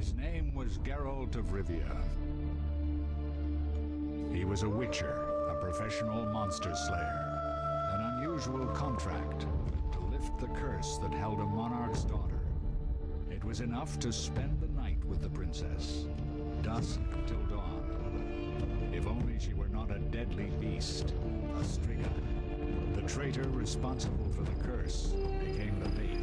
His name was Geralt of Rivia. He was a witcher, a professional monster slayer. An unusual contract to lift the curse that held a monarch's daughter. It was enough to spend the night with the princess, dusk till dawn. If only she were not a deadly beast, a striga. The traitor responsible for the curse became the bait.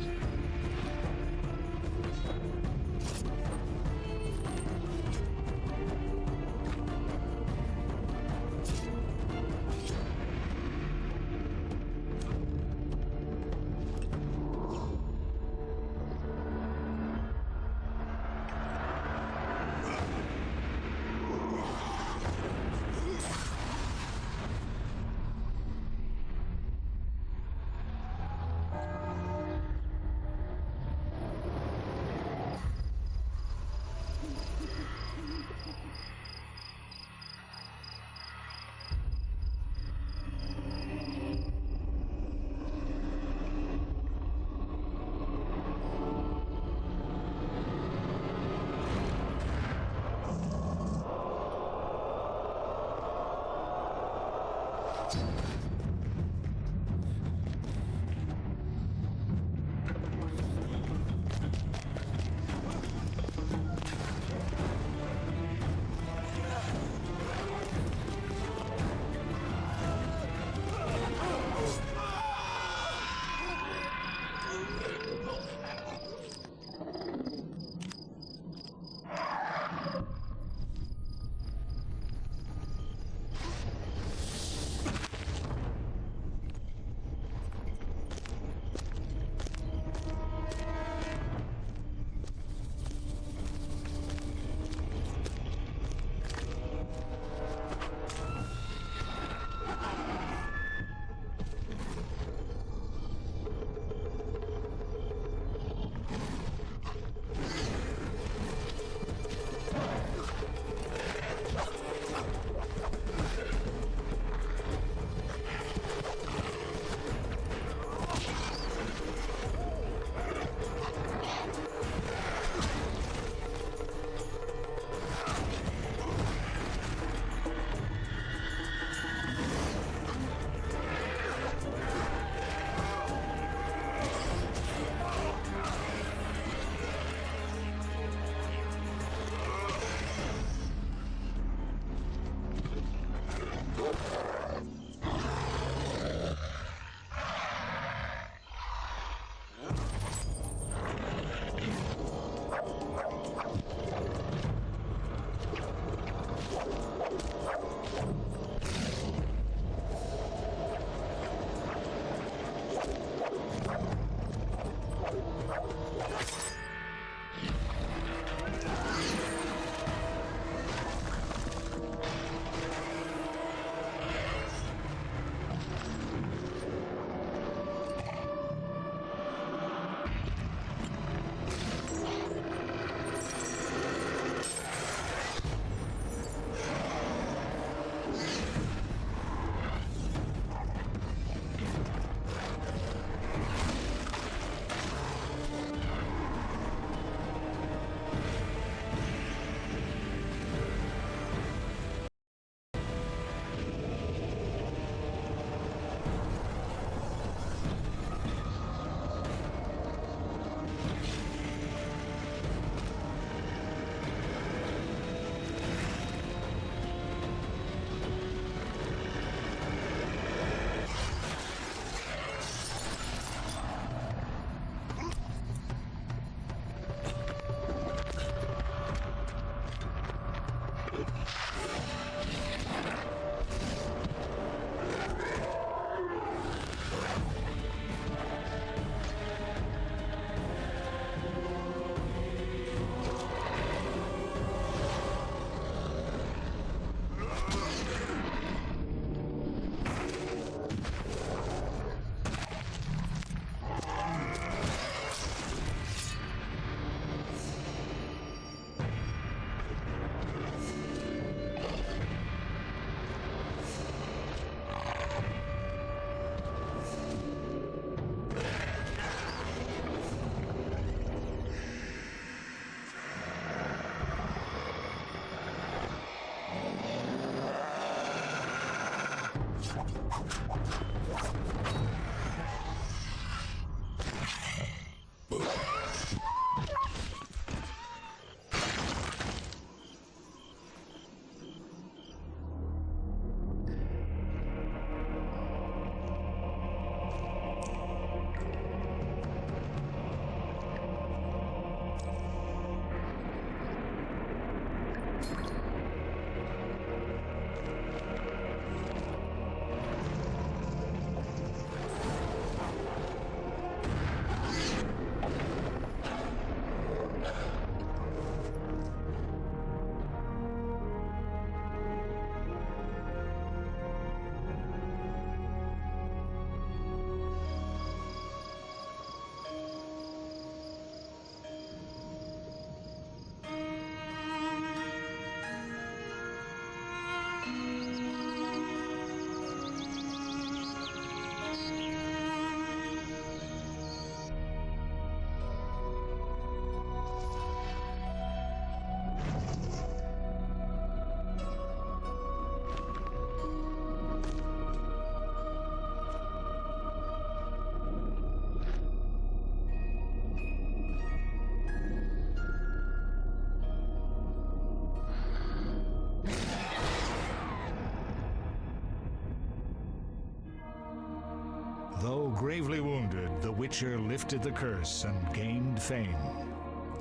gravely wounded, the Witcher lifted the curse and gained fame.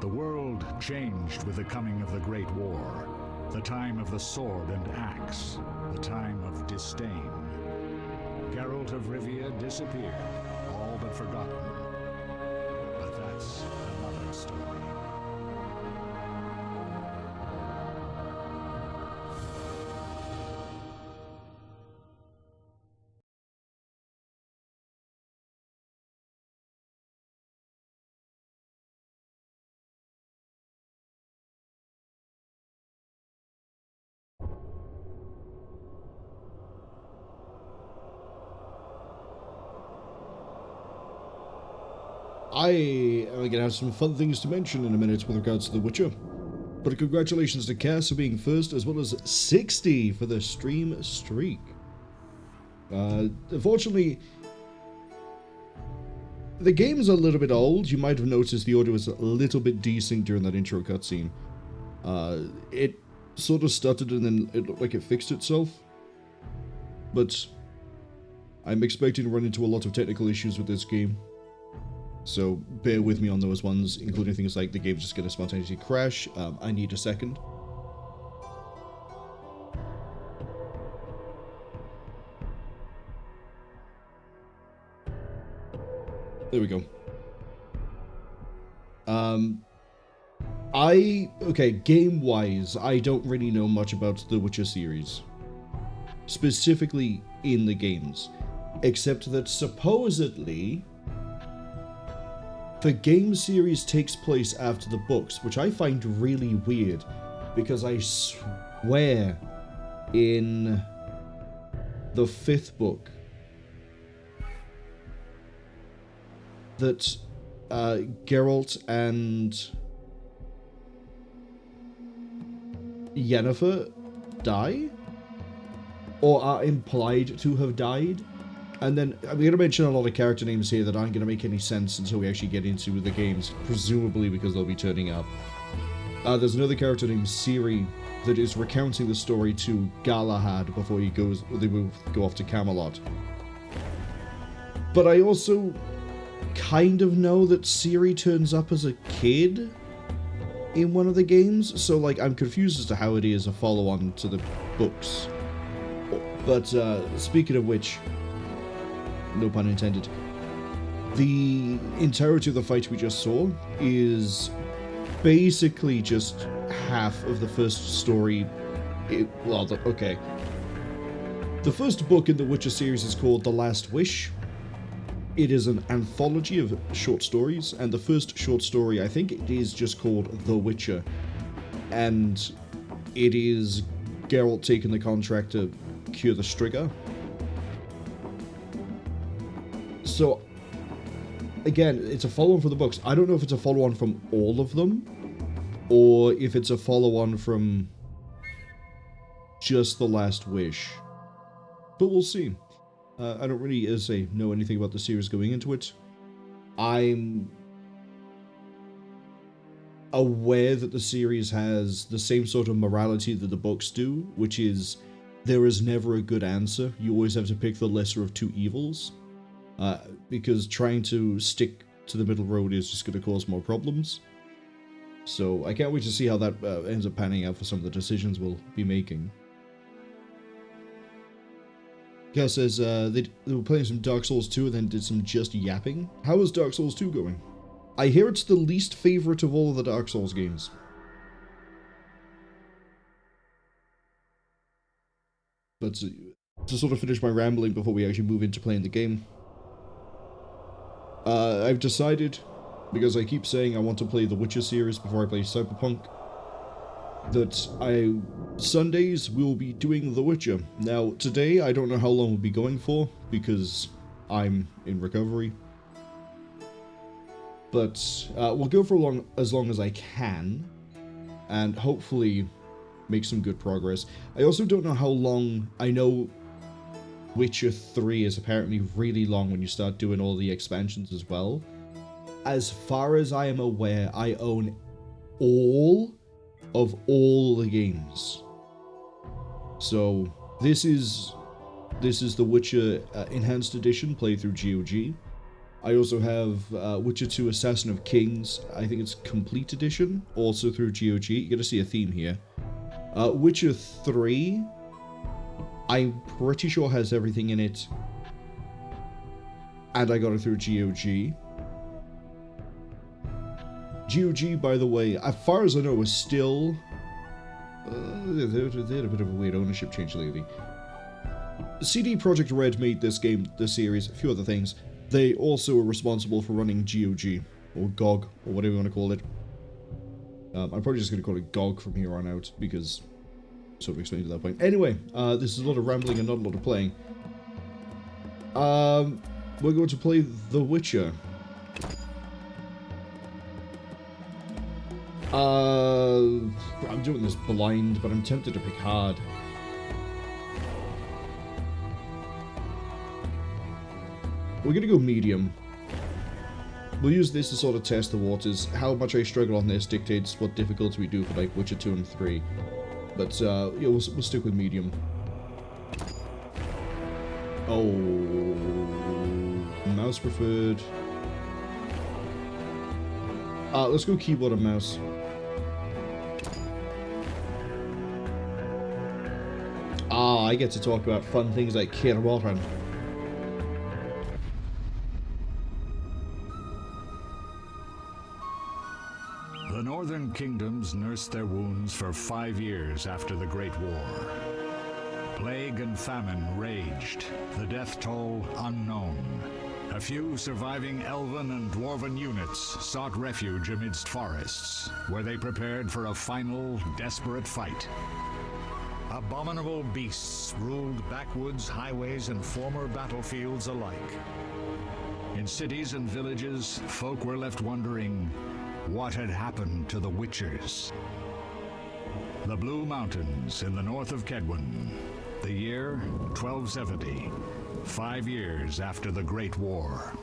The world changed with the coming of the Great War, the time of the sword and axe, the time of disdain. Geralt of Rivia disappeared, all but forgotten. But that's another story. I am going to have some fun things to mention in a minute with regards to The Witcher. But congratulations to Cass for being first, as well as 60 for the stream streak. Unfortunately, the game's a little bit old. You might have noticed the audio was a little bit desync during that intro cutscene. It sort of stuttered and then it looked like it fixed itself. But I'm expecting to run into a lot of technical issues with this game. So bear with me on those ones, including things like the game's just going to spontaneously crash. I need a second. There we go. Okay, game-wise, I don't really know much about the Witcher series. Specifically in the games. Except that supposedly the game series takes place after the books, which I find really weird, because I swear in the 5th book that Geralt and Yennefer die, or are implied to have died. And then, I'm going to mention a lot of character names here that aren't going to make any sense until we actually get into the games, presumably because they'll be turning up. There's another character named Ciri that is recounting the story to Galahad before they will go off to Camelot. But I also kind of know that Ciri turns up as a kid in one of the games, so like I'm confused as to how it is a follow-on to the books. But speaking of which, no pun intended, the entirety of the fight we just saw is basically just half of the first story. Okay. The first book in the Witcher series is called The Last Wish. It is an anthology of short stories, and the first short story, I think it is just called The Witcher. And it is Geralt taking the contract to cure the Striga. So, again, it's a follow-on from the books. I don't know if it's a follow-on from all of them, or if it's a follow-on from just The Last Wish. But we'll see. I don't really, as I say, know anything about the series going into it. I'm aware that the series has the same sort of morality that the books do, which is there is never a good answer. You always have to pick the lesser of two evils. Because trying to stick to the middle road is just going to cause more problems. So I can't wait to see how that ends up panning out for some of the decisions we'll be making. Gal says they were playing some Dark Souls 2 and then did some just yapping. How is Dark Souls 2 going? I hear it's the least favorite of all of the Dark Souls games. But to sort of finish my rambling before we actually move into playing the game, I've decided, because I keep saying I want to play the Witcher series before I play Cyberpunk, that Sundays we'll be doing The Witcher. Now, today I don't know how long we'll be going for, because I'm in recovery. But we'll go for as long as I can, and hopefully make some good progress. I also don't know how long. I know Witcher 3 is apparently really long when you start doing all the expansions as well. As far as I am aware, I own all of all the games. So this is the Witcher Enhanced Edition playthrough GOG. I also have Witcher 2 Assassin of Kings. I think it's Complete Edition, also through GOG. You're going to see a theme here. Witcher 3, I'm pretty sure has everything in it. And I got it through GOG. GOG, by the way, as far as I know, is still... they had a bit of a weird ownership change lately. CD Projekt Red made this game, this series, a few other things. They also are responsible for running GOG, or GOG, or whatever you want to call it. I'm probably just going to call it GOG from here on out, because sort of explained at that point. Anyway, this is a lot of rambling and not a lot of playing. We're going to play The Witcher. I'm doing this blind, but I'm tempted to pick hard. We're gonna go medium. We'll use this to sort of test the waters. How much I struggle on this dictates what difficulty we do for like Witcher 2 and 3. But yeah, we'll stick with medium. Oh, mouse preferred. Let's go keyboard and mouse. I get to talk about fun things like Kaer Morhen. The northern kingdoms nursed their wounds for 5 years after the Great War. Plague and famine raged, the death toll unknown. A few surviving elven and dwarven units sought refuge amidst forests, where they prepared for a final, desperate fight. Abominable beasts ruled backwoods, highways, and former battlefields alike. In cities and villages, folk were left wondering what had happened to the Witchers. The Blue Mountains in the north of Cwningen, the year 1270, 5 years after the Great War.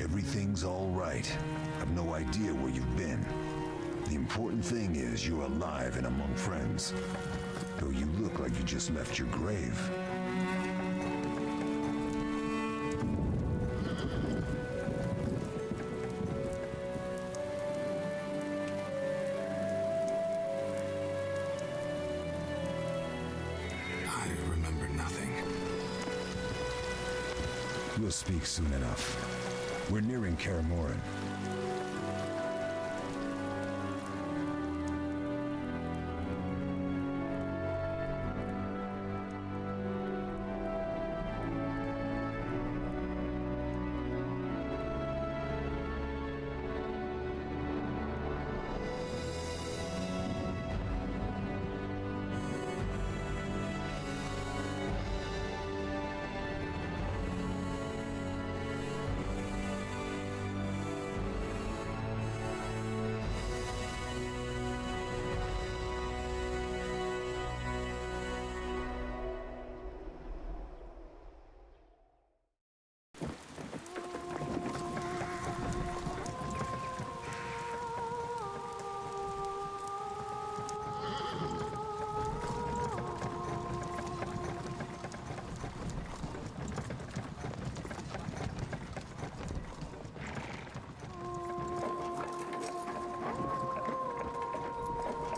Everything's all right. I've no idea where you've been. The important thing is you're alive and among friends. Though you look like you just left your grave. I remember nothing. We'll speak soon enough. We're nearing Kaer Morhen.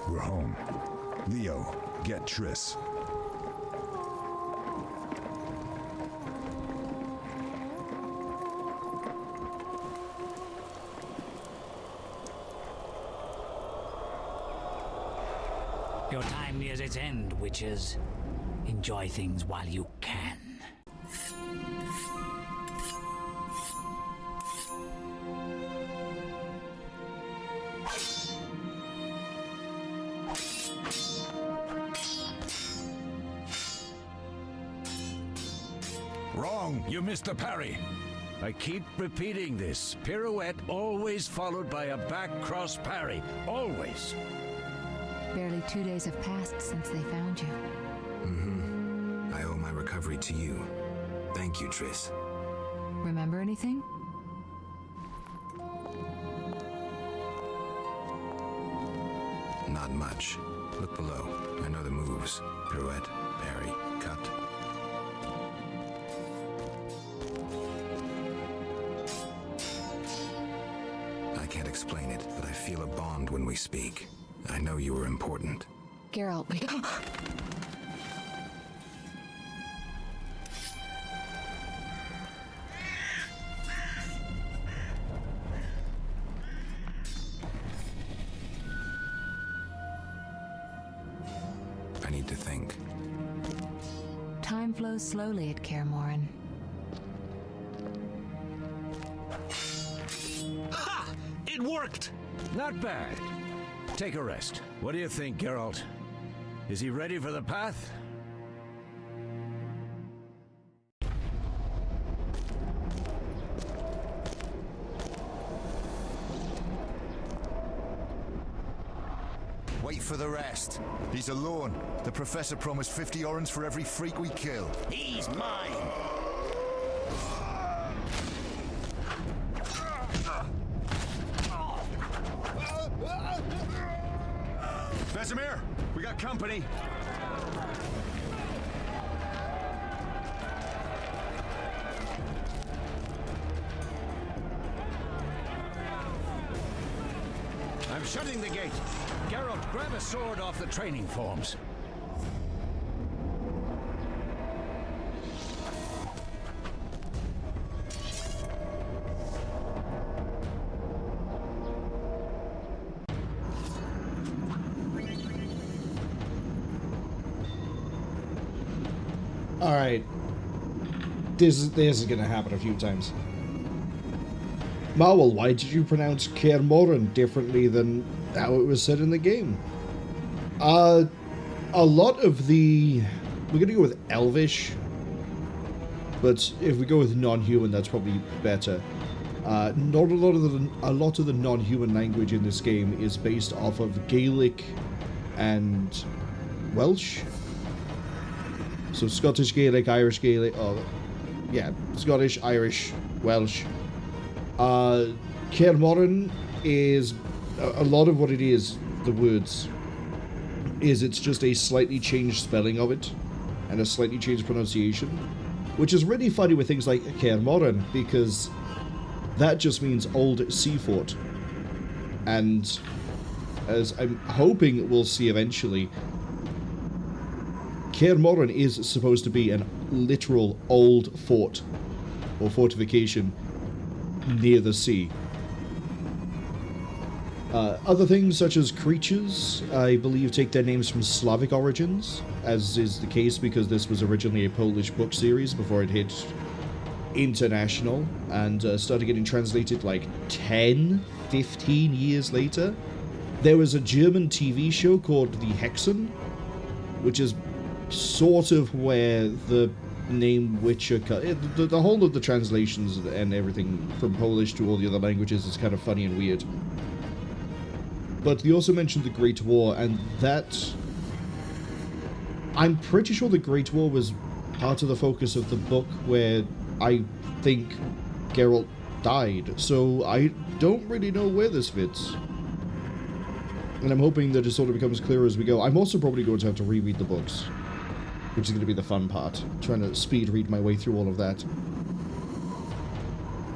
We're home. Leo, get Triss. Your time nears its end, witches. Enjoy things while you can. Wrong! You missed the parry! I keep repeating this. Pirouette always followed by a back cross parry. Always! Barely 2 days have passed since they found you. I owe my recovery to you. Thank you, Triss. Remember anything? Not much. Look below. I know the moves. Pirouette, parry, cut. I can't explain it, but I feel a bond when we speak. I know you were important. Geralt, we... I need to think. Time flows slowly at Kaer Morhen. Ha! It worked! Not bad. Take a rest. What do you think, Geralt? Is he ready for the path? Wait for the rest. He's alone. The professor promised 50 orens for every freak we kill. He's mine! Vesemir, we got company. I'm shutting the gate. Geralt, grab a sword off the training forms. Alright. This is gonna happen a few times. Marwol, why did you pronounce Kaer Morhen differently than how it was said in the game? A lot of the... We're gonna go with Elvish. But if we go with non-human, that's probably better. Not a lot of the non-human language in this game is based off of Gaelic and Welsh. So Scottish Gaelic, Irish Gaelic, yeah, Scottish, Irish, Welsh. Kaer Morhen is, a lot of what it is, the words, is it's just a slightly changed spelling of it, and a slightly changed pronunciation, which is really funny with things like Kaer Morhen, because that just means old sea fort. And as I'm hoping we'll see eventually, Kaer Morhen is supposed to be an literal old fort, or fortification, near the sea. Other things, such as creatures, I believe take their names from Slavic origins, as is the case because this was originally a Polish book series before it hit international, and started getting translated like 10, 15 years later. There was a German TV show called The Hexen, which is sort of where the name Witcher... The whole of the translations and everything from Polish to all the other languages is kind of funny and weird. But they also mentioned the Great War, and that... I'm pretty sure the Great War was part of the focus of the book where I think Geralt died, so I don't really know where this fits. And I'm hoping that it sort of becomes clearer as we go. I'm also probably going to have to reread the books, which is going to be the fun part, trying to speed read my way through all of that.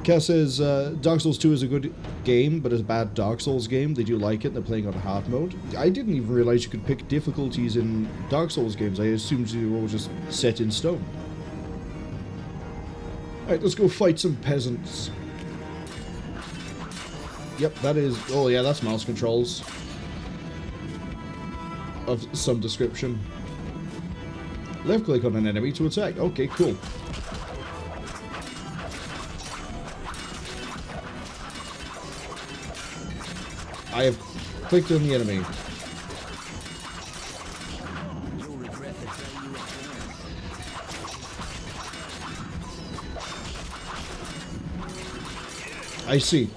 Cass says, Dark Souls 2 is a good game, but it's a bad Dark Souls game. They do like it, and they're playing on hard mode. I didn't even realize you could pick difficulties in Dark Souls games. I assumed they were all just set in stone. Alright, let's go fight some peasants. Yep, that is... Oh yeah, that's mouse controls. of some description. Left click on an enemy to attack. Okay, cool. I have clicked on the enemy. I see.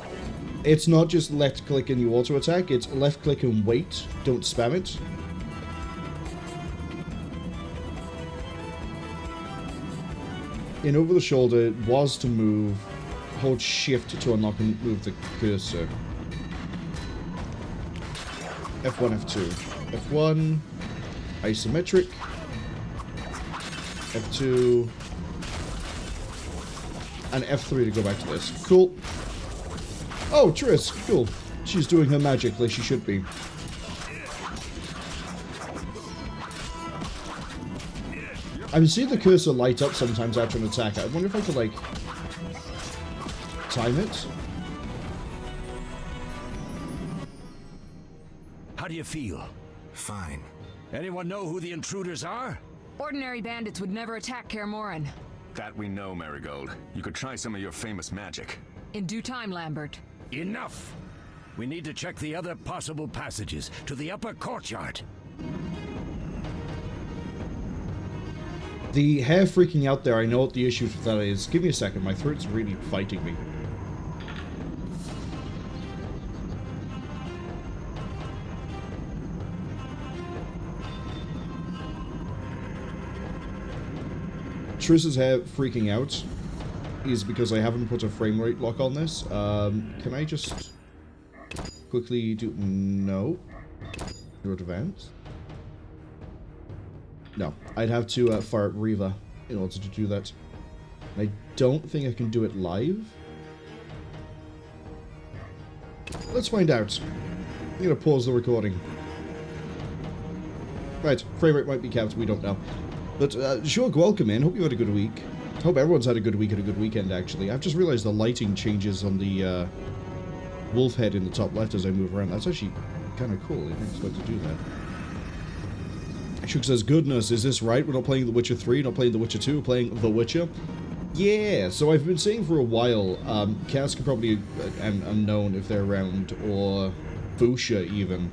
It's not just left click and you auto attack, it's left click and wait, don't spam it. In over the shoulder was to move, hold shift to unlock and move the cursor. F1, F2. F1, isometric. F2, and F3 to go back to this. Cool. Oh, Triss, cool. She's doing her magic like she should be. I'm seeing the cursor light up sometimes after an attack. I wonder if I could, like, time it? How do you feel? Fine. Anyone know who the intruders are? Ordinary bandits would never attack Kaer Morhen. That we know, Marigold. You could try some of your famous magic. In due time, Lambert. Enough! We need to check the other possible passages to the upper courtyard. The hair freaking out there, I know what the issue with that is. Give me a second, my throat's really fighting me. Triss's hair freaking out is because I haven't put a frame rate lock on this. Can I just quickly do... No. Do advance? No. I'd have to fire up Reva in order to do that. I don't think I can do it live. Let's find out. I'm going to pause the recording. Right, frame rate might be capped, we don't know. But, sure, welcome in. Hope you had a good week. Hope everyone's had a good week and a good weekend, actually. I've just realized the lighting changes on the, wolf head in the top left as I move around. That's actually kind of cool. I didn't expect to do that. Shook says, goodness, is this right? We're not playing The Witcher 3, not playing The Witcher 2, we're playing The Witcher? Yeah, so I've been saying for a while, Cass could probably, and Unknown if they're around, or Fuchsia even,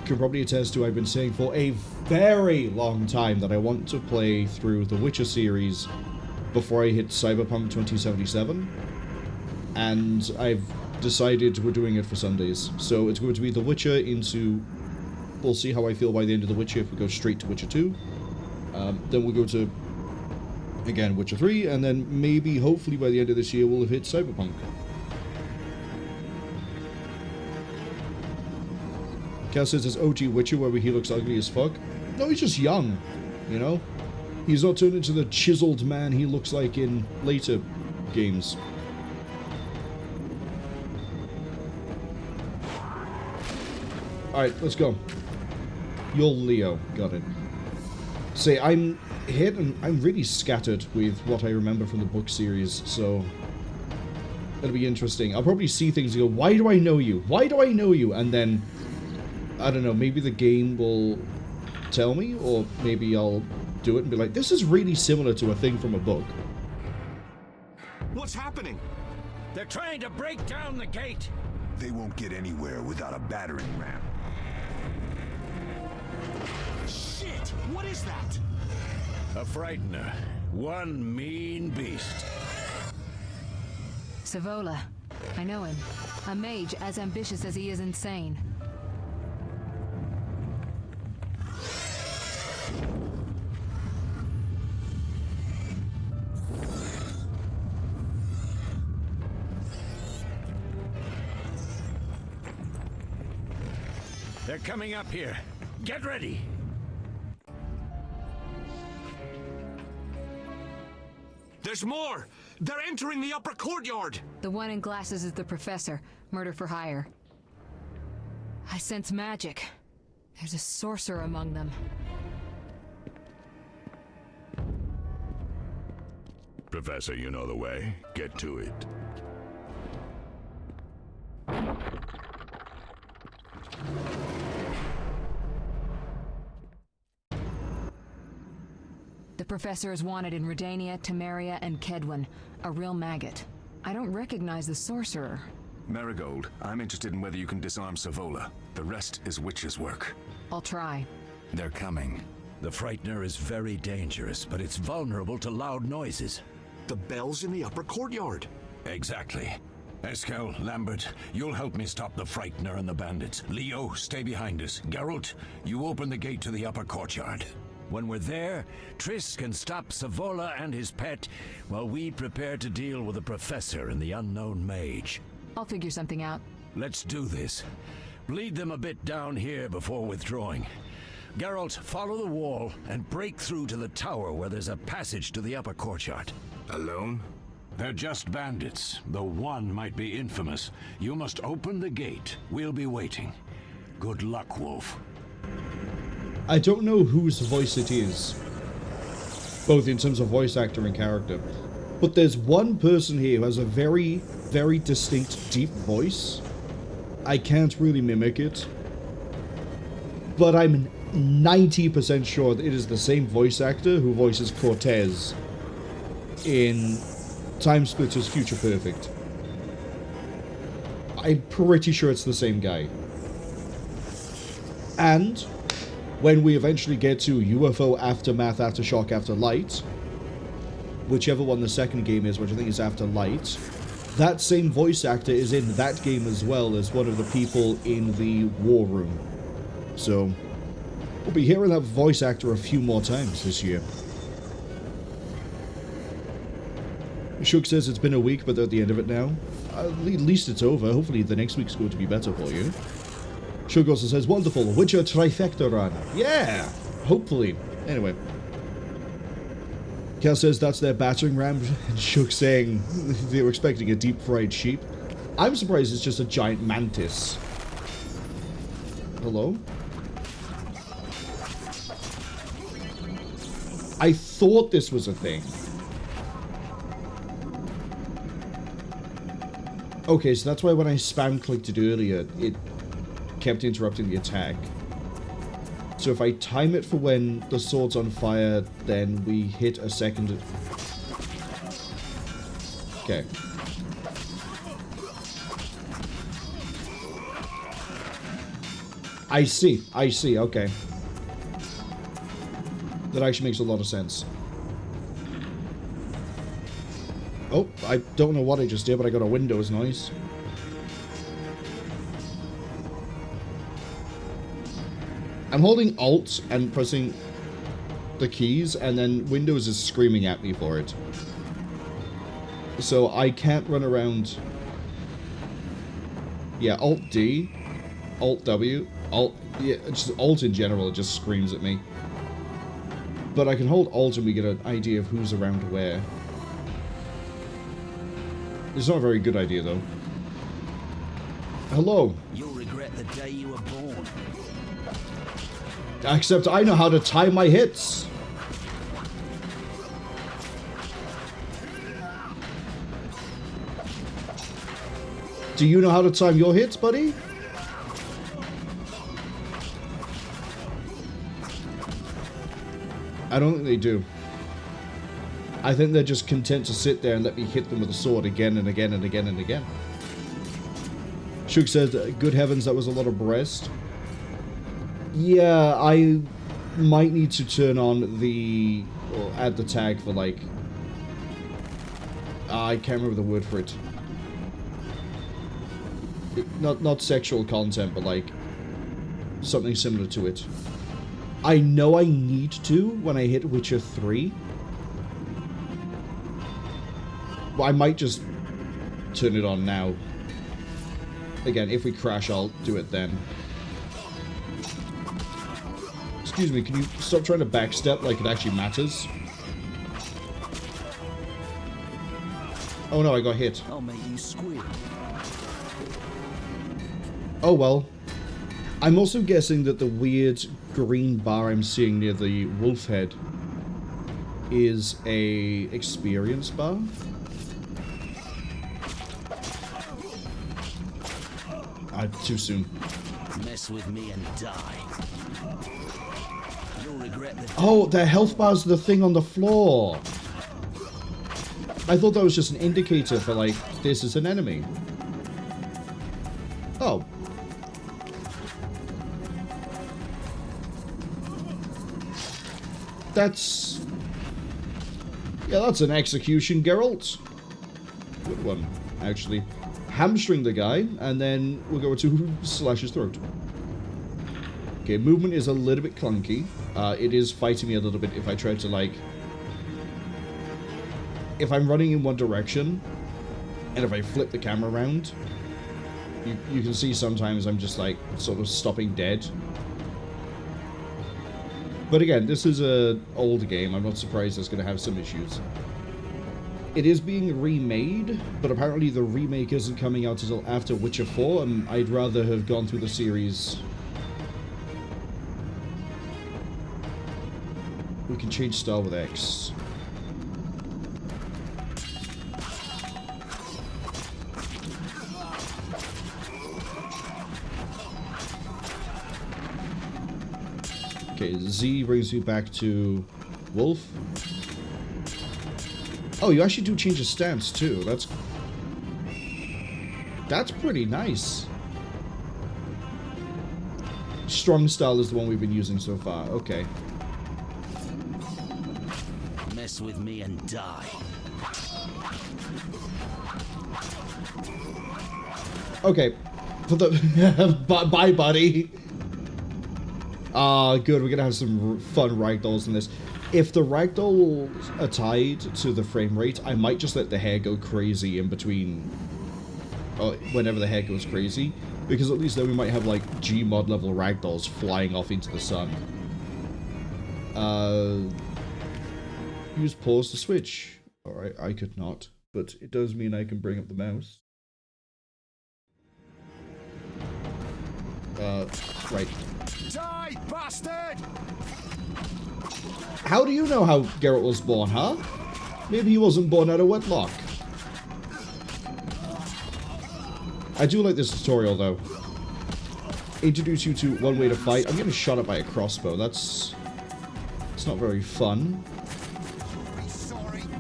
can probably attest to I've been saying for a very long time that I want to play through the Witcher series before I hit Cyberpunk 2077, and I've decided we're doing it for Sundays. So it's going to be The Witcher into... We'll see how I feel by the end of The Witcher if we go straight to Witcher 2. Then we'll go to, again, Witcher 3, and then maybe, hopefully by the end of this year, we'll have hit Cyberpunk. Cass says it's OG Witcher where he looks ugly as fuck. No, he's just young, you know? He's not turned into the chiseled man he looks like in later games. Alright, let's go. You're Leo. Got it. Say, I'm hit and I'm really scattered with what I remember from the book series, so it'll be interesting. I'll probably see things and go, why do I know you? Why do I know you? And then, I don't know, maybe the game will tell me, or maybe I'll do it and be like, this is really similar to a thing from a book. What's happening? They're trying to break down the gate. They won't get anywhere without a battering ram. Shit! What is that? A Frightener. One mean beast. Savola. I know him. A mage as ambitious as he is insane. They're coming up here. Get ready. There's more! They're entering the upper courtyard! The one in glasses is the professor. Murder for hire. I sense magic. There's a sorcerer among them. Professor, you know the way. Get to it. professor is wanted in Redania, Temeria, and Kedwin. A real maggot. I don't recognize the sorcerer. Marigold, I'm interested in whether you can disarm Savola. The rest is witch's work. I'll try. They're coming. The Frightener is very dangerous, but it's vulnerable to loud noises. The bell's in the upper courtyard. Exactly. Eskel, Lambert, you'll help me stop the Frightener and the bandits. Leo, stay behind us. Geralt, you open the gate to the upper courtyard. When we're there, Triss can stop Savola and his pet while we prepare to deal with the Professor and the unknown mage. I'll figure something out. Let's do this. Bleed them a bit down here before withdrawing. Geralt, follow the wall and break through to the tower where there's a passage to the upper courtyard. Alone? They're just bandits, though one might be infamous. You must open the gate. We'll be waiting. Good luck, Wolf. I don't know whose voice it is, both in terms of voice actor and character, but there's one person here who has a very, very distinct, deep voice. I can't really mimic it, but I'm 90% sure that it is the same voice actor who voices Cortez in Time Splitter's Future Perfect. I'm pretty sure it's the same guy. And when we eventually get to UFO Aftermath, Aftershock, Afterlight, whichever one the second game is, which I think is Afterlight, that same voice actor is in that game as well as one of the people in the war room. So, we'll be hearing that voice actor a few more times this year. Shug says it's been a week, but they're at the end of it now. At least it's over. Hopefully the next week's going to be better for you. Shug also says, wonderful, Witcher trifecta run. Yeah! Hopefully. Anyway. Kel says that's their battering ram, and Shug saying they were expecting a deep-fried sheep. I'm surprised it's just a giant mantis. Hello? I thought this was a thing. Okay, so that's why when I spam-clicked it earlier, it kept interrupting the attack. So if I time it for when the sword's on fire, then we hit a second... Okay. I see, okay. That actually makes a lot of sense. Oh, I don't know what I just did, but I got a Windows noise. I'm holding Alt and pressing the keys, and then Windows is screaming at me for it. So I can't run around... Yeah, Alt-D, Alt-W, Alt... Yeah, just Alt in general, it just screams at me. But I can hold Alt and we get an idea of who's around where. It's not a very good idea, though. Hello. You'll regret the day you were born. Except I know how to time my hits. Do you know how to time your hits, buddy? I don't think they do. I think they're just content to sit there and let me hit them with a sword again and again and again and again. Shug said, good heavens, that was a lot of breast. Yeah, I might need to turn on the... or add the tag for, like... I can't remember the word for it. Not sexual content, but, like, something similar to it. I know I need to when I hit Witcher 3. Well, I might just turn it on now. Again, if we crash, I'll do it then. Excuse me, can you stop trying to backstep like it actually matters? Oh no, I got hit. I'll make you squeal. Oh well. I'm also guessing that the weird green bar I'm seeing near the wolf head is a experience bar. Too soon. Mess with me and die. Oh, the health bar's the thing on the floor. I thought that was just an indicator for, like, this is an enemy. Oh. That's... Yeah, that's an execution, Geralt. Good one, actually. Hamstring the guy, and then we'll go to slash his throat. Okay, movement is a little bit clunky. It is fighting me a little bit if I try to, like... If I'm running in one direction, and if I flip the camera around, you can see sometimes I'm just, like, sort of stopping dead. But again, this is an old game. I'm not surprised it's going to have some issues. It is being remade, but apparently the remake isn't coming out until after Witcher 4, and I'd rather have gone through the series. We can change style with X. Okay, Z brings me back to Wolf. Oh, you actually do change your stance too. That's pretty nice. Strong style is the one we've been using so far. Okay. Mess with me and die. Okay. For the bye, buddy. Good. We're gonna have some fun ragdolls in this. If the ragdolls are tied to the frame rate, I might just let the hair go crazy in between. Whenever the hair goes crazy, because at least then we might have like Gmod level ragdolls flying off into the sun. Use pause to switch. Alright, I could not, but it does mean I can bring up the mouse. Right. Die, bastard! How do you know how Geralt was born, huh? Maybe he wasn't born out of wedlock. I do like this tutorial, though. Introduce you to one way to fight. I'm getting shot at by a crossbow. It's not very fun.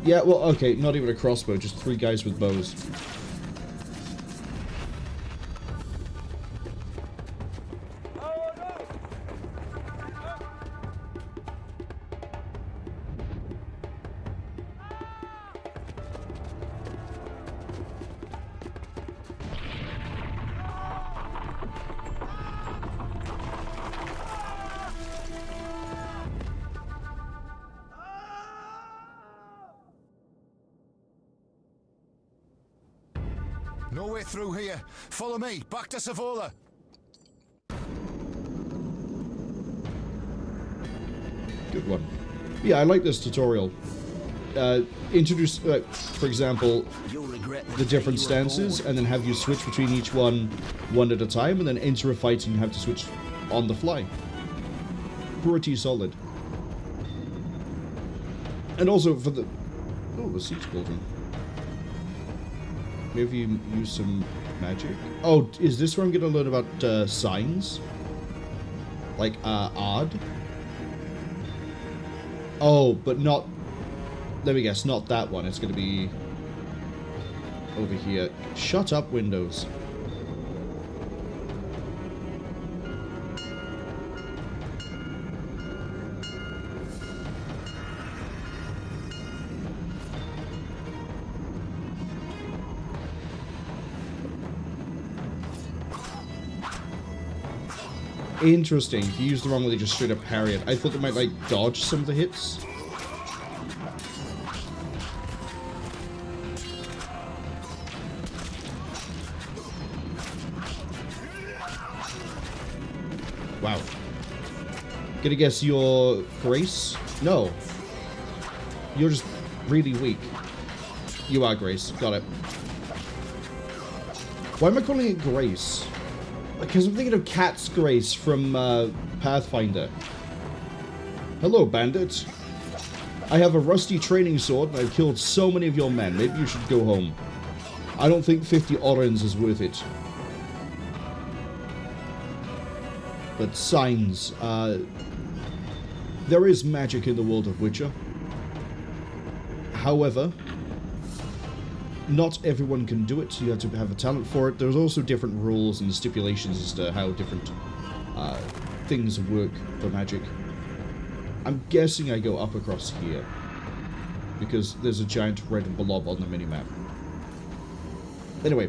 Yeah, well, okay, not even a crossbow, just 3 guys with bows. No way through here. Follow me. Back to Savola. Good one. Yeah, I like this tutorial. Introduce, for example, the different stances, and then have you switch between each one at a time, and then enter a fight and you have to switch on the fly. Pretty solid. And also for the... Oh, the siege cauldron. Maybe you use some magic. Oh, is this where I'm going to learn about signs? Like, odd? Oh, but not... Let me guess, not that one. It's going to be... over here. Shut up, Windows. Interesting. If you use the wrong one, they just straight up parry it. I thought they might, like, dodge some of the hits. Wow. Gonna guess you're Grace? No. You're just really weak. You are Grace. Got it. Why am I calling it Grace? Because I'm thinking of Cat's Grace from Pathfinder. Hello, bandit. I have a rusty training sword and I've killed so many of your men. Maybe you should go home. I don't think 50 orens is worth it. But signs. There is magic in the world of Witcher. However, not everyone can do it, so you have to have a talent for it. There's also different rules and stipulations as to how different things work for magic. I'm guessing I go up across here, because there's a giant red blob on the minimap. Anyway,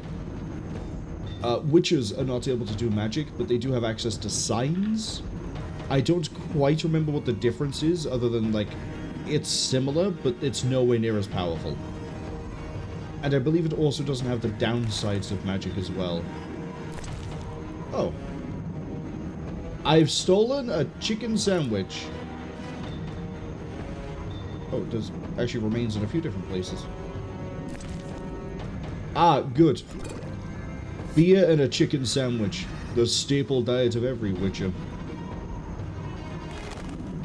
witches are not able to do magic, but they do have access to signs. I don't quite remember what the difference is, other than, like, it's similar, but it's nowhere near as powerful. And I believe it also doesn't have the downsides of magic as well. Oh. I've stolen a chicken sandwich. Oh, it does actually remains in a few different places. Ah, good. Beer and a chicken sandwich. The staple diet of every Witcher.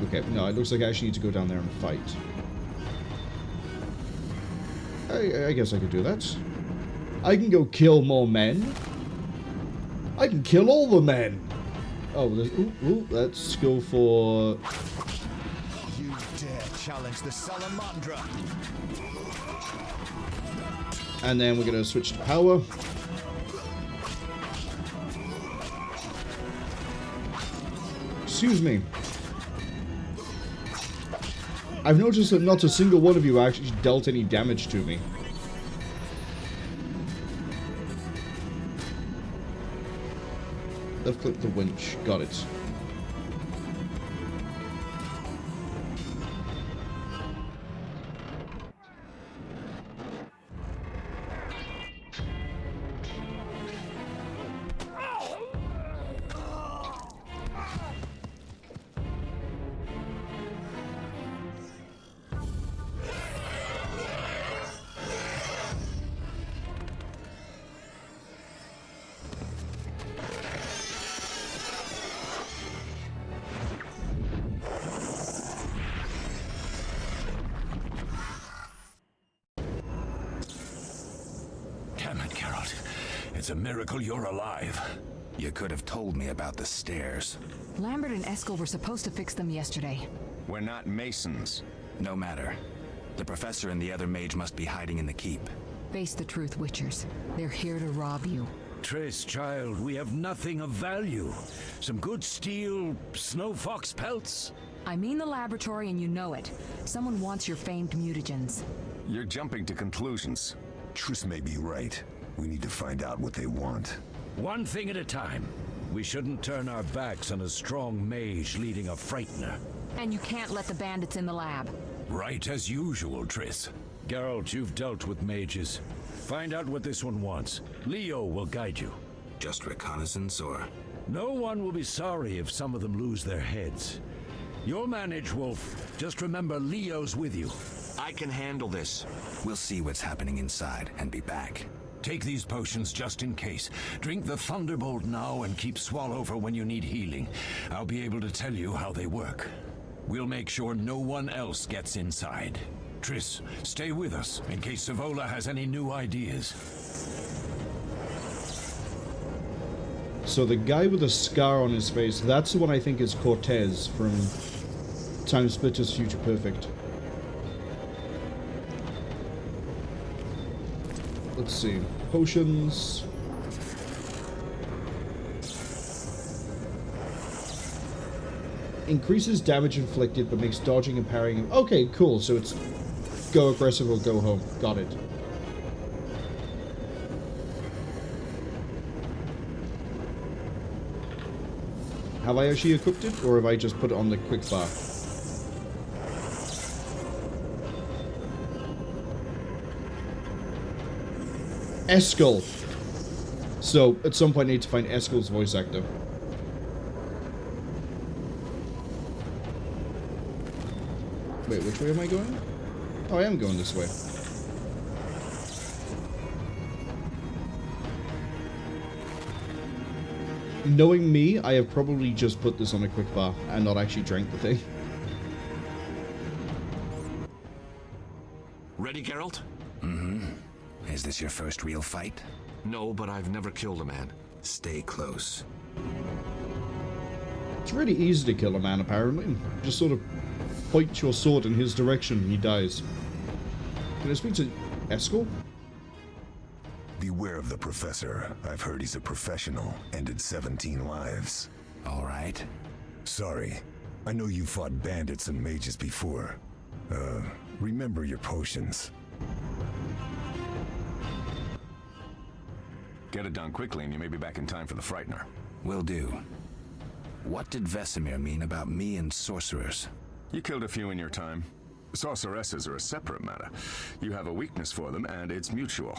Okay, no, it looks like I actually need to go down there and fight. I guess I could do that. I can go kill more men. I can kill all the men. Oh, let's go for... You dare challenge the Salamander. And then we're going to switch to power. Excuse me. I've noticed that not a single one of you actually dealt any damage to me. Left click the winch. Got it. Damn it, Geralt. It's a miracle you're alive. You could have told me about the stairs. Lambert and Eskel were supposed to fix them yesterday. We're not masons. No matter. The professor and the other mage must be hiding in the keep. Face the truth, Witchers. They're here to rob you. Triss, child, we have nothing of value. Some good steel snow fox pelts? I mean the laboratory and you know it. Someone wants your famed mutagens. You're jumping to conclusions. Triss may be right. We need to find out what they want. One thing at a time. We shouldn't turn our backs on a strong mage leading a Frightener. And you can't let the bandits in the lab. Right as usual, Triss. Geralt, you've dealt with mages. Find out what this one wants. Leo will guide you. Just reconnaissance, or...? No one will be sorry if some of them lose their heads. You'll manage, Wolf. Just remember Leo's with you. I can handle this. We'll see what's happening inside and be back. Take these potions just in case. Drink the Thunderbolt now and keep Swallow for when you need healing. I'll be able to tell you how they work. We'll make sure no one else gets inside. Triss, stay with us in case Savola has any new ideas. So the guy with a scar on his face, that's the one I think is Cortez from Time Splitter's Future Perfect. Let's see. Potions. Increases damage inflicted but makes dodging and parrying... Okay, cool. So it's go aggressive or go home. Got it. Have I actually equipped it, or have I just put it on the quick bar? Eskel. So, at some point I need to find Eskel's voice actor. Wait, which way am I going? Oh, I am going this way. Knowing me, I have probably just put this on a quick bar and not actually drank the thing. Ready, Geralt? Mm-hmm. Is this your first real fight? No, but I've never killed a man. Stay close. It's really easy to kill a man, apparently. Just sort of point your sword in his direction, he dies. Can I speak to Eskel? Beware of the Professor. I've heard he's a professional. Ended 17 lives. All right. Sorry. I know you fought bandits and mages before. Remember your potions. Get it done quickly and you may be back in time for the Frightener. Will do. What did Vesemir mean about me and sorcerers? You killed a few in your time. Sorceresses are a separate matter. You have a weakness for them, and it's mutual.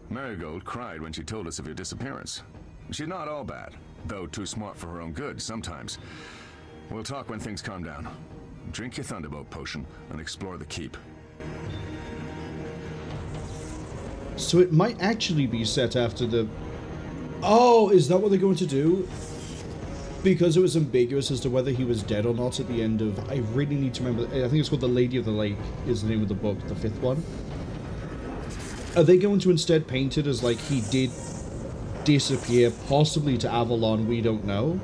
Marigold cried when she told us of your disappearance. She's not all bad, though too smart for her own good sometimes. We'll talk when things calm down. Drink your Thunderbolt potion and explore the keep. So it might actually be set after the... Oh, is that what they're going to do? Because it was ambiguous as to whether he was dead or not at the end of... I really need to remember... I think it's called The Lady of the Lake is the name of the book, the 5th one. Are they going to instead paint it as like he did disappear, possibly to Avalon, we don't know?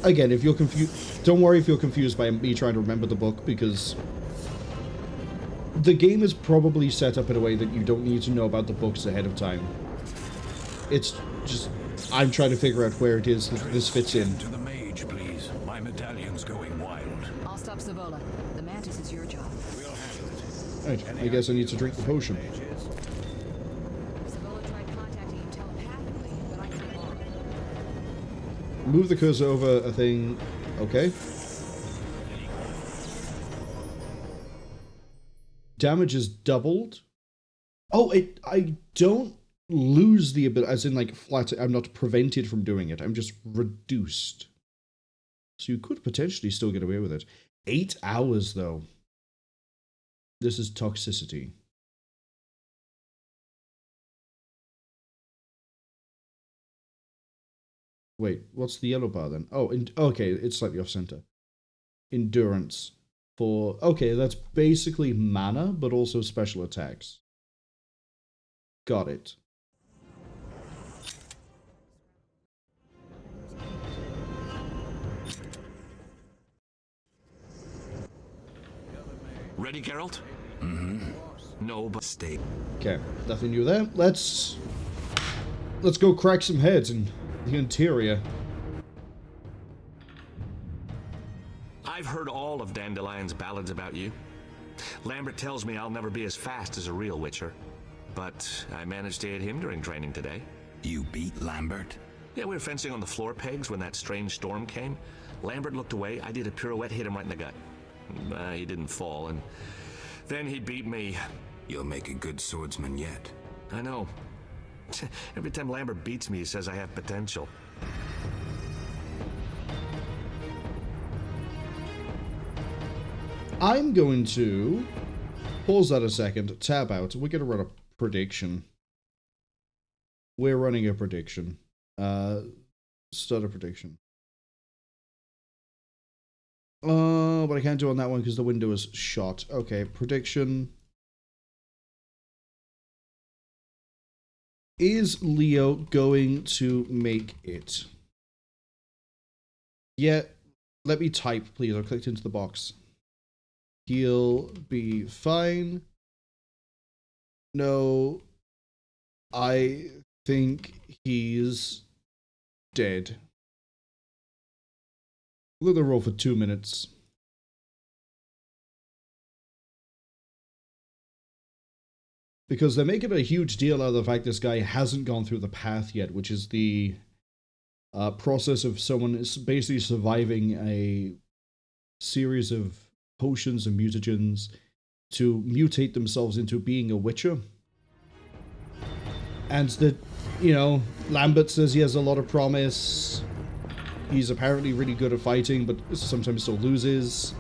Again, if you're confused... Don't worry if you're confused by me trying to remember the book, because... The game is probably set up in a way that you don't need to know about the books ahead of time. It's just... I'm trying to figure out where it is that this fits in. To the mage, please. My medallion's going wild. I'll stop Zavola. The mantis is your job. We'll handle it. Right, I guess I need to drink the potion. Zavola tried contacting you telepathically, but I can't log. Move the cursor over a thing. Okay. Damage is doubled. Oh, I don't lose the ability, as in like flat, I'm not prevented from doing it, I'm just reduced. So you could potentially still get away with it. 8 hours though. This is toxicity. Wait, what's the yellow bar then? Oh, okay, it's slightly off center. Endurance. For, okay, that's basically mana, but also special attacks. Got it. Ready, Geralt? Mm-hmm. No, but Stay. Okay, nothing new there. Let's go crack some heads in the interior. I've heard all of Dandelion's ballads about you. Lambert tells me I'll never be as fast as a real Witcher, but I managed to hit him during training today. You beat Lambert? Yeah, we were fencing on the floor pegs when that strange storm came. Lambert looked away, I did a pirouette, hit him right in the gut. He didn't fall, and then he beat me. You'll make a good swordsman yet. I know. Every time Lambert beats me, he says I have potential. I'm going to pause that a second, tab out, we're going to run a prediction. We're running a prediction. Start a prediction. But I can't do on that one because the window is shot. Okay, prediction. Is Leo going to make it? Yeah, let me type, please. I clicked into the box. He'll be fine. No, I think he's dead. Let the roll for 2 minutes. Because they're making a huge deal out of the fact this guy hasn't gone through the path yet, which is the process of someone basically surviving a series of potions and mutagens to mutate themselves into being a Witcher. And that, you know, Lambert says he has a lot of promise. He's apparently really good at fighting, but sometimes still loses.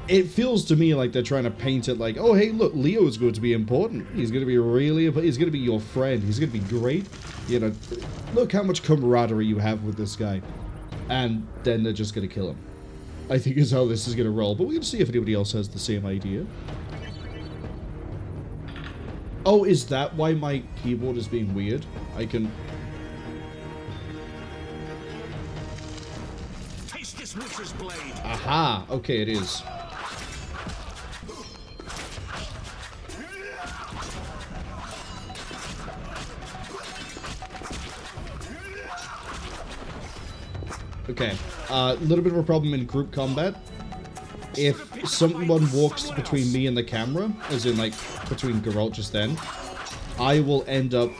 It feels to me like they're trying to paint it like, oh, hey, look, Leo is going to be important. He's going to be really, he's going to be your friend. He's going to be great. You know, look how much camaraderie you have with this guy. And then they're just going to kill him. I think is how this is going to roll. But we're going to see if anybody else has the same idea. Oh, is that why my keyboard is being weird? I can... Witch's blade. Aha! Okay, it is. Okay, a little bit of a problem in group combat. If someone walks between me and the camera, as in like between Geralt just then, I will end up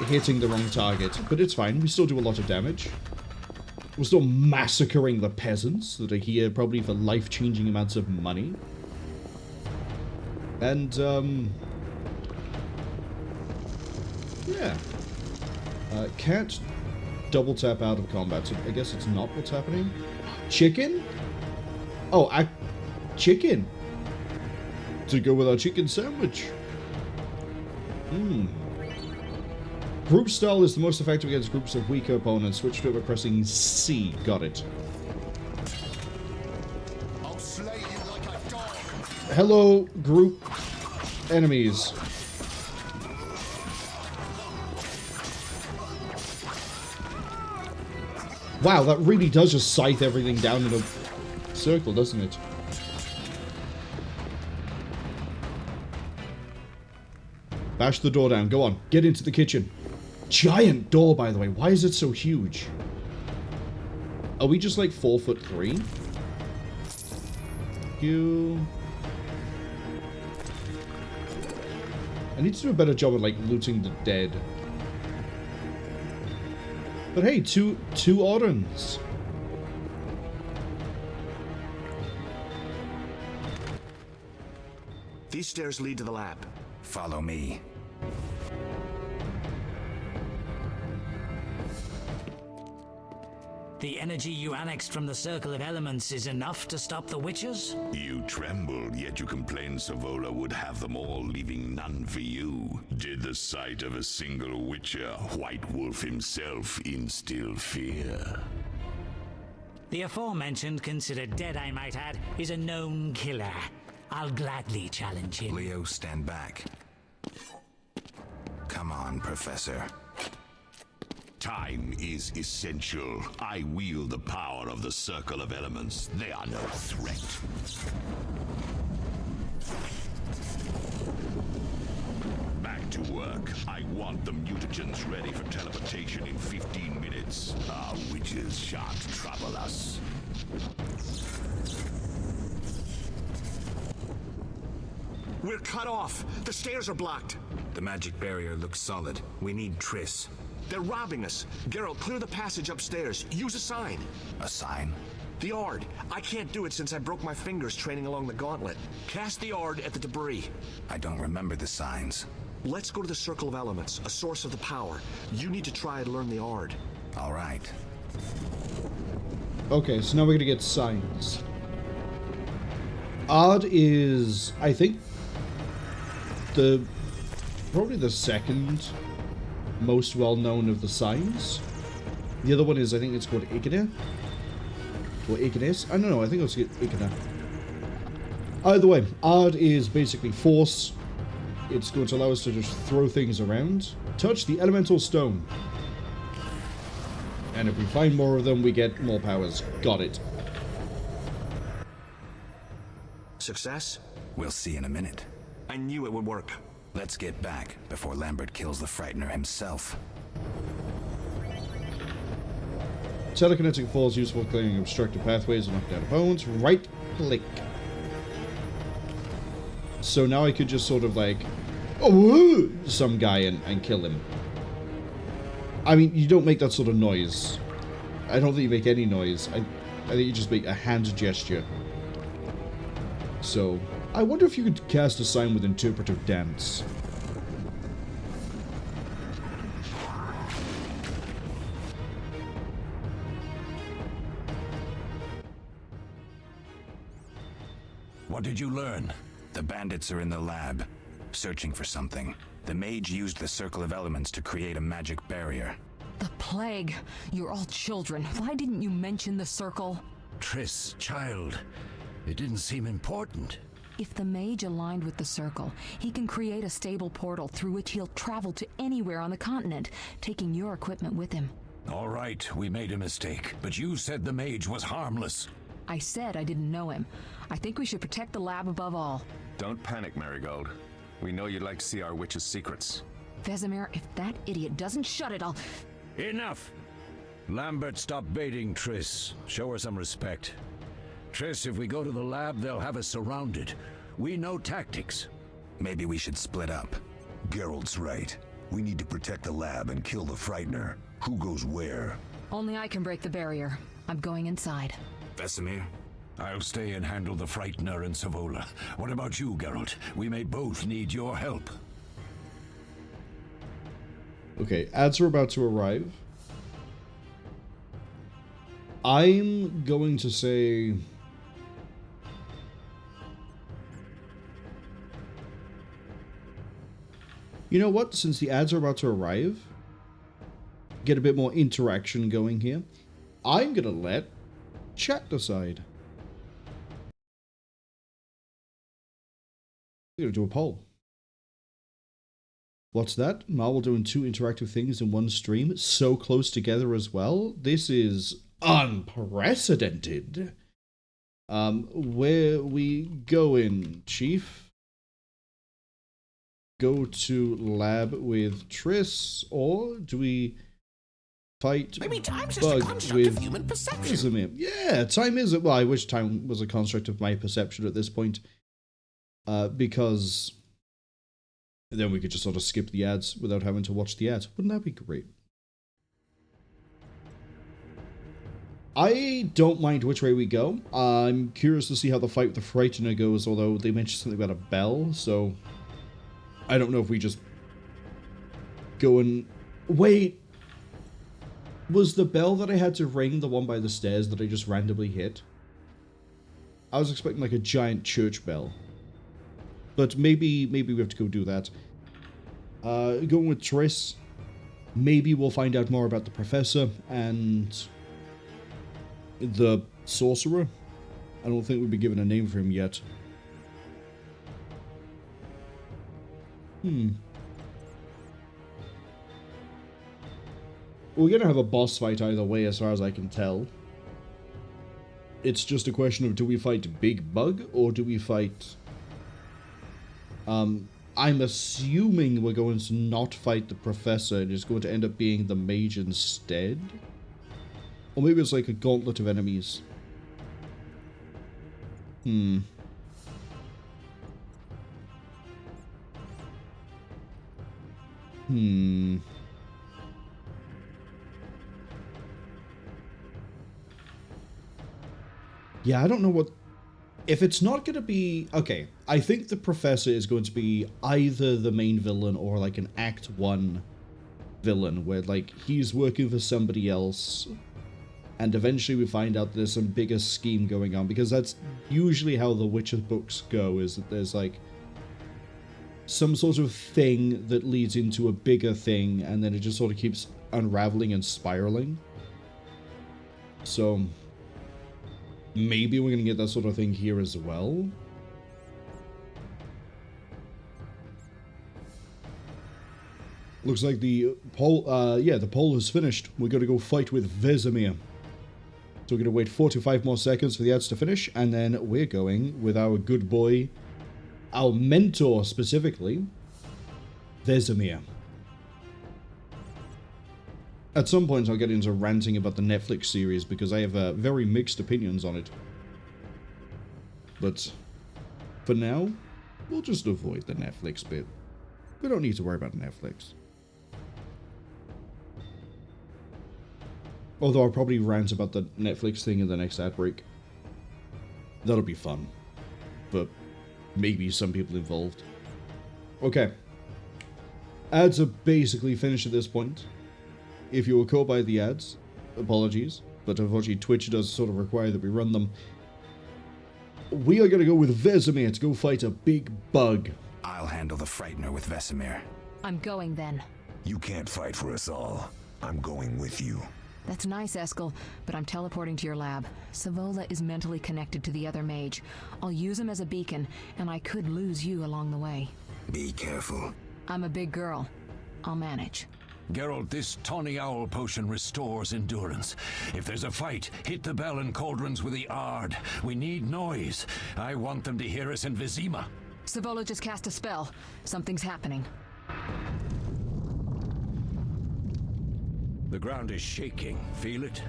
hitting the wrong target. But it's fine, we still do a lot of damage. We're still massacring the peasants that are here probably for life-changing amounts of money. And, yeah. Can't double tap out of combat, so I guess it's not what's happening. Chicken? Oh, chicken! To go with our chicken sandwich. Group style is the most effective against groups of weaker opponents. Switch to it by pressing C. Got it. I'll slay you like a dog. Hello, group enemies. Wow, that really does just scythe everything down in a circle, doesn't it? Bash the door down. Go on. Get into the kitchen. Giant door, by the way. Why is it so huge? Are we just like 4'3"? I need to do a better job of like looting the dead. But hey, two Ordens. These stairs lead to the lab. Follow me. The energy you annexed from the Circle of Elements is enough to stop the witches? You trembled, yet you complained Savola would have them all, leaving none for you. Did the sight of a single witcher, White Wolf himself, instill fear? The aforementioned, considered dead I might add, is a known killer. I'll gladly challenge him. Leo, stand back. Come on, Professor. Time is essential. I wield the power of the Circle of Elements. They are no threat. Back to work. I want the mutagens ready for teleportation in 15 minutes. Our witches shan't trouble us. We're cut off. The stairs are blocked. The magic barrier looks solid. We need Triss. They're robbing us. Geralt, clear the passage upstairs. Use a sign. A sign? The Ard. I can't do it since I broke my fingers training along the gauntlet. Cast the Ard at the debris. I don't remember the signs. Let's go to the Circle of Elements, a source of the power. You need to try and learn the Ard. All right. Okay, so now we're gonna get signs. Ard is, I think, probably the second most well-known of the signs. The other one is, I think it's called Igna. Or Ignis. I don't know, I think it's Igna. Either way, Ard is basically force. It's going to allow us to just throw things around. Touch the elemental stone. And if we find more of them, we get more powers. Got it. Success? We'll see in a minute. I knew it would work. Let's get back before Lambert kills the Frightener himself. Telekinetic falls useful for clearing obstructed pathways and knocking down opponents. Right click. So now I could just sort of like, oh, some guy and kill him. I mean, you don't make that sort of noise. I don't think you make any noise. I think you just make a hand gesture. So, I wonder if you could cast a sign with interpretive dance. What did you learn? The bandits are in the lab, searching for something. The mage used the Circle of Elements to create a magic barrier. The plague. You're all children. Why didn't you mention the circle? Triss, child. It didn't seem important. If the mage aligned with the circle, he can create a stable portal through which he'll travel to anywhere on the continent, taking your equipment with him. All right, we made a mistake, but you said the mage was harmless. I said I didn't know him. I think we should protect the lab above all. Don't panic, Marigold. We know you'd like to see our witch's secrets. Vesemir, if that idiot doesn't shut it, I'll... Enough! Lambert, stop baiting Triss. Show her some respect. Triss, if we go to the lab, they'll have us surrounded. We know tactics. Maybe we should split up. Geralt's right. We need to protect the lab and kill the Frightener. Who goes where? Only I can break the barrier. I'm going inside. Vesemir? I'll stay and handle the Frightener and Savola. What about you, Geralt? We may both need your help. Okay, ads are about to arrive. I'm going to say... You know what? Since the ads are about to arrive, get a bit more interaction going here, I'm going to let chat decide. We're going to do a poll. What's that? Marwol doing 2 interactive things in one stream? So close together as well? This is unprecedented. Where we going, Chief? Go to lab with Triss, or do we fight Maybe time's just a Bug construct with of human perception. Vesemir? Yeah, time is... Well, I wish time was a construct of my perception at this point. Because then we could just sort of skip the ads without having to watch the ads. Wouldn't that be great? I don't mind which way we go. I'm curious to see how the fight with the Frightener goes, although they mentioned something about a bell, so I don't know if we just go and... Wait! Was the bell that I had to ring the one by the stairs that I just randomly hit? I was expecting like a giant church bell. But maybe we have to go do that. Going with Triss, maybe we'll find out more about the Professor and the Sorcerer. I don't think we've been given a name for him yet. We're gonna have a boss fight either way, as far as I can tell. It's just a question of, do we fight Big Bug, or do we fight... I'm assuming we're going to not fight the Professor, and it's going to end up being the Mage instead. Or maybe it's like a gauntlet of enemies. Yeah, I don't know what... If it's not going to be... Okay, I think the Professor is going to be either the main villain or like an Act 1 villain, where like he's working for somebody else, and eventually we find out there's some bigger scheme going on, because that's usually how the Witcher books go, is that there's like some sort of thing that leads into a bigger thing, and then it just sort of keeps unraveling and spiraling. So... maybe we're going to get that sort of thing here as well. Looks like the poll, the poll is finished. We're going to go fight with Vesemir. So we're going to wait 45 more seconds for the ads to finish, and then we're going with our good boy, our mentor specifically, Vesemir. At some point I'll get into ranting about the Netflix series, because I have very mixed opinions on it. But for now, we'll just avoid the Netflix bit. We don't need to worry about Netflix. Although I'll probably rant about the Netflix thing in the next ad break. That'll be fun. But maybe some people involved. Okay. Ads are basically finished at this point. If you were caught by the ads, apologies, but unfortunately Twitch does sort of require that we run them. We are going to go with Vesemir to go fight a big bug. I'll handle the Frightener with Vesemir. I'm going then. You can't fight for us all. I'm going with you. That's nice, Eskel, but I'm teleporting to your lab. Savola is mentally connected to the other mage. I'll use him as a beacon, and I could lose you along the way. Be careful. I'm a big girl. I'll manage. Geralt, this tawny owl potion restores endurance. If there's a fight, hit the bell and cauldrons with the Ard. We need noise. I want them to hear us in Vizima. Savola just cast a spell. Something's happening. The ground is shaking. Feel it?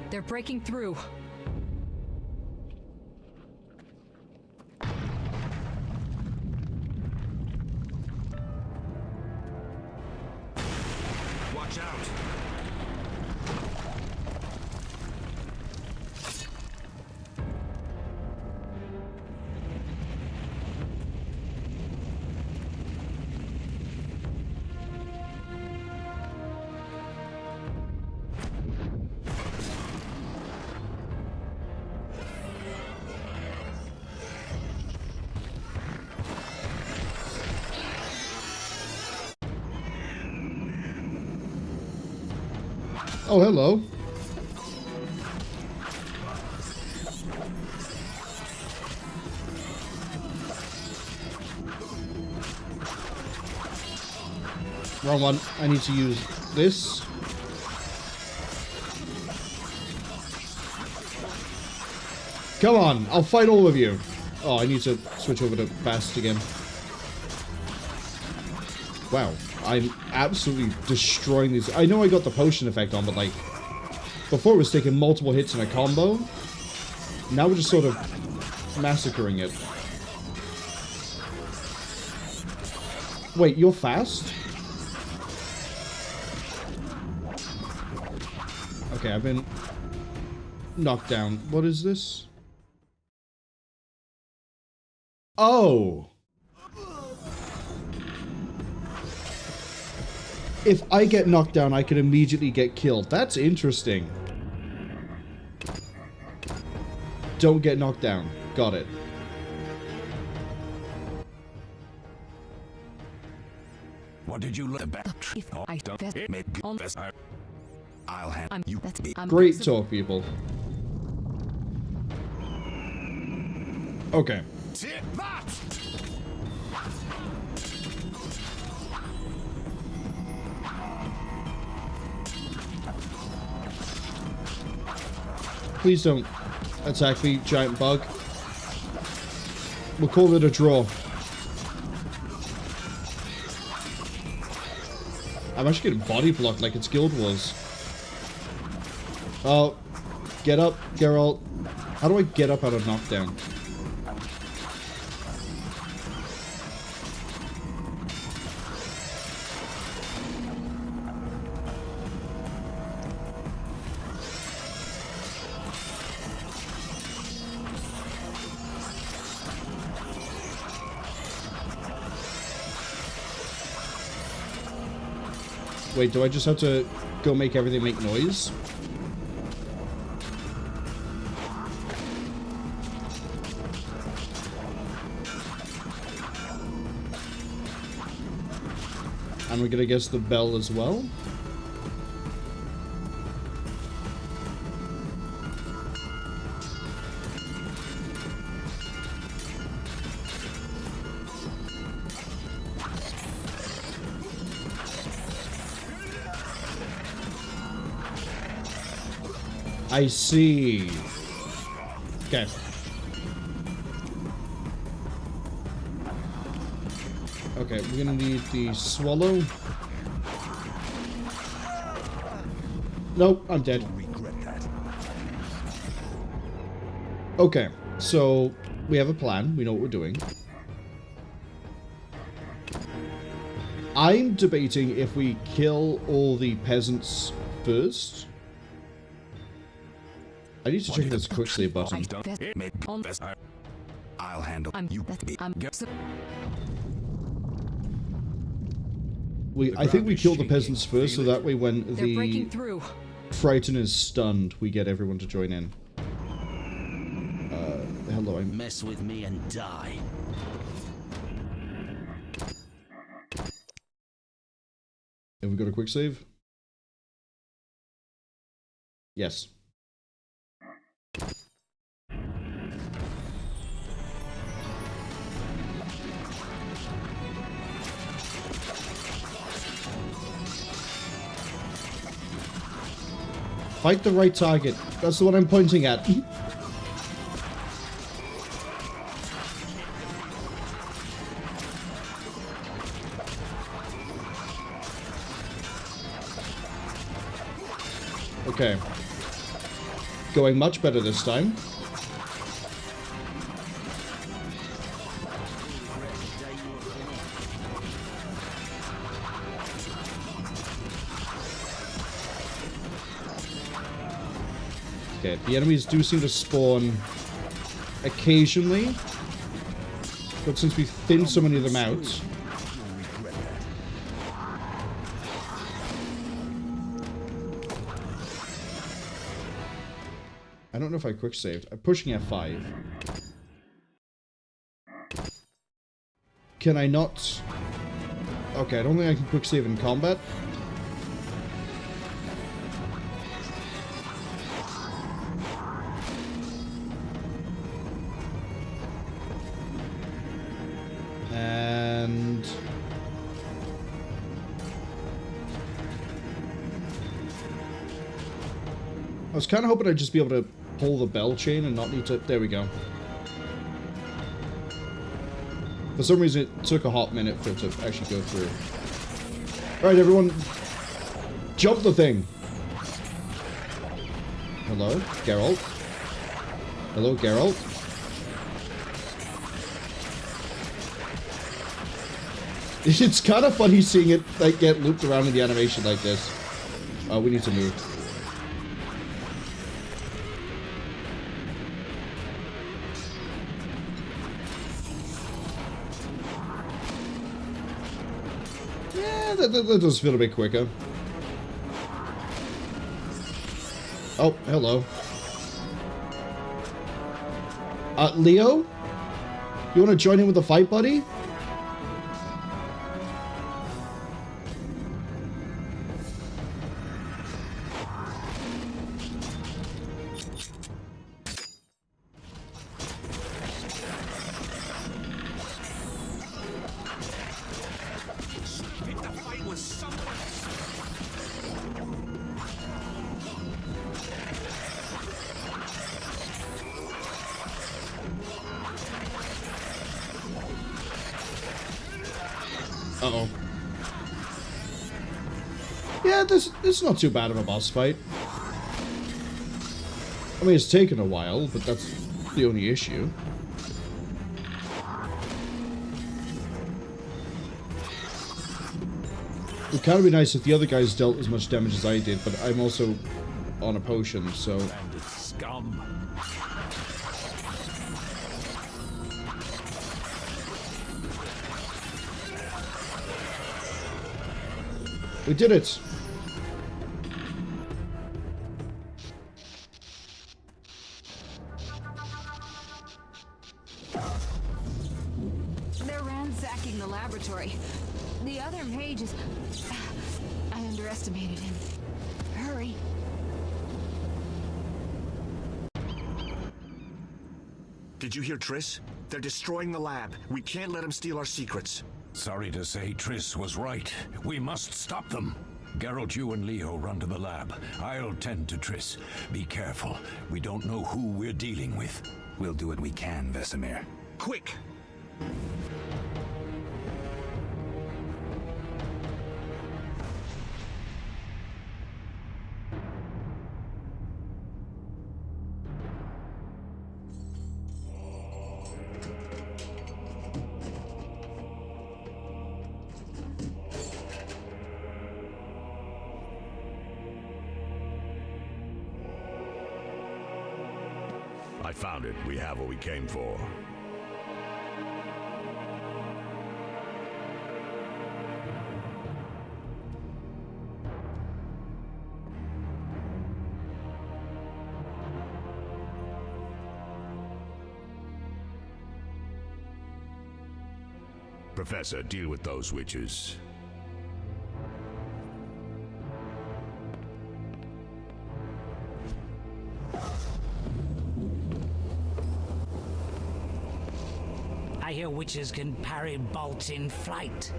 They're breaking through. Watch out! Oh, hello. Wrong one. I need to use this. Come on, I'll fight all of you. Oh, I need to switch over to fast again. Wow, I'm absolutely destroying these. I know I got the potion effect on, but like, before it was taking multiple hits in a combo. Now we're just sort of massacring it. Wait, you're fast? Okay, I've been knocked down. What is this? Oh! If I get knocked down, I can immediately get killed. That's interesting. Don't get knocked down. Got it. What did you look back? I'll hand you. Great talk, people. Okay. Please don't attack me, giant bug. We'll call it a draw. I'm actually getting body blocked like it's Guild Wars. Oh, get up, Geralt. How do I get up out of knockdown? Wait, do I just have to go make everything make noise? And we're gonna guess the bell as well? I see. Okay. Okay, we're gonna need the swallow. Nope, I'm dead. Don't regret that. Okay, so we have a plan. We know what we're doing. I'm debating if we kill all the peasants first. I need to check this quick save button. I'll handle you. I think we kill the peasants first, so that way when the Frightener is stunned, we get everyone to join in. Hello, I'm... Mess with me and die. Have we got a quick save? Yes. Fight the right target. That's the one I'm pointing at. Okay. Going much better this time. Okay, the enemies do seem to spawn occasionally, but since we've thinned so many of them out... I don't know if I quick saved. I'm pushing F5. Can I not... Okay, I don't think I can quick save in combat. And... I was kind of hoping I'd just be able to pull the bell chain and not need to... There we go. For some reason, it took a hot minute for it to actually go through. Alright, everyone. Jump the thing. Hello, Geralt. Hello, Geralt. It's kind of funny seeing it like get looped around in the animation like this. Oh, we need to move. That does feel a bit quicker. Oh, hello. Leo? You want to join in with the fight, buddy? Uh-oh. Yeah, it's not too bad of a boss fight. I mean, it's taken a while, but that's the only issue. It would kind of be nice if the other guys dealt as much damage as I did, but I'm also on a potion, so... Bandit scum. We did it! They're ransacking the laboratory. The other mages... I underestimated him. Hurry. Did you hear Triss? They're destroying the lab. We can't let them steal our secrets. Sorry to say, Triss was right. We must stop them. Geralt, you and Leo run to the lab. I'll tend to Triss. Be careful. We don't know who we're dealing with. We'll do what we can, Vesemir. Quick! I found it. We have what we came for. Professor, deal with those witches. I hear witches can parry bolts in flight.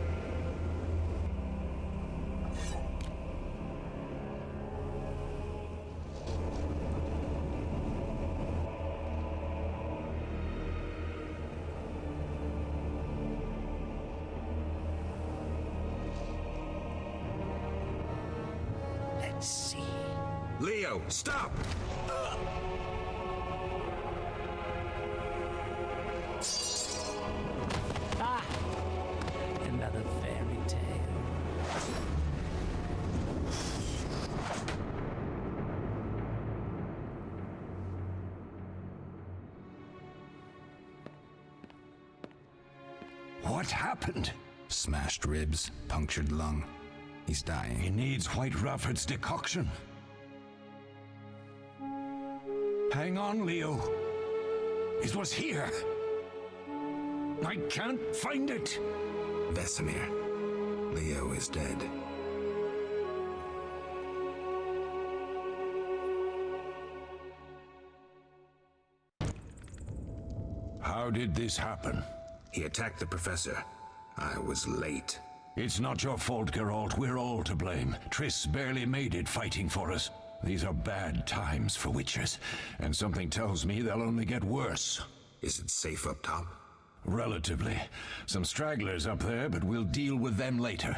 Leo, stop! Ah! Another fairy tale. What happened? Smashed ribs, punctured lung. He's dying. He needs White Rafford's decoction. Hang on, Leo. It was here. I can't find it. Vesemir. Leo is dead. How did this happen? He attacked the professor. I was late. It's not your fault, Geralt. We're all to blame. Triss barely made it fighting for us. These are bad times for witchers, and something tells me they'll only get worse. Is it safe up top? Relatively. Some stragglers up there, but we'll deal with them later.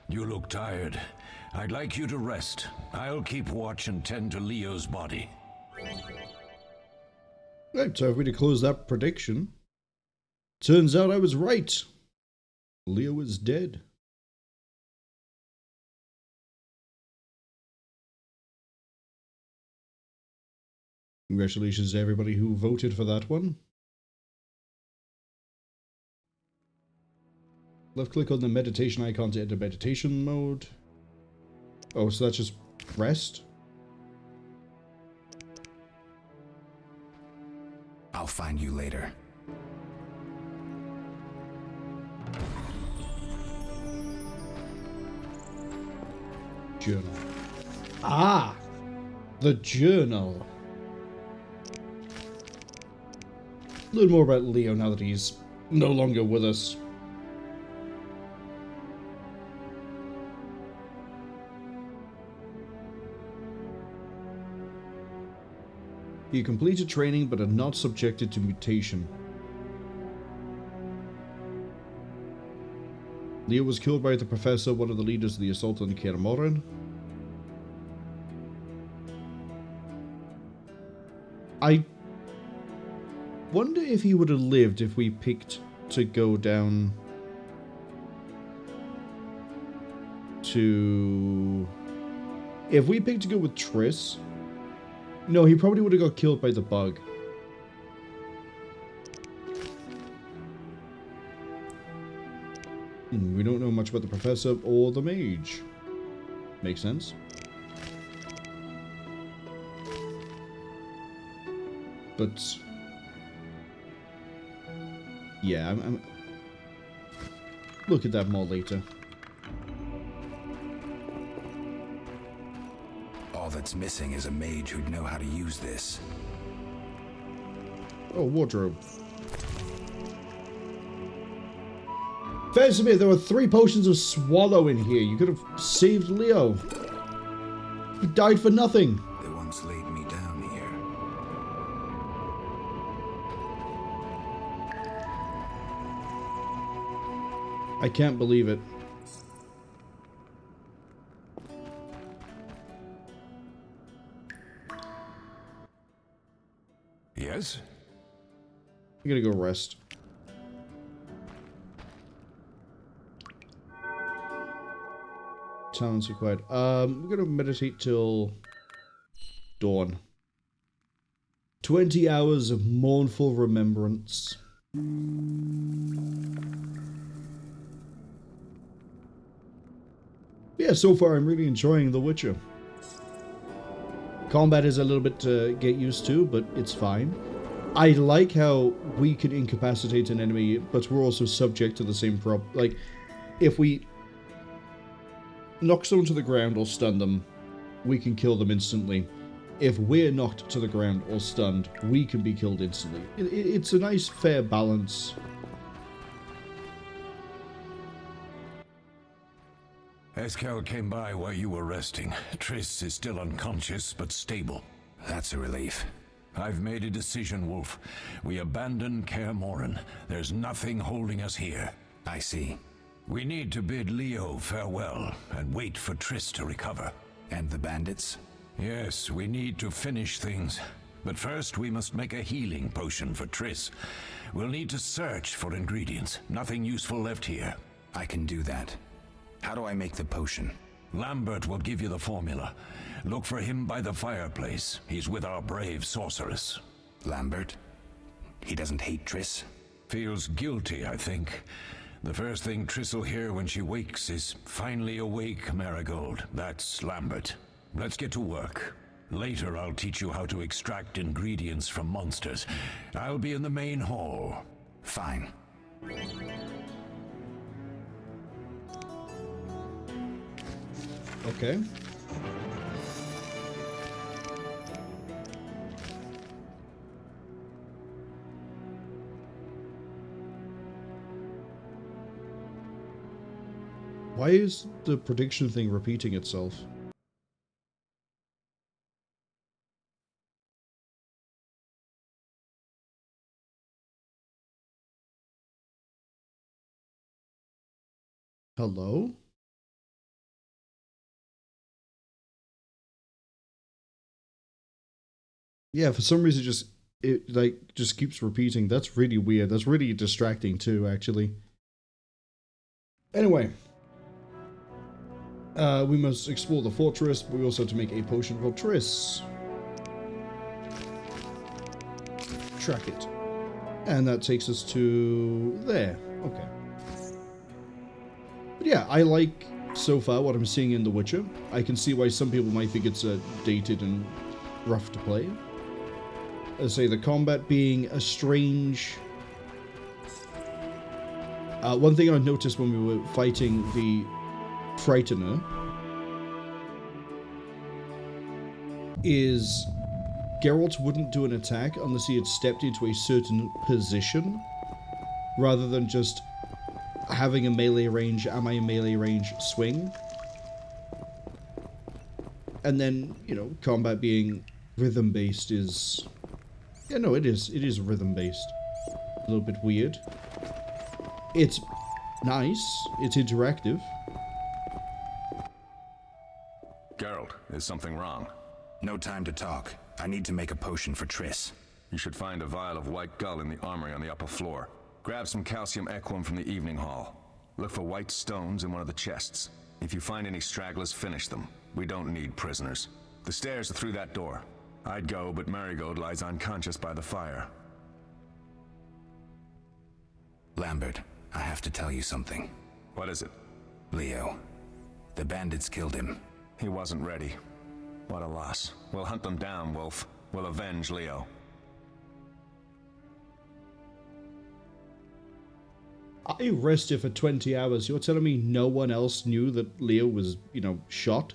You look tired. I'd like you to rest. I'll keep watch and tend to Leo's body. Right, so if we to close that prediction, turns out I was right. Leo is dead. Congratulations to everybody who voted for that one. Left click on the meditation icon to enter meditation mode. Oh, so that's just rest? I'll find you later. Journal. Ah! The journal. Learn more about Leo now that he's no longer with us. You completed training but are not subjected to mutation. Leo was killed by the Professor, one of the leaders of the assault on Kaer Morhen. I wonder if he would have lived if we picked to go down to... If we picked to go with Triss... No, he probably would have got killed by the bug. We don't know much about the Professor or the Mage. Makes sense. But... yeah, I'm... Look at that more later. All that's missing is a mage who'd know how to use this. Oh, wardrobe. Vesemir, there were 3 potions of swallow in here. You could have saved Leo. He died for nothing. They once laid me down here. I can't believe it. Yes? I'm gonna go rest. Talents required. We're gonna meditate till dawn. 20 hours of mournful remembrance. Yeah, so far I'm really enjoying The Witcher. Combat is a little bit to get used to, but it's fine. I like how we can incapacitate an enemy, but we're also subject to the same problem. Like, if we knock someone to the ground or stun them, we can kill them instantly. If we're knocked to the ground or stunned, we can be killed instantly. It's a nice, fair balance. Eskel came by while you were resting. Triss is still unconscious, but stable. That's a relief. I've made a decision, Wolf. We abandon Kaer Morhen. There's nothing holding us here. I see. We need to bid Leo farewell and wait for Triss to recover. And the bandits? Yes, we need to finish things. But first, we must make a healing potion for Triss. We'll need to search for ingredients. Nothing useful left here. I can do that. How do I make the potion? Lambert will give you the formula. Look for him by the fireplace. He's with our brave sorceress. Lambert? He doesn't hate Triss? Feels guilty, I think. The first thing Triss will hear when she wakes is, "Finally awake, Marigold." That's Lambert. Let's get to work. Later, I'll teach you how to extract ingredients from monsters. I'll be in the main hall. Fine. Okay. Why is the prediction thing repeating itself? Hello? Yeah, for some reason it just keeps repeating. That's really weird. That's really distracting too, actually. Anyway. We must explore the fortress, but we also have to make a potion for Triss. Track it. And that takes us to there. Okay. But yeah, I like, so far, what I'm seeing in The Witcher. I can see why some people might think it's dated and rough to play. As I say, the combat being a strange... one thing I noticed when we were fighting the Frightener is Geralt wouldn't do an attack unless he had stepped into a certain position, rather than just having a melee range, am I a melee range swing? And then, you know, combat being rhythm-based is... Yeah, no, it is rhythm-based. A little bit weird. It's nice, it's interactive. Geralt, is something wrong? No time to talk. I need to make a potion for Triss. You should find a vial of white gull in the armory on the upper floor. Grab some calcium equum from the evening hall. Look for white stones in one of the chests. If you find any stragglers, finish them. We don't need prisoners. The stairs are through that door. I'd go, but Marigold lies unconscious by the fire. Lambert, I have to tell you something. What is it? Leo. The bandits killed him. He wasn't ready. What a loss. We'll hunt them down, Wolf. We'll avenge Leo. I rested for 20 hours. You're telling me no one else knew that Leo was, you know, shot?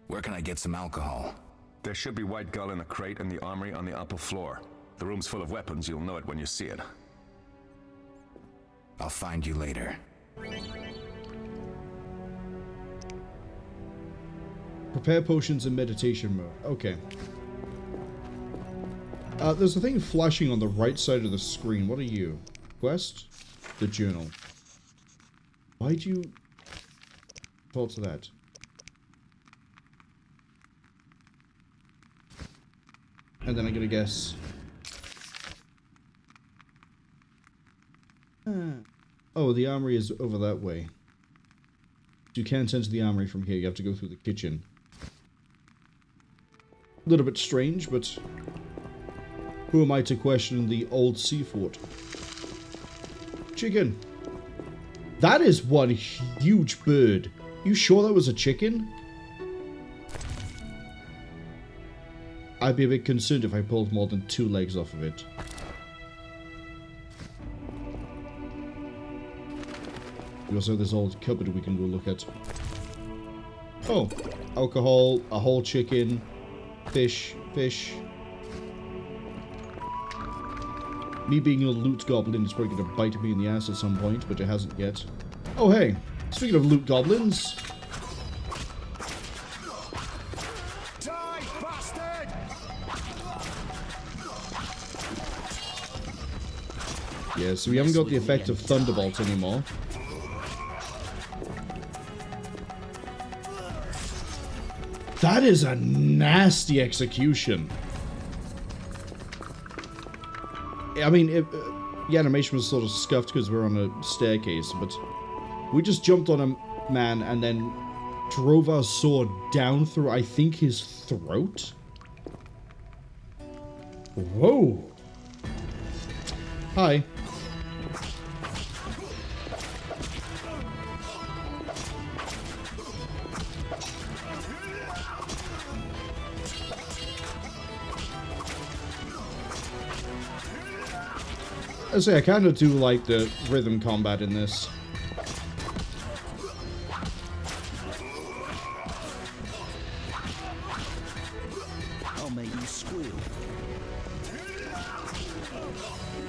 Where can I get some alcohol? There should be white gull in a crate in the armory on the upper floor. The room's full of weapons. You'll know it when you see it. I'll find you later. Prepare potions in meditation mode. Okay. There's a thing flashing on the right side of the screen. What are you? Quest? The journal. Why'd you fall to that? And then I'm gonna guess. Oh, the armory is over that way. You can't enter the armory from here. You have to go through the kitchen. A little bit strange, but who am I to question the old sea fort? Chicken. That is one huge bird. You sure that was a chicken? I'd be a bit concerned if I pulled more than 2 legs off of it. We also have this old cupboard we can go look at. Oh, alcohol, a whole chicken, fish. Me being a loot goblin is probably going to bite me in the ass at some point, but it hasn't yet. Oh hey, speaking of loot goblins. Die, bastard! Yeah, so we haven't got the effect of Thunderbolt anymore. That is a nasty execution. I mean, the animation was sort of scuffed because we're on a staircase, but we just jumped on a man and then drove our sword down through, I think, his throat. Whoa. Hi. I say, I kind of do like the rhythm combat in this. I'll make you squeal.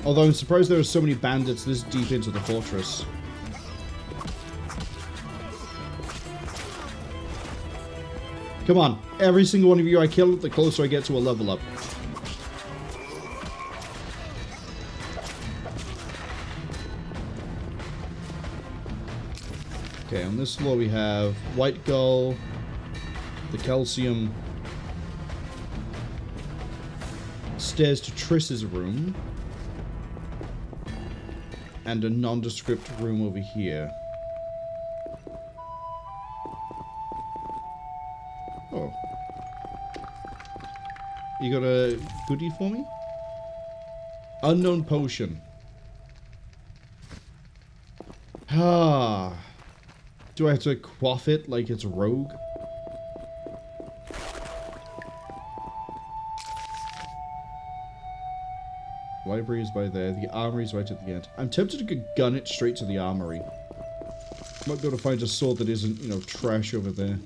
Although I'm surprised there are so many bandits this deep into the fortress. Come on, every single one of you I kill, the closer I get to a level up. Okay, on this floor we have White Gull, the Calcium, stairs to Triss's room, and a nondescript room over here. Oh. You got a goodie for me? Unknown potion. Ah. Do I have to quaff it like it's rogue? Library is by there. The armory is right at the end. I'm tempted to gun it straight to the armory. Might be able to find a sword that isn't, you know, trash over there.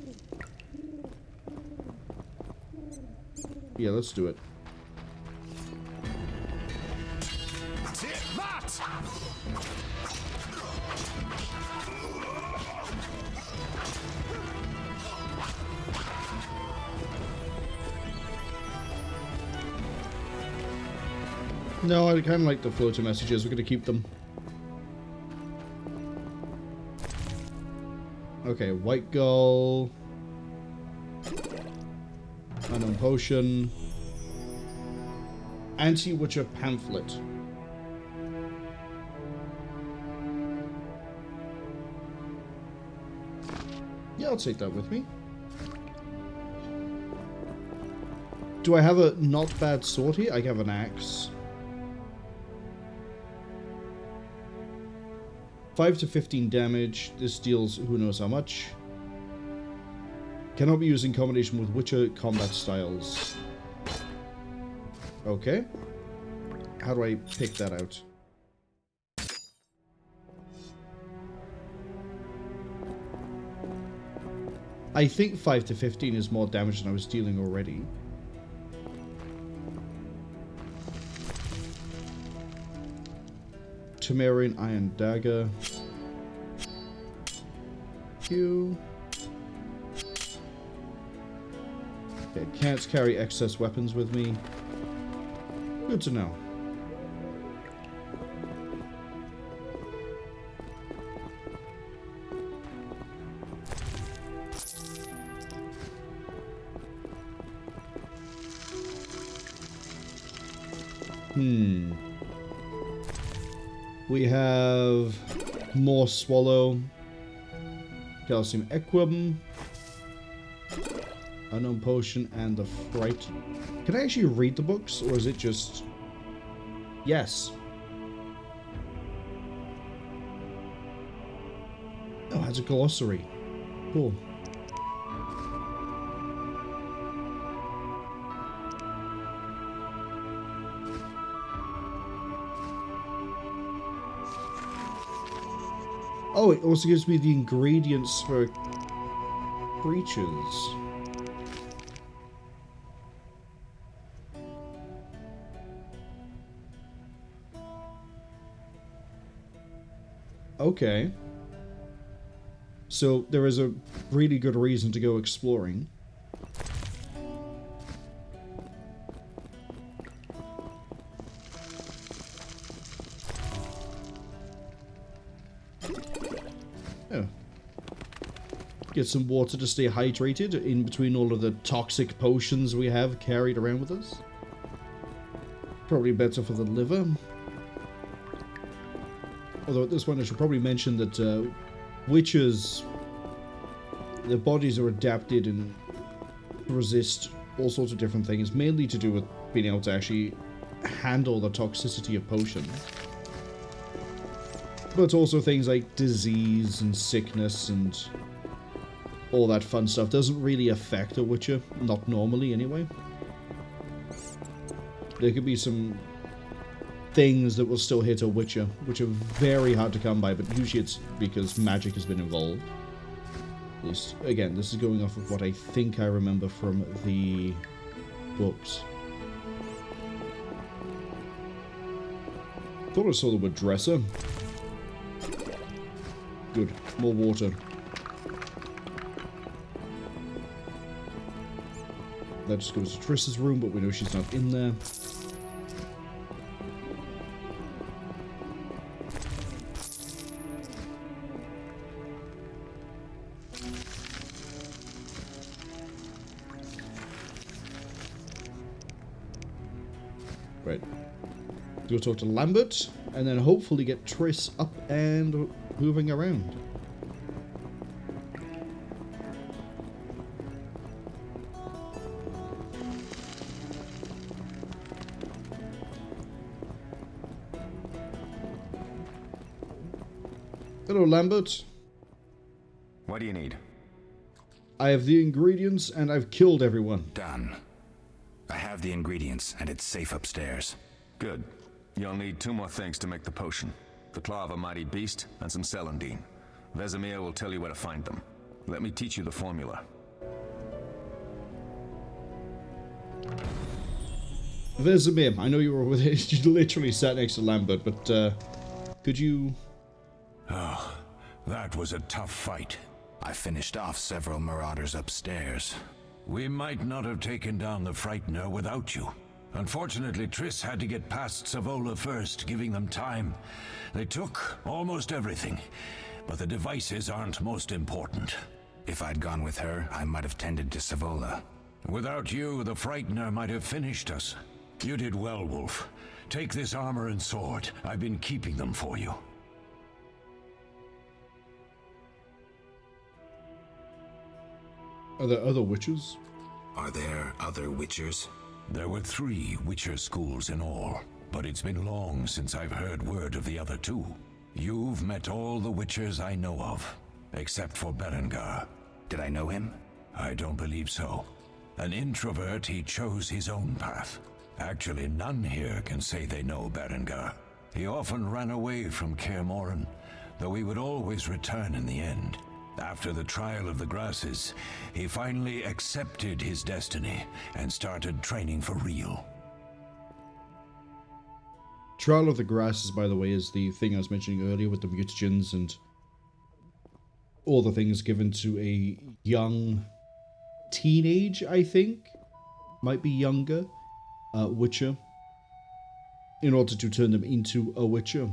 Yeah, let's do it. No, I kind of like the floater messages. We're going to keep them. Okay, White Gull. Unknown Potion. Anti-Witcher Pamphlet. Yeah, I'll take that with me. Do I have a not bad sword here? I have an axe. 5 to 15 damage. This deals who knows how much. Cannot be used in combination with Witcher combat styles. Okay. How do I pick that out? I think 5 to 15 is more damage than I was dealing already. Temerian Iron Dagger. Q. Okay, can't carry excess weapons with me. Good to know. We have more Swallow, Calcium Equum, Unknown Potion, and the Frightener. Can I actually read the books, or is it just... Yes. Oh, it has a glossary. Cool. Oh, it also gives me the ingredients for creatures. Okay. So there is a really good reason to go exploring. get some water to stay hydrated in between all of the toxic potions we have carried around with us. Probably better for the liver. Although at this point I should probably mention that witches, their bodies are adapted and resist all sorts of different things, mainly to do with being able to actually handle the toxicity of potions. But also things like disease and sickness and all that fun stuff doesn't really affect a witcher, not normally anyway. There could be some things that will still hit a witcher, which are very hard to come by, but usually it's because magic has been involved. At least, again, this is going off of what I think I remember from the books. Thought I saw the word dresser. Good. More water. That just goes to Triss's room, but we know she's not in there. Right. Go talk to Lambert, and then hopefully get Triss up and moving around. Hello, Lambert. What do you need? I have the ingredients, and I've killed everyone. Done. I have the ingredients, and it's safe upstairs. Good. You'll need 2 more things to make the potion. The claw of a mighty beast, and some celandine. Vesemir will tell you where to find them. Let me teach you the formula. Vesemir, I know you were with it. You literally sat next to Lambert, but could you... Oh, that was a tough fight. I finished off several marauders upstairs. We might not have taken down the Frightener without you. Unfortunately, Triss had to get past Savola first, giving them time. They took almost everything, but the devices aren't most important. If I'd gone with her, I might have tended to Savola. Without you, the Frightener might have finished us. You did well, Wolf. Take this armor and sword. I've been keeping them for you. Are there other witches? Are there other witchers? There were 3 Witcher schools in all, but it's been long since I've heard word of the other 2. You've met all the Witchers I know of, except for Berengar. Did I know him? I don't believe so. An introvert, he chose his own path. Actually, none here can say they know Berengar. He often ran away from Kaer Morhen, though he would always return in the end. After the trial of the grasses, he finally accepted his destiny and started training for real. Trial of the Grasses, by the way, is the thing I was mentioning earlier with the mutagens and all the things given to a young teenage, I think, might be younger, witcher, in order to turn them into a witcher.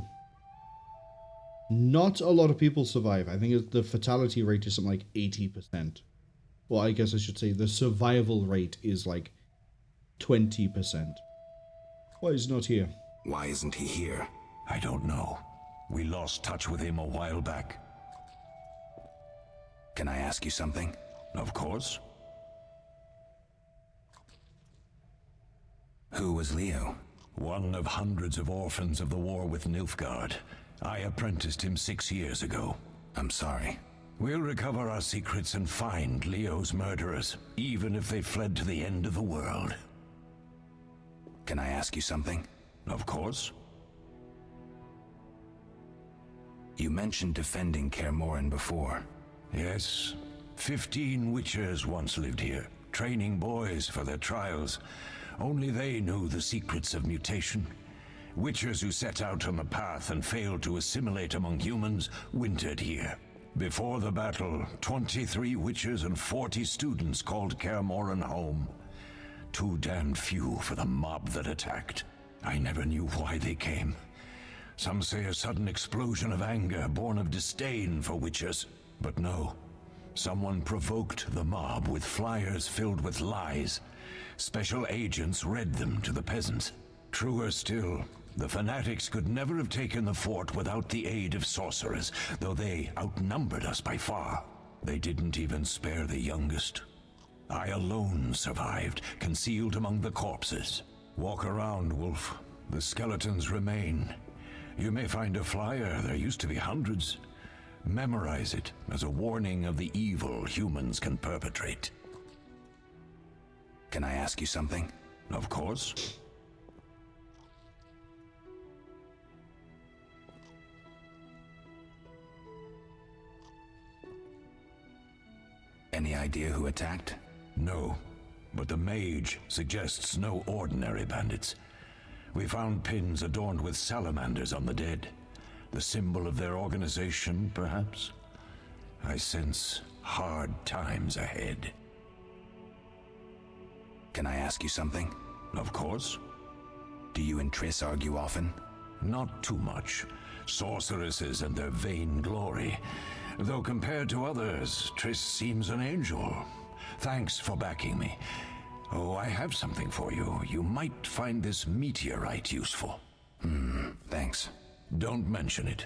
Not a lot of people survive. I think the fatality rate is something like 80%. Well, I guess I should say the survival rate is like 20%. Why is he not here? Why isn't he here? I don't know. We lost touch with him a while back. Can I ask you something? Of course. Who was Leo? One of hundreds of orphans of the war with Nilfgaard. I apprenticed him 6 years ago. I'm sorry. We'll recover our secrets and find Leo's murderers, even if they fled to the end of the world. Can I ask you something? Of course. You mentioned defending Kaer Morhen before. Yes. 15 witchers once lived here, training boys for their trials. Only they knew the secrets of mutation. Witchers who set out on the path and failed to assimilate among humans wintered here. Before the battle, 23 witchers and 40 students called Kaer Morhen home. Too damned few for the mob that attacked. I never knew why they came. Some say a sudden explosion of anger born of disdain for witchers. But no, Someone provoked the mob with flyers filled with lies. Special agents read them to the peasants. Truer still, the fanatics could never have taken the fort without the aid of sorcerers, though they outnumbered us by far. They didn't even spare the youngest. I alone survived, concealed among the corpses. Walk around, Wolf. The skeletons remain. You may find a flyer, there used to be hundreds. Memorize it as a warning of the evil humans can perpetrate. Can I ask you something? Of course. Any idea who attacked? No, but the mage suggests no ordinary bandits. We found pins adorned with salamanders on the dead. The symbol of their organization, perhaps? I sense hard times ahead. Can I ask you something? Of course. Do you and Triss argue often? Not too much. Sorceresses and their vain glory. Though compared to others, Triss seems an angel. Thanks for backing me. Oh, I have something for you. You might find this meteorite useful. Thanks. Don't mention it.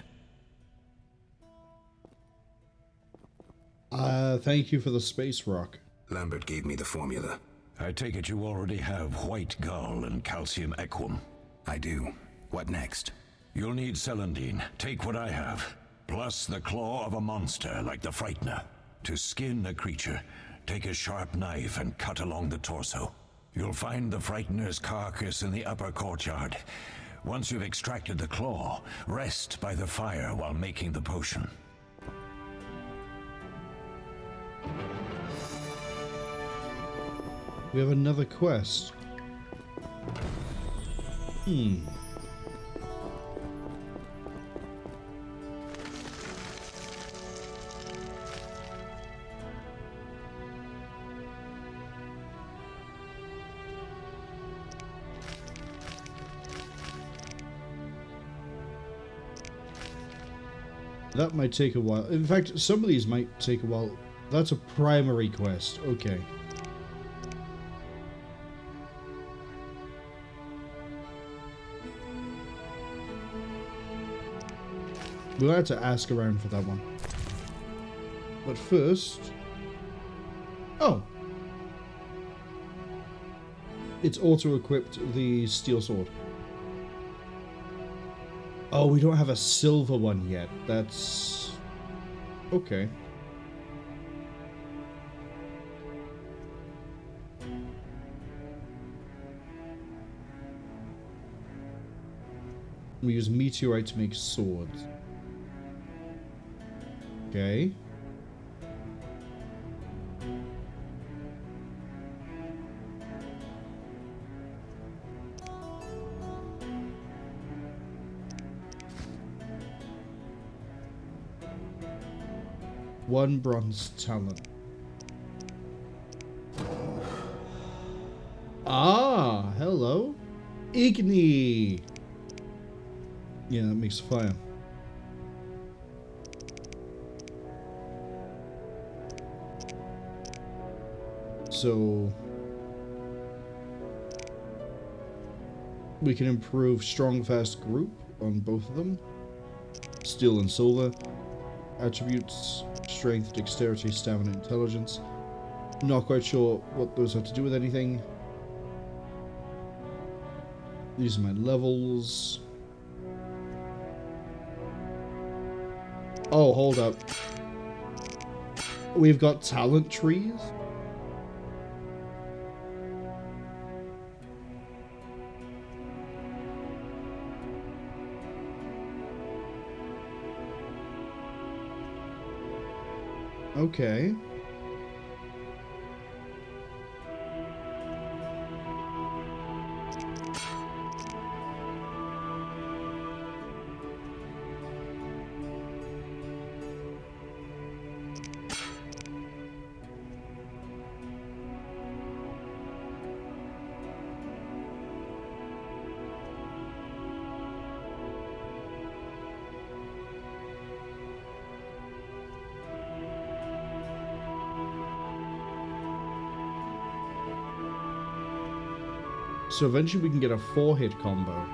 Thank you for the space rock. Lambert gave me the formula. I take it you already have white gull and calcium equum. I do. What next? You'll need celandine. Take what I have. Plus the claw of a monster like the Frightener. To skin a creature, take a sharp knife and cut along the torso. You'll find the Frightener's carcass in the upper courtyard. Once you've extracted the claw, rest by the fire while making the potion. We have another quest. That might take a while. In fact, some of these might take a while. That's a primary quest. Okay. We'll have to ask around for that one. But first... Oh! It's auto-equipped the steel sword. Oh, we don't have a silver one yet. That's... okay. We use meteorite to make swords. Okay. One bronze talent. Ah, hello. Igni. Yeah, that makes fire. So we can improve strong fast group on both of them. Steel and silver. Attributes, strength, dexterity, stamina, intelligence. Not quite sure what those have to do with anything. These are my levels. Oh, hold up. We've got talent trees. Okay. So eventually we can get a 4-hit combo.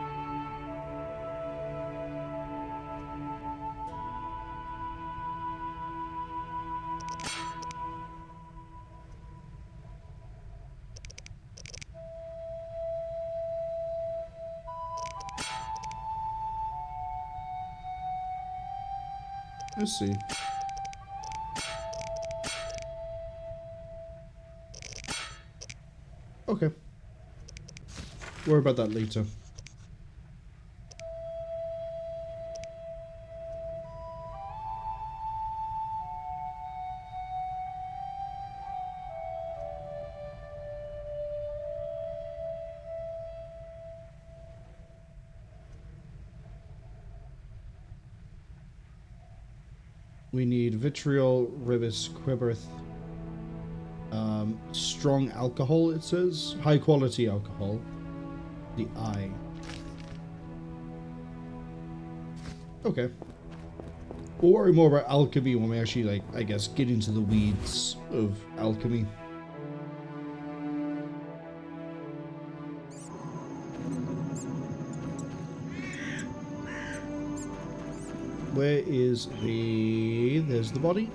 Let's see. Okay. Worry about that later. We need vitriol, ribis, quiberth, strong alcohol, it says. High quality alcohol. The eye. Okay. We'll worry more about alchemy when we actually, like, I guess, get into the weeds of alchemy. Where is the... There's the body.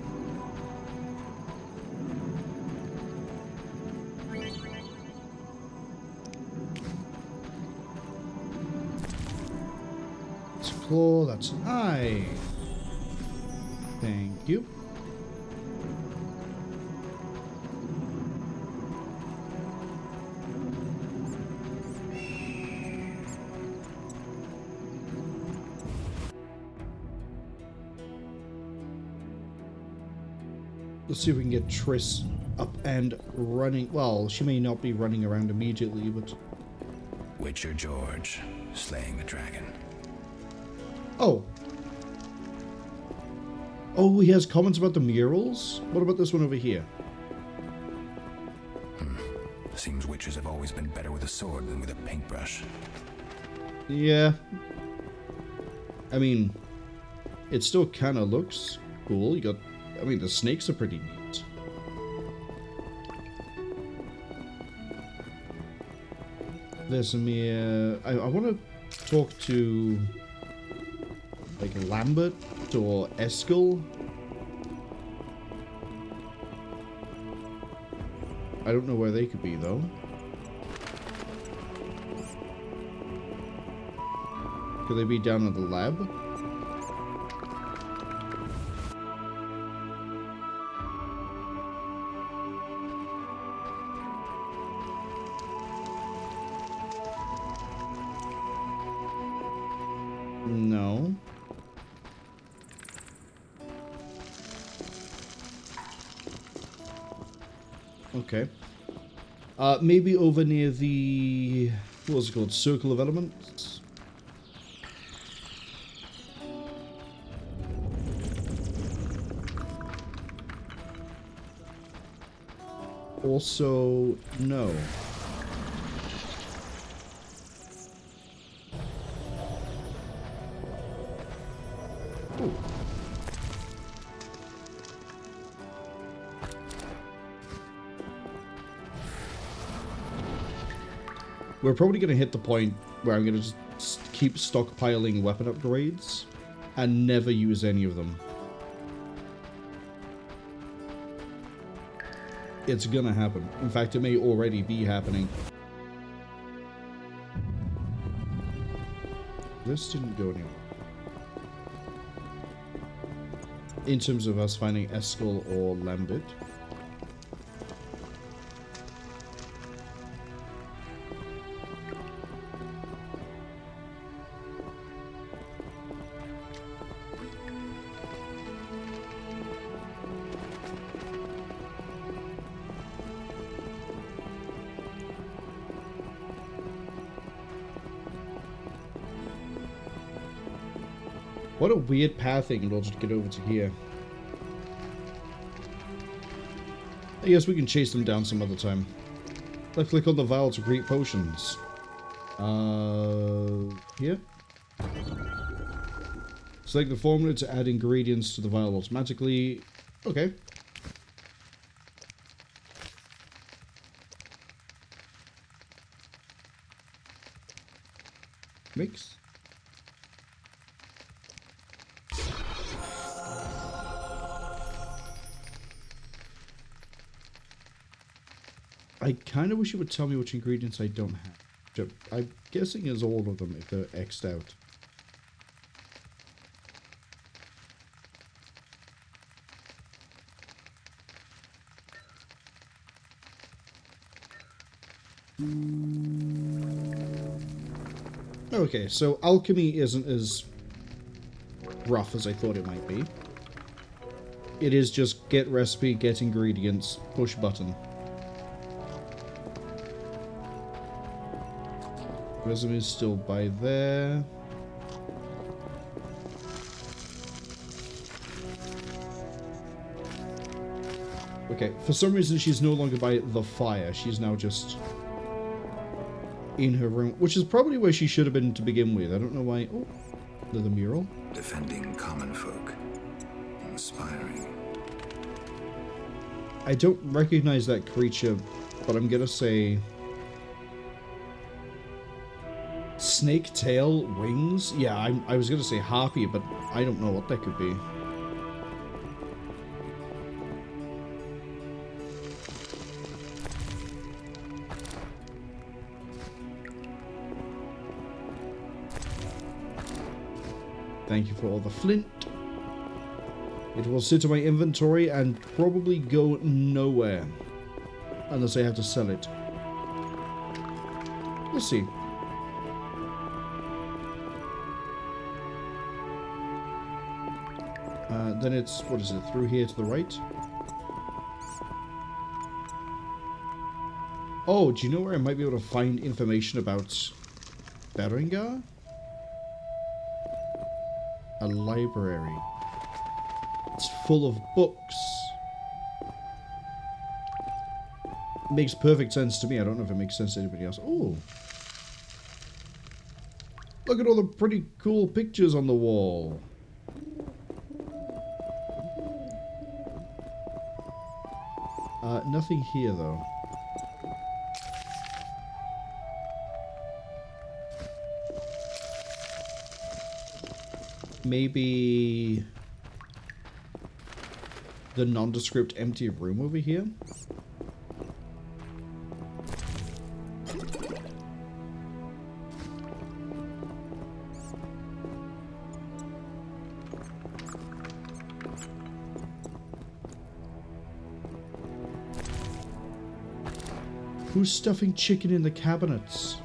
It's a claw, that's an eye. Thank you. Let's see if we can get Triss up and running. Well, she may not be running around immediately, but... Witcher George, slaying the dragon. Oh. Oh, he has comments about the murals? What about this one over here? Seems witches have always been better with a sword than with a paintbrush. Yeah. I mean, it still kind of looks cool. You got... I mean, the snakes are pretty neat. There's some... I want to talk to... like Lambert or Eskel. I don't know where they could be, though. Could they be down at the lab? No. Okay. Maybe over near the... what was it called? Circle of Elements? Also, no. Ooh. We're probably going to hit the point where I'm going to just keep stockpiling weapon upgrades and never use any of them. It's going to happen. In fact, it may already be happening. This didn't go anywhere. In terms of us finding Eskel or Lambert. What a weird pathing in order to get over to here. I guess we can chase them down some other time. Left click on the vial to create potions. Here? Select the formula to add ingredients to the vial automatically. Okay. Mix. I kind of wish you would tell me which ingredients I don't have. Which I'm guessing is all of them if they're X'd out. Okay, so alchemy isn't as rough as I thought it might be. It is just get recipe, get ingredients, push button. Resume is still by there. Okay, for some reason she's no longer by the fire. She's now just in her room, which is probably where she should have been to begin with. I don't know why. Oh, another mural. Defending common folk. Inspiring. I don't recognize that creature, but I'm gonna say snake tail wings. Yeah, I was gonna say harpy, but I don't know what that could be. Thank you for all the flint. It will sit in my inventory and probably go nowhere. Unless I have to sell it. We'll see. Then it's, what is it, through here to the right? Oh, do you know where I might be able to find information about Berengar? A library. It's full of books. Makes perfect sense to me. I don't know if it makes sense to anybody else. Oh. Look at all the pretty cool pictures on the wall. Nothing here, though. Maybe the nondescript empty room over here? Who's stuffing chicken in the cabinets?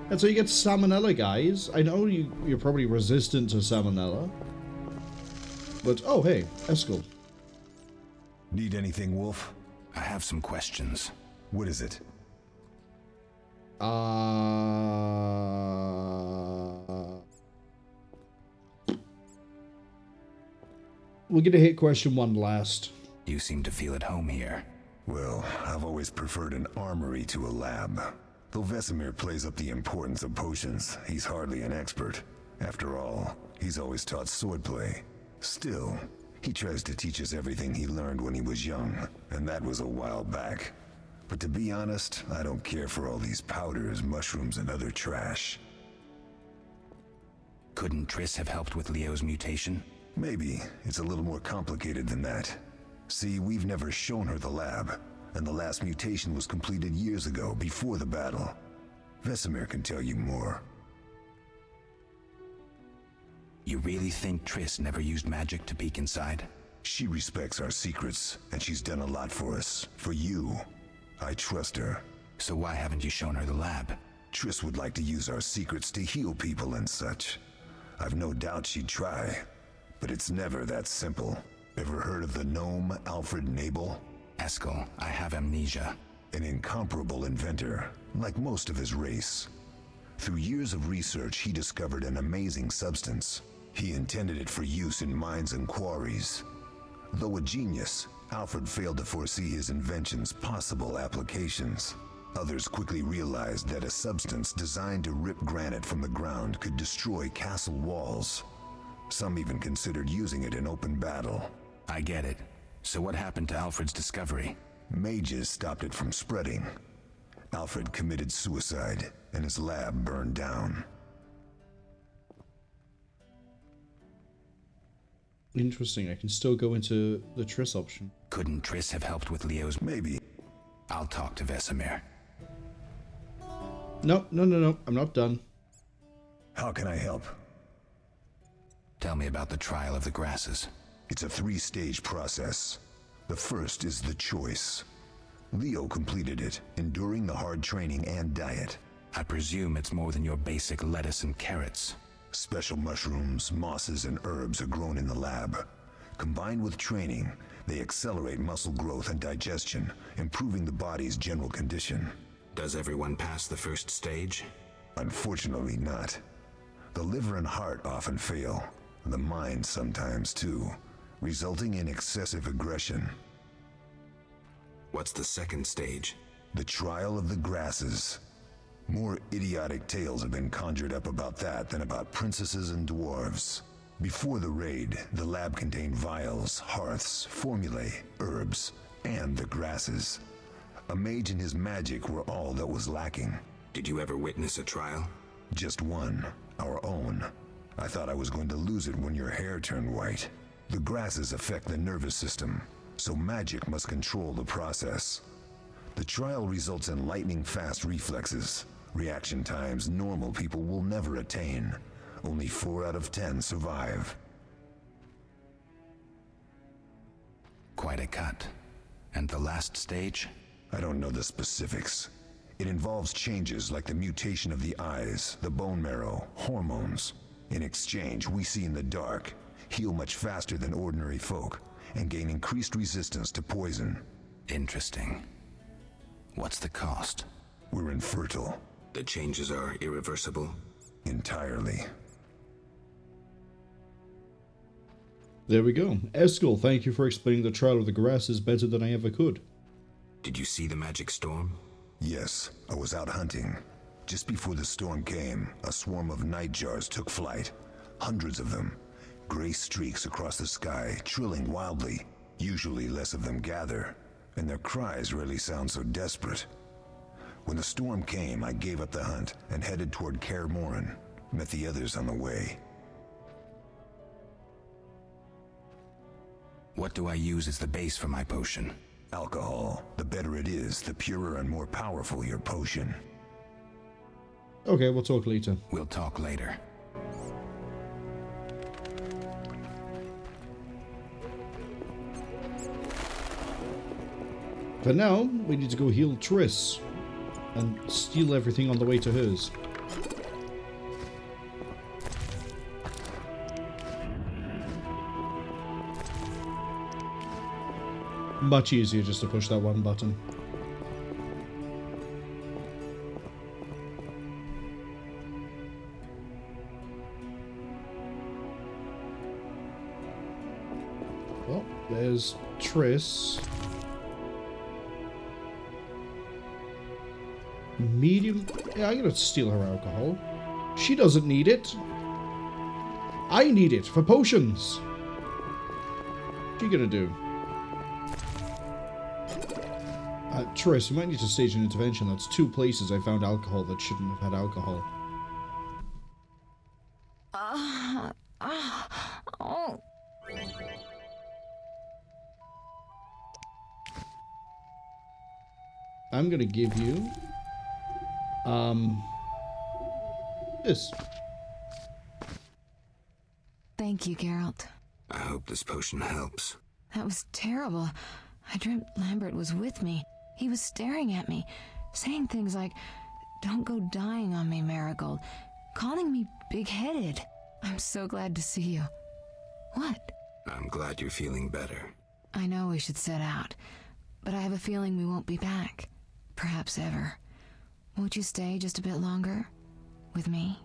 That's how you get salmonella, guys. I know you're probably resistant to salmonella. But, oh, hey, Eskel. Need anything, Wolf? I have some questions. What is it? We're gonna hit question 1 last. You seem to feel at home here. Well, I've always preferred an armory to a lab. Though Vesemir plays up the importance of potions, he's hardly an expert. After all, he's always taught swordplay. Still, he tries to teach us everything he learned when he was young, and that was a while back. But to be honest, I don't care for all these powders, mushrooms, and other trash. Couldn't Triss have helped with Leo's mutation? Maybe. It's a little more complicated than that. See, we've never shown her the lab, and the last mutation was completed years ago, before the battle. Vesemir can tell you more. You really think Triss never used magic to peek inside? She respects our secrets, and she's done a lot for us. For you. I trust her. So why haven't you shown her the lab? Triss would like to use our secrets to heal people and such. I've no doubt she'd try, but it's never that simple. Ever heard of the gnome Alfred Nabel? Eskel, I have amnesia. An incomparable inventor, like most of his race. Through years of research, he discovered an amazing substance. He intended it for use in mines and quarries. Though a genius, Alfred failed to foresee his invention's possible applications. Others quickly realized that a substance designed to rip granite from the ground could destroy castle walls. Some even considered using it in open battle. I get it. So what happened to Alfred's discovery? Mages stopped it from spreading. Alfred committed suicide, and his lab burned down. Interesting, I can still go into the Triss option. Couldn't Triss have helped with Leo's... Maybe. I'll talk to Vesemir. No, I'm not done. How can I help? Tell me about the trial of the grasses. It's a 3-stage process. The first is the choice. Leo completed it, enduring the hard training and diet. I presume it's more than your basic lettuce and carrots. Special mushrooms, mosses, and herbs are grown in the lab. Combined with training, they accelerate muscle growth and digestion, improving the body's general condition. Does everyone pass the first stage? Unfortunately not. The liver and heart often fail, the mind sometimes too, resulting in excessive aggression. What's the second stage? The trial of the grasses. More idiotic tales have been conjured up about that than about princesses and dwarves. Before the raid, the lab contained vials, hearths, formulae, herbs, and the grasses. A mage and his magic were all that was lacking. Did you ever witness a trial? Just one, our own. I thought I was going to lose it when your hair turned white. The grasses affect the nervous system, so magic must control the process. The trial results in lightning-fast reflexes, reaction times normal people will never attain. Only 4 out of 10 survive. Quite a cut. And the last stage? I don't know the specifics. It involves changes like the mutation of the eyes, the bone marrow, hormones. In exchange, we see in the dark, heal much faster than ordinary folk, and gain increased resistance to poison. Interesting. What's the cost? We're infertile. The changes are irreversible? Entirely. There we go. Eskel, thank you for explaining the trial of the grasses better than I ever could. Did you see the magic storm? Yes, I was out hunting. Just before the storm came, a swarm of nightjars took flight. Hundreds of them. Gray streaks across the sky, trilling wildly. Usually less of them gather, and their cries rarely sound so desperate. When the storm came, I gave up the hunt and headed toward Kaer Morhen. Met the others on the way. What do I use as the base for my potion? Alcohol. The better it is, the purer and more powerful your potion. Okay, we'll talk later. We'll talk later. For now, we need to go heal Triss and steal everything on the way to hers. Much easier just to push that one button. Well, there's Triss. Medium? Yeah, I'm gonna steal her alcohol. She doesn't need it. I need it for potions. What you gonna do? Triss, you might need to stage an intervention. That's 2 places I found alcohol that shouldn't have had alcohol. I'm gonna give you this. Thank you, Geralt. I hope this potion helps. That was terrible. I dreamt Lambert was with me. He was staring at me, saying things like, "Don't go dying on me, Marigold," calling me big-headed. I'm so glad to see you. What? I'm glad you're feeling better. I know we should set out, but I have a feeling we won't be back. Perhaps ever. Won't you stay just a bit longer? With me?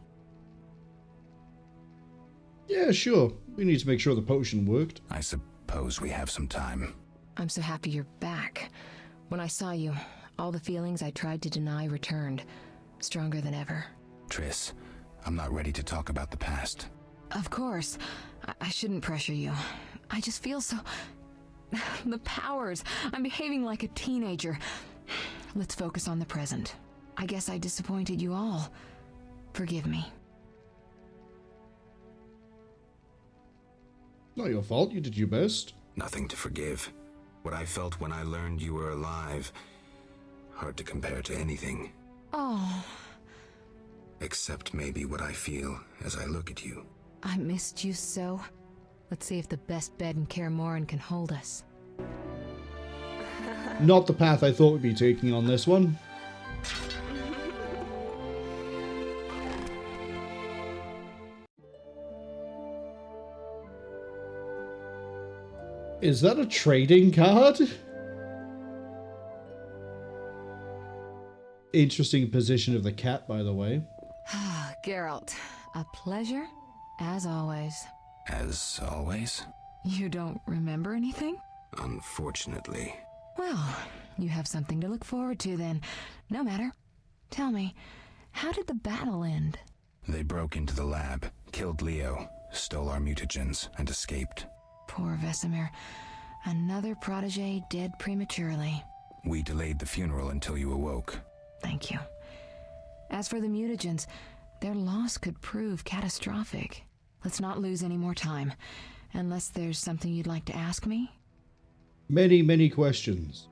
Yeah, sure. We need to make sure the potion worked. I suppose we have some time. I'm so happy you're back. When I saw you, all the feelings I tried to deny returned, stronger than ever. Triss, I'm not ready to talk about the past. Of course. I shouldn't pressure you. I just feel so... the powers. I'm behaving like a teenager. Let's focus on the present. I guess I disappointed you all. Forgive me. not your fault. You did your best. Nothing to forgive. What I felt when I learned you were alive, hard to compare to anything. Oh. Except maybe what I feel as I look at you. I missed you so. Let's see if the best bed in Kaer Morhen can hold us. Not the path I thought we'd be taking on this one. Is that a trading card? Interesting position of the cat, by the way. Geralt, a pleasure, as always. As always? You don't remember anything? Unfortunately. Well, you have something to look forward to then. No matter. Tell me, how did the battle end? They broke into the lab, killed Leo, stole our mutagens, and escaped. Poor Vesemir. Another protege dead prematurely. We delayed the funeral until you awoke. Thank you. As for the mutagens, their loss could prove catastrophic. Let's not lose any more time. Unless there's something you'd like to ask me? Many, many questions.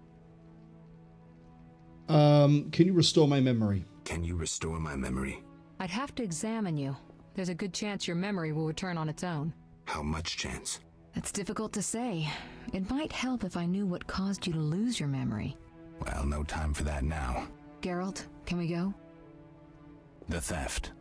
Can you restore my memory? Can you restore my memory? I'd have to examine you. There's a good chance your memory will return on its own. How much chance? That's difficult to say. It might help if I knew what caused you to lose your memory. Well, no time for that now. Geralt, can we go? The theft.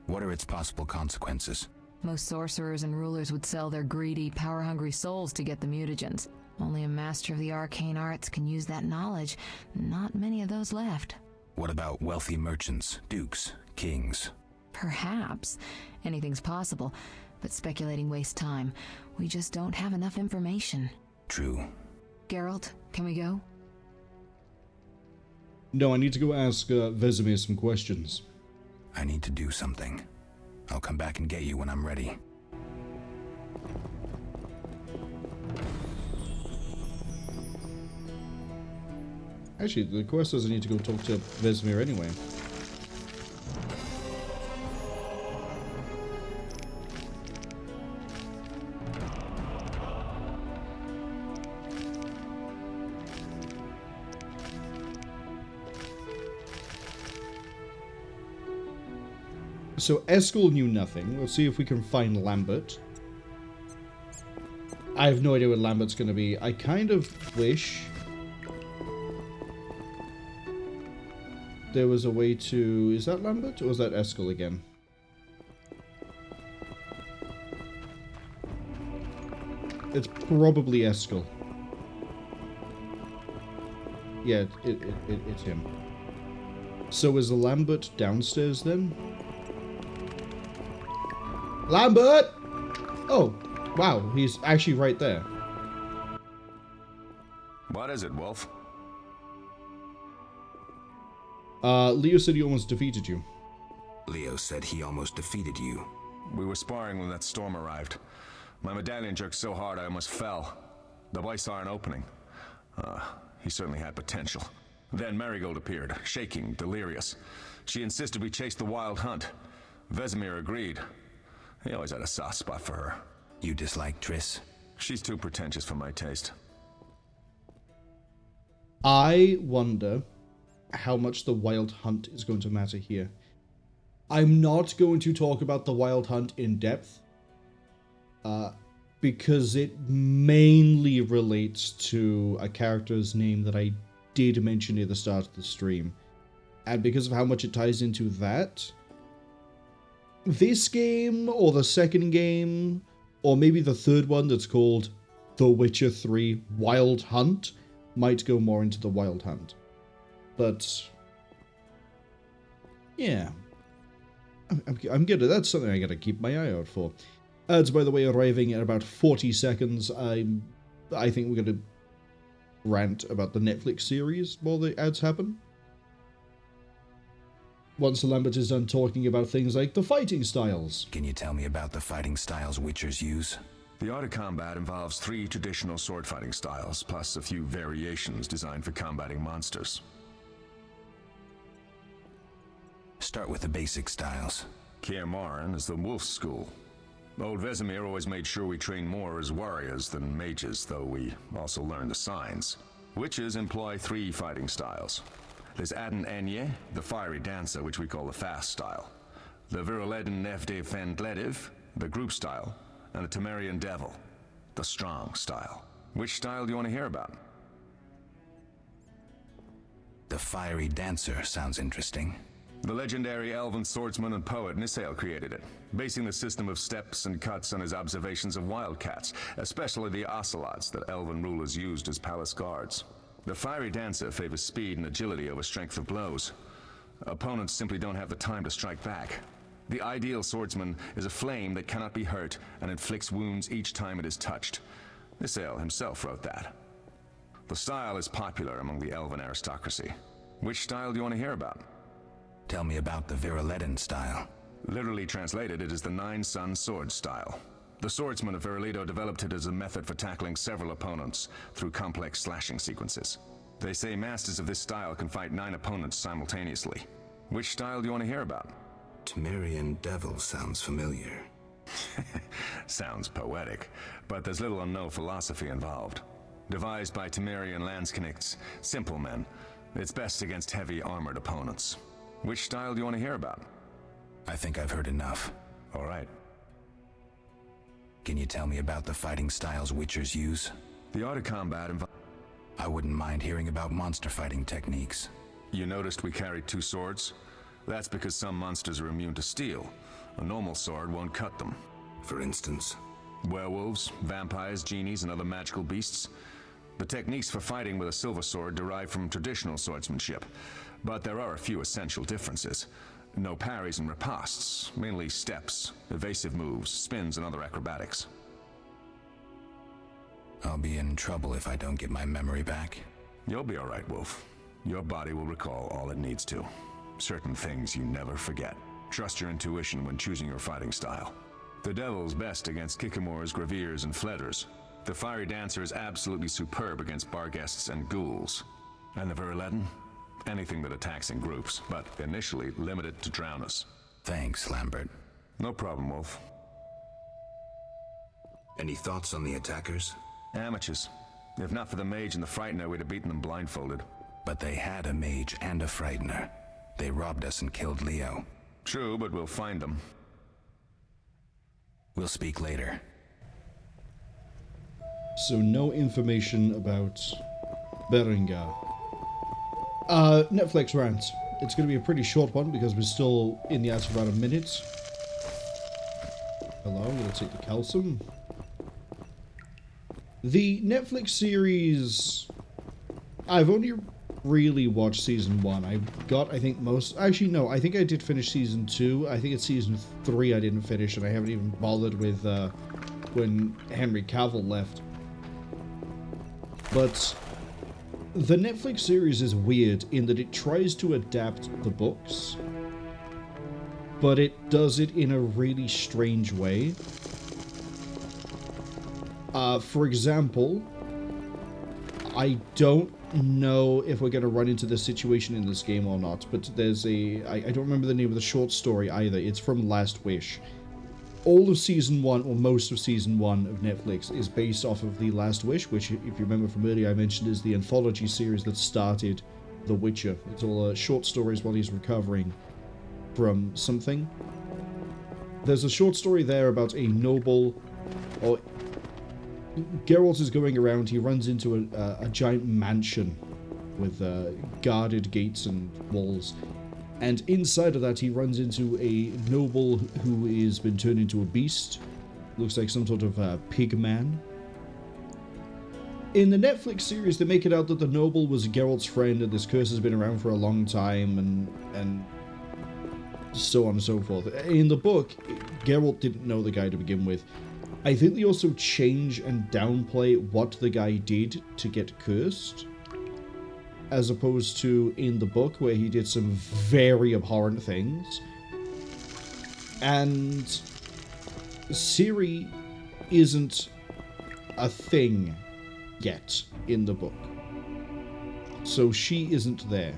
What are its possible consequences? Most sorcerers and rulers would sell their greedy, power-hungry souls to get the mutagens. Only a master of the arcane arts can use that knowledge. Not many of those left. What about wealthy merchants, dukes, kings? Perhaps. Anything's possible. But speculating wastes time. We just don't have enough information. True. Geralt, can we go? No, I need to go ask Vesemir some questions. I need to do something. I'll come back and get you when I'm ready. Actually, the quest says I need to go talk to Vesemir anyway. So Eskel knew nothing. Let's see if we can find Lambert. I have no idea what Lambert's going to be. I kind of wish there was a way to... Is that Lambert or is that Eskel again? It's probably Eskel. Yeah, it's him. So is Lambert downstairs then? Lambert! Oh, wow, he's actually right there. What is it, Wolf? Leo said he almost defeated you. Leo said he almost defeated you. We were sparring when that storm arrived. My medallion jerked so hard I almost fell. The boy saw an opening. He certainly had potential. Then Marigold appeared, shaking, delirious. She insisted we chase the wild hunt. Vesemir agreed. He always had a soft spot for her. You dislike Triss? She's too pretentious for my taste. I wonder how much the wild hunt is going to matter here. I'm not going to talk about the wild hunt in depth, because it mainly relates to a character's name that I did mention near the start of the stream. And because of how much it ties into that, this game, or the second game, or maybe the third one that's called The Witcher 3 Wild Hunt, might go more into the Wild Hunt. But yeah, I'm good. That's something I gotta keep my eye out for. Ads, by the way, arriving in about 40 seconds. I think we're gonna rant about the Netflix series while the ads happen. Once Lambert is done talking about things like the fighting styles. Can you tell me about the fighting styles Witchers use? The art of combat involves 3 traditional sword fighting styles, plus a few variations designed for combating monsters. Start with the basic styles. Kaer Morhen is the wolf school. Old Vesemir always made sure we train more as warriors than mages, though we also learn the signs. Witches employ 3 fighting styles. There's Aden Enye, the fiery dancer, which we call the fast style. The Viruleden Nefde Fendlediv, the group style. And the Temerian Devil, the strong style. Which style do you want to hear about? The fiery dancer sounds interesting. The legendary elven swordsman and poet Nisael created it, basing the system of steps and cuts on his observations of wildcats, especially the ocelots that elven rulers used as palace guards. The fiery dancer favors speed and agility over strength of blows. Opponents simply don't have the time to strike back. The ideal swordsman is a flame that cannot be hurt and inflicts wounds each time it is touched. Nisael himself wrote that. The style is popular among the elven aristocracy. Which style do you want to hear about? Tell me about the Viruleden style. Literally translated, it is the 9-sun sword style. The swordsmen of Virulito developed it as a method for tackling several opponents through complex slashing sequences. They say masters of this style can fight 9 opponents simultaneously. Which style do you want to hear about? Temerian Devil sounds familiar. Sounds poetic, but there's little or no philosophy involved. Devised by Temerian landsknechts, simple men, it's best against heavy armored opponents. Which style do you want to hear about? I think I've heard enough. All right. Can you tell me about the fighting styles Witchers use? The art of combat I wouldn't mind hearing about monster fighting techniques. You noticed we carried 2 swords? That's because some monsters are immune to steel. A normal sword won't cut them. For instance? Werewolves, vampires, genies, and other magical beasts. The techniques for fighting with a silver sword derive from traditional swordsmanship, but there are a few essential differences. No parries and ripostes, mainly steps, evasive moves, spins, and other acrobatics. I'll be in trouble if I don't get my memory back. You'll be all right, Wolf. Your body will recall all it needs to. Certain things you never forget. Trust your intuition when choosing your fighting style. The Devil's best against Kikimors, Graviers, and Fledders. The Fiery Dancer is absolutely superb against Barghests and Ghouls. And the Viruleden? Anything that attacks in groups, but initially limited to drowners. Thanks, Lambert. No problem, Wolf. Any thoughts on the attackers? Amateurs. If not for the mage and the Frightener, we'd have beaten them blindfolded. But they had a mage and a Frightener. They robbed us and killed Leo. True, but we'll find them. We'll speak later. So no information about Berengar. Netflix rant. It's going to be a pretty short one because we're still in the ads for about a minute. Hello, I'm going to take the calcium. The Netflix series... I've only really watched season 1. I got, I think, most... Actually, no, I think I did finish season 2. I think it's season 3 I didn't finish, and I haven't even bothered with when Henry Cavill left. But the Netflix series is weird in that it tries to adapt the books, but it does it in a really strange way. For example, I don't know if we're going to run into this situation in this game or not, but there's a... I don't remember the name of the short story either. It's from Last Wish. All of Season 1, or most of Season 1 of Netflix, is based off of The Last Wish, which, if you remember from earlier, I mentioned is the anthology series that started The Witcher. It's all short stories while he's recovering from something. There's a short story there about a noble... or Geralt is going around, he runs into a giant mansion with guarded gates and walls. And inside of that, he runs into a noble who has been turned into a beast. Looks like some sort of pig man. In the Netflix series, they make it out that the noble was Geralt's friend, and this curse has been around for a long time, and so on and so forth. In the book, Geralt didn't know the guy to begin with. I think they also change and downplay what the guy did to get cursed, as opposed to in the book where he did some very abhorrent things. And Ciri isn't a thing yet in the book, so she isn't there.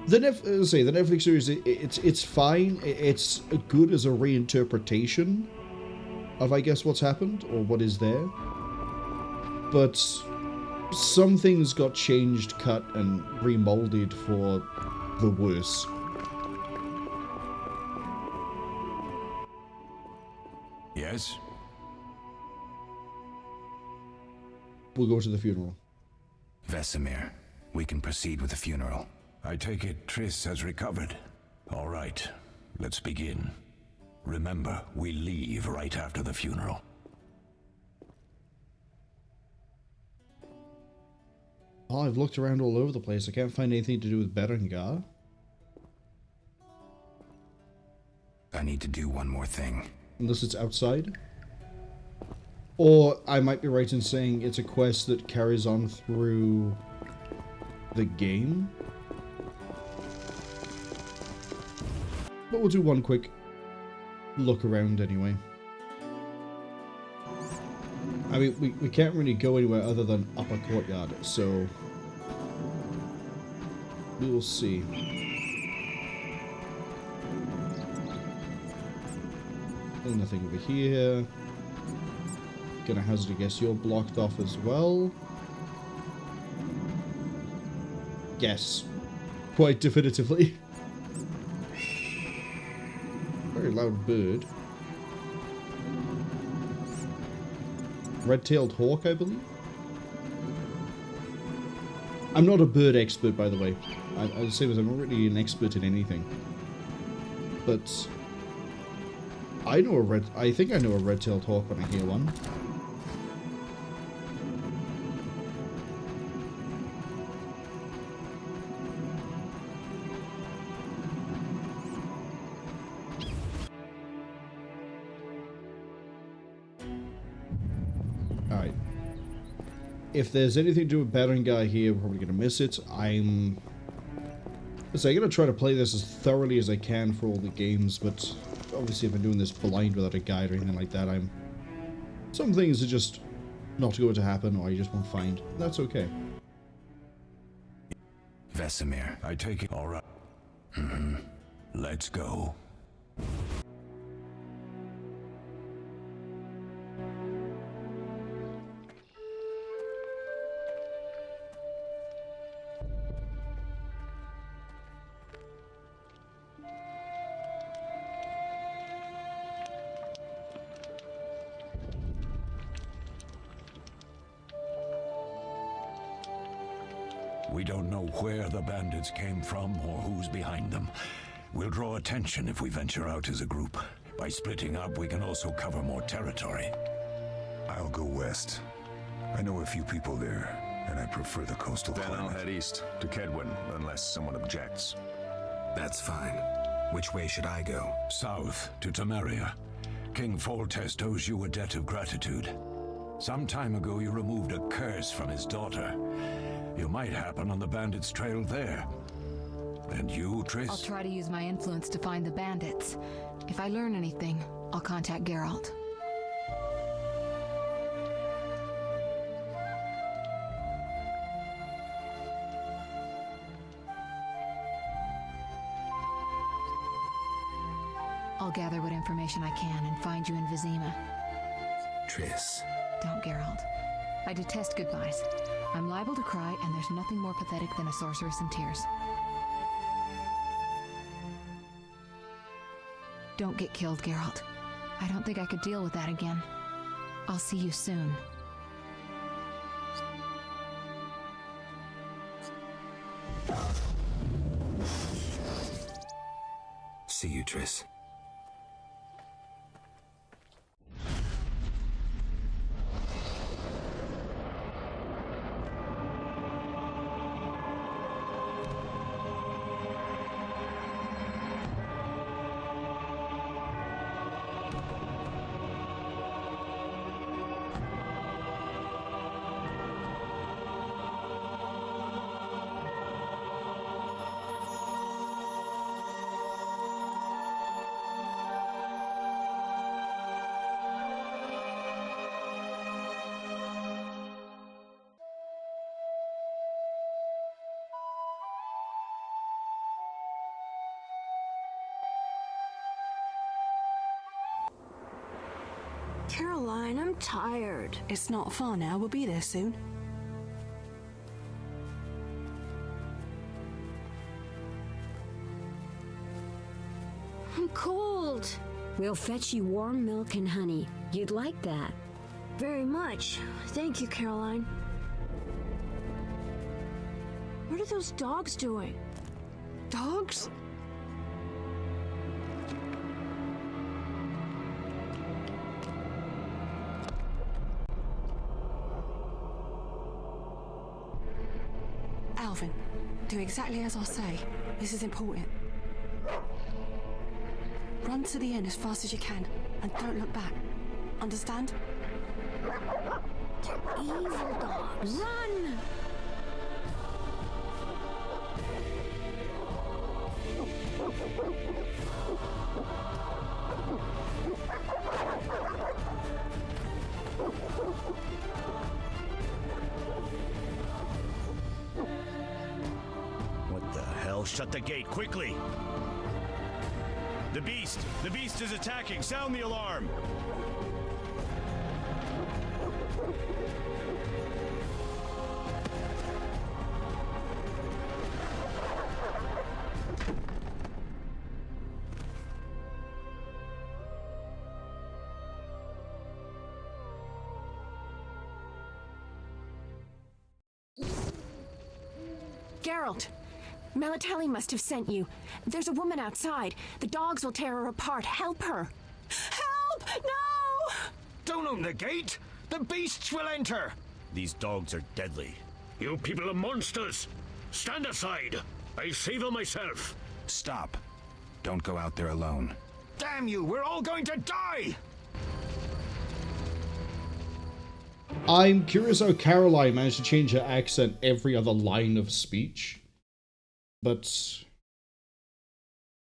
The Netflix series, it's fine. It's good as a reinterpretation, of, I guess, what's happened, or what is there. But some things got changed, cut, and remolded for the worse. Yes? We'll go to the funeral. Vesemir, we can proceed with the funeral. I take it Triss has recovered. All right, let's begin. Remember, we leave right after the funeral. Well, I've looked around all over the place. I can't find anything to do with Berengar. I need to do one more thing. Unless it's outside. Or I might be right in saying it's a quest that carries on through the game. But we'll do one quick look around anyway. I mean, we can't really go anywhere other than Upper Courtyard, so we will see. Nothing over here. Gonna hazard a guess you're blocked off as well. Yes. Quite definitively. Very loud bird. Red-tailed hawk, I believe? I'm not a bird expert, by the way. I'd say I'm not really an expert in anything. But I think I know a red-tailed hawk when I hear one. Alright. If there's anything to do with Berengar here, we're probably going to miss it. I'm going to try to play this as thoroughly as I can for all the games, but obviously if I'm doing this blind without a guide or anything like that, some things are just not going to happen, or I just won't find. That's okay. Vesemir. I take it. All right. Let's go. We don't know where the bandits came from or who's behind them. We'll draw attention if we venture out as a group. By splitting up, we can also cover more territory. I'll go west. I know a few people there, and I prefer the coastal Then climate. I'll head east to Cwningen, unless someone objects. That's fine. Which way should I go? South to Temeria. King Foltest owes you a debt of gratitude. Some time ago, you removed a curse from his daughter. You might happen on the bandits' trail there. And you, Triss? I'll try to use my influence to find the bandits. If I learn anything, I'll contact Geralt. I'll gather what information I can and find you in Vizima. Triss. Don't, Geralt. I detest goodbyes. I'm liable to cry, and there's nothing more pathetic than a sorceress in tears. Don't get killed, Geralt. I don't think I could deal with that again. I'll see you soon. See you, Triss. Caroline, I'm tired. It's not far now. We'll be there soon. I'm cold. We'll fetch you warm milk and honey. You'd like that. Very much. Thank you, Caroline. What are those dogs doing? Dogs? Alvin, do exactly as I say. This is important. Run to the end as fast as you can, and don't look back. Understand? They're evil dogs. Run! What the hell? Shut the gate, quickly! The beast! The beast is attacking! Sound the alarm! Geralt! Melatelli must have sent you. There's a woman outside. The dogs will tear her apart. Help her! Help! No! Don't open the gate! The beasts will enter! These dogs are deadly. You people are monsters! Stand aside! I save them myself! Stop. Don't go out there alone. Damn you! We're all going to die! I'm curious how Caroline managed to change her accent every other line of speech. But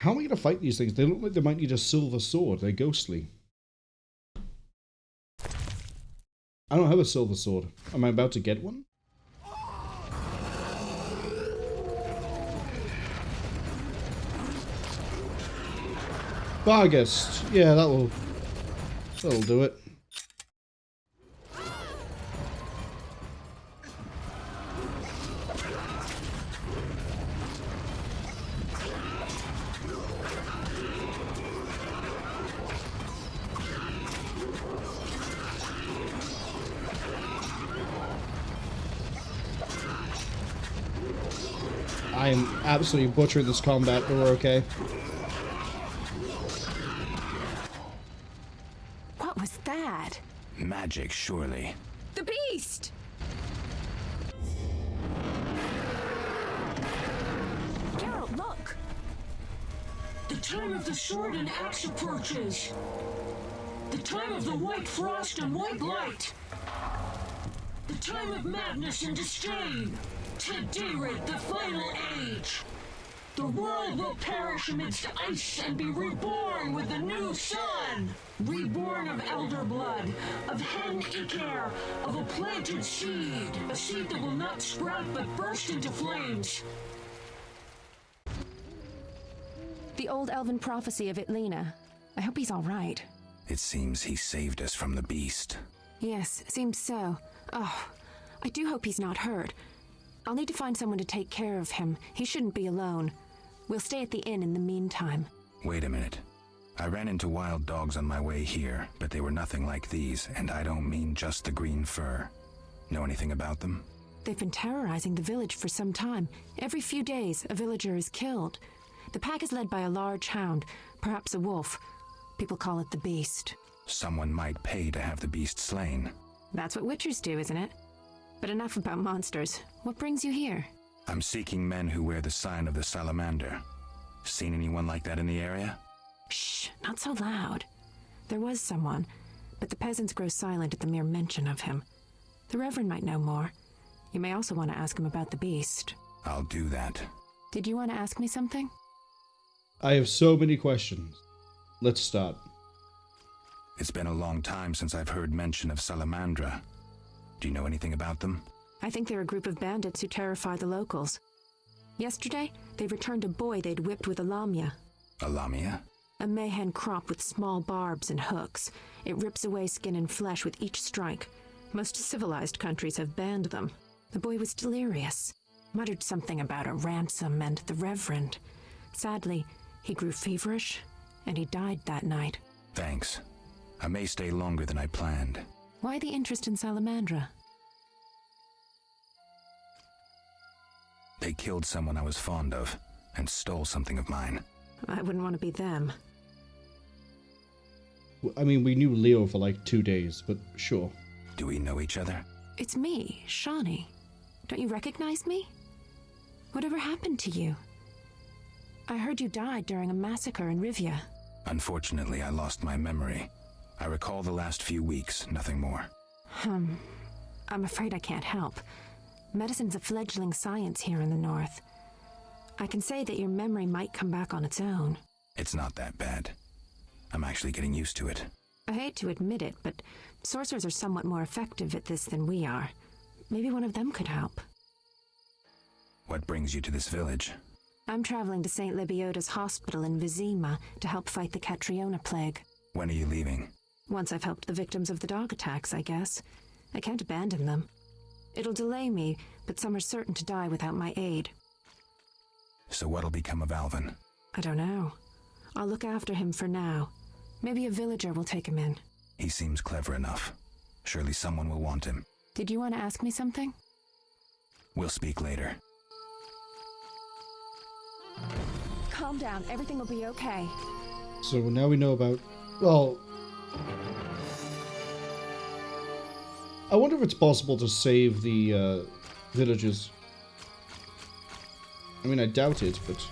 how am I going to fight these things? They look like they might need a silver sword. They're ghostly. I don't have a silver sword. Am I about to get one? Vargas. Yeah, that'll do it. I am absolutely butchering this combat, but we're okay. What was that? Magic, surely. The beast! Geralt, look! The time of the sword and axe approaches. The time of the white frost and white light. The time of madness and disdain. Today, the final age. The world will perish amidst ice and be reborn with the new sun. Reborn of elder blood, of hen Icaer, of a planted seed. A seed that will not sprout but burst into flames. The old elven prophecy of Itlena. I hope he's all right. It seems he saved us from the beast. Yes, seems so. Oh, I do hope he's not hurt. I'll need to find someone to take care of him. He shouldn't be alone. We'll stay at the inn in the meantime. Wait a minute. I ran into wild dogs on my way here, but they were nothing like these, and I don't mean just the green fur. Know anything about them? They've been terrorizing the village for some time. Every few days, a villager is killed. The pack is led by a large hound, perhaps a wolf. People call it the Beast. Someone might pay to have the beast slain. That's what witchers do, isn't it? But enough about monsters. What brings you here? I'm seeking men who wear the sign of the Salamander. Seen anyone like that in the area? Shh, not so loud. There was someone, but the peasants grow silent at the mere mention of him. The Reverend might know more. You may also want to ask him about the beast. I'll do that. Did you want to ask me something? I have so many questions. Let's start. It's been a long time since I've heard mention of Salamandra. Do you know anything about them? I think they're a group of bandits who terrify the locals. Yesterday, they returned a boy they'd whipped with a lamia. A lamia? A mayhen crop with small barbs and hooks. It rips away skin and flesh with each strike. Most civilized countries have banned them. The boy was delirious. Muttered something about a ransom and the Reverend. Sadly, he grew feverish, and he died that night. Thanks. I may stay longer than I planned. Why the interest in Salamandra? They killed someone I was fond of, and stole something of mine. I wouldn't want to be them. I mean, we knew Leo for like 2 days, but sure. Do we know each other? It's me, Shawnee. Don't you recognize me? Whatever happened to you? I heard you died during a massacre in Rivia. Unfortunately, I lost my memory. I recall the last few weeks, nothing more. I'm afraid I can't help. Medicine's a fledgling science here in the north. I can say that your memory might come back on its own. It's not that bad. I'm actually getting used to it. I hate to admit it, but sorcerers are somewhat more effective at this than we are. Maybe one of them could help. What brings you to this village? I'm traveling to St. Libioda's hospital in Vizima to help fight the Catriona plague. When are you leaving? Once I've helped the victims of the dog attacks, I guess. I can't abandon them. It'll delay me, but some are certain to die without my aid. So what'll become of Alvin? I don't know. I'll look after him for now. Maybe a villager will take him in. He seems clever enough. Surely someone will want him. Did you want to ask me something? We'll speak later. Calm down. Everything will be okay. So now we know about... Well... I wonder if it's possible to save the villagers. I mean, I doubt it, but...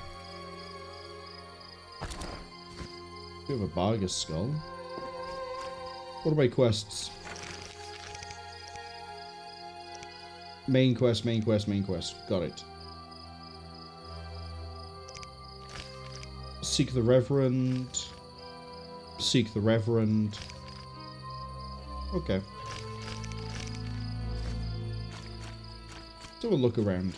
We have a Bargus skull. What are my quests? Main quest, main quest, main quest. Got it. Seek the Reverend. Seek the Reverend. Okay. Let's have a look around.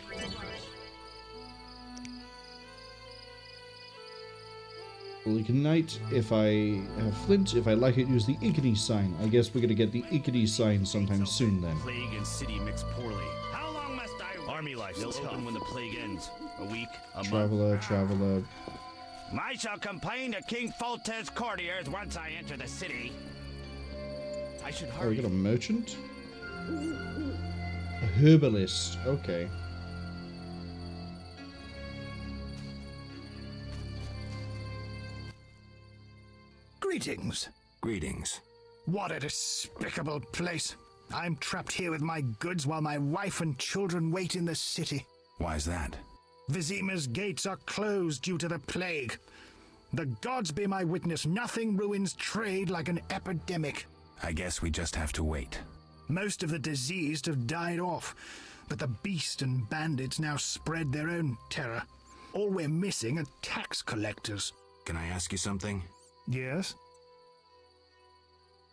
Will ignite if I have flint. If I like it, use the Igni sign. I guess we're gonna get the Igni sign sometime soon then. Plague and city mix poorly. How long must I? Army life will open when the plague ends. A week, a Traveler, month. traveler. I shall complain to King Foltez's courtiers once I enter the city. I should Oh, we hurry. got a merchant? A herbalist. Okay. Greetings. Greetings. What a despicable place. I'm trapped here with my goods while my wife and children wait in the city. Why's that? Vizima's gates are closed due to the plague. The gods be my witness, nothing ruins trade like an epidemic. I guess we just have to wait. Most of the diseased have died off, but the beast and bandits now spread their own terror. All we're missing are tax collectors. Can I ask you something? Yes?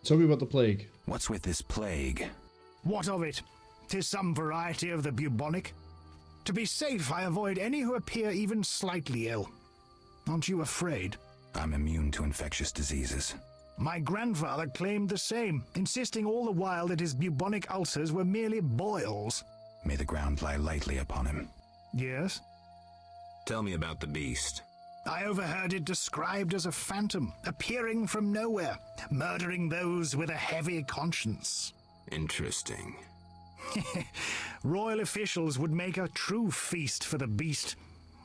Tell me about the plague. What's with this plague? What of it? 'Tis some variety of the bubonic. To be safe, I avoid any who appear even slightly ill. Aren't you afraid? I'm immune to infectious diseases. My grandfather claimed the same, insisting all the while that his bubonic ulcers were merely boils. May the ground lie lightly upon him. Yes? Tell me about the beast. I overheard it described as a phantom, appearing from nowhere, murdering those with a heavy conscience. Interesting. Royal officials would make a true feast for the beast,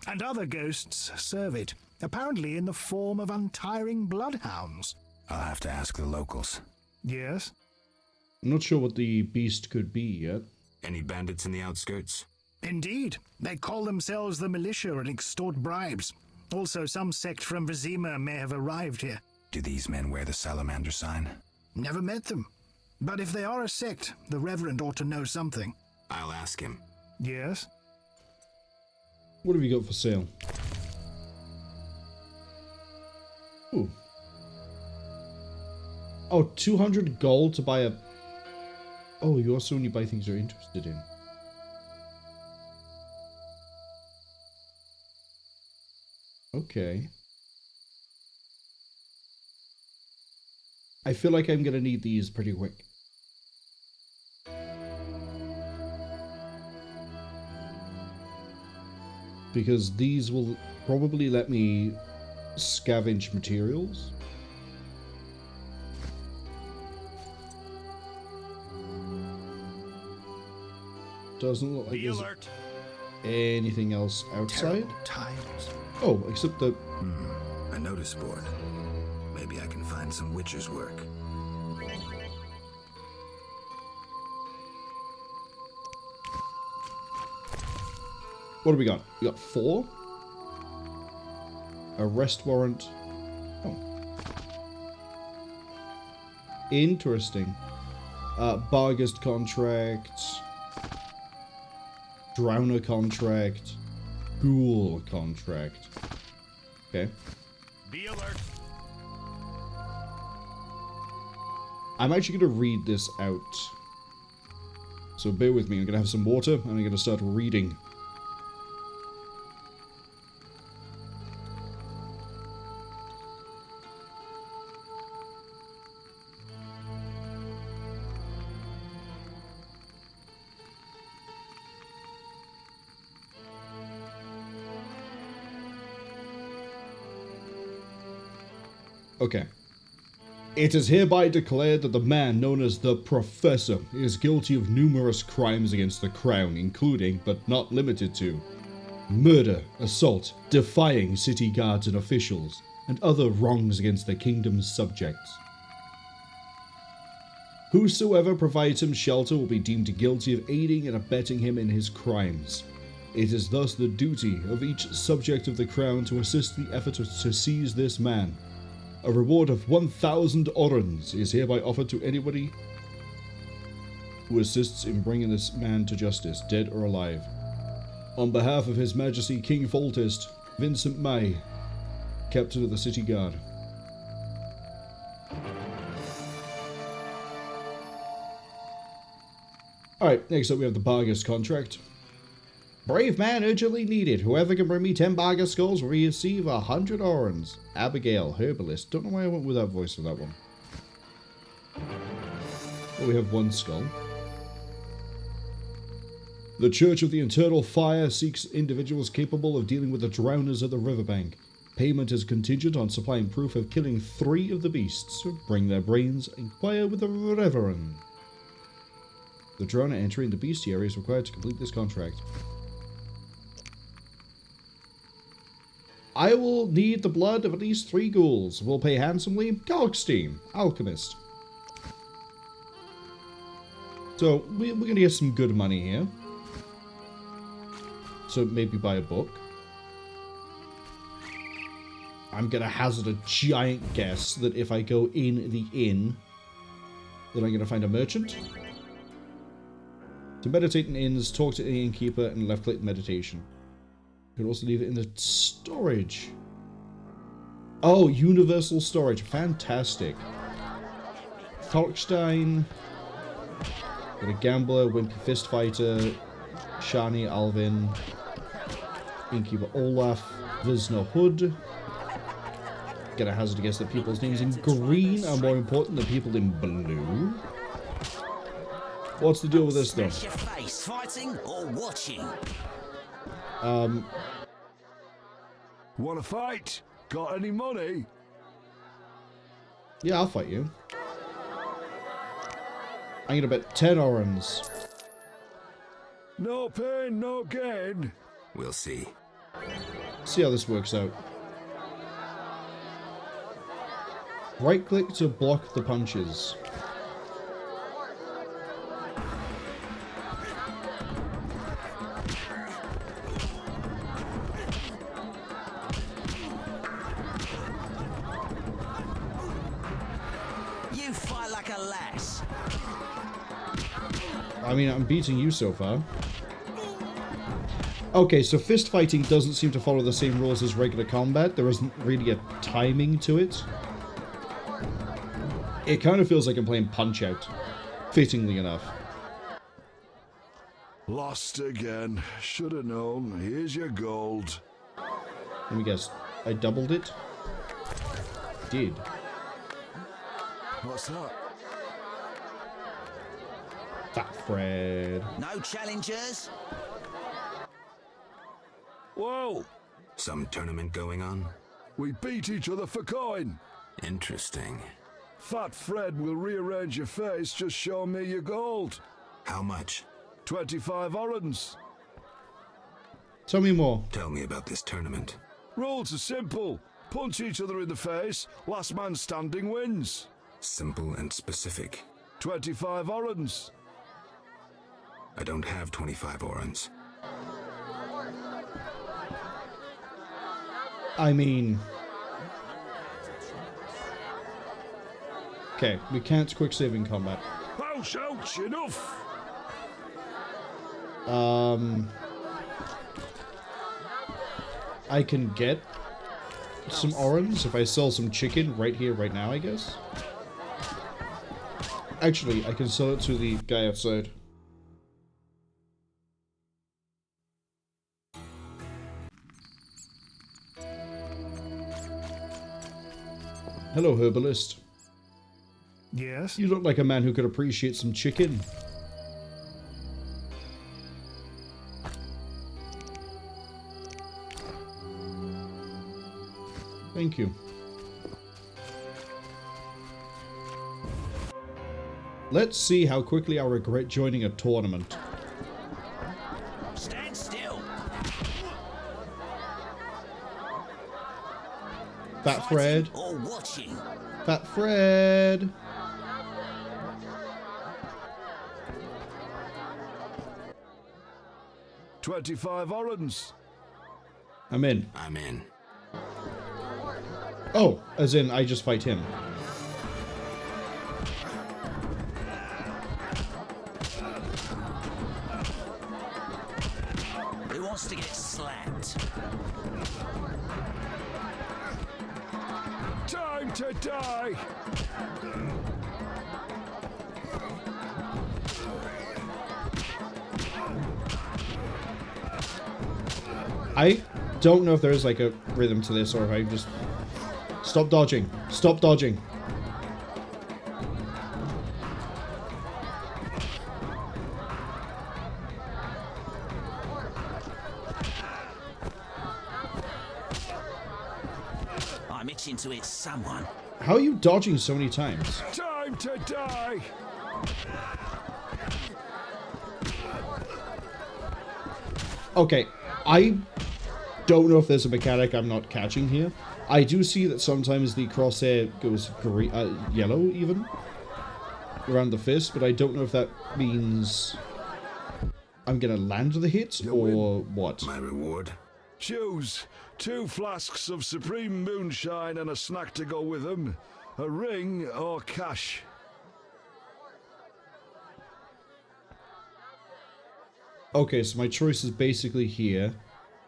and other ghosts serve it, apparently in the form of untiring bloodhounds. I'll have to ask the locals. Yes? I'm not sure what the beast could be yet. Any bandits in the outskirts? Indeed. They call themselves the militia and extort bribes. Also, some sect from Vizima may have arrived here. Do these men wear the Salamander sign? Never met them. But if they are a sect, the Reverend ought to know something. I'll ask him. Yes? What have you got for sale? Ooh. Oh, 200 gold to buy a... Oh, you also only buy things you're interested in. Okay. I feel like I'm gonna need these pretty quick. Because these will probably let me scavenge materials. Doesn't look like there's anything else outside. Oh, except the... a notice board. Maybe I can find some witcher's work. What do we got? We got 4. Arrest warrant. Oh. Interesting. Barghest contract. Drowner contract. Ghoul contract. Okay. Be alert. I'm actually going to read this out. So bear with me. I'm going to have some water and I'm going to start reading. Okay. It is hereby declared that the man known as the Professor is guilty of numerous crimes against the Crown, including, but not limited to, murder, assault, defying city guards and officials, and other wrongs against the kingdom's subjects. Whosoever provides him shelter will be deemed guilty of aiding and abetting him in his crimes. It is thus the duty of each subject of the Crown to assist the effort to seize this man. A reward of 1,000 orens is hereby offered to anybody who assists in bringing this man to justice, dead or alive. On behalf of His Majesty King Foltest, Vincent May, Captain of the City Guard. Alright, next up we have the Barghest contract. Brave man urgently needed. Whoever can bring me 10 Barghest skulls will receive 100 orens. Abigail, herbalist. Don't know why I went with that voice for that one. Oh, we have 1 skull. The Church of the Eternal Fire seeks individuals capable of dealing with the drowners at the riverbank. Payment is contingent on supplying proof of killing 3 of the beasts. Bring their brains. Inquire with the Reverend. The drowner entering the bestiary is required to complete this contract. I will need the blood of at least 3 ghouls. Will pay handsomely. Kalkstein, alchemist. So, we're going to get some good money here. So, maybe buy a book. I'm going to hazard a giant guess that if I go in the inn, then I'm going to find a merchant. To meditate in inns, talk to the innkeeper, and left-click meditation. You can also leave it in the storage. Oh, universal storage. Fantastic. Kalkstein. Got a gambler, wimpy fist fighter, Shani Alvin, innkeeper Olaf, Visna Hood. Get a hazard to guess that people's names in green are more important than people in blue. What's the deal with this though? Smash your face, fighting or watching? Wanna fight? Got any money? Yeah, I'll fight you. I'm gonna bet 10 orens. No pain, no gain. We'll see. See how this works out. Right click to block the punches. You fight like a lass. I mean, I'm beating you so far. Okay, so fist fighting doesn't seem to follow the same rules as regular combat. There isn't really a timing to it. It kind of feels like I'm playing Punch-Out. Fittingly enough. Lost again. Should have known. Here's your gold. Let me guess. I doubled it? Did. What's that? Fat Fred. No challengers? Whoa! Some tournament going on? We beat each other for coin. Interesting. Fat Fred will rearrange your face, just show me your gold. How much? 25 orens. Tell me more. Tell me about this tournament. Rules are simple. Punch each other in the face, last man standing wins. Simple and specific. 25 orens. I don't have 25 orens. I mean... Okay, we can't quick save in combat. Ouch, ouch, enough! I can get some orens if I sell some chicken right here, right now, I guess. Actually, I can sell it to the guy outside. Hello, herbalist. Yes? You look like a man who could appreciate some chicken. Thank you. Let's see how quickly I regret joining a tournament. Stand still. Fat Fred. Or watching. Fat Fred. $25 orens. I'm in. I'm in. Oh, as in I just fight him. Who wants to get slapped? Time to die! I don't know if there's like a rhythm to this or if I just... Stop dodging. Stop dodging. I'm itching to hit someone. How are you dodging so many times? Time to die! Okay, I don't know if there's a mechanic I'm not catching here. I do see that sometimes the crosshair goes green, yellow even, around the fist, but I don't know if that means I'm gonna land the hit or what. My reward? Choose 2 flasks of supreme moonshine and a snack to go with them, a ring or cash. Okay, so my choice is basically here.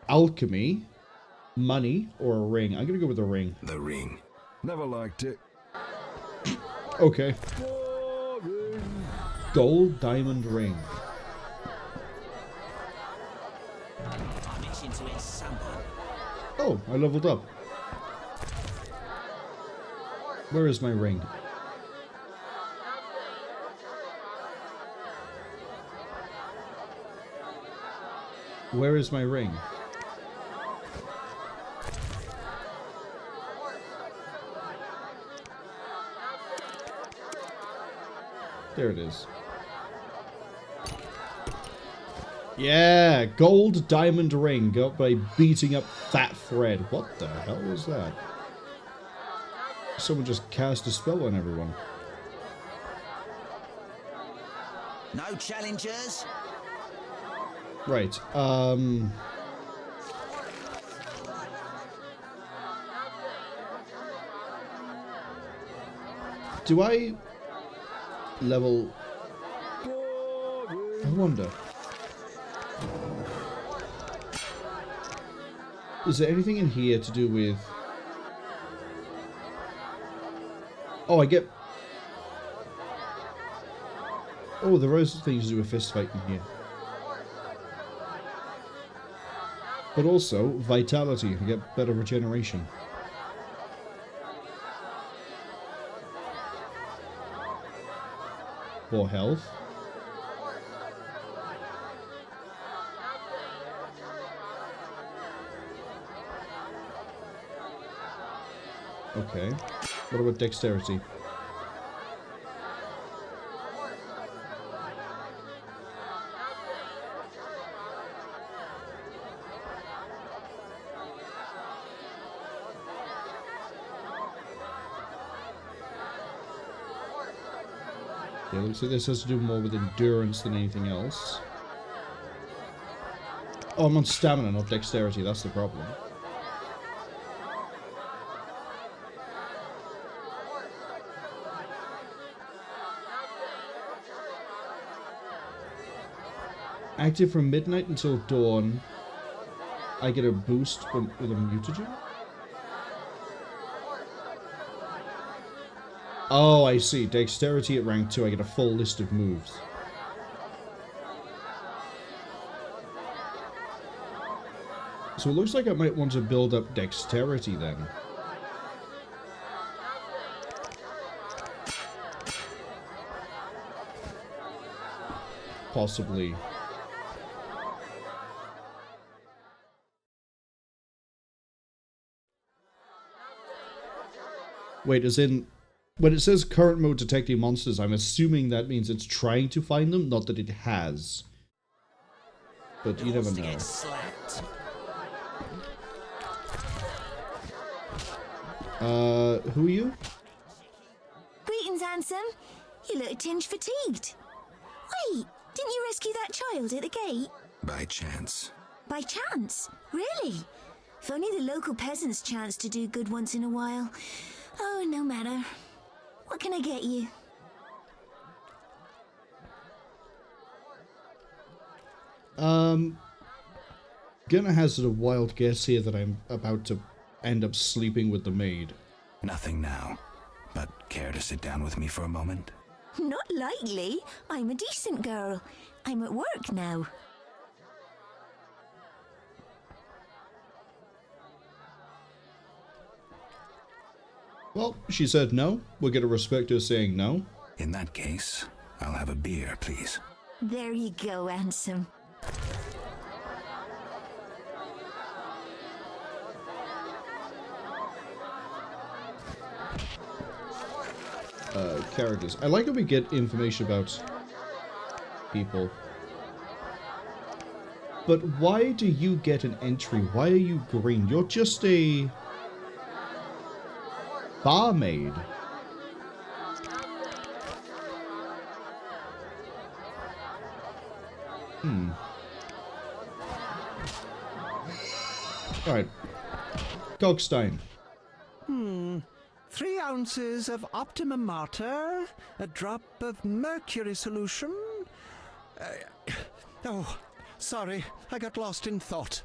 Alchemy, money, or a ring. I'm gonna go with the ring. The ring. Never liked it. Okay. Boring. Gold diamond ring. I'm itching to hit someone. Oh, I leveled up. Where is my ring? Where is my ring? There it is. Yeah, gold diamond ring got by beating up Fat Fred. What the hell was that? Someone just cast a spell on everyone. No challengers? Right, do I level... I wonder. Is there anything in here to do with... Oh, I get... Oh, there is things to do with fist fight in here. But also, vitality. I get better regeneration. For health. Okay. What about dexterity? Yeah, looks like this has to do more with endurance than anything else. Oh, I'm on stamina, not dexterity. That's the problem. Active from midnight until dawn. I get a boost with a mutagen? Oh, I see. Dexterity at rank 2, I get a full list of moves. So it looks like I might want to build up dexterity then. Possibly. Wait, as in, when it says current mode detecting monsters, I'm assuming that means it's trying to find them, not that it has. But you never know. Who are you? Greetings, handsome. You look a tinge fatigued. Wait, didn't you rescue that child at the gate? By chance. By chance? Really? If only the local peasants chanced to do good once in a while. Oh, no matter. What can I get you? Gonna hazard a wild guess here that I'm about to end up sleeping with the maid. Nothing now, but care to sit down with me for a moment? Not likely. I'm a decent girl. I'm at work now. Well, she said no. We're gonna respect her saying no. In that case, I'll have a beer, please. There you go, handsome. Characters. I like how we get information about people. But why do you get an entry? Why are you green? You're just a barmaid. Alright. Gogstein. 3 ounces of Optimum Mater, a drop of mercury solution. Oh, sorry, I got lost in thought.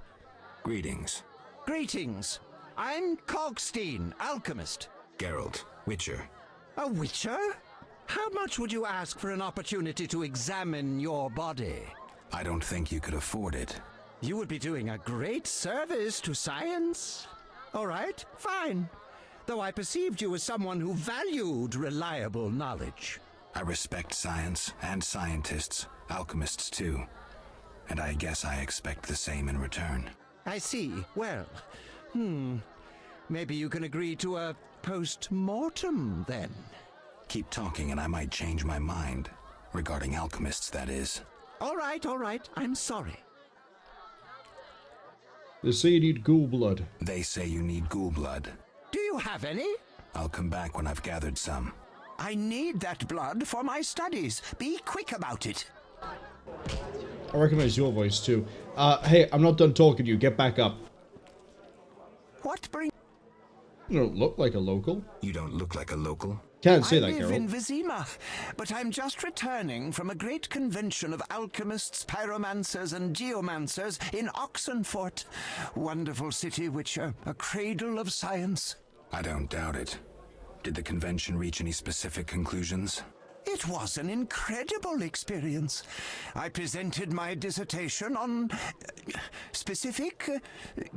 Greetings. Greetings. I'm Cogstein, alchemist. Geralt, Witcher. A witcher? How much would you ask for an opportunity to examine your body? I don't think you could afford it. You would be doing a great service to science. All right, fine. Though I perceived you as someone who valued reliable knowledge. I respect science and scientists, alchemists too. And I guess I expect the same in return. I see. Well, maybe you can agree to a post-mortem then. Keep talking and I might change my mind. Regarding alchemists, that is. All right, I'm sorry. They say you need ghoul blood. They say you need ghoul blood. Do you have any? I'll come back when I've gathered some. I need that blood for my studies. Be quick about it. I recognize your voice too. Hey, I'm not done talking to you. Get back up. What brings... You don't look like a local. You don't look like a local? Can't say that, I live Geralt. in Vizima, but I'm just returning from a great convention of alchemists, pyromancers, and geomancers in Oxenfurt. Wonderful city, Witcher, a cradle of science. I don't doubt it. Did the convention reach any specific conclusions? It was an incredible experience. I presented my dissertation on specific...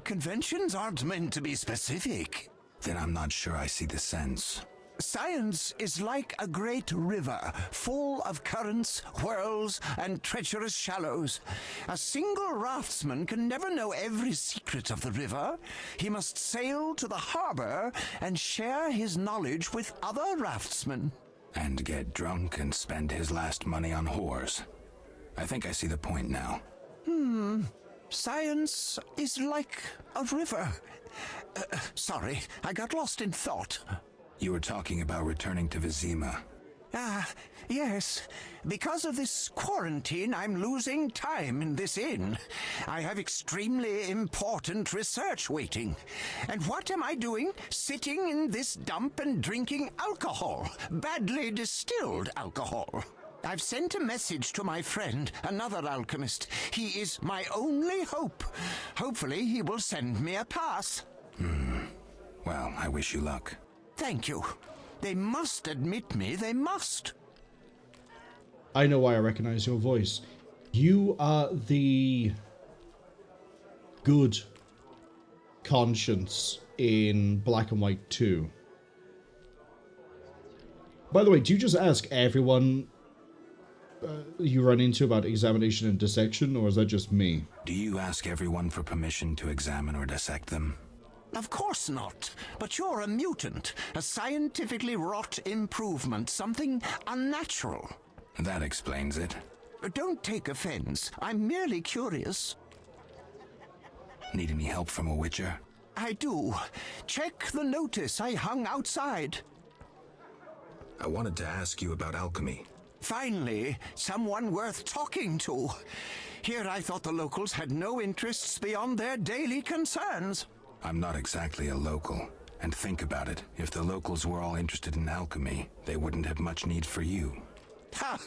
conventions aren't meant to be specific. Then I'm not sure I see the sense. Science is like a great river, full of currents, whirls, and treacherous shallows. A single raftsman can never know every secret of the river. He must sail to the harbor and share his knowledge with other raftsmen. And get drunk and spend his last money on whores. I think I see the point now. Science is like a river. Sorry, I got lost in thought. You were talking about returning to Vizima. Yes. Because of this quarantine, I'm losing time in this inn. I have extremely important research waiting. And what am I doing? Sitting in this dump and drinking alcohol. Badly distilled alcohol. I've sent a message to my friend, another alchemist. He is my only hope. Hopefully he will send me a pass. Well, I wish you luck. Thank you. They must admit me, they must. I know why I recognize your voice. You are the good conscience in Black and White 2. By the way, do you just ask everyone you run into about examination and dissection, or is that just me? Do you ask everyone for permission to examine or dissect them? Of course not. But you're a mutant, a scientifically wrought improvement, something unnatural. That explains it. Don't take offense. I'm merely curious. Need any help from a witcher? I do. Check the notice I hung outside. I wanted to ask you about alchemy. Finally, someone worth talking to. Here I thought the locals had no interests beyond their daily concerns. I'm not exactly a local. And think about it. If the locals were all interested in alchemy, they wouldn't have much need for you. Ha!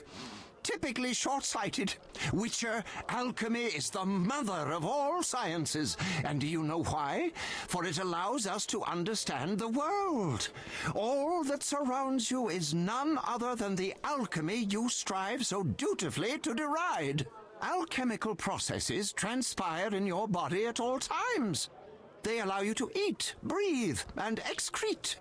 Typically short-sighted. Witcher, alchemy is the mother of all sciences. And do you know why? For it allows us to understand the world. All that surrounds you is none other than the alchemy you strive so dutifully to deride. Alchemical processes transpire in your body at all times. They allow you to eat, breathe, and excrete.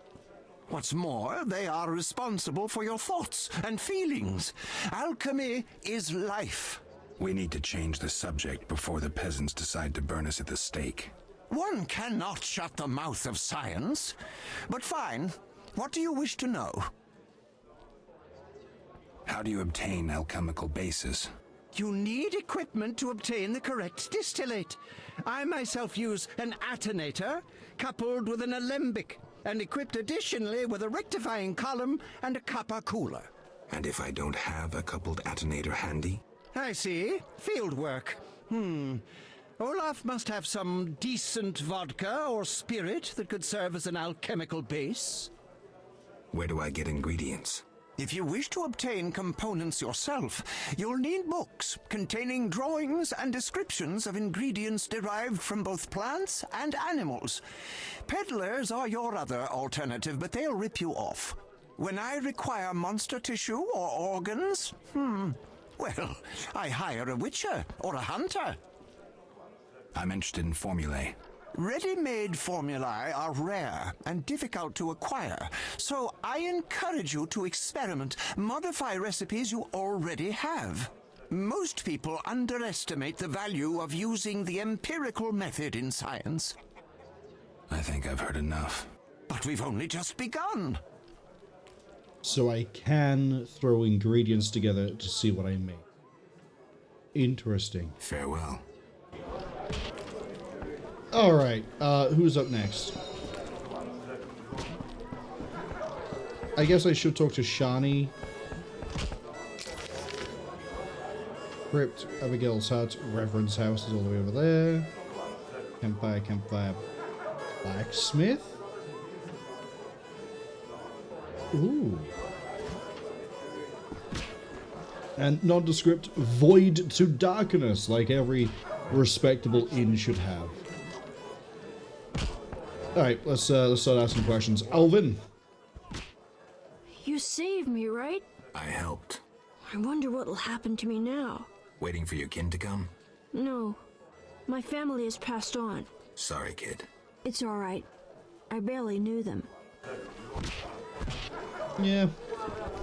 What's more, they are responsible for your thoughts and feelings. Alchemy is life. We need to change the subject before the peasants decide to burn us at the stake. One cannot shut the mouth of science. But fine. What do you wish to know? How do you obtain alchemical bases? You need equipment to obtain the correct distillate. I myself use an attenator coupled with an alembic, and equipped additionally with a rectifying column and a copper cooler. And if I don't have a coupled attenator handy? I see. Field work. Olaf must have some decent vodka or spirit that could serve as an alchemical base. Where do I get ingredients? If you wish to obtain components yourself, you'll need books containing drawings and descriptions of ingredients derived from both plants and animals. Peddlers are your other alternative, but they'll rip you off. When I require monster tissue or organs, well, I hire a witcher or a hunter. I'm interested in formulae. Ready-made formulae are rare and difficult to acquire, so I encourage you to experiment, modify recipes you already have. Most people underestimate the value of using the empirical method in science. I think I've heard enough. But we've only just begun. So I can throw ingredients together to see what I make. Interesting. Farewell. Alright, who's up next? I guess I should talk to Shani. Crypt, Abigail's hut, Reverend's house is all the way over there. Campfire, blacksmith? Ooh. And nondescript void to darkness, like every respectable inn should have. Alright, let's start asking questions. Alvin! You saved me, right? I helped. I wonder what'll happen to me now. Waiting for your kin to come? No. My family has passed on. Sorry, kid. It's alright. I barely knew them. Yeah.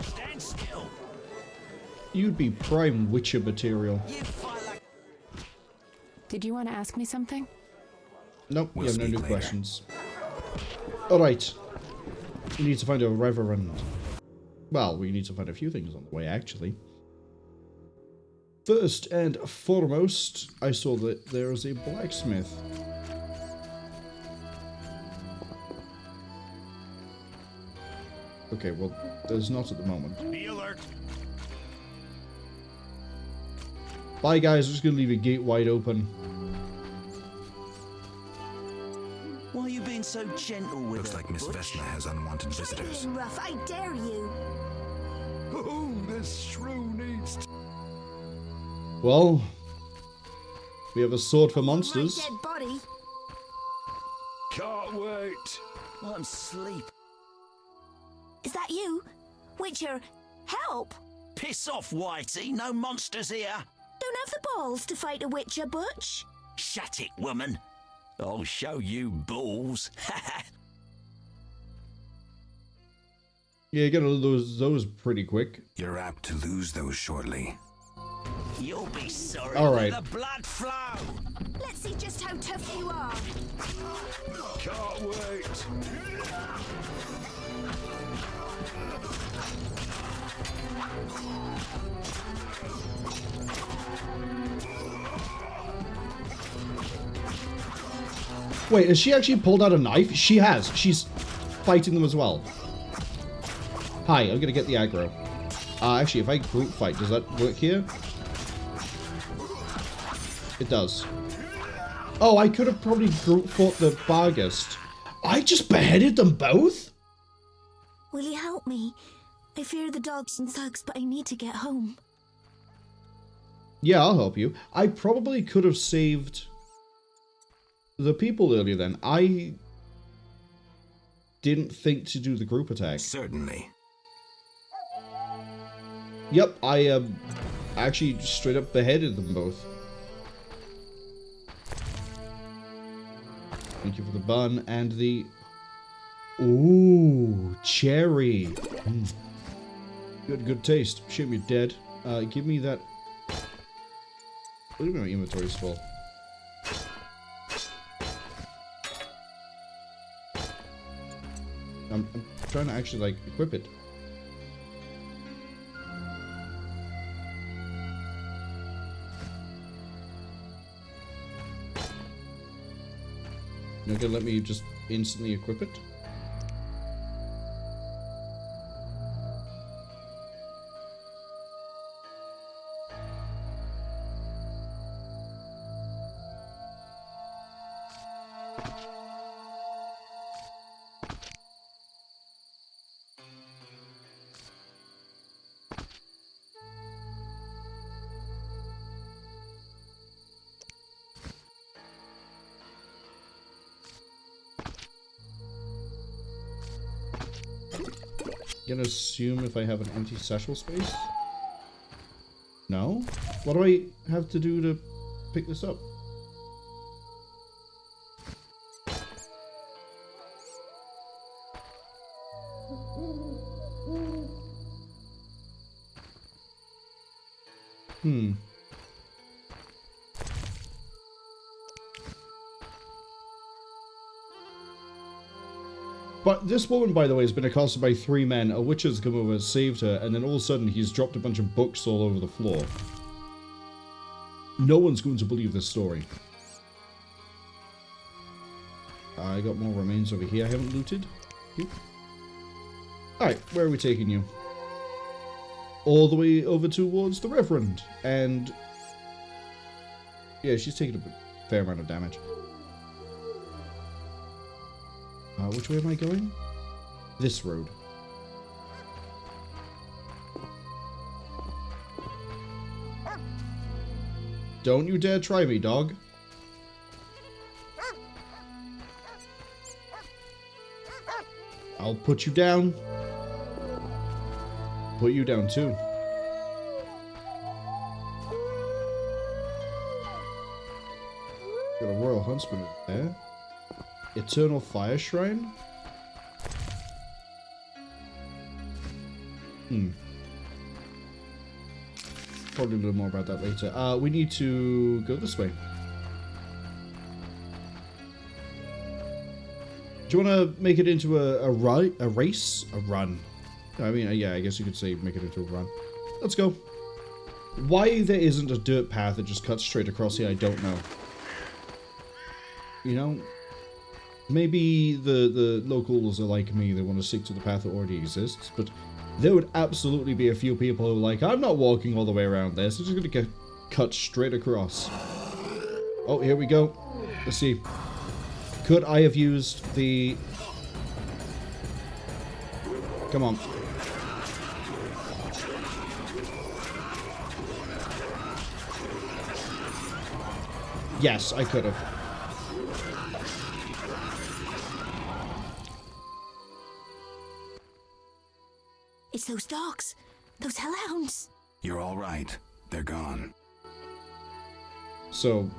Stand still. You'd be prime Witcher material. Did you want to ask me something? Nope, We'll you have no speak new later. questions. Alright. We need to find a reverend. Well, we need to find a few things on the way, actually. First and foremost, I saw that there is a blacksmith. Okay, well, there's not at the moment. Be alert. Bye, guys. I'm just going to leave a gate wide open. Why are you being so gentle with Looks her, like Miss Butch? Vesna has unwanted visitors. Being rough, I dare you. Oh, this shrew needs to... Well, we have a sword for monsters. Dead body. Can't wait. I'm asleep. Is that you? Witcher, help! Piss off, Whitey. No monsters here. Don't have the balls to fight a Witcher, Butch. Shut it, woman. I'll show you balls. Yeah, you gotta lose those pretty quick. You're apt to lose those shortly. You'll be sorry. All right. Let the blood flow. Let's see just how tough you are. Can't wait. Wait, has she actually pulled out a knife? She has. She's fighting them as well. Hi, I'm gonna get the aggro. Actually, if I group fight, does that work here? It does. Oh, I could have probably group fought the Barghest. I just beheaded them both? Will you help me? I fear the dogs and thugs, but I need to get home. Yeah, I'll help you. I probably could have saved the people earlier then. I didn't think to do the group attack. Certainly. Yep, I actually straight up beheaded them both. Thank you for the bun and the... Ooh, cherry. Mm. Good taste. Shit, you're dead. Give me that... What do you mean my inventory's full? I'm trying to actually, like, equip it. You're not gonna let me just instantly equip it? Gonna assume if I have an empty satchel space? No? What do I have to do to pick this up? But this woman, by the way, has been accosted by 3 men. A witcher's come over and saved her, and then all of a sudden he's dropped a bunch of books all over the floor. No one's going to believe this story. I got more remains over here I haven't looted. Alright, where are we taking you? All the way over towards the Reverend. And... yeah, she's taking a fair amount of damage. Which way am I going? This road. Don't you dare try me, dog. I'll put you down. Put you down too. Got a Royal Huntsman there. Eternal Fire Shrine? Probably a little more about that later. We need to go this way. Do you want to make it into a race? A run? I mean, yeah, I guess you could say make it into a run. Let's go. Why there isn't a dirt path that just cuts straight across here, I don't know. You know? Maybe the locals are like me, they want to stick to the path that already exists, but there would absolutely be a few people who are like, I'm not walking all the way around this, I'm just going to get cut straight across. Oh, here we go. Let's see. Could I have used the... Come on. Yes, I could have. It's those dogs. Those hellhounds. You're all right. They're gone. So...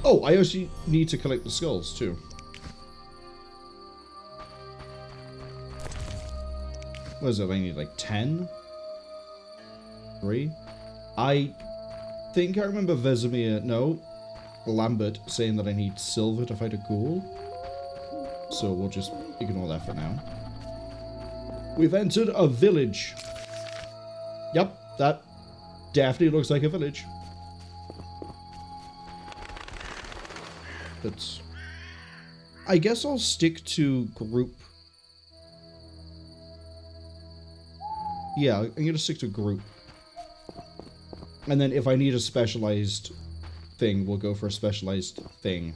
Oh, I actually need to collect the skulls, too. What is it? I need, like, 10? 3? I think I remember Vesemir... No. Lambert saying that I need silver to fight a ghoul. So we'll just ignore that for now. We've entered a village. Yep, that definitely looks like a village. But I guess I'll stick to group. Yeah, I'm going to stick to group. And then if I need a specialized thing, we'll go for a specialized thing.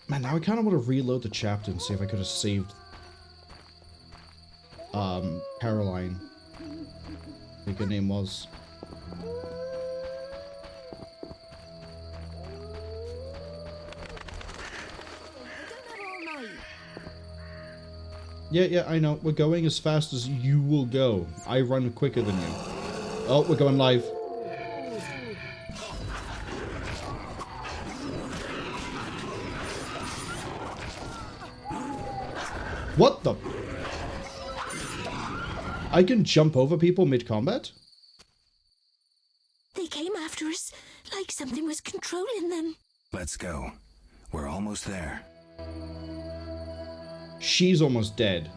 Man, now I kind of want to reload the chapter and see if I could have saved Caroline. I think her name was. Yeah, I know. We're going as fast as you will go. I run quicker than you. Oh, we're going live. What the? I can jump over people mid-combat? They came after us like something was controlling them. Let's go. We're almost there. She's almost dead.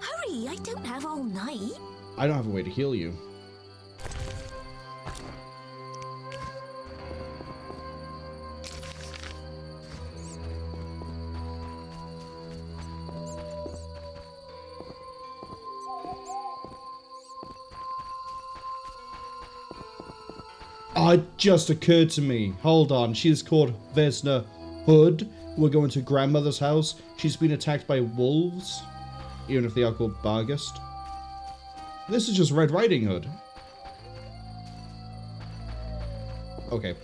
Hurry, I don't have all night. I don't have a way to heal you. Oh, it just occurred to me. Hold on. She's called Vesna Hood. We're going to grandmother's house. She's been attacked by wolves. Even if they are called Bargast. This is just Red Riding Hood. Okay.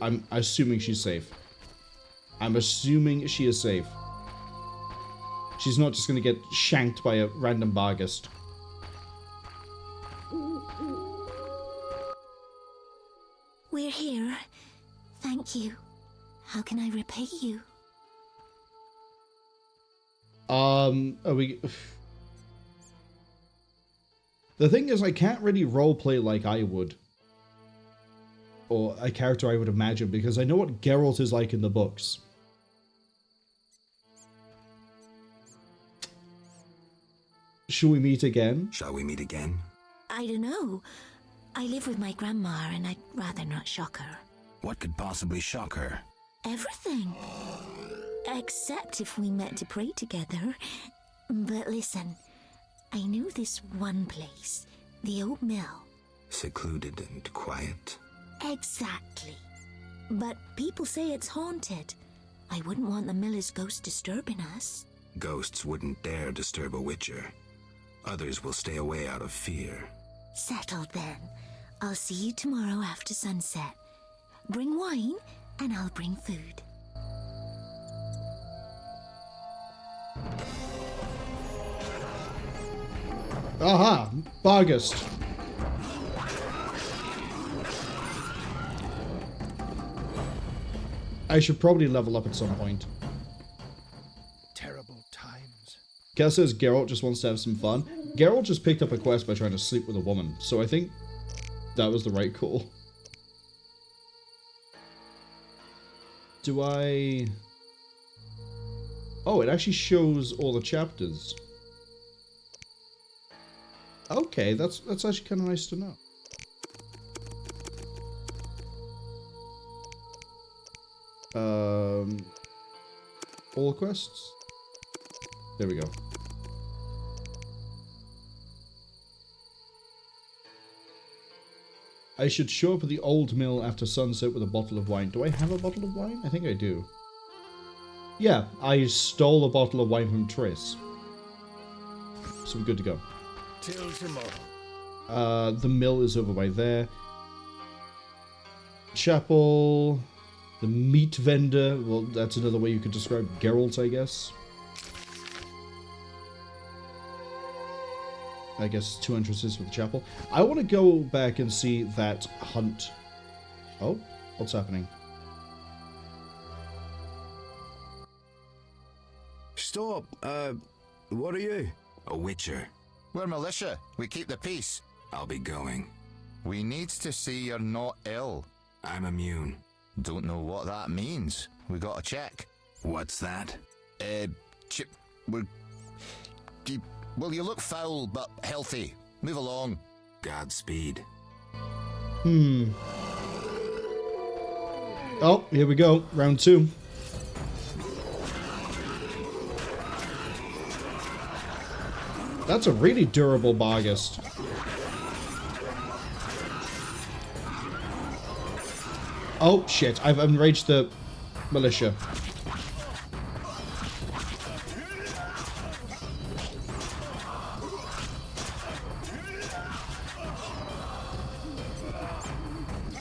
I'm assuming she's safe. I'm assuming she is safe. She's not just going to get shanked by a random Bargast. We're here. Thank you. How can I repay you? Are we... The thing is, I can't really roleplay like I would. Or a character I would imagine, because I know what Geralt is like in the books. Shall we meet again? Shall we meet again? I don't know. I live with my grandma and I'd rather not shock her. What could possibly shock her? Everything. Except if we met to pray together. But listen, I know this one place, the old mill. Secluded and quiet? Exactly. But people say it's haunted. I wouldn't want the miller's ghost disturbing us. Ghosts wouldn't dare disturb a witcher. Others will stay away out of fear. Settled then. I'll see you tomorrow after sunset. Bring wine, and I'll bring food. Aha! Bargast. I should probably level up at some point. Terrible times. Kel says Geralt just wants to have some fun. Geralt just picked up a quest by trying to sleep with a woman, so I think that was the right call. Do I... Oh, it actually shows all the chapters. Okay, that's actually kind of nice to know. All quests? There we go. I should show up at the old mill after sunset with a bottle of wine. Do I have a bottle of wine? I think I do. Yeah, I stole a bottle of wine from Triss. So we're good to go. Till tomorrow. The mill is over by there. Chapel. The meat vendor. Well, that's another way you could describe Geralt, I guess. I guess 2 entrances for the chapel. I want to go back and see that hunt. Oh, what's happening? Stop. What are you? A witcher. We're militia. We keep the peace. I'll be going. We need to see you're not ill. I'm immune. Don't know what that means. We gotta check. What's that? Well, you look foul, but healthy. Move along. Godspeed. Oh, here we go. Round 2. That's a really durable Barghest. Oh, shit. I've enraged the militia.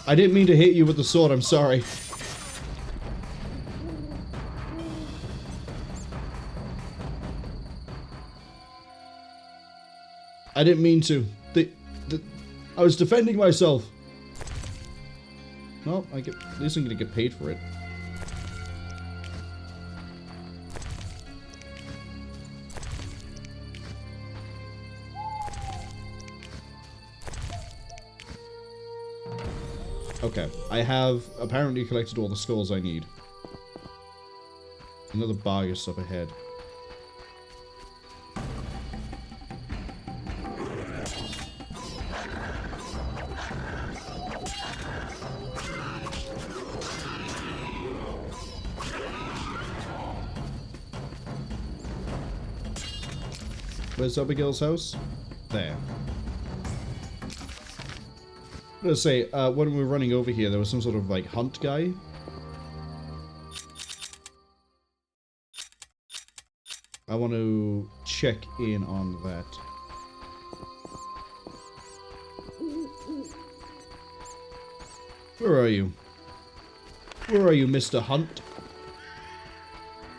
I didn't mean to hit you with the sword, I'm sorry. I didn't mean to. I was defending myself. Well, at least I'm gonna get paid for it. Okay, I have apparently collected all the skulls I need. Another Barghest up ahead. Where's Abigail's house? There. I'm gonna say, when we were running over here, there was some sort of, like, hunt guy. I want to check in on that. Where are you? Where are you, Mr. Hunt?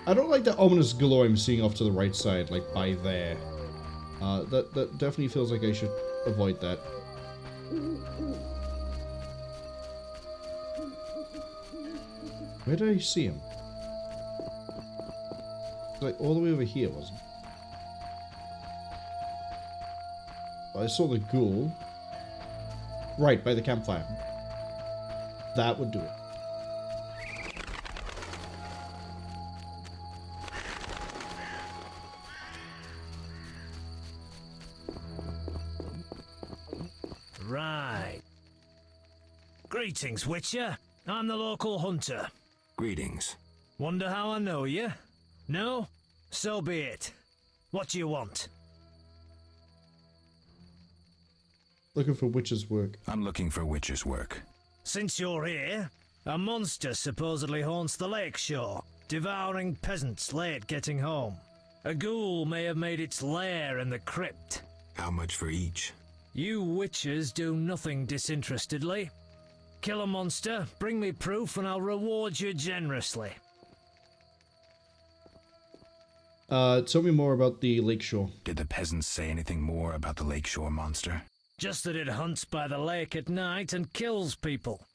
I don't like that ominous glow I'm seeing off to the right side, like, by there. That definitely feels like I should avoid that. Where did I see him? Like, all the way over here, wasn't it? I saw the ghoul. Right, by the campfire. That would do it. Right. Greetings, Witcher. I'm the local hunter. Greetings. Wonder how I know you? No? So be it. What do you want? Looking for witcher's work. I'm looking for witcher's work. Since you're here, a monster supposedly haunts the lakeshore, devouring peasants late getting home. A ghoul may have made its lair in the crypt. How much for each? You witchers do nothing disinterestedly. Kill a monster, bring me proof, and I'll reward you generously. Tell me more about the lakeshore. Did the peasants say anything more about the lakeshore monster? Just that it hunts by the lake at night and kills people.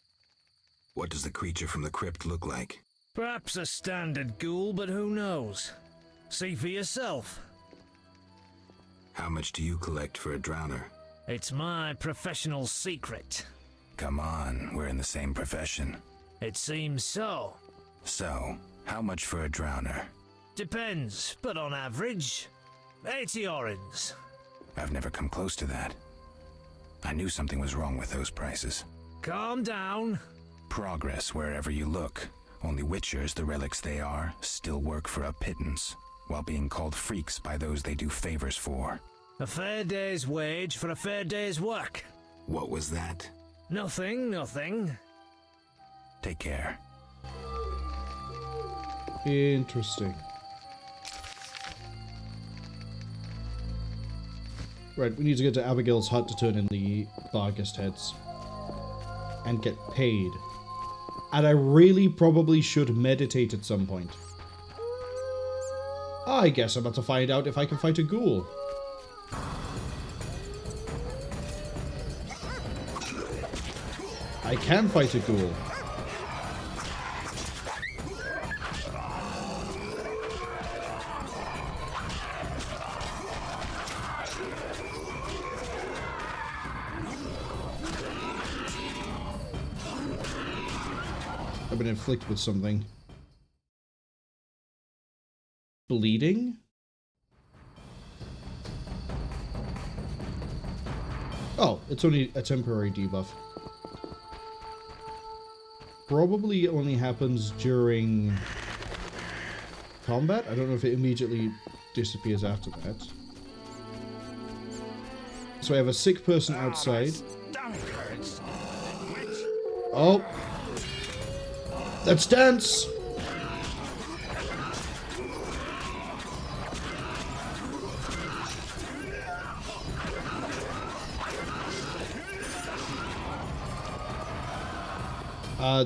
What does the creature from the crypt look like? Perhaps a standard ghoul, but who knows? See for yourself. How much do you collect for a drowner? It's my professional secret. Come on, we're in the same profession. It seems so. So, how much for a drowner? Depends, but on average, 80 orens. I've never come close to that. I knew something was wrong with those prices. Calm down. Progress wherever you look. Only witchers, the relics they are, still work for a pittance, while being called freaks by those they do favors for. A fair day's wage for a fair day's work. What was that? Nothing, nothing. Take care. Interesting. Right, we need to get to Abigail's hut to turn in the Barghest heads. And get paid. And I really probably should meditate at some point. I guess I'm about to find out if I can fight a ghoul. I can fight a ghoul. I've been inflicted with something. Bleeding? Oh, it's only a temporary debuff. Probably only happens during combat. I don't know if it immediately disappears after that. So I have a sick person outside. Oh! Let's dance!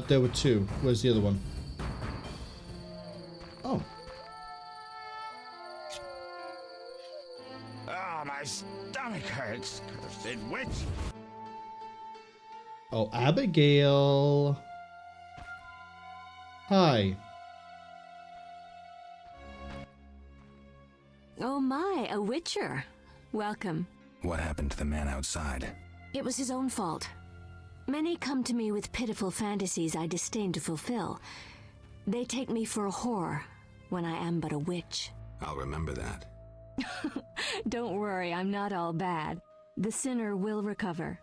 There were two. Where's the other one? Oh. Ah, my stomach hurts. Cursed witch. Oh, Abigail. Hi. Oh my, a witcher. Welcome. What happened to the man outside? It was his own fault. Many come to me with pitiful fantasies I disdain to fulfill. They take me for a whore, when I am but a witch. I'll remember that. Don't worry, I'm not all bad. The sinner will recover.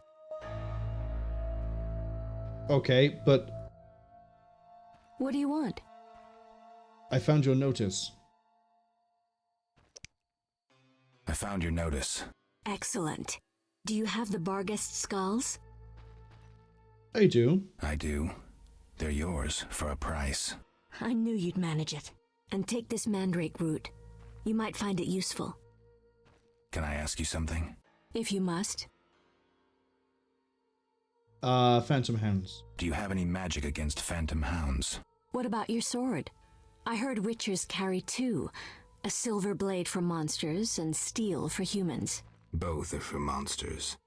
Okay, but... What do you want? I found your notice. I found your notice. Excellent. Do you have the Barghest skulls? I do. I do. They're yours for a price. I knew you'd manage it. And take this mandrake root. You might find it useful. Can I ask you something? If you must. Phantom hounds. Do you have any magic against phantom hounds? What about your sword? I heard witchers carry two. A silver blade for monsters and steel for humans. Both are for monsters.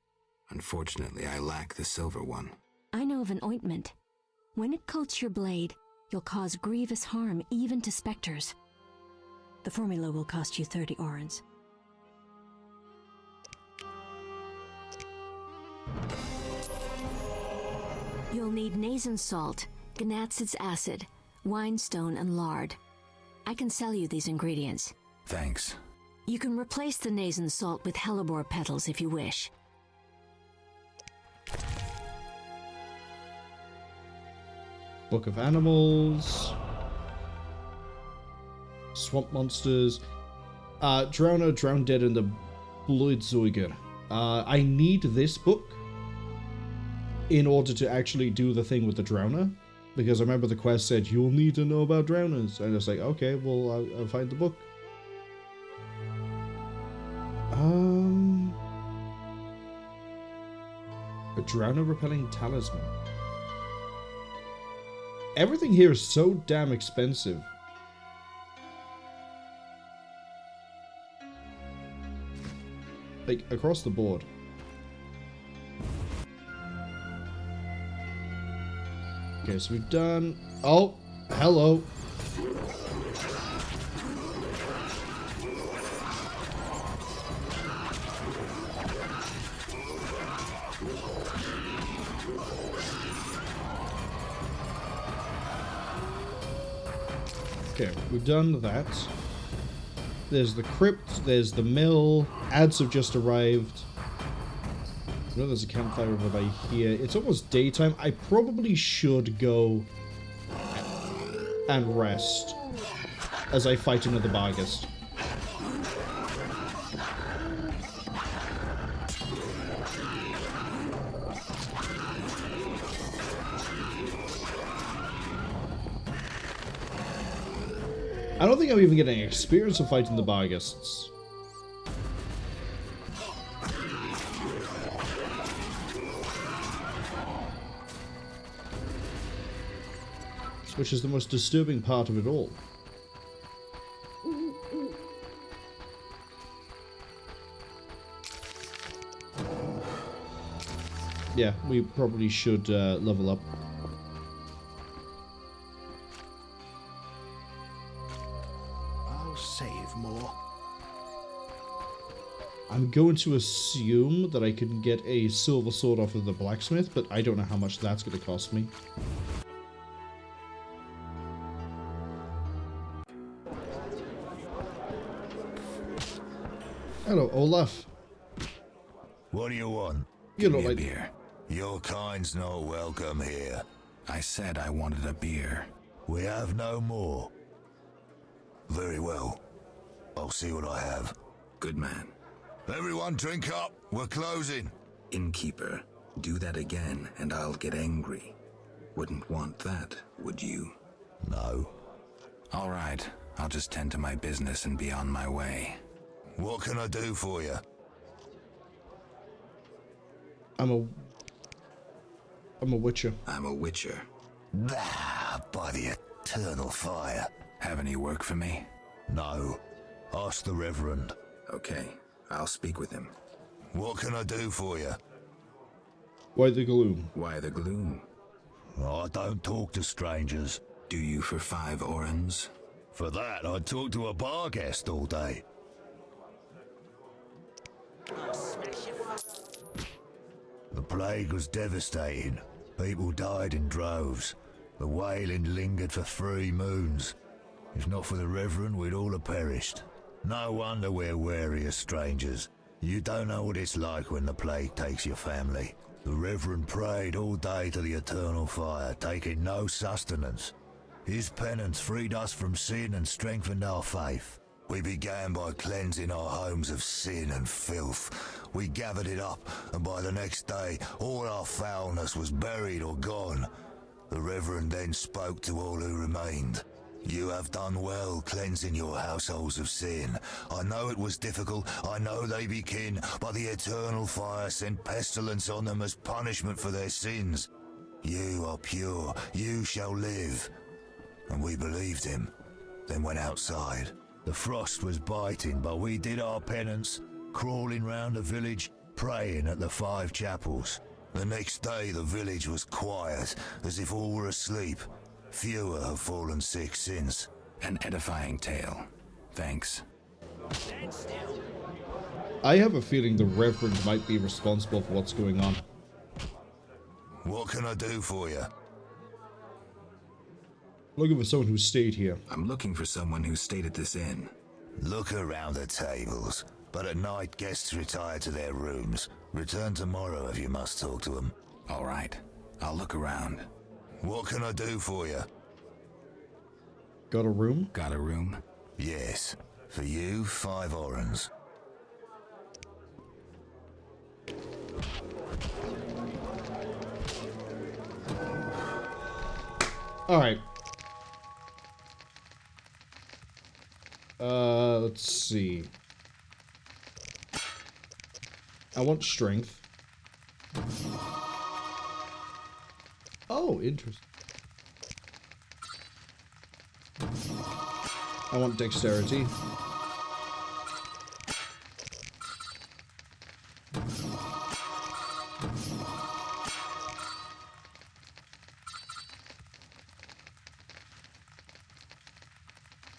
Unfortunately, I lack the silver one. I know of an ointment. When it coats your blade, you'll cause grievous harm even to specters. The formula will cost you 30 orens. You'll need Nazen salt, Gnatzid's acid, winestone, and lard. I can sell you these ingredients. Thanks. You can replace the Nazen salt with hellebore petals if you wish. Book of Animals. Swamp Monsters. Drowner, Drown Dead, and the Bloodzeuger. I need this book in order to actually do the thing with the Drowner. Because I remember the quest said, you'll need to know about Drowners. And it's like, okay, well, I'll find the book. A Drowner Repelling Talisman. Everything here is so damn expensive. Like, across the board. Okay, so we've done... Oh! Hello. Okay, we've done that. There's the crypt, there's the mill, ads have just arrived. I know there's a campfire over by here. It's almost daytime. I probably should go and rest as I fight another Barghest. I don't think I'm even getting experience of fighting the Barghests. Which is the most disturbing part of it all. Yeah, we probably should level up. I'll save more. I'm going to assume that I can get a silver sword off of the blacksmith, but I don't know how much that's going to cost me. Hello, Olaf. What do you want? You Give look me a like... beer. Your kind's not welcome here. I said I wanted a beer. We have no more. Very well. I'll see what I have. Good man. Everyone drink up. We're closing. Innkeeper, do that again and I'll get angry. Wouldn't want that, would you? No. All right. I'll just tend to my business and be on my way. What can I do for you? I'm a witcher. I'm a witcher. Ah, by the eternal fire. Have any work for me? No. Ask the Reverend. Okay, I'll speak with him. What can I do for you? Why the gloom? Why the gloom? I don't talk to strangers. Do you for 5 orens? For that, I'd talk to a Barghest all day. The plague was devastating. People died in droves. The wailing lingered for 3 moons. If not for the Reverend, we'd all have perished. No wonder we're wary of strangers. You don't know what it's like when the plague takes your family. The Reverend prayed all day to the eternal fire, taking no sustenance. His penance freed us from sin and strengthened our faith. We began by cleansing our homes of sin and filth. We gathered it up, and by the next day, all our foulness was buried or gone. The Reverend then spoke to all who remained. You have done well cleansing your households of sin. I know it was difficult, I know they be kin, but the eternal fire sent pestilence on them as punishment for their sins. You are pure, you shall live. And we believed him, then went outside. The frost was biting, but we did our penance, crawling round the village, praying at the 5 chapels. The next day the village was quiet, as if all were asleep. Fewer have fallen sick since. An edifying tale. Thanks. I have a feeling the Reverend might be responsible for what's going on. What can I do for you? Looking for someone who stayed here. I'm looking for someone who stayed at this inn. Look around the tables, but at night guests retire to their rooms. Return tomorrow if you must talk to them. All right. I'll look around. What can I do for you? Got a room? Got a room? Yes. For you, 5 orens. Alright. Let's see. I want strength. Oh, interesting. I want dexterity.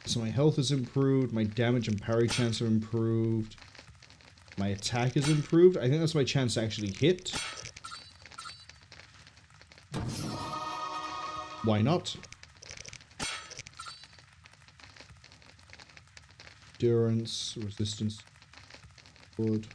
So my health is improved, my damage and parry chance are improved, my attack is improved. I think that's my chance to actually hit. Why not? Endurance, resistance, good.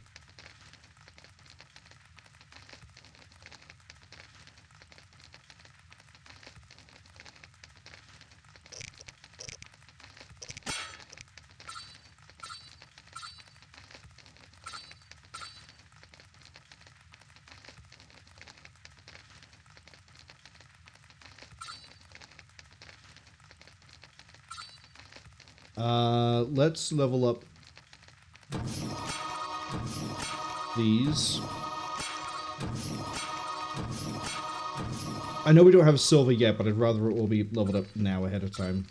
Let's level up these. I know we don't have silver yet, but I'd rather it all be leveled up now ahead of time.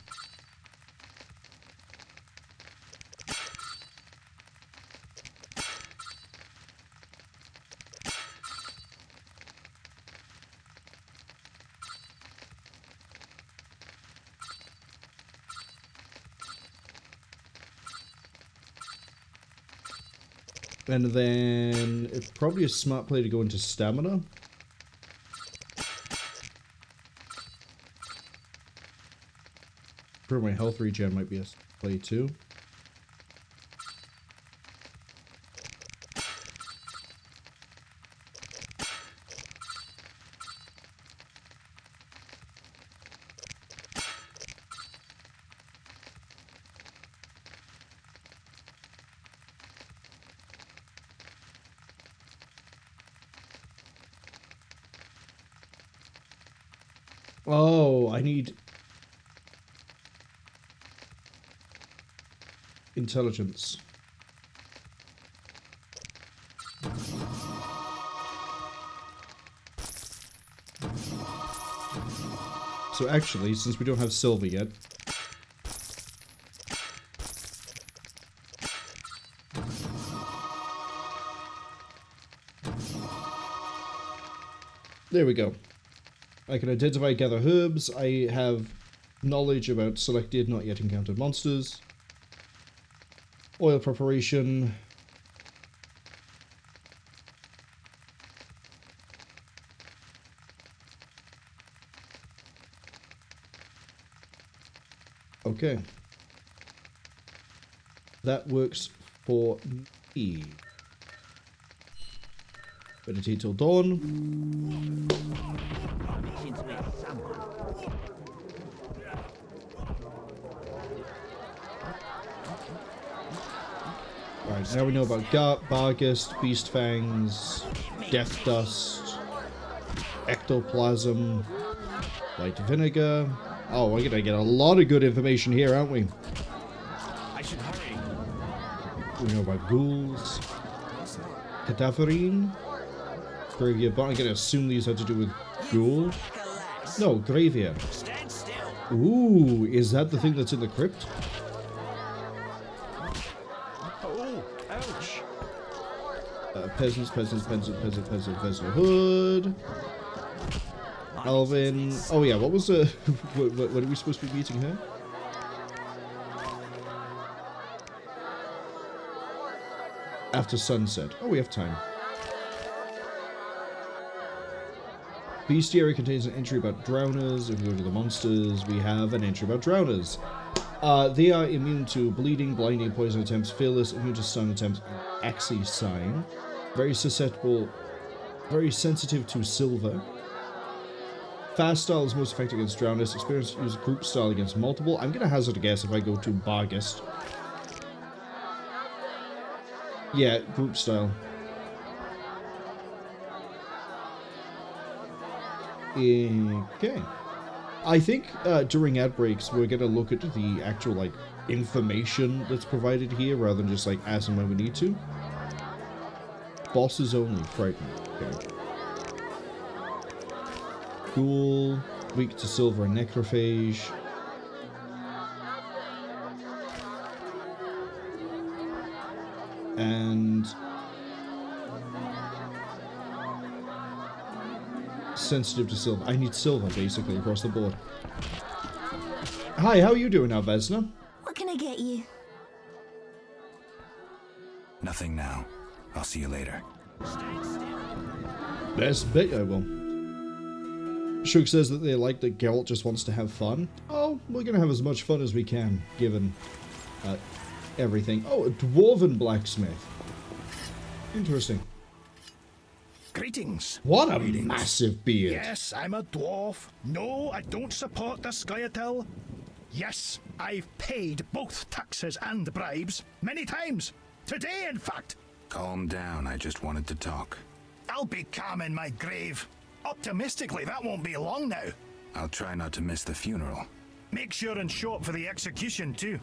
And then it's probably a smart play to go into stamina. For my health regen might be a play too. Oh, I need intelligence. So actually, since we don't have silver yet, there we go. I can identify, gather herbs. I have knowledge about selected, not yet encountered monsters. Oil preparation. Okay. That works for me. Meditate till dawn. Right, now we know about Barghest, Beast Fangs, Death Dust, Ectoplasm, Light Vinegar. Oh, we're gonna get a lot of good information here, aren't we? I should hurry. We know about ghouls, Cadaverine, Graveyard Bot. I'm gonna assume these had to do with ghoul. No, Graveyard. Ooh, is that the thing that's in the crypt? Peasant, Hood. Alvin. Oh yeah, what was the... what are we supposed to be meeting here? After sunset. Oh, we have time. Bestiary contains an entry about drowners. If we go to the monsters, we have an entry about drowners. They are immune to bleeding, blinding, poison attempts, fearless, immune to stun attempts, and Axie sign. Very susceptible, very sensitive to silver. Fast style is most effective against drowners. Experienced use group style against multiple. I'm gonna hazard a guess if I go to Barghest. Yeah, group style. Okay. I think during ad breaks we're gonna look at the actual like information that's provided here rather than just like as and when we need to. Bosses only, Frightener. Okay. Ghoul, weak to silver and necrophage. And sensitive to silver. I need silver basically across the board. Hi, how are you doing now, Vesna? What can I get you? Nothing now. I'll see you later. Best bet I will. Shug says that they like that Geralt just wants to have fun. Oh, we're gonna have as much fun as we can, given everything. Oh, a dwarven blacksmith. Interesting. Greetings. What a massive beard. Yes, I'm a dwarf. No, I don't support the Scoia'tael. Yes, I've paid both taxes and bribes many times. Today, in fact. Calm down, I just wanted to talk. I'll be calm in my grave. Optimistically, that won't be long now. I'll try not to miss the funeral. Make sure and show up for the execution, too.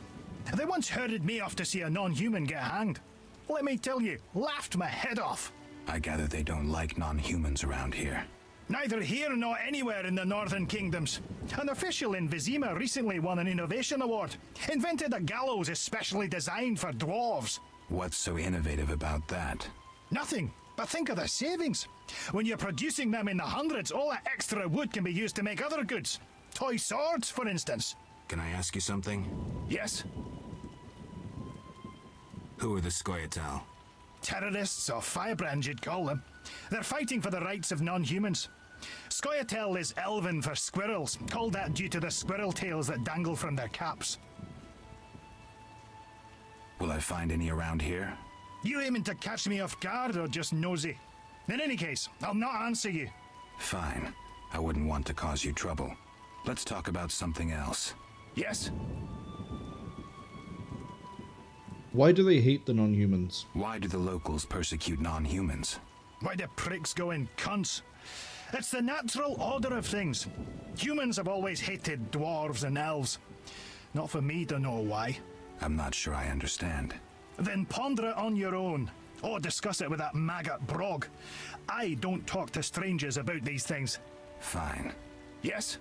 They once herded me off to see a non-human get hanged. Let me tell you, laughed my head off. I gather they don't like non-humans around here. Neither here nor anywhere in the Northern Kingdoms. An official in Vizima recently won an innovation award. Invented a gallows especially designed for dwarves. What's so innovative about that? Nothing, but think of the savings. When you're producing them in the hundreds, all that extra wood can be used to make other goods. Toy swords, for instance. Can I ask you something? Yes. Who are the Scoia'tael? Terrorists, or firebrands you'd call them. They're fighting for the rights of non-humans. Scoia'tael is Elven for squirrels, called that due to the squirrel tails that dangle from their caps. Will I find any around here? You aiming to catch me off guard or just nosy? In any case, I'll not answer you. Fine. I wouldn't want to cause you trouble. Let's talk about something else. Yes? Why do they hate the non-humans? Why do the locals persecute non-humans? Why do pricks go in cunts? It's the natural order of things. Humans have always hated dwarves and elves. Not for me to know why. I'm not sure I understand. Then ponder it on your own. Or discuss it with that maggot Brog. I don't talk to strangers about these things. Fine. Yes?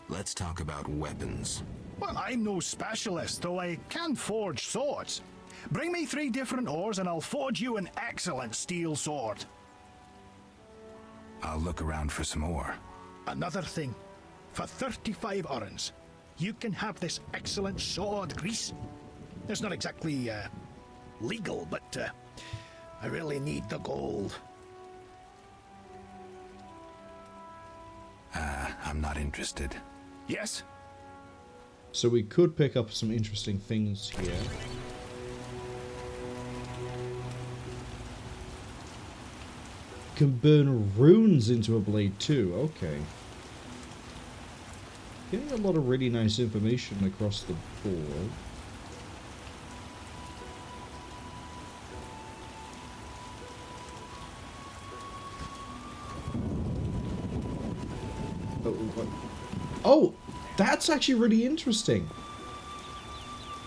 Let's talk about weapons. Well, I'm no specialist, though I can forge swords. Bring me 3 different ores and I'll forge you an excellent steel sword. I'll look around for some more. Another thing. For 35 orens, you can have this excellent sword, Grease. It's not exactly, legal, but, I really need the gold. I'm not interested. Yes? So we could pick up some interesting things here. Can burn runes into a blade too, okay. Getting a lot of really nice information across the board. Oh, that's actually really interesting.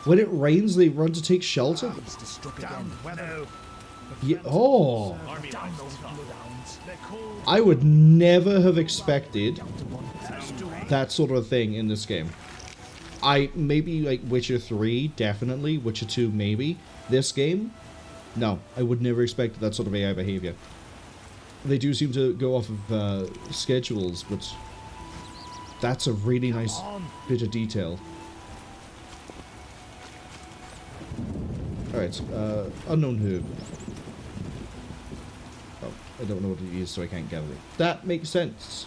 When it rains, they run to take shelter. Yeah, oh. I would never have expected that sort of thing in this game. Maybe like Witcher 3, definitely. Witcher 2, maybe. This game, no. I would never expect that sort of AI behavior. They do seem to go off of schedules, but that's a really nice bit of detail. Alright, unknown herb. Oh, I don't know what it is, so I can't gather it. That makes sense.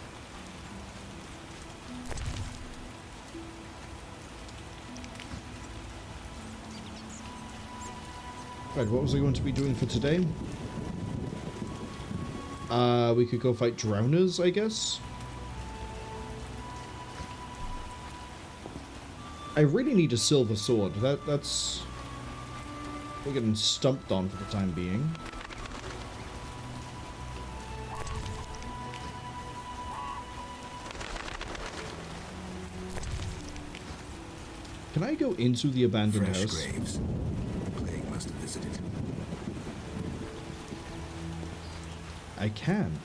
Right, what was I going to be doing for today? We could go fight drowners, I guess. I really need a silver sword. That's... We're getting stumped on for the time being. Can I go into the abandoned house? Graves. Plague must have visited. I can.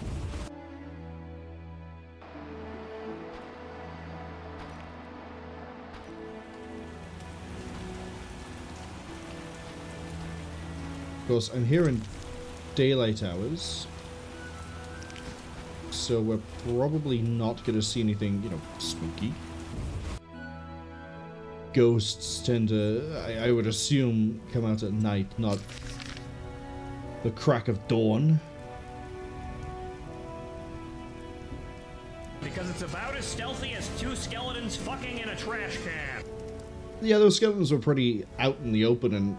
Of course, I'm here in daylight hours, so we're probably not going to see anything, you know, spooky. ghosts tend to, I would assume, come out at night, not the crack of dawn. Because it's about as stealthy as two skeletons fucking in a trash can. Yeah, those skeletons were pretty out in the open and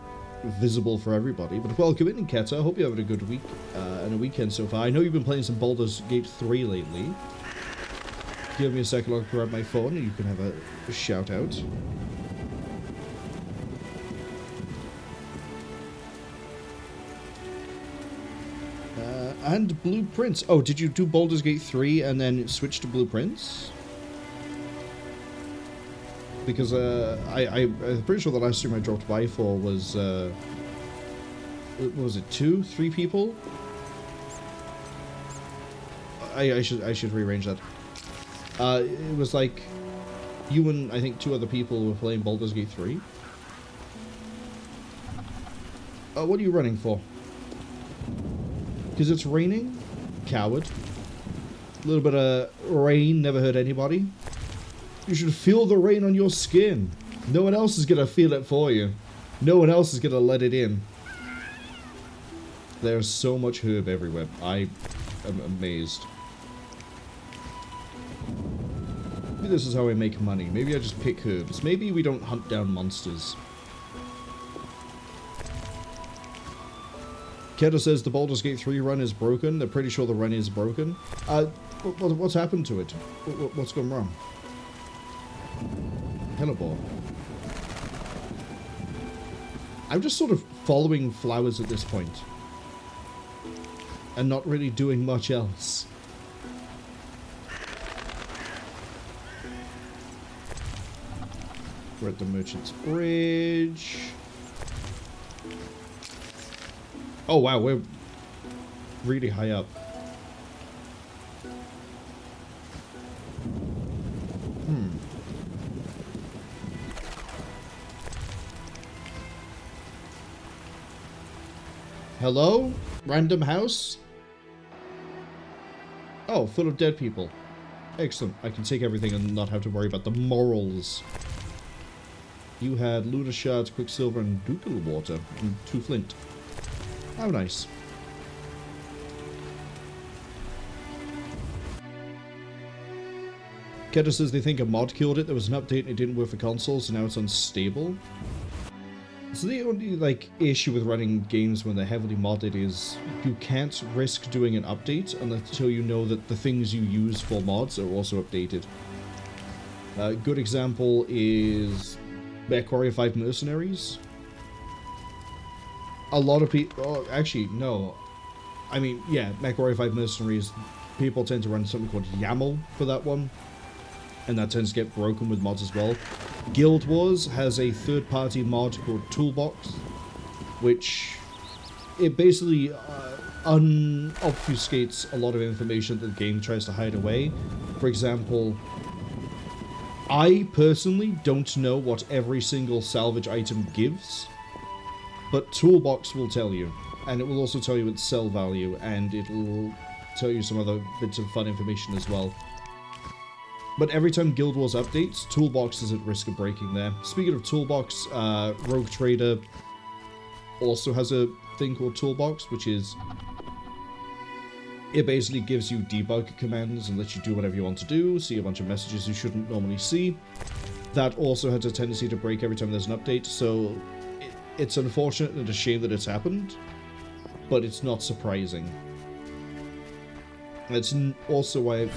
visible for everybody. But welcome in, Keta. I hope you're having a good week and a weekend so far. I know you've been playing some Baldur's Gate 3 lately. Give me a second, I'll grab my phone and you can have a shout out. And Blueprints. Oh, did you do Baldur's Gate 3 and then switch to Blueprints? Because I'm pretty sure the last stream I dropped by for was, what was it, 2, 3 people? I should rearrange that. It was like you and I think 2 other people were playing Baldur's Gate 3. What are you running for? Because it's raining? Coward. A little bit of rain never hurt anybody. You should feel the rain on your skin. No one else is going to feel it for you. No one else is going to let it in. There's so much herb everywhere. I am amazed. Maybe this is how I make money. Maybe I just pick herbs. Maybe we don't hunt down monsters. Keta says the Baldur's Gate 3 run is broken. They're pretty sure the run is broken. What's happened to it? What's gone wrong? Hellebore. I'm just sort of following flowers at this point. And not really doing much else. We're at the Merchant's Bridge. Oh wow, we're really high up. Hello? Random house? Oh, full of dead people. Excellent. I can take everything and not have to worry about the morals. You had Lunar Shards, Quicksilver, and Ducal Water, and 2 flint. How nice. Keta says they think a mod killed it. There was an update and it didn't work for consoles, so now it's unstable. So the only, like, issue with running games when they're heavily modded is you can't risk doing an update until you know that the things you use for mods are also updated. A good example is MechWarrior 5 Mercenaries. A lot of people... Oh, actually, no. I mean, yeah, MechWarrior 5 Mercenaries, people tend to run something called YAML for that one. And that tends to get broken with mods as well. Guild Wars has a third-party mod called Toolbox, which it basically unobfuscates a lot of information that the game tries to hide away. For example, I personally don't know what every single salvage item gives, but Toolbox will tell you, and it will also tell you its sell value, and it will tell you some other bits of fun information as well. But every time Guild Wars updates, Toolbox is at risk of breaking there. Speaking of Toolbox, Rogue Trader also has a thing called Toolbox, which is... it basically gives you debug commands and lets you do whatever you want to do, see a bunch of messages you shouldn't normally see. That also has a tendency to break every time there's an update, so it's unfortunate and a shame that it's happened, but it's not surprising. It's also why...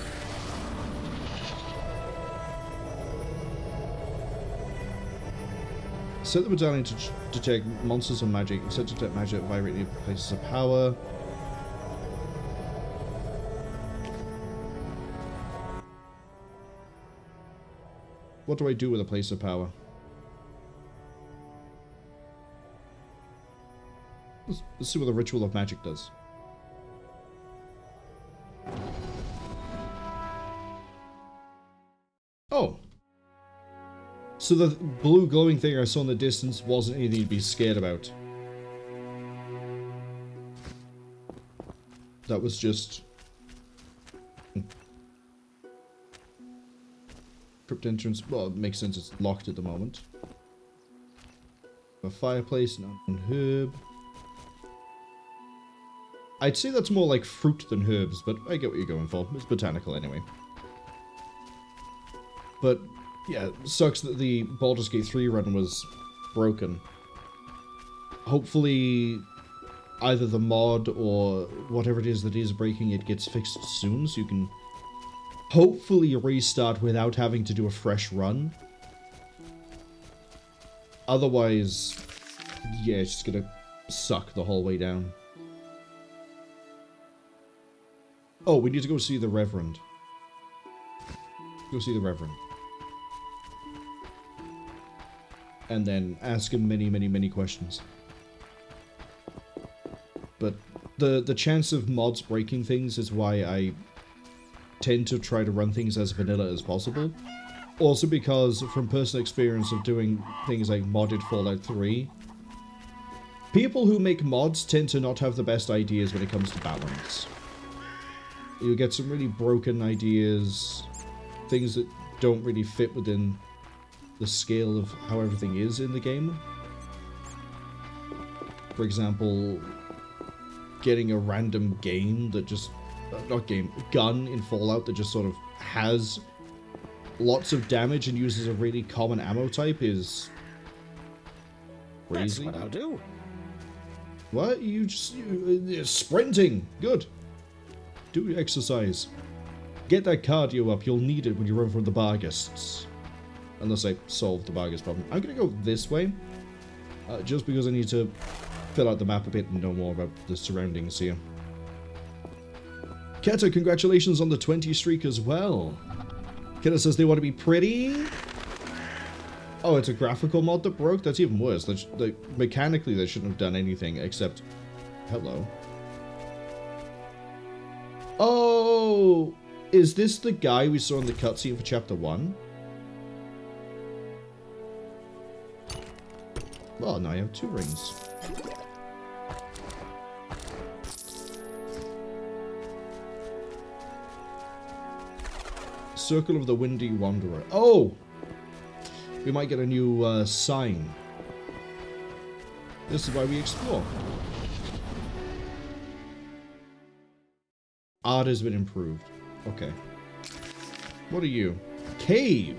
set the medallion to detect monsters or magic. Set to detect magic vibrating places of power. What do I do with a place of power? Let's see what the Ritual of Magic does. Oh. So the blue glowing thing I saw in the distance wasn't anything to be scared about. That was just... crypt entrance. Well, it makes sense, it's locked at the moment. a fireplace, not an herb. I'd say that's more like fruit than herbs, but I get what you're going for. It's botanical anyway. But, yeah, it sucks that the Baldur's Gate 3 run was broken. Hopefully, either the mod or whatever it is that is breaking it gets fixed soon, so you can hopefully restart without having to do a fresh run. Otherwise, yeah, it's just gonna suck the whole way down. Oh, we need to go see the Reverend. Go see the Reverend. And then ask him many, many, many questions. But the chance of mods breaking things is why I tend to try to run things as vanilla as possible. Also because, from personal experience of doing things like modded Fallout 3, people who make mods tend to not have the best ideas when it comes to balance. You get some really broken ideas, things that don't really fit within the scale of how everything is in the game. For example, getting a random game that just... gun in Fallout that just sort of has lots of damage and uses a really common ammo type is crazy. That's what I'll do. What? Sprinting! Good. Do exercise. Get that cardio up. You'll need it when you run from the Barghists. Unless I solve the Barghist problem. I'm gonna go this way. Just because I need to fill out the map a bit and know more about the surroundings here. Keta, congratulations on the 20 streak as well. Keta says they want to be pretty. Oh, it's a graphical mod that broke? That's even worse. Mechanically, they shouldn't have done anything except... Hello. Oh! Is this the guy we saw in the cutscene for Chapter 1? Well, now I have 2 rings. Circle of the Windy Wanderer. Oh! We might get a new sign. This is why we explore. Art has been improved. Okay. What are you? Cave!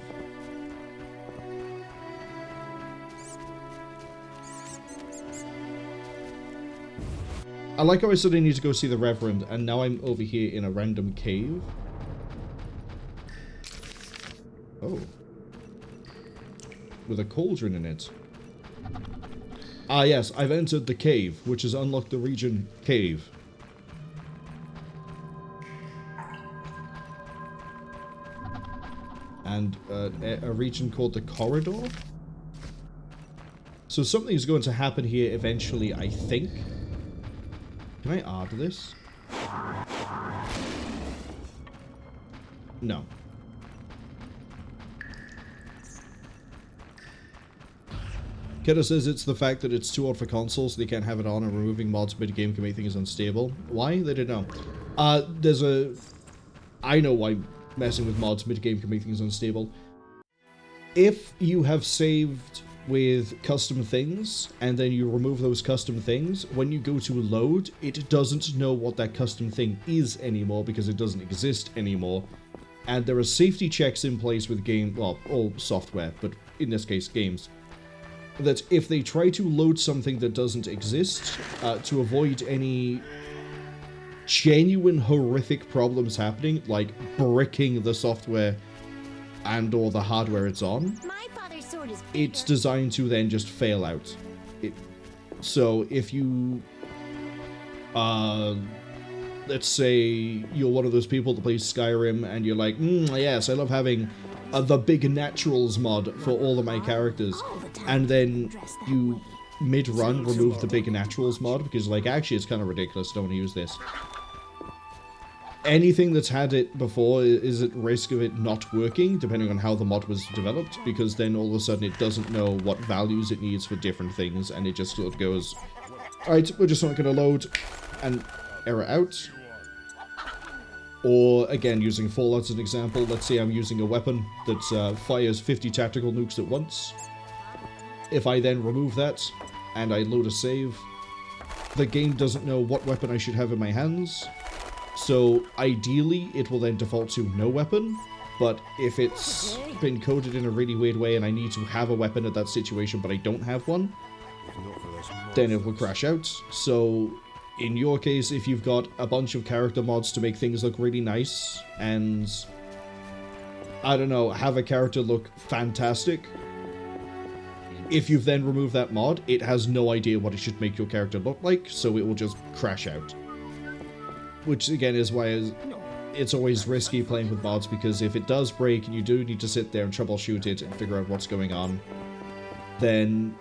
I like how I said I need to go see the Reverend, and now I'm over here in a random cave. Oh. With a cauldron in it. Ah yes, I've entered the cave, which has unlocked the region Cave. And a region called the Corridor. So something's going to happen here eventually, I think. Can I art this? No. Keta says it's the fact that it's too old for consoles, so they can't have it on, and removing mods mid-game can make things unstable. Why? They didn't know. I know why messing with mods mid-game can make things unstable. If you have saved with custom things, and then you remove those custom things, when you go to load, it doesn't know what that custom thing is anymore, because it doesn't exist anymore. And there are safety checks in place with all software, but in this case, games, that if they try to load something that doesn't exist, to avoid any genuine horrific problems happening, like bricking the software and or the hardware it's on, it's designed to then just fail out. So if you, let's say you're one of those people that plays Skyrim and you're like, yes, I love having the big naturals mod for all of my characters, and then you mid-run remove the big naturals mod because like, actually it's kind of ridiculous, I don't want to use this. Anything that's had it before is at risk of it not working, depending on how the mod was developed, because then all of a sudden it doesn't know what values it needs for different things, and it just sort of goes, alright, we're just not going to load, and error out. Or, again, using Fallout as an example, let's say I'm using a weapon that fires 50 tactical nukes at once. if I then remove that and I load a save, the game doesn't know what weapon I should have in my hands. So ideally, it will then default to no weapon. But if it's been coded in a really weird way and I need to have a weapon at that situation but I don't have one, then it will crash out. So in your case, if you've got a bunch of character mods to make things look really nice and, I don't know, have a character look fantastic, if you've then removed that mod, it has no idea what it should make your character look like, so it will just crash out. Which again is why it's always risky playing with mods, because if it does break and you do need to sit there and troubleshoot it and figure out what's going on, then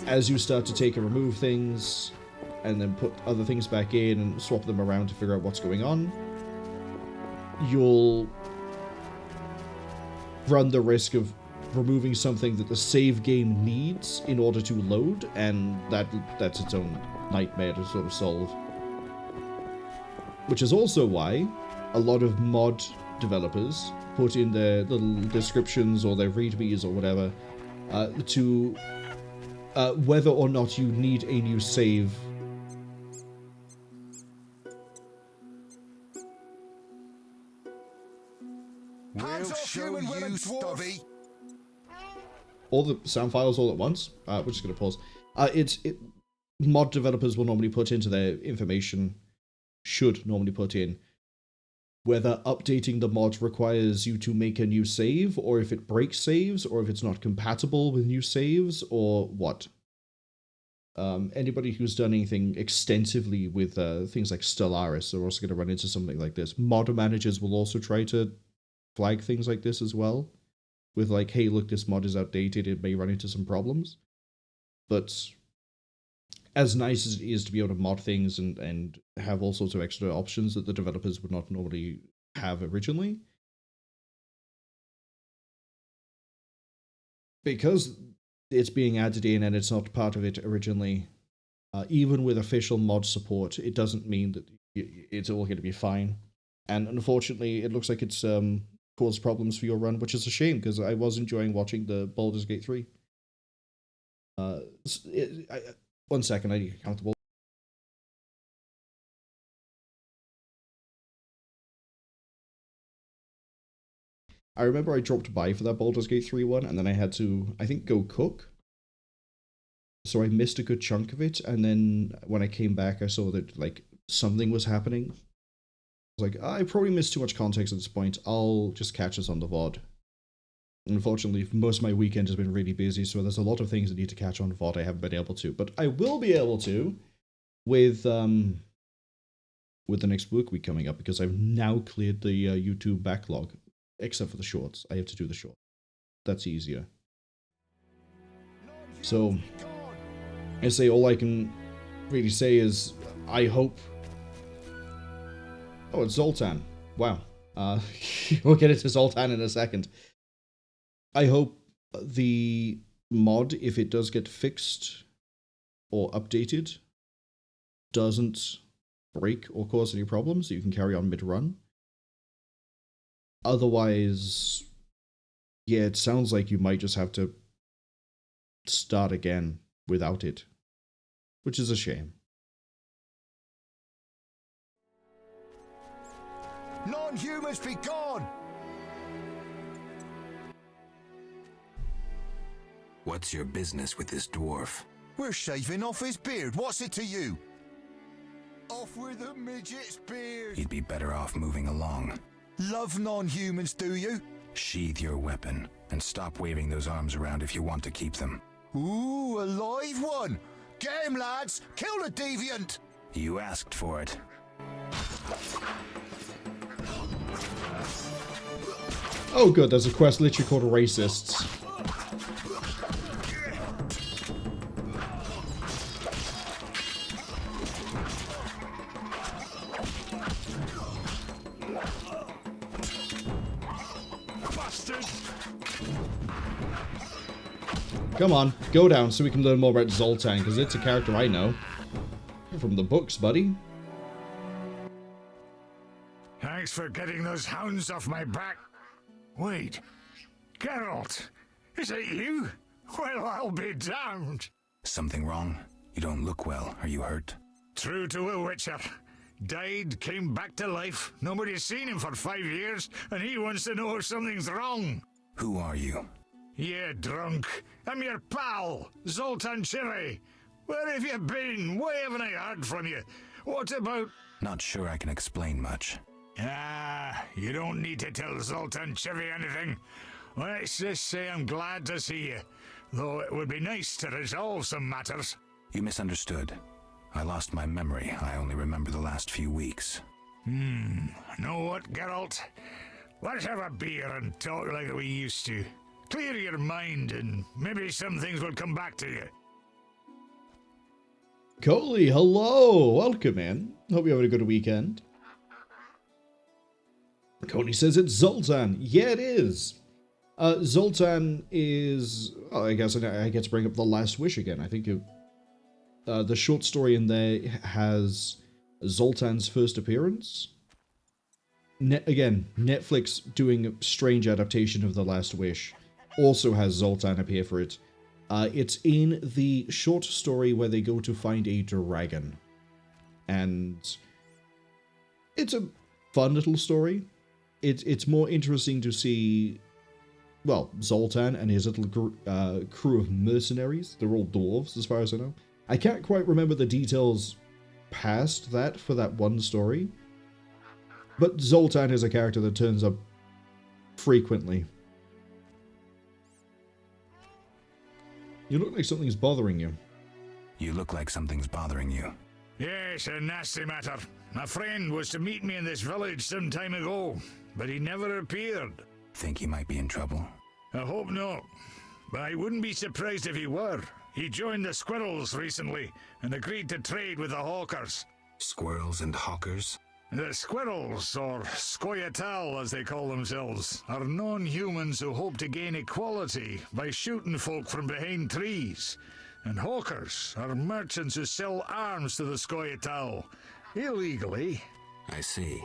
as you start to take and remove things and then put other things back in and swap them around to figure out what's going on, you'll run the risk of removing something that the save game needs in order to load, and that's its own nightmare to sort of solve. Which is also why a lot of mod developers put in their little descriptions or their readmes or whatever to whether or not you need a new save. We'll show you, Stubby. All the sound files all at once. We're just going to pause. Mod developers will normally put into their information, should normally put in, whether updating the mod requires you to make a new save, or if it breaks saves, or if it's not compatible with new saves, or what. Anybody who's done anything extensively with things like Stellaris are also going to run into something like this. Mod managers will also try to flag things like this as well, with like, hey, look, this mod is outdated, it may run into some problems. But as nice as it is to be able to mod things and have all sorts of extra options that the developers would not normally have originally, because it's being added in and it's not part of it originally, even with official mod support, it doesn't mean that it's all going to be fine. And unfortunately, it looks like it's caused problems for your run, which is a shame, because I was enjoying watching the Baldur's Gate 3. 1 second, I need to get comfortable. I remember I dropped by for that Baldur's Gate 3 one, and then I had to, I think, go cook. So I missed a good chunk of it, and then when I came back, I saw that, like, something was happening. I was like, I probably missed too much context at this point. I'll just catch us on the VOD. Unfortunately, most of my weekend has been really busy, so there's a lot of things I need to catch on VOD I haven't been able to. But I will be able to with the next work week coming up, because I've now cleared the YouTube backlog, except for the shorts. I have to do the shorts. That's easier. So, I say all I can really say is, I hope... Oh, it's Zoltan. Wow. We'll get into Zoltan in a second. I hope the mod, if it does get fixed or updated, doesn't break or cause any problems, so you can carry on mid-run. Otherwise, yeah, it sounds like you might just have to start again without it, which is a shame. Non-humans be gone! What's your business with this dwarf? We're shaving off his beard. What's it to you? Off with the midget's beard. He'd be better off moving along. Love non-humans, do you? Sheathe your weapon and stop waving those arms around if you want to keep them. Ooh, a live one. Get him, lads. Kill the deviant. You asked for it. Oh good, there's a quest literally called Racists. Come on, go down so we can learn more about Zoltan, because it's a character I know. From the books, buddy. Thanks for getting those hounds off my back. Wait, Geralt, is it you? Well, I'll be damned. Something wrong? You don't look well. Are you hurt? True to a witcher. Died, came back to life. Nobody's seen him for 5 years, and he wants to know if something's wrong. Who are you? Yeah, drunk. I'm your pal, Zoltan Chiri. Where have you been? Why haven't I heard from you? What about... Not sure I can explain much. Ah, you don't need to tell Zoltan Chiri anything. Let's just say I'm glad to see you, though it would be nice to resolve some matters. You misunderstood. I lost my memory. I only remember the last few weeks. Know what, Geralt? Let's have a beer and talk like we used to. Clear your mind, and maybe some things will come back to you. Coley, hello! Welcome in. Hope you're having a good weekend. Coley says it's Zoltan. Yeah, it is. Zoltan is... Oh, I guess I get to bring up The Last Wish again. I think the short story in there has Zoltan's first appearance. Again, Netflix doing a strange adaptation of The Last Wish. Also has Zoltan appear for it. It's in the short story where they go to find a dragon. And it's a fun little story. It's more interesting to see, well, Zoltan and his little crew of mercenaries. They're all dwarves, as far as I know. I can't quite remember the details past that for that one story. But Zoltan is a character that turns up frequently. You look like something's bothering you. You look like something's bothering you. Yes, a nasty matter. My friend was to meet me in this village some time ago, but he never appeared. Think he might be in trouble? I hope not, but I wouldn't be surprised if he were. He joined the Squirrels recently and agreed to trade with the Hawkers. Squirrels and hawkers? The Squirrels, or Scoia'tael as they call themselves, are non-humans who hope to gain equality by shooting folk from behind trees. And Hawkers are merchants who sell arms to the Scoia'tael, illegally. I see.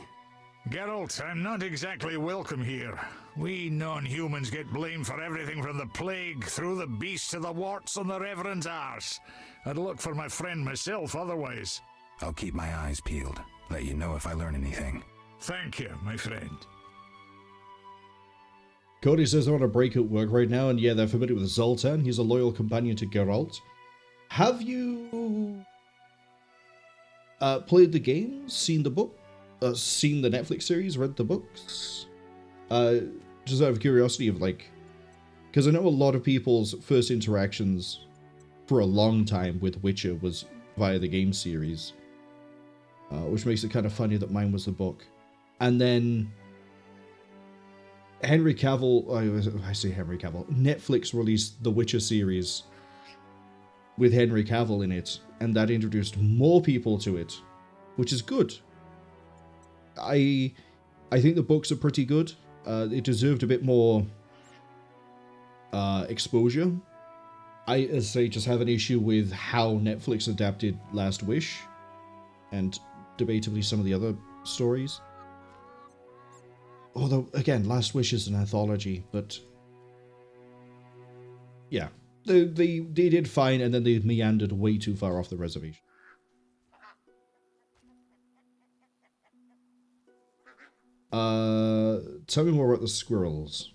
Geralt, I'm not exactly welcome here. We non-humans get blamed for everything from the plague through the beast to the warts on the Reverend's arse. I'd look for my friend myself otherwise. I'll keep my eyes peeled. Let you know if I learn anything. Thank you, my friend. Cody says they're on a break at work right now, and yeah, they're familiar with Zoltan. He's a loyal companion to Geralt. Have you played the game? Seen the book? Seen the Netflix series? Read the books? Just out of curiosity of like... Because I know a lot of people's first interactions for a long time with Witcher was via the game series. Which makes it kind of funny that mine was the book. And then Henry Cavill, I say Henry Cavill, Netflix released the Witcher series with Henry Cavill in it, and that introduced more people to it, which is good. I think the books are pretty good. It deserved a bit more exposure. I, as I say, just have an issue with how Netflix adapted Last Wish, and debatably some of the other stories. Although, again, Last Wish is an anthology, but... yeah. They did fine, and then they meandered way too far off the reservation. Tell me more about the squirrels.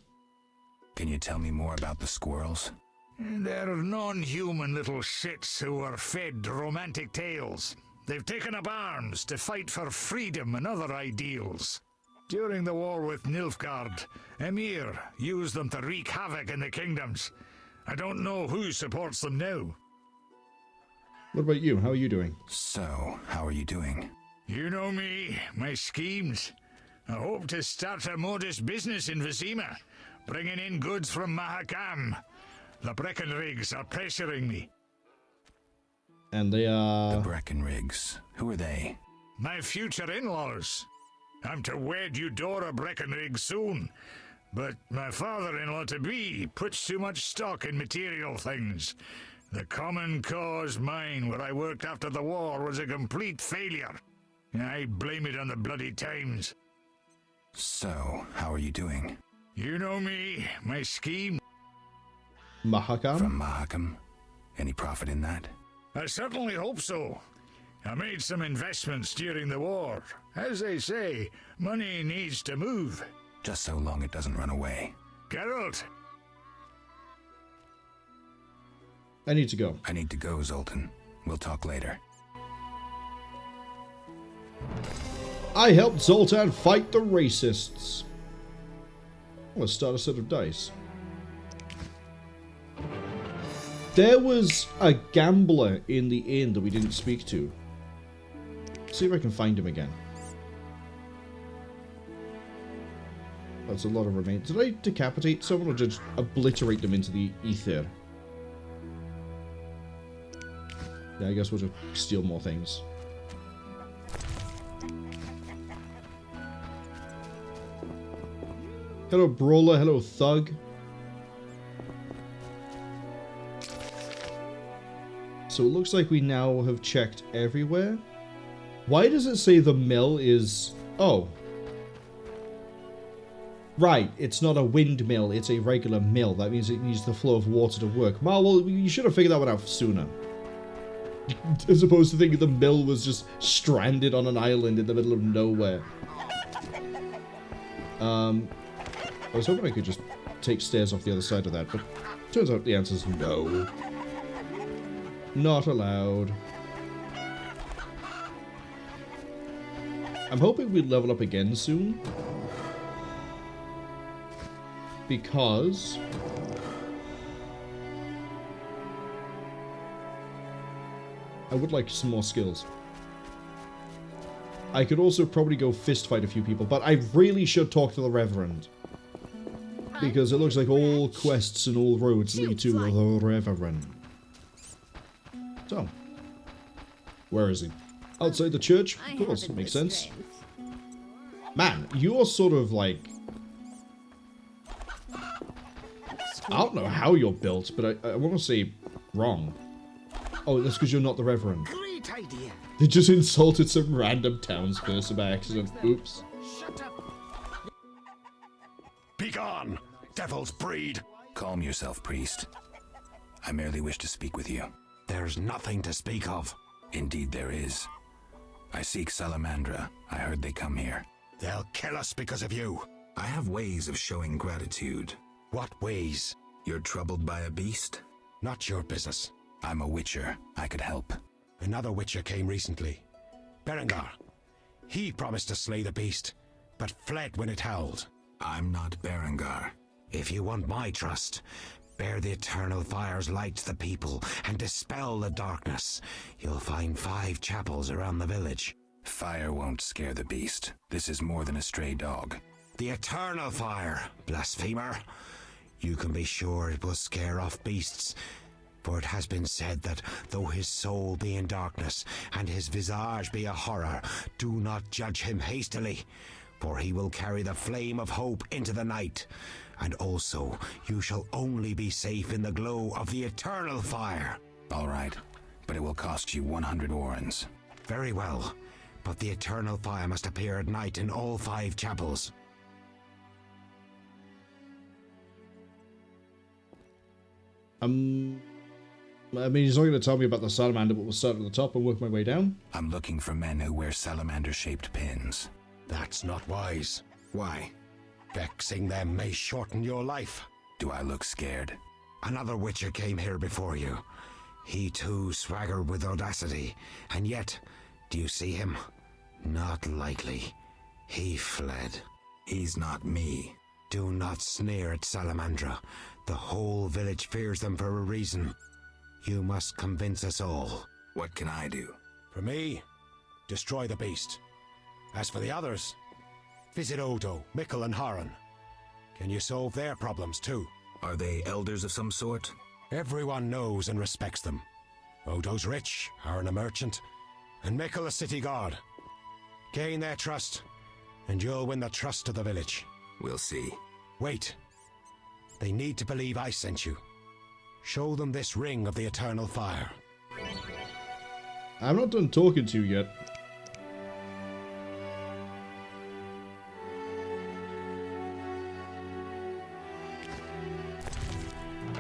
Can you tell me more about the squirrels? They're non-human little shits who are fed romantic tales. They've taken up arms to fight for freedom and other ideals. During the war with Nilfgaard, Emir used them to wreak havoc in the kingdoms. I don't know who supports them now. What about you? How are you doing? So, how are you doing? You know me, my schemes. I hope to start a modest business in Vizima, bringing in goods from Mahakam. The Breckenrigs are pressuring me. And they are... The Breckenrigs. Who are they? My future in-laws. I'm to wed Eudora Breckenrig soon, but my father-in-law-to-be puts too much stock in material things. The Common Cause mine, where I worked after the war, was a complete failure. I blame it on the bloody times. So, how are you doing? You know me, my scheme. Mahakam? From Mahakam? Any profit in that? I certainly hope so. I made some investments during the war. As they say, money needs to move. Just so long it doesn't run away. Geralt! I need to go. I need to go, Zoltan. We'll talk later. I helped Zoltan fight the racists. Let's start a set of dice. There was a gambler in the inn that we didn't speak to. See if I can find him again. That's a lot of remains. Did I decapitate someone or just obliterate them into the ether? Yeah, I guess we'll just steal more things. Hello, Brawler. Hello, Thug. So it looks like we now have checked everywhere. Why does it say the mill is... Oh. Right, it's not a windmill, it's a regular mill. That means it needs the flow of water to work. Marwol, you should have figured that one out sooner. As opposed to thinking the mill was just stranded on an island in the middle of nowhere. I was hoping I could just take stairs off the other side of that, but turns out the answer is no. Not allowed. I'm hoping we level up again soon. Because... I would like some more skills. I could also probably go fist fight a few people, but I really should talk to the Reverend. Because it looks like all quests and all roads lead to the Reverend. So, where is he? Outside the church? Of course, makes sense. Man, you're sort of like... I don't know how you're built, but I want to say wrong. Oh, that's because you're not the Reverend. Great idea. They just insulted some random townsperson by accident. Oops. Shut up. Begone, devil's breed! Calm yourself, priest. I merely wish to speak with you. There's nothing to speak of. Indeed there is. I seek Salamander. I heard they come here. They'll kill us because of you. I have ways of showing gratitude. What ways? You're troubled by a beast? Not your business. I'm a witcher. I could help. Another witcher came recently. Berengar. He promised to slay the beast, but fled when it howled. I'm not Berengar. If you want my trust, bear the eternal fire's light to the people and dispel the darkness. You'll find 5 chapels around the village. Fire won't scare the beast. This is more than a stray dog. The eternal fire, blasphemer. You can be sure it will scare off beasts. For it has been said that though his soul be in darkness and his visage be a horror, do not judge him hastily, for he will carry the flame of hope into the night. And also, you shall only be safe in the glow of the eternal fire. All right, but it will cost you 100 orens. Very well, but the eternal fire must appear at night in all 5 chapels. I mean, he's not going to tell me about the salamander, but we'll start at the top and work my way down. I'm looking for men who wear salamander-shaped pins. That's not wise. Why? Vexing them may shorten your life. Do I look scared? Another witcher came here before you. He too swaggered with audacity, and yet, do you see him? Not likely. He fled. He's not me. Do not sneer at Salamandra. The whole village fears them for a reason. You must convince us all. What can I do? For me, destroy the beast. As for the others, visit Odo, Mikkel and Haran. Can you solve their problems too? Are they elders of some sort? Everyone knows and respects them. Odo's rich, Haran a merchant, and Mikkel a city guard. Gain their trust, and you'll win the trust of the village. We'll see. Wait. They need to believe I sent you. Show them this ring of the eternal fire. I'm not done talking to you yet.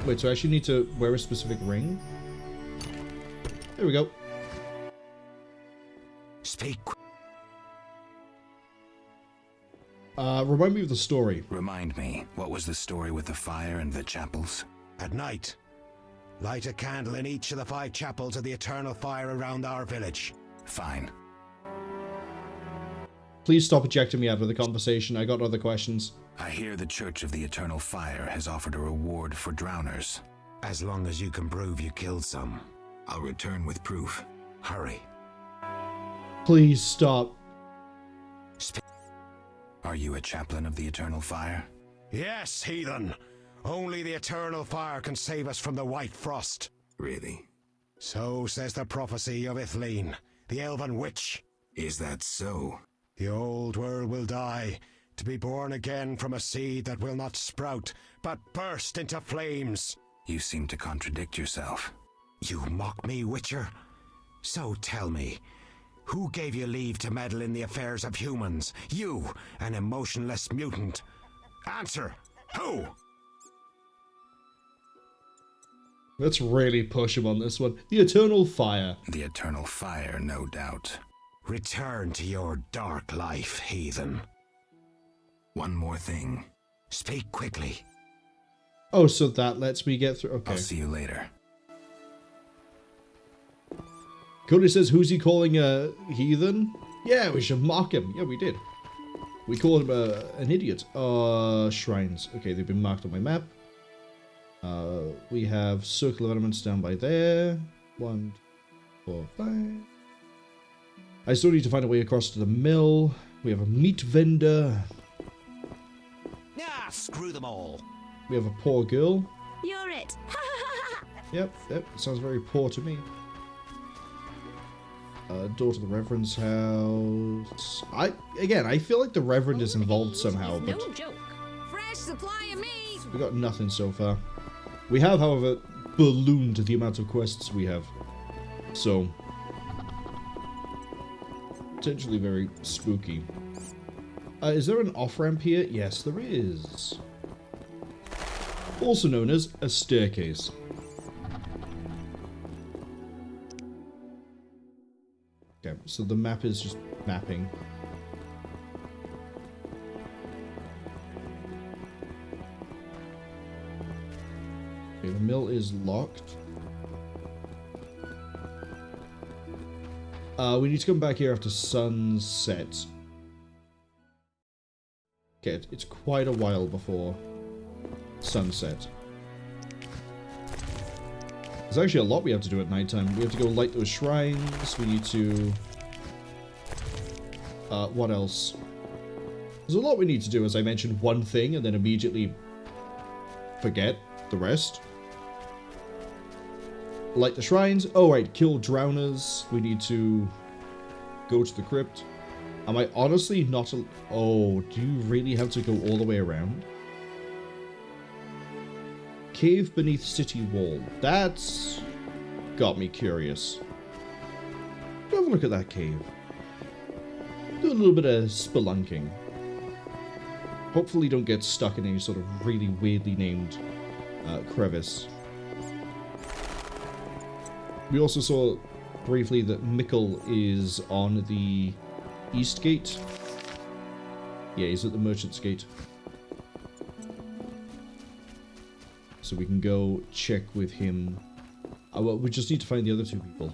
Wait, so I actually need to wear a specific ring? There we go. Speak. Remind me of the story. Remind me, what was the story with the fire and the chapels? At night, light a candle in each of the 5 chapels of the eternal fire around our village. Fine. Please stop ejecting me out of the conversation. I got other questions. I hear the Church of the Eternal Fire has offered a reward for drowners. As long as you can prove you killed some. I'll return with proof. Hurry. Please stop. Are you a chaplain of the Eternal Fire? Yes, heathen. Only the eternal fire can save us from the white frost. Really? So says the prophecy of Ithleen, the elven witch. Is that so? The old world will die, to be born again from a seed that will not sprout, but burst into flames. You seem to contradict yourself. You mock me, Witcher? So tell me, who gave you leave to meddle in the affairs of humans? You, an emotionless mutant. Answer! Who? Let's really push him on this one. The Eternal Fire. The Eternal Fire, no doubt. Return to your dark life, heathen. One more thing. Speak quickly. Oh, so that lets me get through. Okay. I'll see you later. Cody says, who's he calling a heathen? Yeah, we should mock him. Yeah, we did. We called him an idiot. Shrines. Okay, they've been marked on my map. We have circle of elements down by there. 1, 4, 5. I still need to find a way across to the mill. We have a meat vendor. Ah, screw them all. We have a poor girl. You're it. Yep, sounds very poor to me. Door to the Reverend's house. I feel like the Reverend is involved somehow, but No joke. Fresh supply of meat. we got nothing so far. We have, however, ballooned the amount of quests we have. So, potentially very spooky. Is there an off-ramp here? Yes, there is. Also known as a staircase. Okay, so the map is just mapping. Okay, the mill is locked. We need to come back here after sunset. Okay, it's quite a while before sunset. There's actually a lot we have to do at nighttime. We have to go light those shrines. We need to... what else? There's a lot we need to do, as I mentioned one thing and then immediately forget the rest. Light the shrines. Oh, right, kill drowners. We need to go to the crypt. Am I honestly not... Oh, do you really have to go all the way around? Cave beneath city wall. That's got me curious. Have a look at that cave. Do a little bit of spelunking. Hopefully don't get stuck in any sort of really weirdly named crevice. We also saw briefly that Mikkel is on the East Gate. Yeah, he's at the Merchant's Gate. So we can go check with him. Well, we just need to find the other 2 people.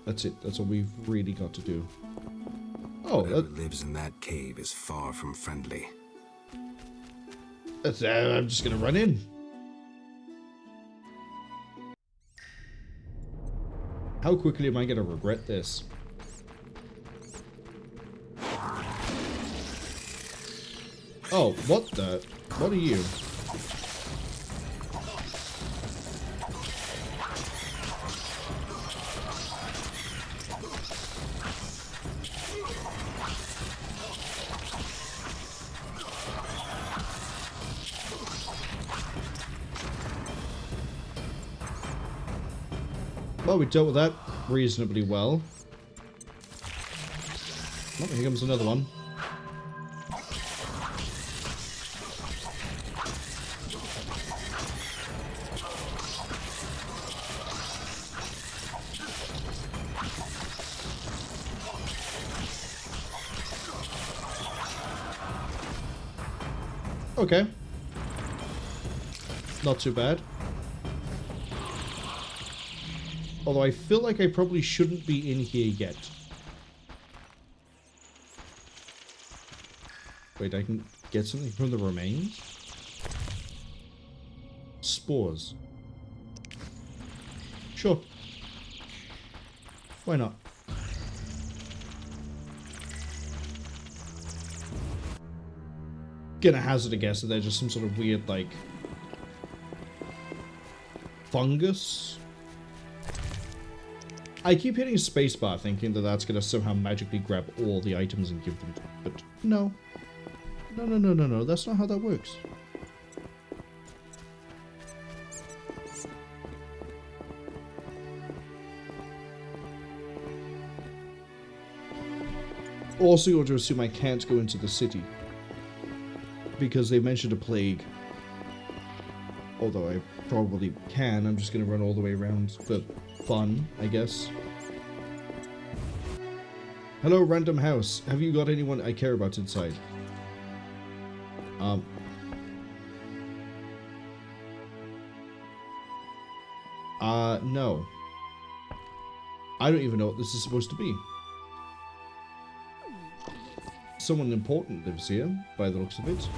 That's it. That's all we've really got to do. Oh, whoever lives in that cave is far from friendly. That's, I'm just gonna run in. How quickly am I gonna regret this? Oh, what the? What are you? Well, we dealt with that reasonably well. Oh, here comes another one. Okay. Not too bad. Although I feel like I probably shouldn't be in here yet. Wait, I can get something from the remains? Spores. Sure. Why not? Gonna hazard a guess that they're just some sort of weird, like, fungus? I keep hitting spacebar thinking that that's gonna somehow magically grab all the items and give them to me, but no. No, that's not how that works. Also, you're to assume I can't go into the city. Because they mentioned a plague. Although I probably can, I'm just going to run all the way around for fun, I guess. Hello, random house. Have you got anyone I care about inside? No. I don't even know what this is supposed to be. Someone important lives here, by the looks of it.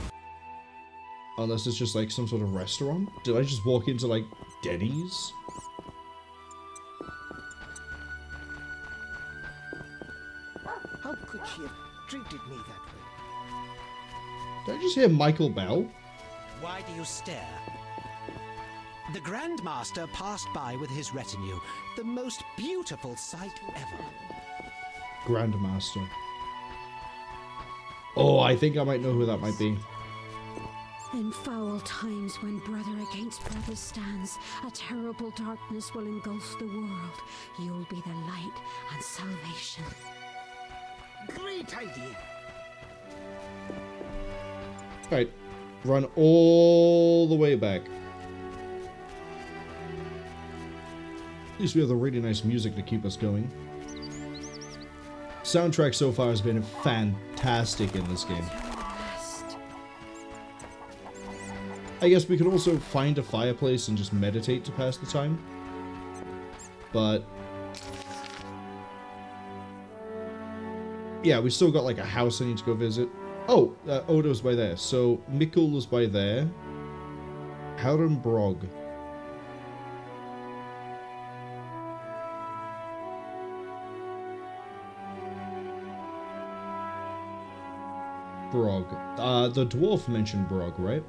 Unless it's just like some sort of restaurant. Did I just walk into like Denny's? How could she have treated me that way? Did I just hear Michael Bell? Why do you stare? The Grandmaster passed by with his retinue. The most beautiful sight ever. Grandmaster. Oh, I think I might know who that might be. In foul times when brother against brother stands, a terrible darkness will engulf the world. You'll be the light and salvation. Great idea. Right. Run all the way back. At least we have the really nice music to keep us going. Soundtrack so far has been fantastic in this game. I guess we could also find a fireplace and just meditate to pass the time. But yeah, we still got like a house I need to go visit. Oh, Odo's by there. So Mikkel is by there. Houdenbrog. Brog. The dwarf mentioned Brog, right?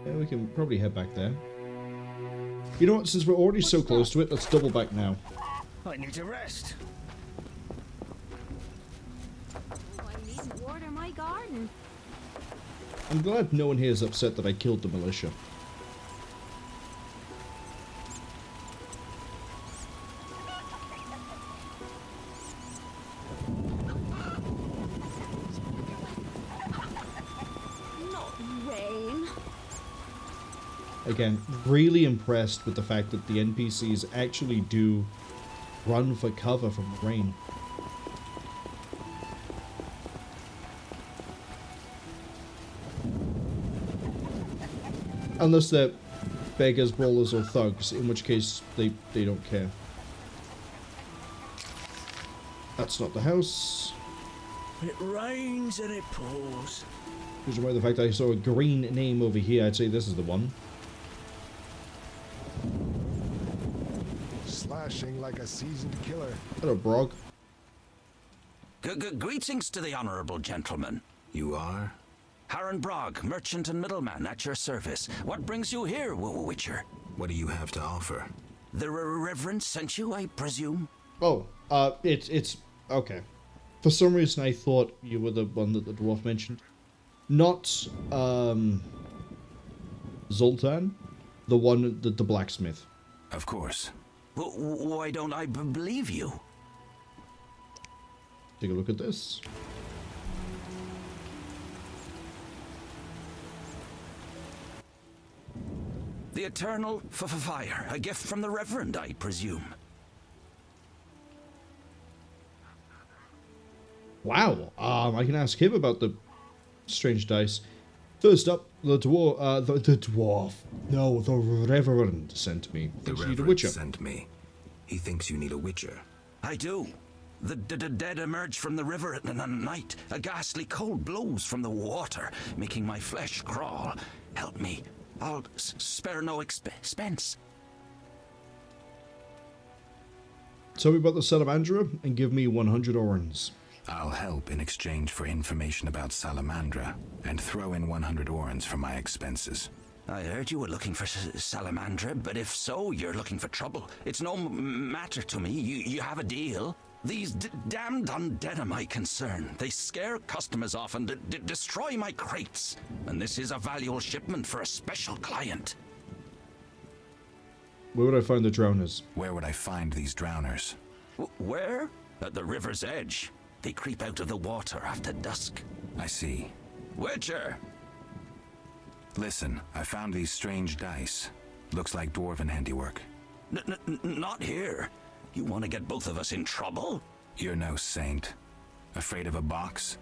Yeah, we can probably head back there. You know what, since we're already so close to it, let's double back now. I need to rest. I need to water my garden. I'm glad no one here is upset that I killed the militia. Again, really impressed with the fact that the NPCs actually do run for cover from the rain. Unless they're beggars, brawlers, or thugs, in which case they don't care. That's not the house. It rains and it pours. Judging by the fact that I saw a green name over here, I'd say this is the one. Slashing like a seasoned killer. Hello, Brog. Greetings to the honorable gentleman. You are? Harren Brog, merchant and middleman at your service. What brings you here, Witcher? What do you have to offer? The Reverend sent you, I presume? Oh, it's okay. For some reason, I thought you were the one that the dwarf mentioned. Not, Zoltan. The one, the blacksmith. Of course. Why don't I believe you? Take a look at this. The eternal fire, a gift from the Reverend, I presume. Wow. I can ask him about the strange dice. First up, the dwarf. No, the Reverend sent me. The Thinks you need a Reverend witcher. sent me. He thinks you need a witcher. I do. The dead emerge from the river at night. A ghastly cold blows from the water, making my flesh crawl. Help me. I'll spare no expense. Tell me about the Salamander and give me 100 orens. I'll help in exchange for information about Salamander, and throw in 100 orens for my expenses. I heard you were looking for Salamander, but if so, you're looking for trouble. It's no matter to me. You have a deal. These damned undead are my concern. They scare customers off and destroy my crates. And this is a valuable shipment for a special client. Where would I find the drowners? Where would I find these drowners? Where? At the river's edge. They creep out of the water after dusk. I see. Witcher! Listen, I found these strange dice. Looks like dwarven handiwork. Not here. You want to get both of us in trouble? You're no saint. Afraid of a box?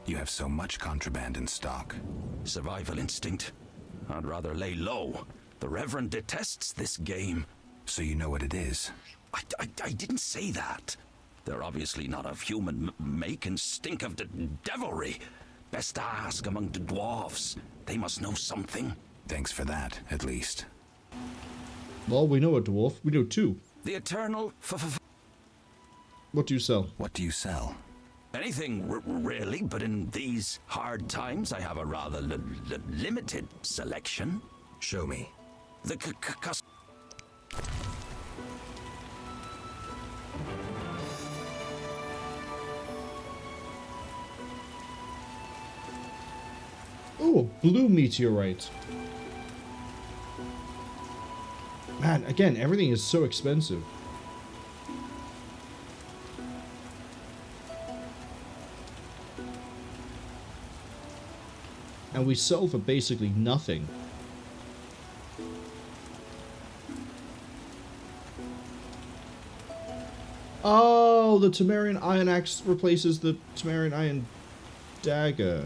You have so much contraband in stock. Survival instinct. I'd rather lay low. The Reverend detests this game. So you know what it is? I didn't say that. They're obviously not of human make and stink of devilry. Best ask among the dwarves. They must know something. Thanks for that, at least. Well, we know a dwarf. We know two. The eternal What do you sell? What do you sell? Anything, really, but in these hard times, I have a rather limited selection. Show me. The Oh, a blue meteorite. Man, again, everything is so expensive. And we sell for basically nothing. Oh, the Temerian Iron Axe replaces the Temerian Iron Dagger.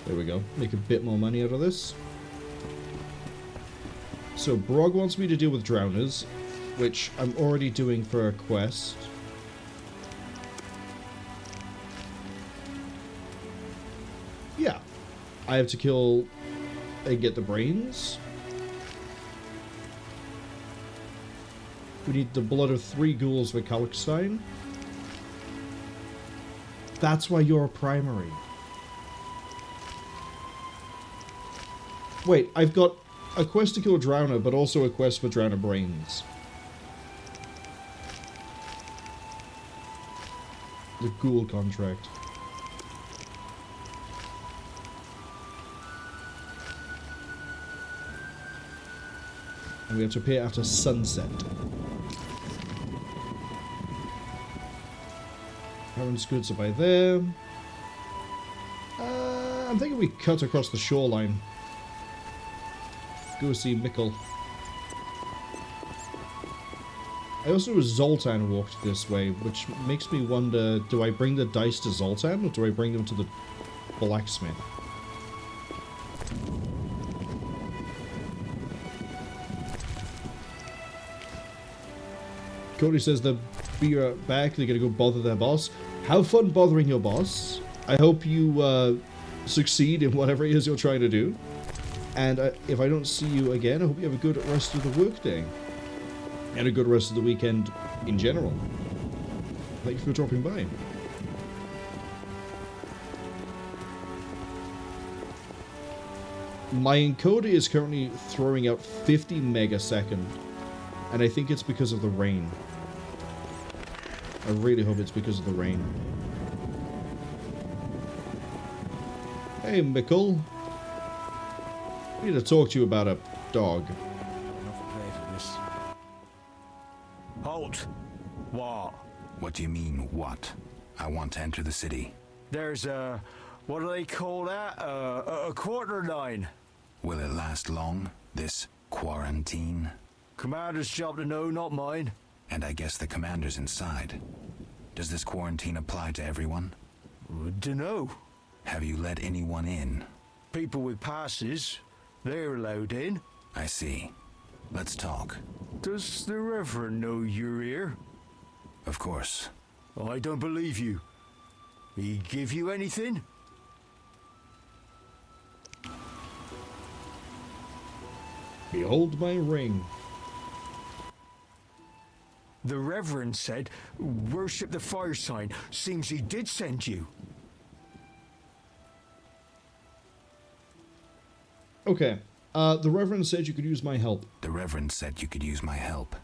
There we go. Make a bit more money out of this. So Brog wants me to deal with drowners, which I'm already doing for a quest. Yeah. I have to kill and get the brains. We need the blood of 3 ghouls for Kalkstein. That's why you're a primary. Wait, I've got a quest to kill a drowner, but also a quest for drowner brains. The ghoul contract. And we have to pay after sunset. Aaron's goods are by there. I'm thinking we cut across the shoreline. Go see Mikkel. I also know Zoltan walked this way, which makes me wonder, do I bring the dice to Zoltan, or do I bring them to the blacksmith? Cody says they'll be right back, they're gonna go bother their boss. Have fun bothering your boss. I hope you succeed in whatever it is you're trying to do. And if I don't see you again, I hope you have a good rest of the workday. And a good rest of the weekend in general. Thank you for dropping by. My encoder is currently throwing out 50 megasecond. And I think it's because of the rain. I really hope it's because of the rain. Hey, Mikkel. I need to talk to you about a dog. Halt! What? What do you mean, what? I want to enter the city. There's a... what do they call that? A quarter line. Will it last long, this quarantine? Commander's job to know, not mine. And I guess the commander's inside. Does this quarantine apply to everyone? Dunno. Have you let anyone in? People with passes. They're allowed in. I see. Let's talk. Does the Reverend know you're here? Of course. I don't believe you. He give you anything? Behold my ring. The Reverend said, worship the fire sign. Seems he did send you. Okay. The Reverend said you could use my help. The Reverend said you could use my help.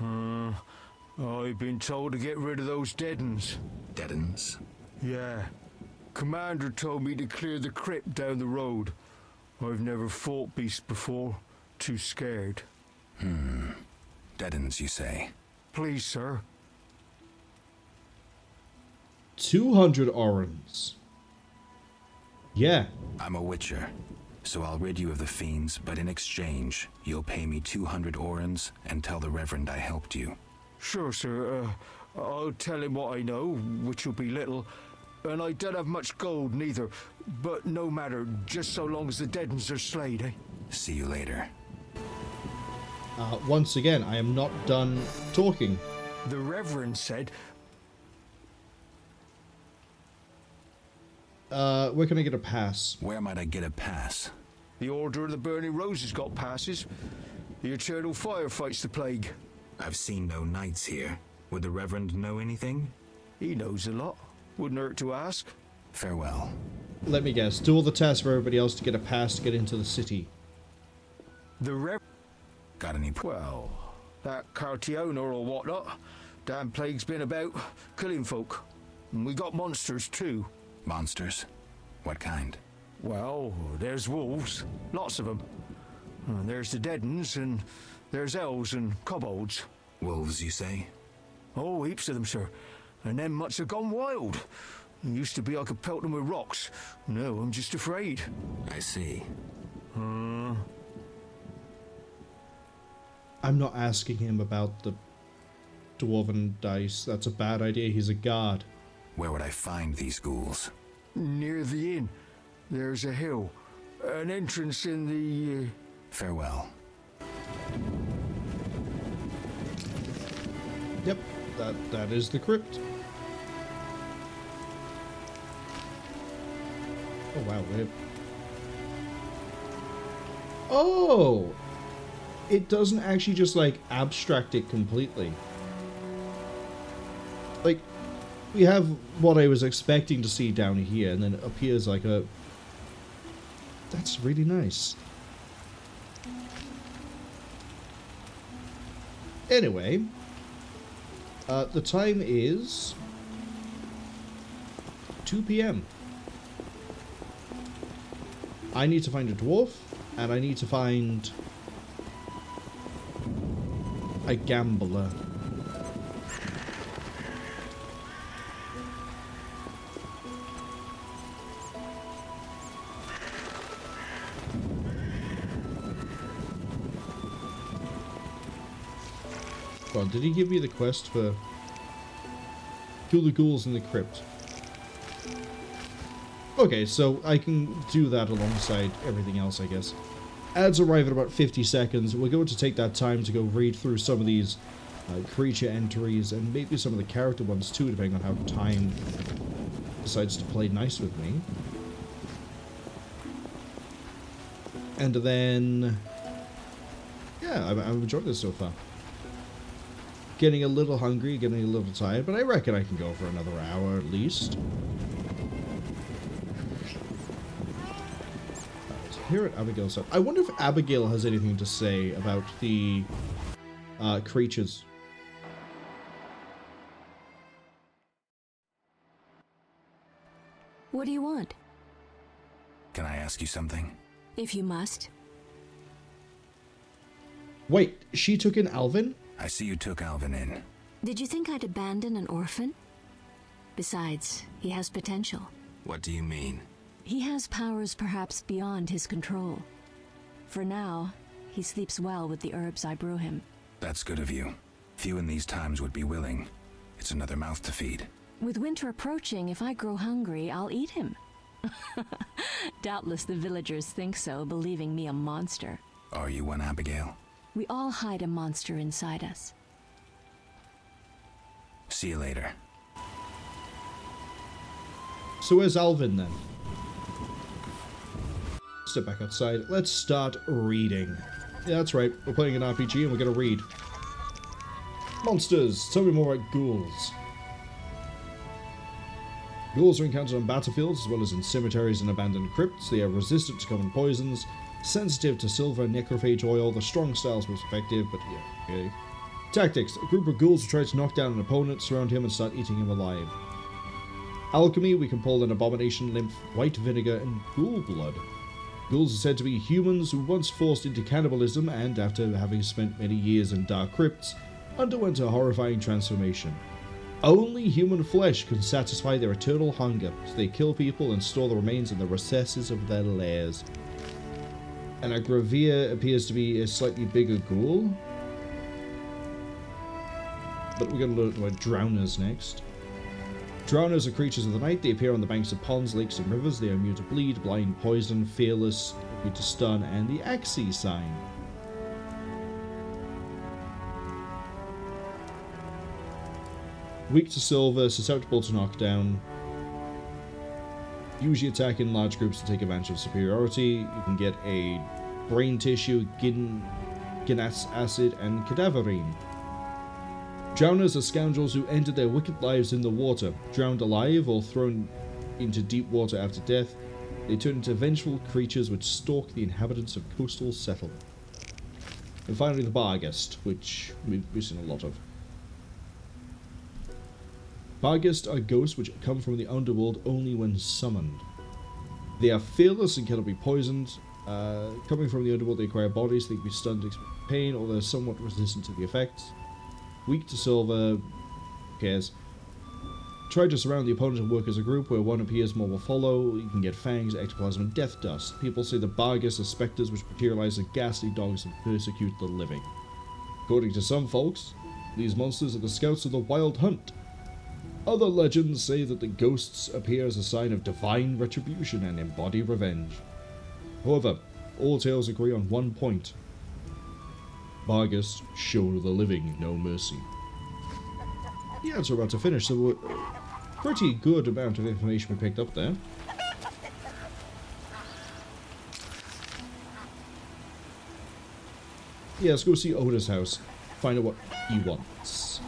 I've been told to get rid of those dead uns. Dead uns? Yeah. Commander told me to clear the crypt down the road. I've never fought beasts before. Too scared. Dead uns, you say? Please, sir. 200 orens. Yeah. I'm a witcher, so I'll rid you of the fiends, but in exchange, you'll pay me 200 orens and tell the Reverend I helped you. Sure, sir. I'll tell him what I know, which will be little. And I don't have much gold, neither. But no matter, just so long as the dead uns are slayed, eh? See you later. Once again, I am not done talking. The Reverend said... where can I get a pass? Where might I get a pass? The Order of the Burning Roses got passes. The Eternal Fire fights the plague. I've seen no knights here. Would the Reverend know anything? He knows a lot. Wouldn't hurt to ask. Farewell. Let me guess. Do all the tests for everybody else to get a pass to get into the city. The Reverend... Got any... Well, that Cartiona or whatnot. Damn plague's been about, killing folk. And we got monsters too. Monsters? What kind? Well, there's wolves. Lots of them. And there's the dead uns, and there's elves and kobolds. Wolves, you say? Oh, heaps of them, sir. And them much have gone wild. It used to be I could pelt them with rocks. No, I'm just afraid. I see. I'm not asking him about the dwarven dice. That's a bad idea. He's a god. Where would I find these ghouls? Near the inn. There's a hill. An entrance in the... Farewell. Yep, that is the crypt. Oh wow, oh! It doesn't actually just, like, abstract it completely. Like, we have what I was expecting to see down here, and then it appears like a... That's really nice. Anyway, the time is 2 p.m. I need to find a dwarf, and I need to find a gambler. God, did he give me the quest for kill the ghouls in the crypt? Okay, so I can do that alongside everything else, I guess. Ads arrive in about 50 seconds. We're going to take that time to go read through some of these creature entries and maybe some of the character ones too, depending on how time decides to play nice with me. And then... yeah, I've enjoyed this so far. Getting a little hungry, getting a little tired, but I reckon I can go for another hour at least. Here at Abigail's house. I wonder if Abigail has anything to say about the creatures. What do you want? Can I ask you something? If you must. Wait, she took in Alvin? I see you took Alvin in. Did you think I'd abandon an orphan? Besides, he has potential. What do you mean? He has powers perhaps beyond his control. For now, he sleeps well with the herbs I brew him. That's good of you. Few in these times would be willing. It's another mouth to feed. With winter approaching, if I grow hungry, I'll eat him. Doubtless the villagers think so, believing me a monster. Are you one, Abigail? We all hide a monster inside us. See you later. So where's Alvin then? Step back outside. Let's start reading. Yeah, that's right. We're playing an RPG and we're gonna read. Monsters! Tell me more about ghouls. Ghouls are encountered on battlefields as well as in cemeteries and abandoned crypts. They are resistant to common poisons, sensitive to silver and necrophage oil. The strong style is most effective, but yeah, okay. Tactics. A group of ghouls will try to knock down an opponent, surround him, and start eating him alive. Alchemy. We can pull an abomination, lymph, white vinegar, and ghoul blood. Ghouls are said to be humans who once forced into cannibalism and, after having spent many years in dark crypts, underwent a horrifying transformation. Only human flesh can satisfy their eternal hunger, so they kill people and store the remains in the recesses of their lairs. And a Gravier appears to be a slightly bigger ghoul. But we're going to learn about drowners next. Drowners are creatures of the night. They appear on the banks of ponds, lakes, and rivers. They are immune to bleed, blind, poison, fearless, immune to stun, and the Axii sign. Weak to silver, susceptible to knockdown. Usually attack in large groups to take advantage of superiority. You can get a brain tissue, ginnas acid, and cadaverine. Drowners are scoundrels who ended their wicked lives in the water. Drowned alive or thrown into deep water after death, they turn into vengeful creatures which stalk the inhabitants of coastal settlements. And finally the Barghest, which we've seen a lot of. Barghest are ghosts which come from the underworld only when summoned. They are fearless and cannot be poisoned. Coming from the underworld, they acquire bodies, they can be stunned, experience pain, or they're somewhat resistant to the effects. Weak to silver, who cares? Try to surround the opponent and work as a group. Where one appears, more will follow. You can get fangs, ectoplasm, and death dust. People say the Barghest are spectres which materialize as ghastly dogs and persecute the living. According to some folks, these monsters are the scouts of the Wild Hunt. Other legends say that the ghosts appear as a sign of divine retribution and embody revenge. However, all tales agree on one point. Barghest show the living no mercy. Yeah, it's about to finish, so pretty good amount of information we picked up there. Yeah, let's go see Oda's house. Find out what he wants.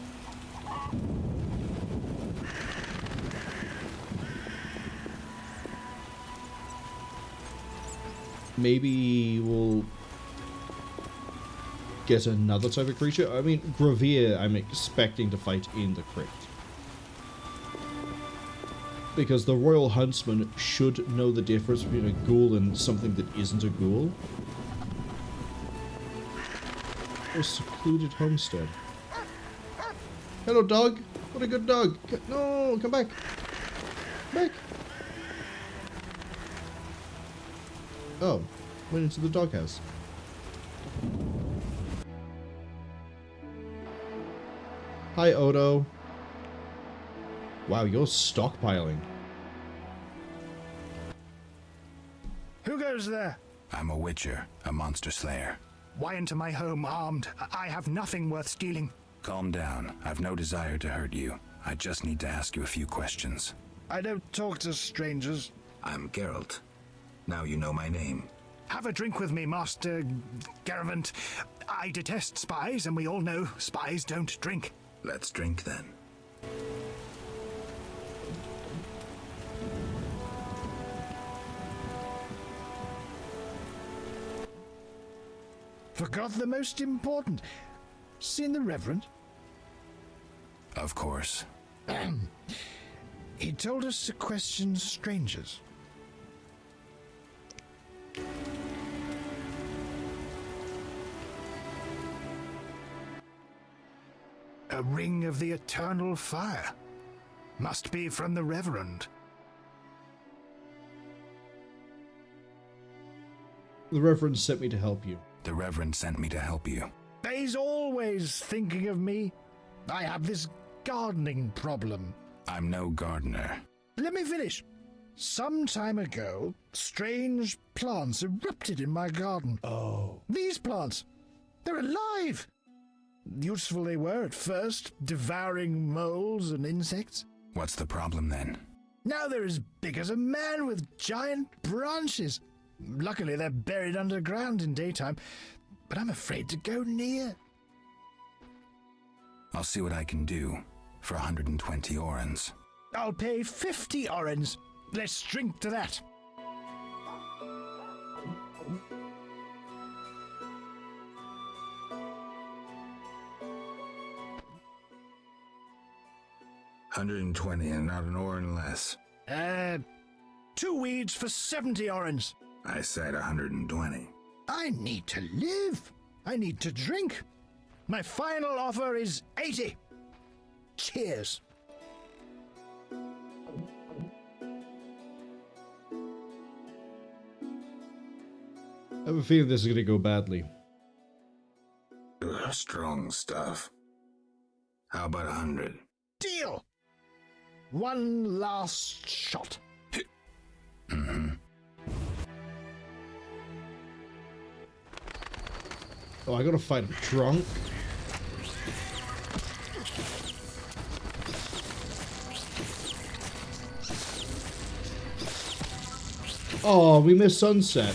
Maybe we'll get another type of creature. I mean, Gravier I'm expecting to fight in the crypt. Because the Royal Huntsman should know the difference between a ghoul and something that isn't a ghoul. A secluded homestead. Hello, dog. What a good dog. No, come back. Come back. Oh, went into the doghouse. Hi, Odo. Wow, you're stockpiling. Who goes there? I'm a witcher, a monster slayer. Why into my home armed? I have nothing worth stealing. Calm down. I've no desire to hurt you. I just need to ask you a few questions. I don't talk to strangers. I'm Geralt. Now you know my name. Have a drink with me, Master Garavant. I detest spies, and we all know spies don't drink. Let's drink then. Forgot the most important. Seen the Reverend? Of course. He told us to question strangers. A ring of the eternal fire. Must be from the Reverend. The Reverend sent me to help you. The Reverend sent me to help you. He's always thinking of me. I have this gardening problem. I'm no gardener. Let me finish. Some time ago, strange plants erupted in my garden. Oh. These plants, they're alive. Useful they were at first, devouring moles and insects. What's the problem then? Now they're as big as a man with giant branches. Luckily, they're buried underground in daytime, but I'm afraid to go near. I'll see what I can do for 120 orens. I'll pay 50 orens. Let's drink to that. $120 and not an oren less. 2 weeds for 70 orens. I said 120. I need to live. I need to drink. My final offer is 80. Cheers. I have a feeling this is going to go badly. Ugh, strong stuff. How about 100? Deal. One last shot. Mm-hmm. Oh, I gotta fight him drunk? Oh, we missed sunset.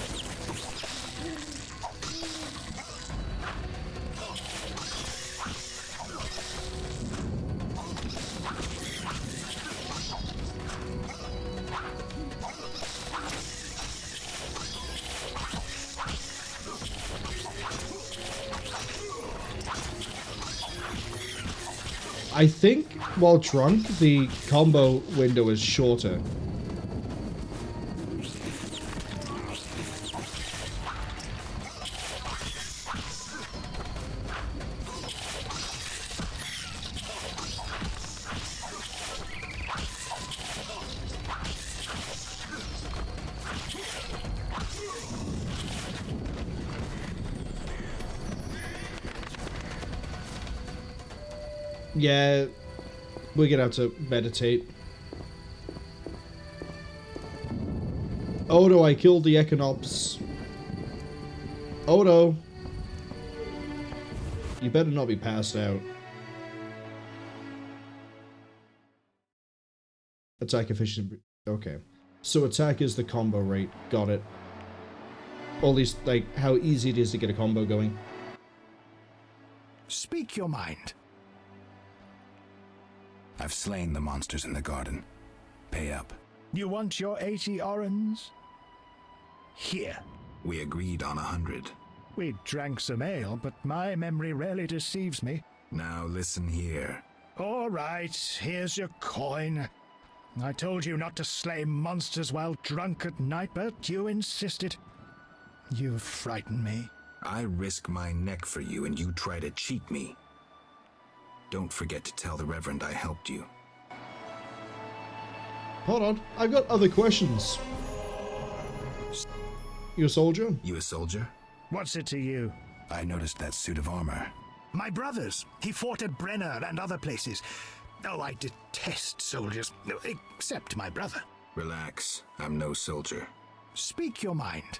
I think while drunk, the combo window is shorter. Yeah, we're gonna have to meditate. Odo, I killed the Econops. Odo! You better not be passed out. Attack efficiency. Okay. So attack is the combo rate. Got it. Or at least, like, how easy it is to get a combo going. Speak your mind. I've slain the monsters in the garden. Pay up. You want your 80 orens? Here. We agreed on 100. We drank some ale, but my memory rarely deceives me. Now listen here. All right, here's your coin. I told you not to slay monsters while drunk at night, but you insisted. You frighten me. I risk my neck for you and you try to cheat me. Don't forget to tell the Reverend I helped you. Hold on, I've got other questions. You a soldier? You a soldier? What's it to you? I noticed that suit of armor. My brother's. He fought at Brenner and other places. Oh, I detest soldiers, except my brother. Relax, I'm no soldier. Speak your mind.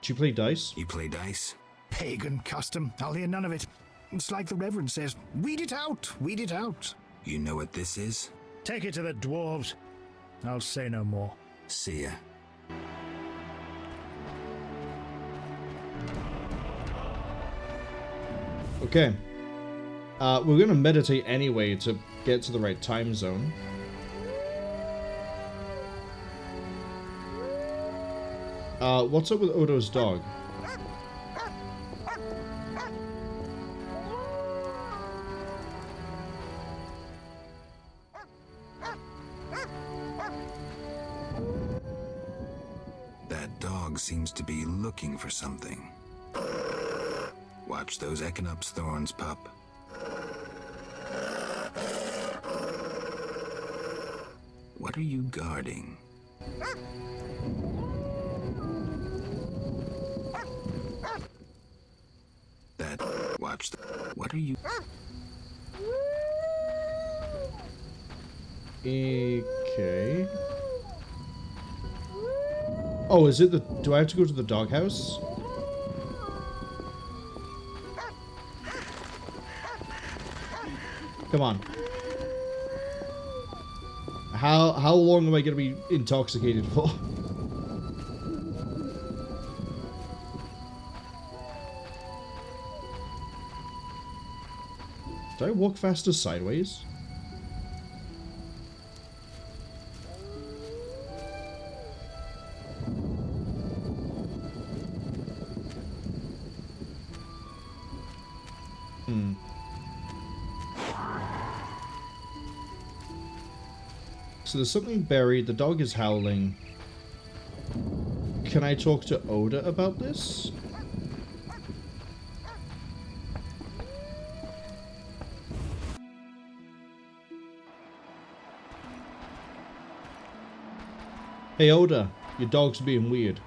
Do you play dice? You play dice? Pagan custom. I'll hear none of it. It's like the Reverend says, weed it out, weed it out. You know what this is? Take it to the dwarves. I'll say no more. See ya. Okay. We're gonna meditate anyway to get to the right time zone. What's up with Odo's dog? That dog seems to be looking for something. Watch those Echinops thorns, pup. are you guarding? Watch that. What are you? Okay. Oh, is it the... Do I have to go to the doghouse? Come on. How long am I going to be intoxicated for? Did I walk faster sideways? So there's something buried, the dog is howling. Can I talk to Oda about this? Hey Oda, your dog's being weird.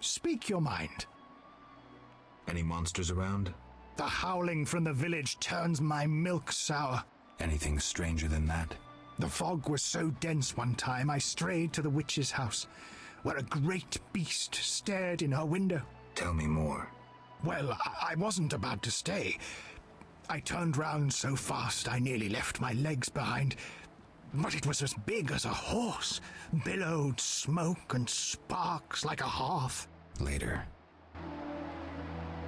Speak your mind. Any monsters around? The howling from the village turns my milk sour. Anything stranger than that? The fog was so dense one time I strayed to the witch's house, where a great beast stared in her window. Tell me more. Well, I wasn't about to stay. I turned round so fast I nearly left my legs behind. But it was as big as a horse, billowed smoke and sparks like a hearth. Later.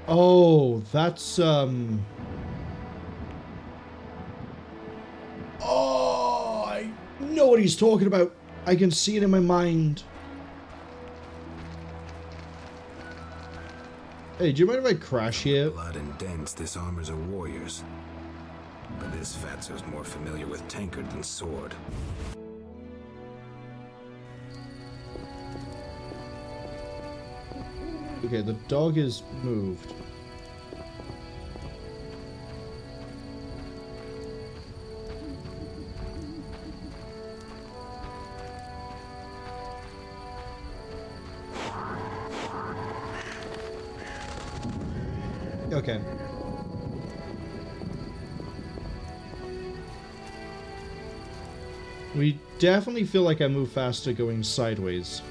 Oh, that's, Oh, I know what he's talking about. I can see it in my mind. Hey, do you mind if I crash here? Blood and dents, this armor's a warrior's. But this fatso's more familiar with tankard than sword. Okay, the dog is moved. Okay. We definitely feel like I move faster going sideways.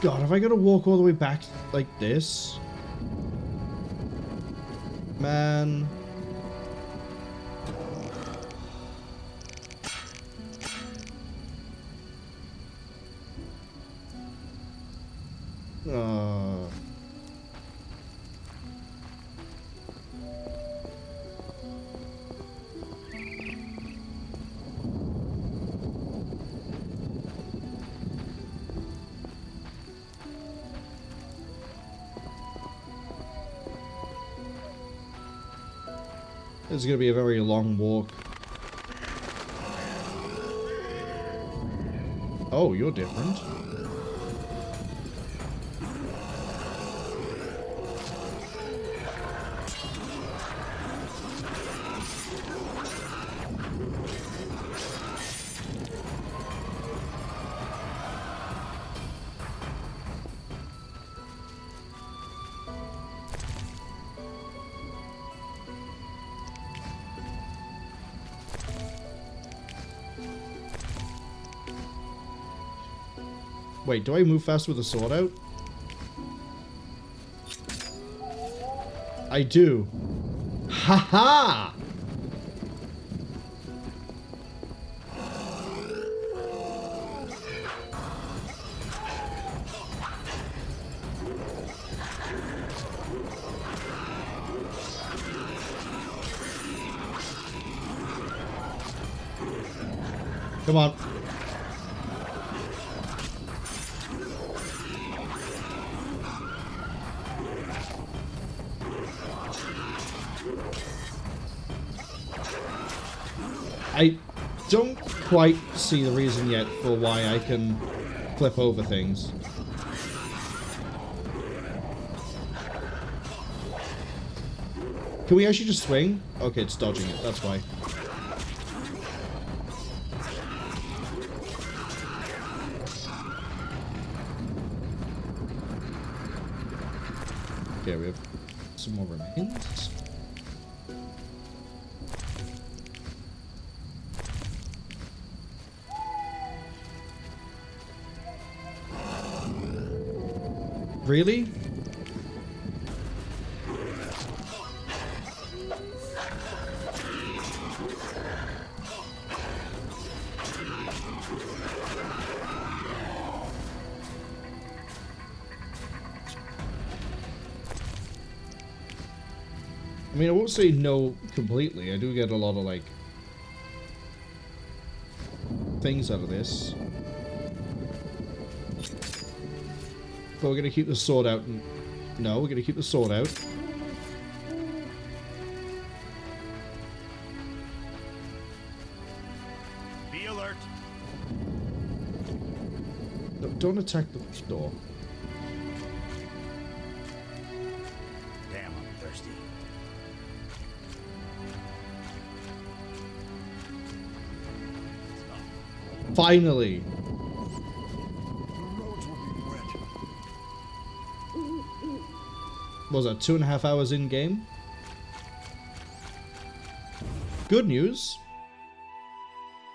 God, have I got to walk all the way back like this? Man. This is going to be a very long walk. Oh, you're different. Wait, do I move fast with the sword out? I do. Ha-ha! Come on. don't quite see the reason yet for why I can flip over things. Can we actually just swing? Okay, it's dodging it, that's why. Okay, we have some more remains. Really? I mean, I won't say no completely. I do get a lot of, like, things out of this. But we're going to keep the sword out. No, we're going to keep the sword out. Be alert. No, don't attack the door. Damn, I'm thirsty. Finally! What was that, 2.5 hours in game? Good news.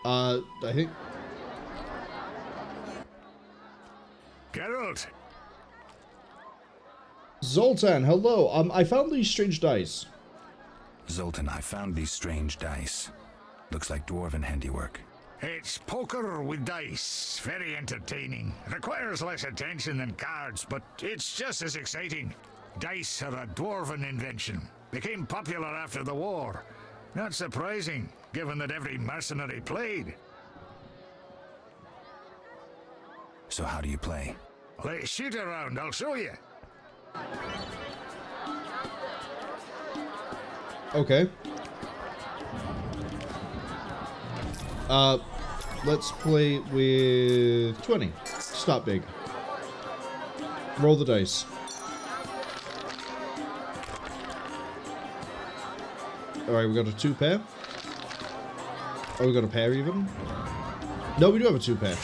I think... Geralt! Zoltan, hello. I found these strange dice. Zoltan, I found these strange dice. Looks like dwarven handiwork. It's poker with dice. Very entertaining. Requires less attention than cards, but it's just as exciting. Dice are a dwarven invention. Became popular after the war. Not surprising, given that every mercenary played. So how do you play? Let's shoot around, I'll show you. Okay. Let's play with 20. Start big. Roll the dice. Alright, we got a 2 pair. Oh, we got a pair even? No, we do have a 2 pair.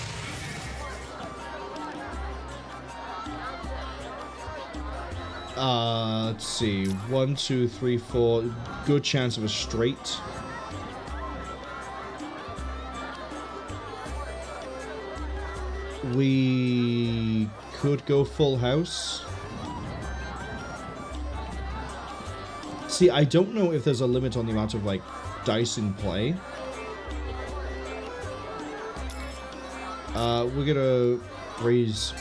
Let's see. 1, 2, 3, 4. Good chance of a straight. We could go full house. See, I don't know if there's a limit on the amount of, like, dice in play. We're gonna raise...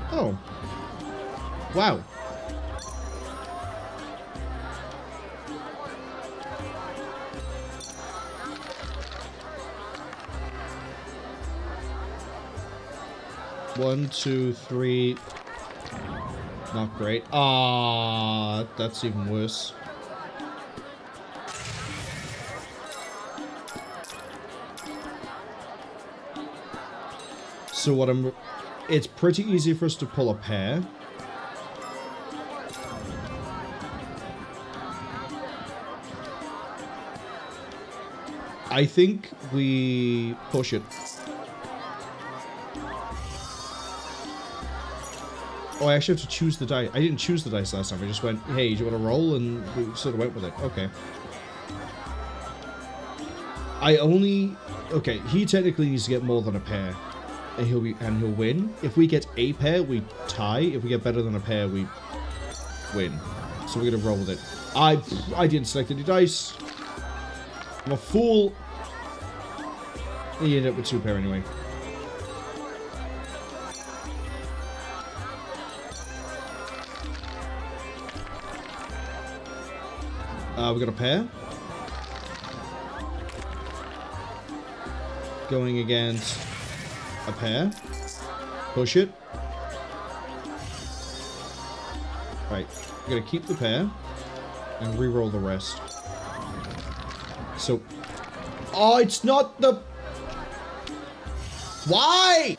Oh. Wow. One, two, three. Not great. Ah, that's even worse. So what I'm... It's pretty easy for us to pull a pair. I think we push it. Oh, I actually have to choose the dice. I didn't choose the dice last time. I just went, hey, do you want to roll? And we sort of went with it. Okay. Okay, he technically needs to get more than a pair. And he'll win. If we get a pair, we tie. If we get better than a pair, we win. So we're gonna roll with it. I didn't select any dice. I'm a fool. He ended up with 2 pair anyway. We got a pair. Going against a pair. Push it. Right, we're gonna keep the pair and re-roll the rest. So, oh, it's not the. Why?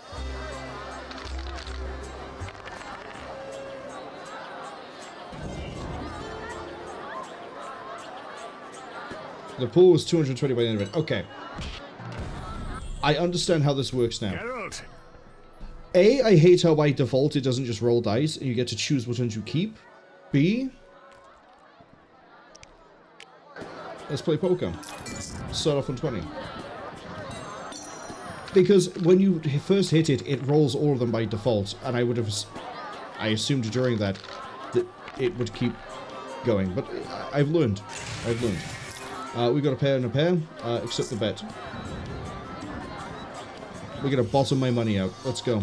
The pool was 220 by the end of it. Okay. I understand how this works now. Geralt. A, I hate how by default it doesn't just roll dice and you get to choose which ones you keep. B, let's play poker. Start off on 20. Because when you first hit it, it rolls all of them by default, and I assumed during that it would keep going, but I've learned. We got a pair and a pair, accept the bet. We're gonna bottom my money out. Let's go.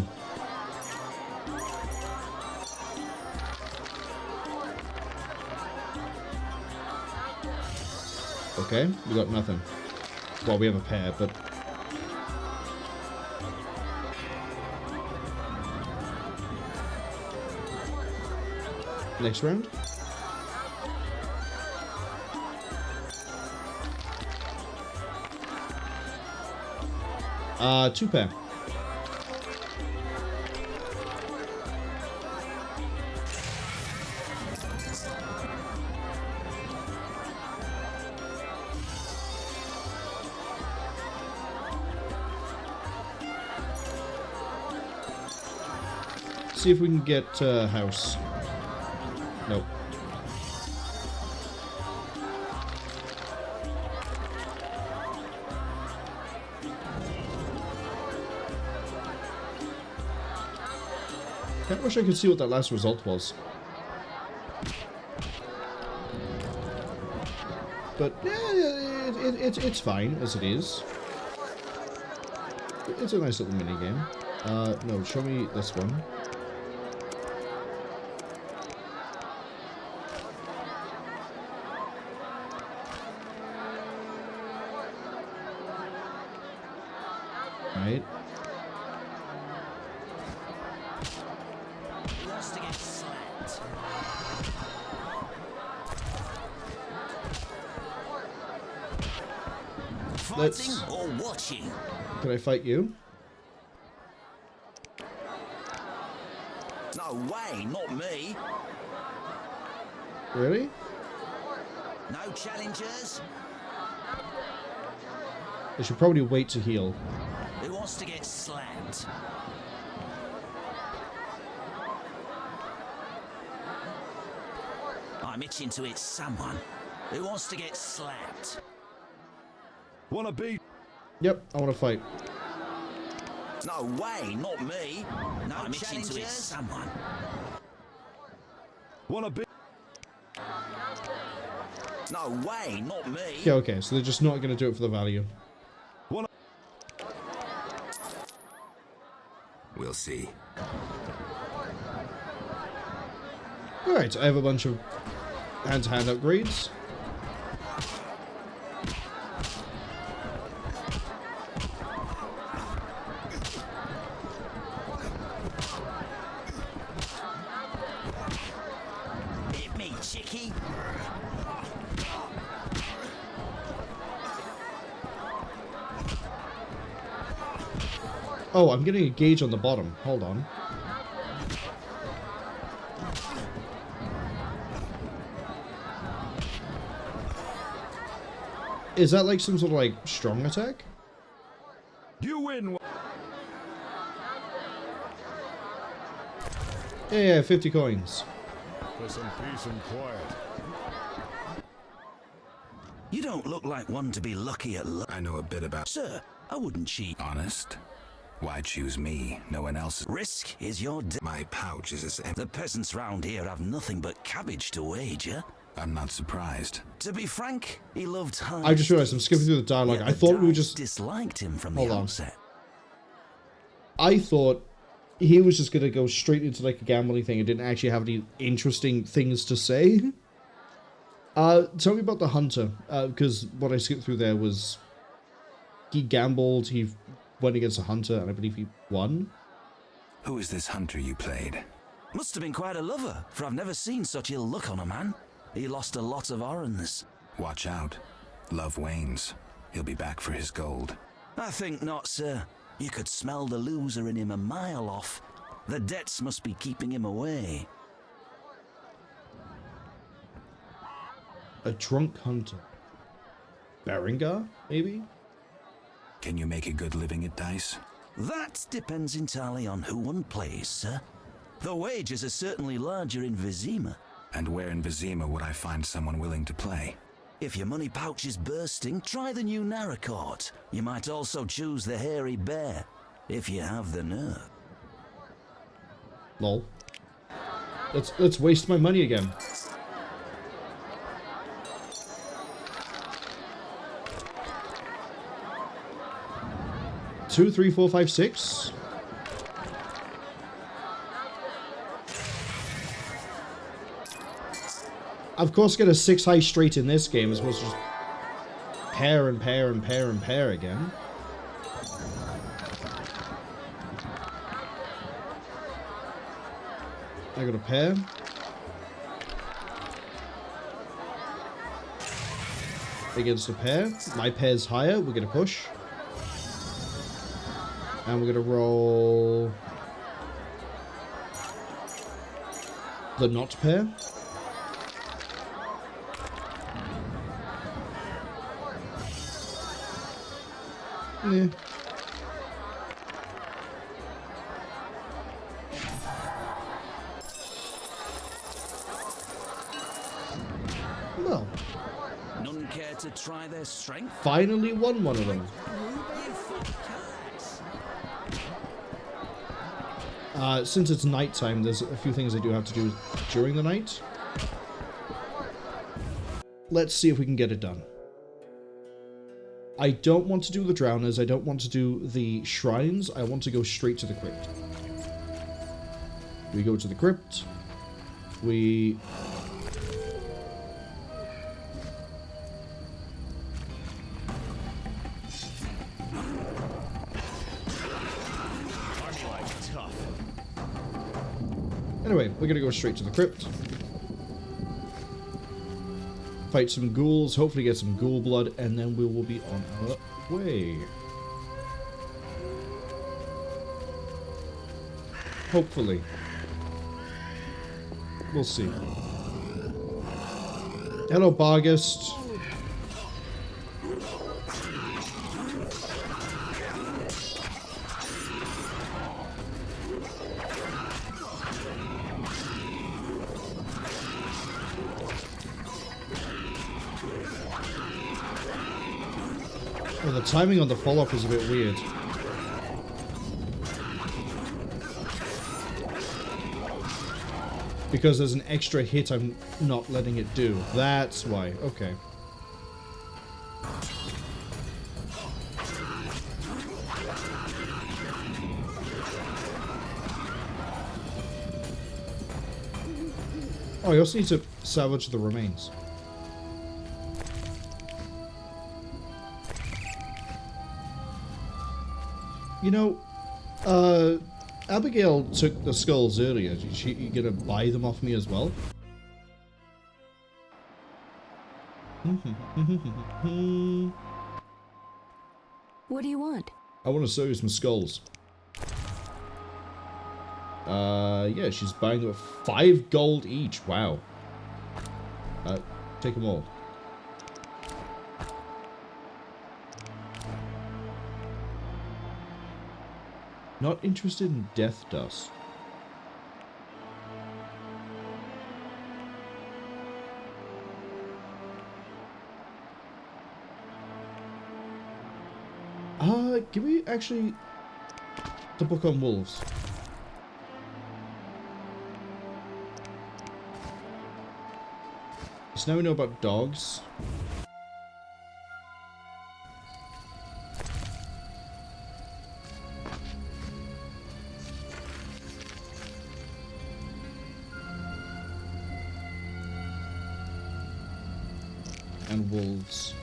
Okay, we got nothing. Well, we have a pair, but... Next round. Two pair. See if we can get house. Nope. I wish I could see what that last result was. But yeah, it's fine as it is. It's a nice little mini game. No, show me this one. Right. Let's... or watching? Can I fight you? No way, not me. Really? No challengers? I should probably wait to heal. Who wants to get slapped? I'm itching to hit someone. Who wants to get slapped? Wanna beat? Yep, I want to fight. No way, not me. No I'm itching to hit someone. Wanna beat? No way, not me. Yeah, okay, so they're just not going to do it for the value. We'll see. Alright, I have a bunch of hand-to-hand upgrades. Hit me, chickie. Oh, I'm getting a gauge on the bottom. Hold on. Is that like some sort of like strong attack? You win. Yeah, 50 coins. For some peace and quiet. You don't look like one to be lucky at luck. I know a bit about... Sir, I wouldn't cheat. Honest? Why choose me? No one else... Risk is your... My pouch is as empty. The peasants round here have nothing but cabbage to wager. I'm not surprised. To be frank, he loved Heinz. I just realized I'm skipping through the dialogue. I thought we were just... disliked him from Hold the on. outset. I thought he was just going to go straight into like a gambling thing and didn't actually have any interesting things to say. Tell me about the hunter, because what I skipped through there was... he gambled, he went against a hunter, and I believe he won. Who is this hunter you played? Must have been quite a lover, for I've never seen such ill luck on a man. He lost a lot of orens. Watch out. Love wanes. He'll be back for his gold. I think not, sir. You could smell the loser in him a mile off. The debts must be keeping him away. A drunk hunter. Berengar, maybe? Can you make a good living at dice? That depends entirely on who one plays, sir. The wages are certainly larger in Vizima. And where in Vizima would I find someone willing to play? If your money pouch is bursting, try the new Narracourt. You might also choose the Hairy Bear, if you have the nerve. Lol. Let's waste my money again. Two, three, four, five, six. Of course, get a 6 high straight in this game as opposed to just pair and pair and pair and pair again. I got a pair. Against a pair. My pair's higher. We're going to push. And we're going to roll the not pair. Yeah. Well. None care to try their strength? Finally won one of them. Since it's nighttime, there's a few things I do have to do during the night. Let's see if we can get it done. I don't want to do the drowners, I don't want to do the shrines, I want to go straight to the crypt. We go to the crypt. We... Anyway, we're gonna go straight to the crypt. Fight some ghouls, hopefully get some ghoul blood, and then we will be on our way. Hopefully. We'll see. Hello, Bargist. Well, the timing on the follow-up is a bit weird. Because there's an extra hit I'm not letting it do. That's why. Okay. Oh, I also need to salvage the remains. You know, Abigail took the skulls earlier. Is she gonna buy them off me as well? What do you want? I want to sell you some skulls. Yeah, she's buying them at 5 gold each. Wow. Take them all. Not interested in death dust. Give me actually the book on wolves. So now we know about dogs. And wolves.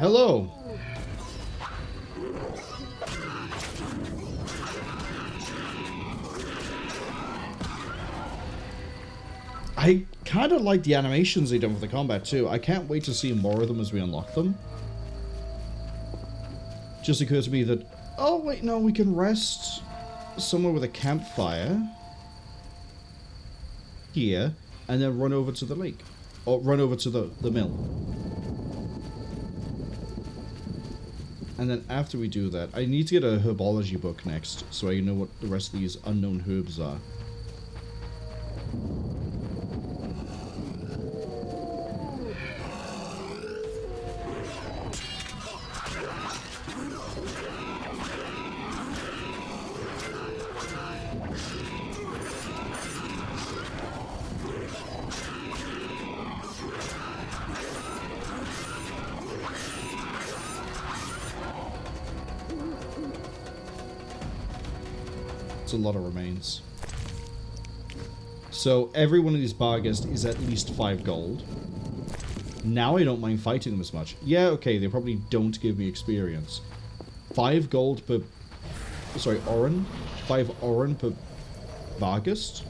Hello. I kind of like the animations they done for the combat too. I can't wait to see more of them as we unlock them. Just occurs to me that, oh wait, no, we can rest somewhere with a campfire here, and then run over to the lake, or run over to the mill. And then after we do that, I need to get a herbology book next, so I know what the rest of these unknown herbs are. A lot of remains. So every one of these barghest is at least 5 gold. Now I don't mind fighting them as much. Yeah, okay, they probably don't give me experience. 5 gold per... Sorry, Oren? 5 Oren per barghest?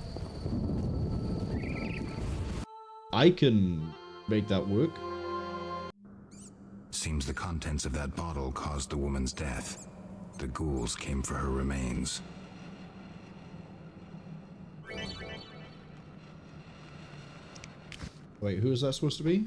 I can make that work. Seems the contents of that bottle caused the woman's death. The ghouls came for her remains. Wait, who is that supposed to be?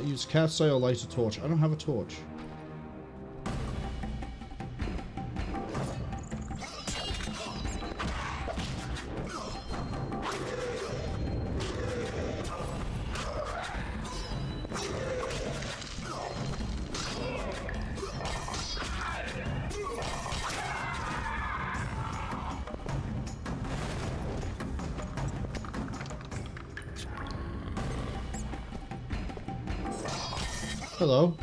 Use cat's eye or light a torch. I don't have a torch. Hello.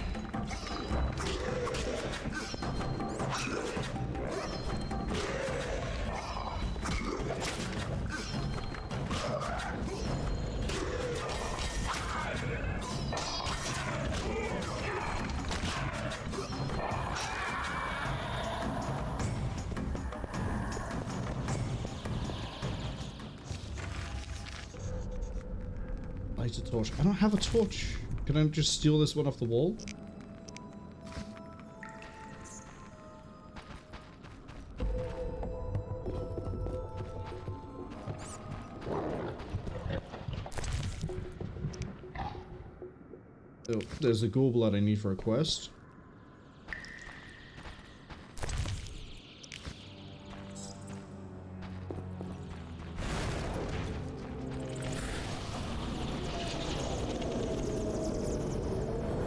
Light a torch. I don't have a torch. Can I just steal this one off the wall? Oh, there's the ghoul blood I need for a quest.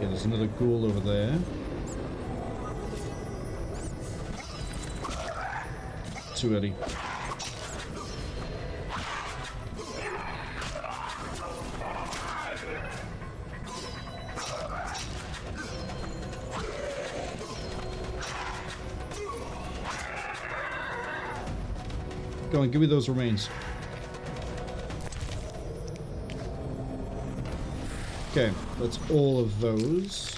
There's another ghoul over there. Too early. Go on, give me those remains. Okay, that's all of those.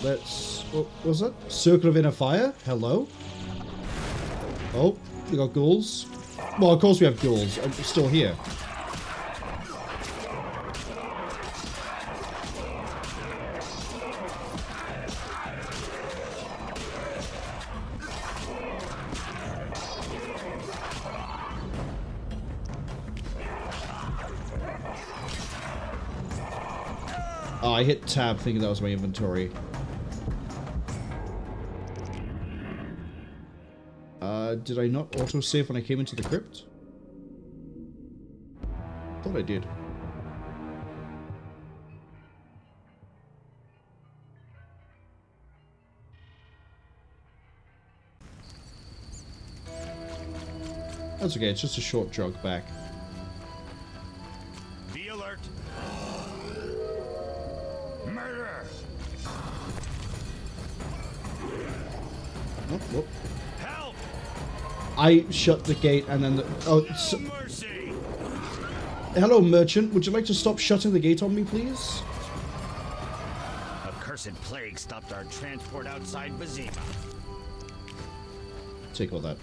Let's... What was it? Circle of Inner Fire? Hello? Oh, we got ghouls. Well, of course we have ghouls. I'm still here. Oh, I hit tab thinking that was my inventory. Did I not autosave when I came into the crypt? Thought I did. That's okay, it's just a short jog back. Be alert. Murder! Oh, whoop. I shut the gate and then hello, merchant. Would you like to stop shutting the gate on me, please? A cursed plague stopped our transport outside Bazima. Take all that.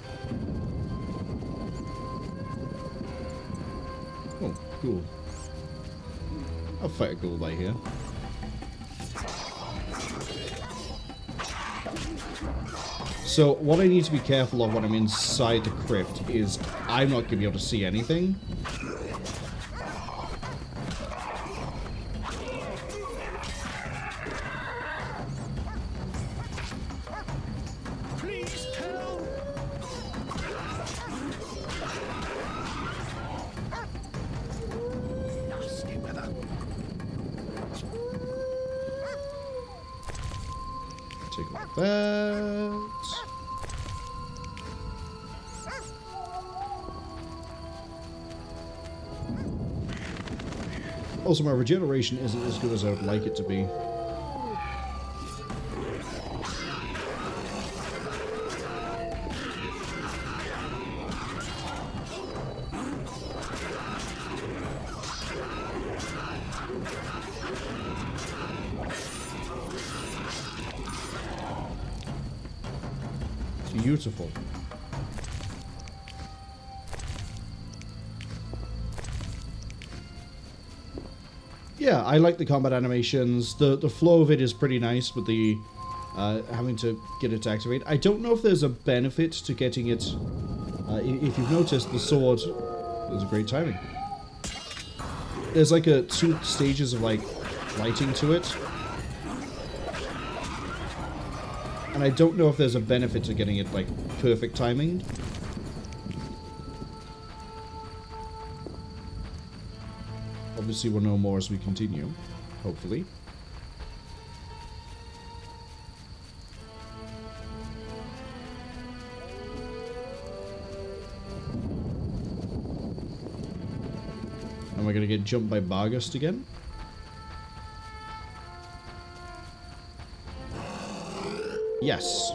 Oh, cool. I'll fight a ghoul by here. So, what I need to be careful of when I'm inside the crypt is I'm not going to be able to see anything. Please help! Nasty weather. Take like that. Also, my regeneration isn't as good as I would like it to be. Beautiful. Yeah, I like the combat animations. The flow of it is pretty nice with the having to get it to activate. I don't know if there's a benefit to getting it. If you've noticed, the sword is a great timing. There's like two stages of like lighting to it. And I don't know if there's a benefit to getting it like perfect timing. Obviously, we'll know more as we continue, hopefully. Am I going to get jumped by Barghest again? Yes.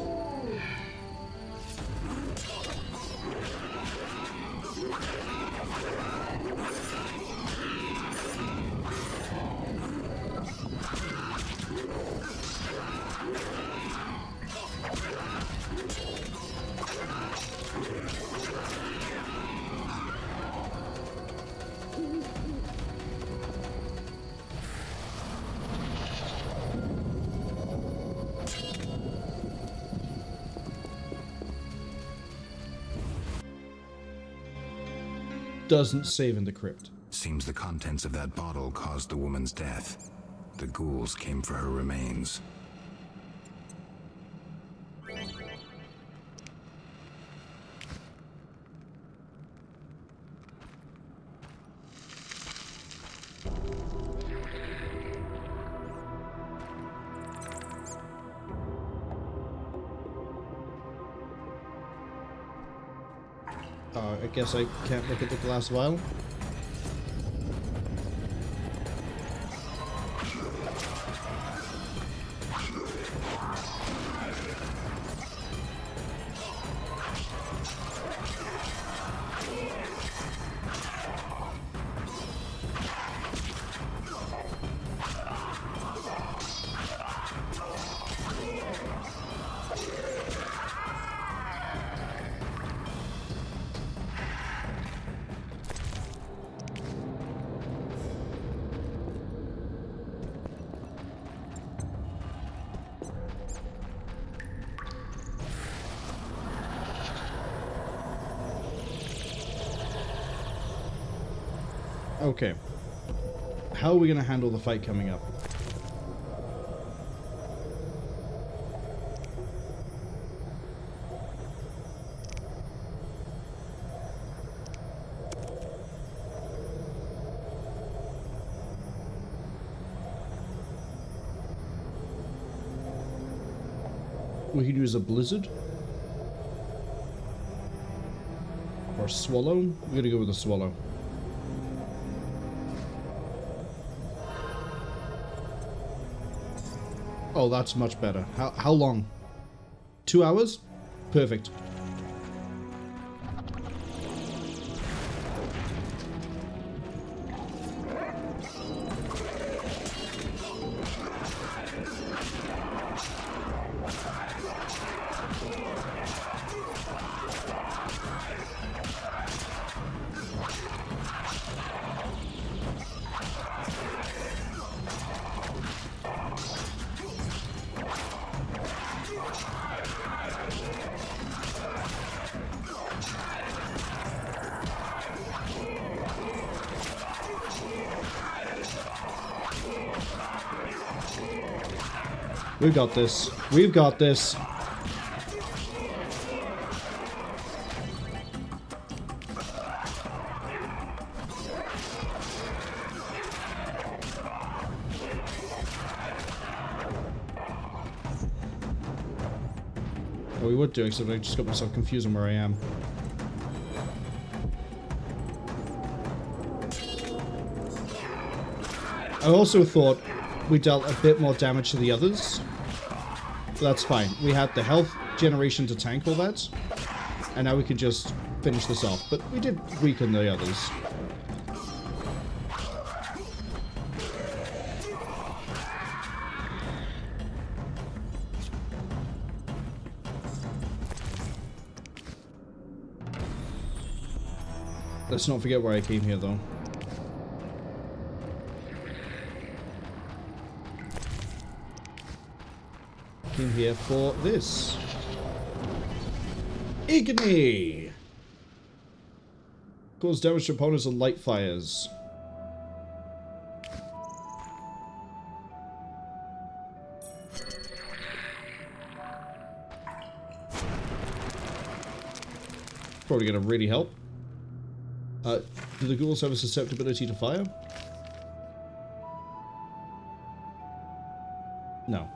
Doesn't save in the crypt. Seems the contents of that bottle caused the woman's death. The ghouls came for her remains. I guess I can't look at the glass vial. Okay. How are we going to handle the fight coming up? We could use a blizzard. Or swallow. We're going to go with a swallow. Oh, that's much better. How long? 2 hours? Perfect. We've got this. We've got this. Oh, we would do, except I just got myself confused on where I am. I also thought we dealt a bit more damage to the others. But that's fine. We had the health generation to tank all that. And now we can just finish this off. But we did weaken the others. Let's not forget where I came here, though. Came here for this. Igni! Cause damage to opponents on light fires. Probably gonna really help. Do the ghouls have a susceptibility to fire? No.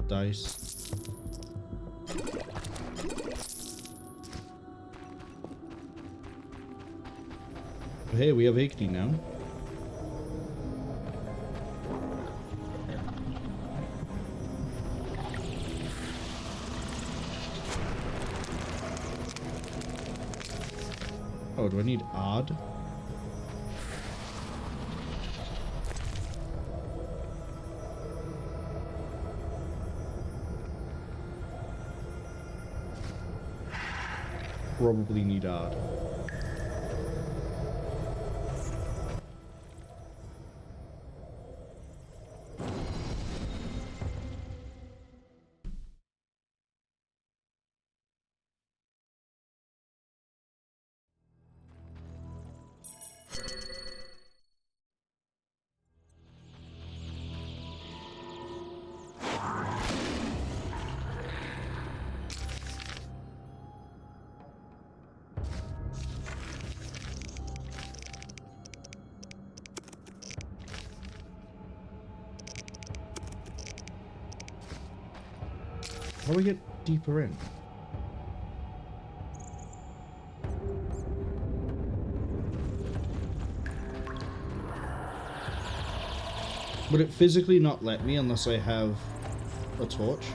Dice. Hey, we have 80 now. Oh, do I need odd? Probably need odd. How do we get deeper in? Would it physically not let me unless I have a torch?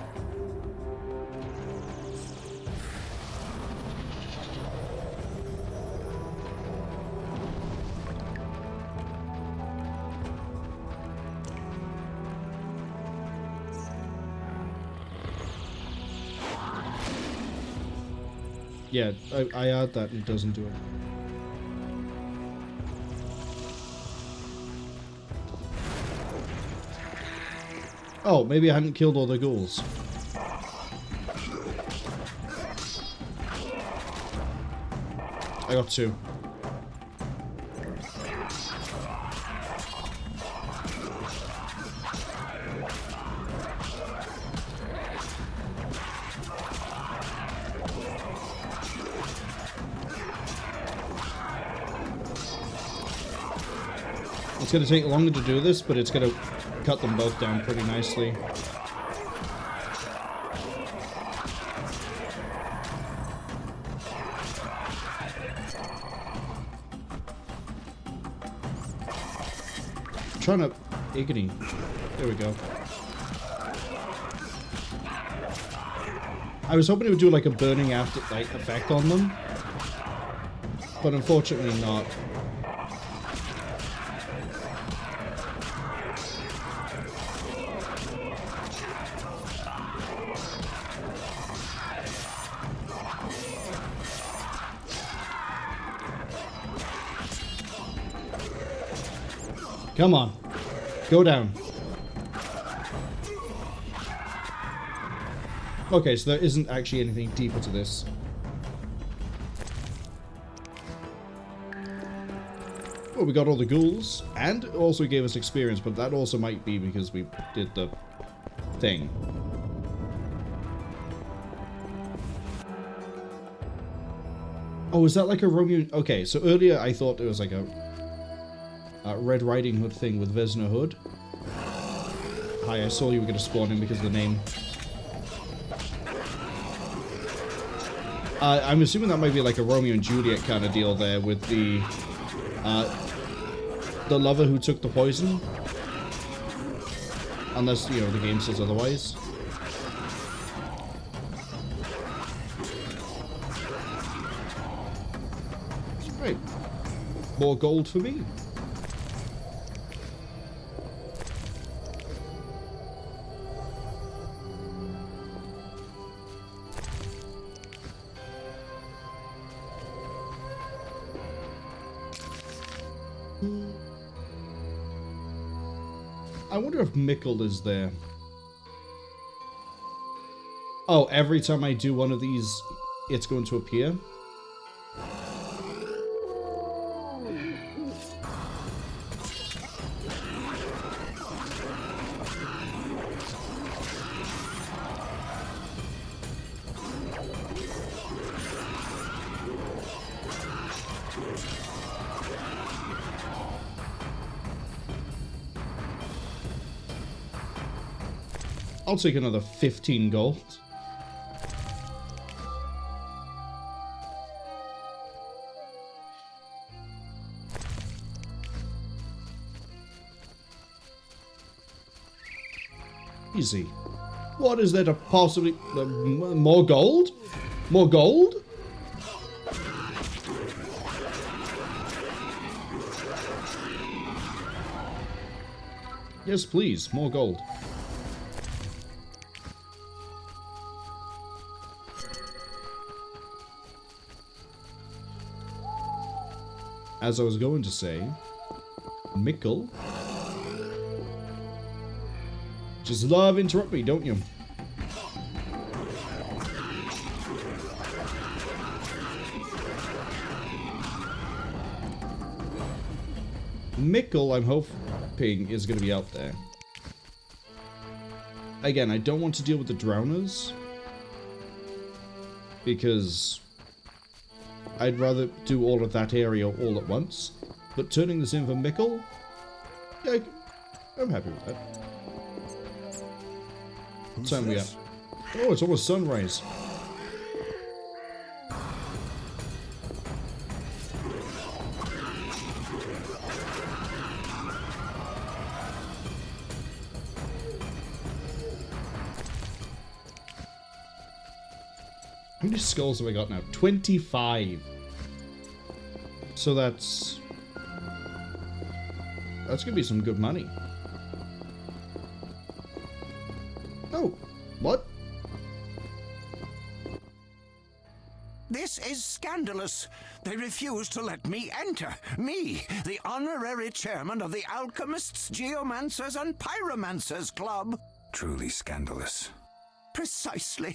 Yeah, I add that and it doesn't do it. Oh, maybe I hadn't killed all the ghouls. I got 2. It's going to take longer to do this, but it's going to cut them both down pretty nicely. I'm trying to Igony. There we go. I was hoping it would do like a burning after like effect on them, but unfortunately not. Come on. Go down. Okay, so there isn't actually anything deeper to this. Well, we got all the ghouls, and it also gave us experience, but that also might be because we did the thing. Oh, is that like a Romeo? Okay, so earlier I thought it was like a Red Riding Hood thing with Vesna Hood. Hi, I saw you were going to spawn in because of the name. I'm assuming that might be like a Romeo and Juliet kind of deal there with the lover who took the poison. Unless, you know, the game says otherwise. Right. More gold for me. I wonder if Mickle is there. Oh, every time I do one of these, it's going to appear? I'll take another 15 gold. Easy. What is there to possibly... more gold? More gold? Yes, please. More gold. As I was going to say, Mickle. Just love interrupt me, don't you? Mickle, I'm hoping, is going to be out there. Again, I don't want to deal with the drowners, because I'd rather do all of that area all at once. But turning this in for Mickle, yeah, I'm happy with that. What time are we at? Oh, it's almost sunrise. How many skulls have I got now? 25. So that's gonna be some good money. Oh, what? This is scandalous. They refuse to let me enter. Me, the honorary chairman of the Alchemists, Geomancers, and Pyromancers Club. Truly scandalous. Precisely.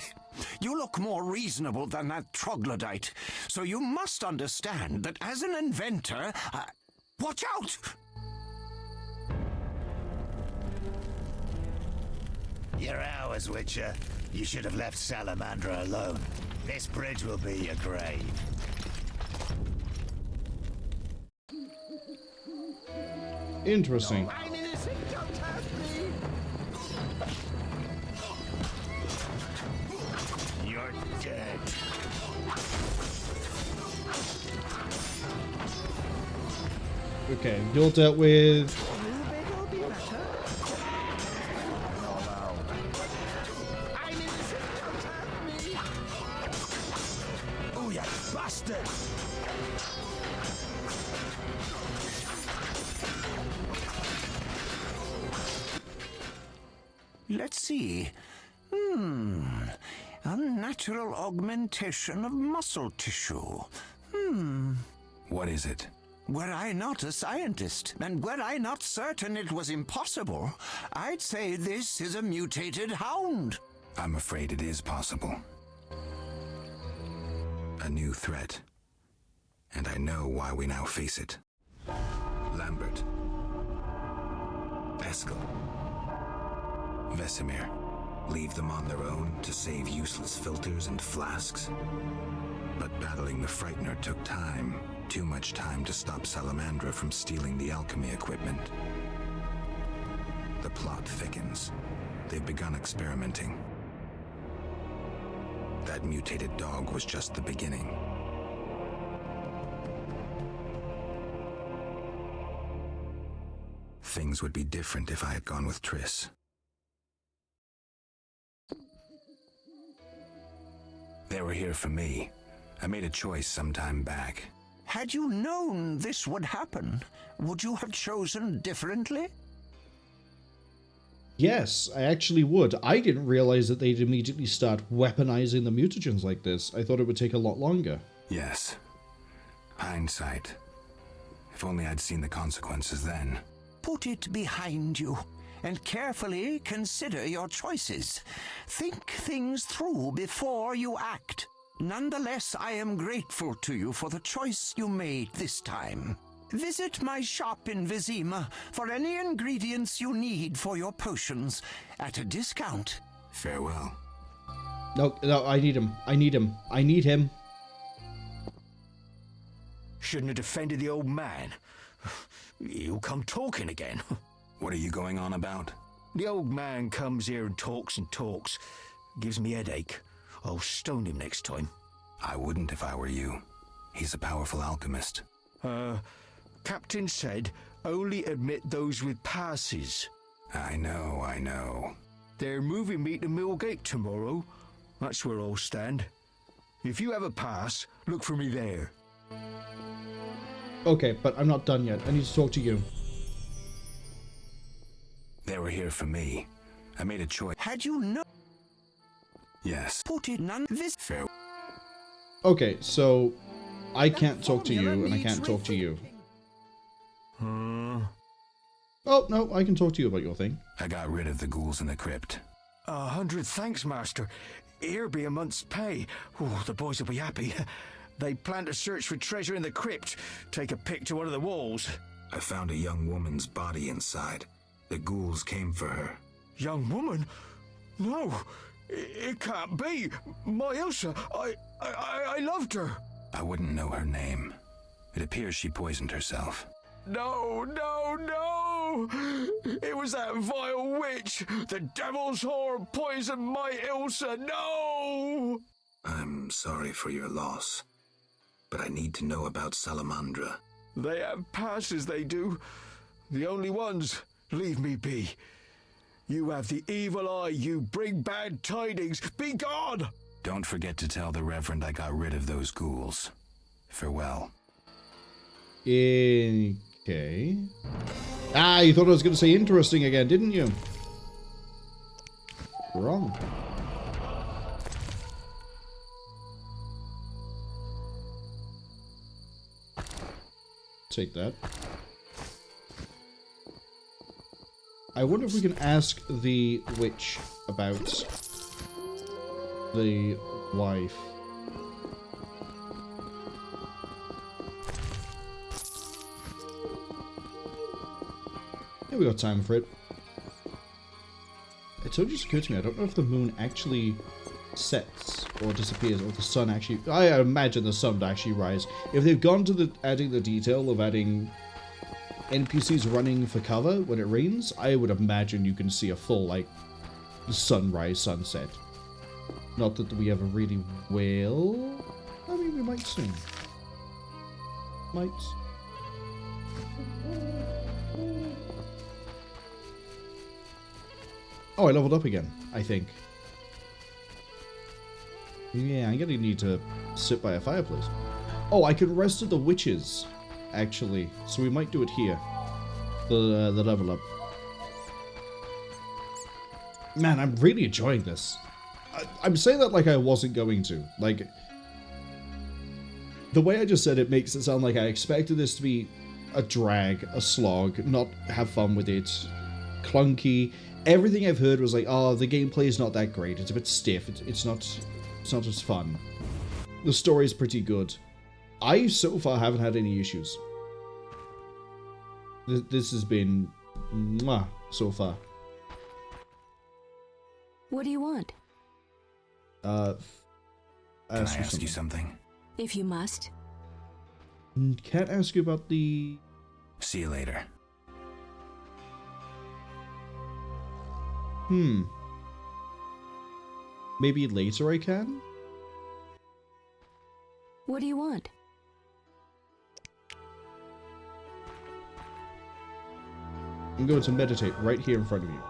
You look more reasonable than that troglodyte, so you must understand that as an inventor... watch out! You're ours, Witcher. You should have left Salamander alone. This bridge will be your grave. Interesting. You're dead. Okay, you're dealt with. matter? I'm innocent, don't hurt me! Oh, you bastard! Let's see. Unnatural augmentation of muscle tissue. What is it? Were I not a scientist, and were I not certain it was impossible, I'd say this is a mutated hound. I'm afraid it is possible. A new threat. And I know why we now face it. Lambert. Eskel. Vesemir. Leave them on their own to save useless filters and flasks? But battling the Frightener took time. Too much time to stop Salamander from stealing the alchemy equipment. The plot thickens. They've begun experimenting. That mutated dog was just the beginning. Things would be different if I had gone with Triss. They were here for me. I made a choice some time back. Had you known this would happen, would you have chosen differently? Yes, I actually would. I didn't realize that they'd immediately start weaponizing the mutagens like this. I thought it would take a lot longer. Yes. Hindsight. If only I'd seen the consequences then. Put it behind you, and carefully consider your choices. Think things through before you act. Nonetheless, I am grateful to you for the choice you made this time. Visit my shop in Vizima for any ingredients you need for your potions at a discount. Farewell. No, I need him. I need him. Shouldn't have defended the old man. You come talking again. What are you going on about? The old man comes here and talks. Gives me headache. I'll stone him next time. I wouldn't if I were you. He's a powerful alchemist. Captain said only admit those with passes. I know. They're moving me to Millgate tomorrow. That's where I'll stand. If you have a pass, look for me there. Okay, but I'm not done yet. I need to talk to you. They were here for me. I made a choice. Had you known? Yes. Put it none this fair. Okay, so I can't talk to you and I can't talk to you. Oh, no, I can talk to you about your thing. I got rid of the ghouls in the crypt. 100 thanks, Master. Here be a month's pay. Oh, the boys will be happy. They plan to search for treasure in the crypt. Take a pic to one of the walls. I found a young woman's body inside. The ghouls came for her. Young woman? No, it can't be. My Ilsa, I loved her. I wouldn't know her name. It appears she poisoned herself. No! It was that vile witch! The devil's whore poisoned my Ilsa! No! I'm sorry for your loss, but I need to know about Salamandra. They have passes, they do. The only ones. Leave me be. You have the evil eye, you bring bad tidings. Be gone! Don't forget to tell the Reverend I got rid of those ghouls. Farewell. Okay. Ah, you thought I was going to say interesting again, didn't you? Wrong. Take that. I wonder if we can ask the witch about the wife. Yeah, we got time for it. It totally just occurred to me, I don't know if the moon actually sets or disappears, or if the sun actually... I imagine the sun would actually rise. If they've gone to the adding the detail of adding NPCs running for cover when it rains, I would imagine you can see a full, like, sunrise, sunset. Not that we ever really will. I mean, we might soon. Might. Oh, I leveled up again, I think. Yeah, I'm gonna need to sit by a fireplace. Oh, I could rest at the witches, actually. So we might do it here. The level up. Man, I'm really enjoying this. I'm saying that like I wasn't going to. Like, the way I just said it makes it sound like I expected this to be a drag, a slog, not have fun with it, clunky. Everything I've heard was like, oh, the gameplay is not that great. It's a bit stiff. It's not as fun. The story's pretty good. I so far haven't had any issues. This has been mwah so far. What do you want? Can I ask you something? If you must. Can't ask you about the... See you later. Maybe later I can? What do you want? I'm going to meditate right here in front of you.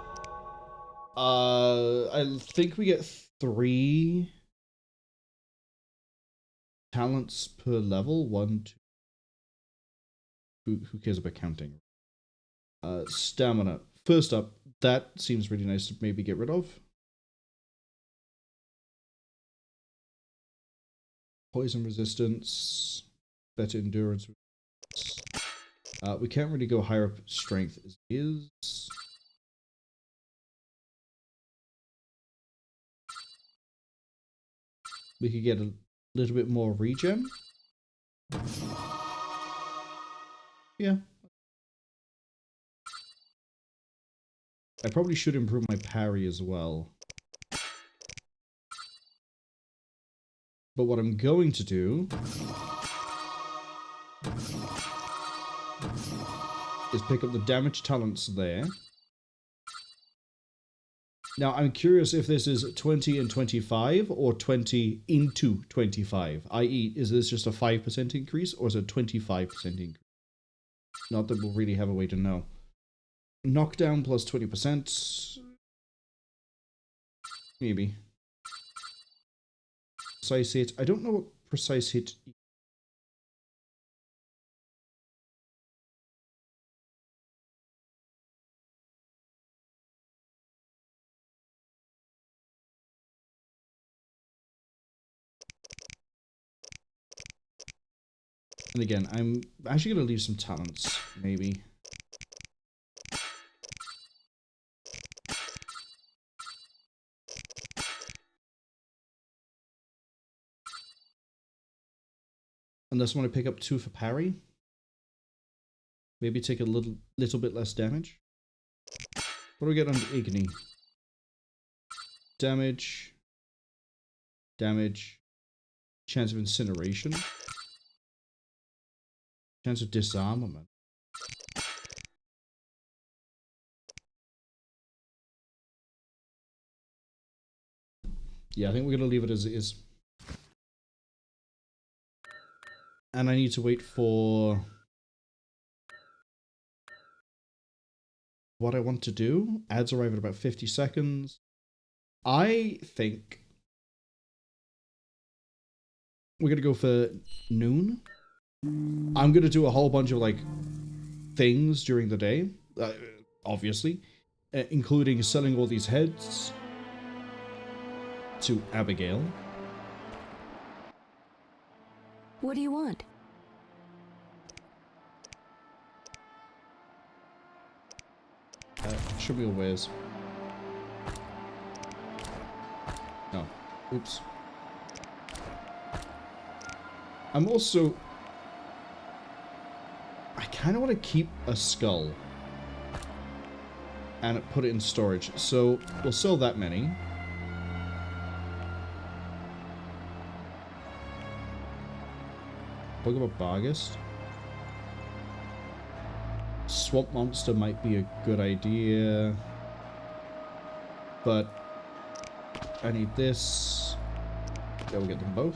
I think we get 3 talents per level. 1, 2. Who cares about counting? Stamina. First up, that seems really nice to maybe get rid of. Poison resistance. Better endurance. We can't really go higher up strength as is. We could get a little bit more regen. Yeah. I probably should improve my parry as well. But what I'm going to do is pick up the damage talents there. Now, I'm curious if this is 20 and 25 or 20 into 25, i.e. is this just a 5% increase or is it a 25% increase? Not that we'll really have a way to know. Knockdown plus 20%. Maybe. Precise hit. I don't know what precise hit. And again, I'm actually going to leave some talents, maybe. Unless I want to pick up 2 for parry. Maybe take a little bit less damage. What do we get on Igni? Damage. Damage. Chance of incineration. Chance of disarmament. Yeah, I think we're going to leave it as it is. And I need to wait for what I want to do. Ads arrive in about 50 seconds. I think we're going to go for noon. I'm going to do a whole bunch of like things during the day, obviously, including selling all these heads to Abigail. What do you want? Show me your wares. No. Oops. I'm also... I kind of want to keep a skull and put it in storage. So we'll sell that many. Bug of Barghest. Swamp Monster might be a good idea. But I need this. Yeah, we'll get them both.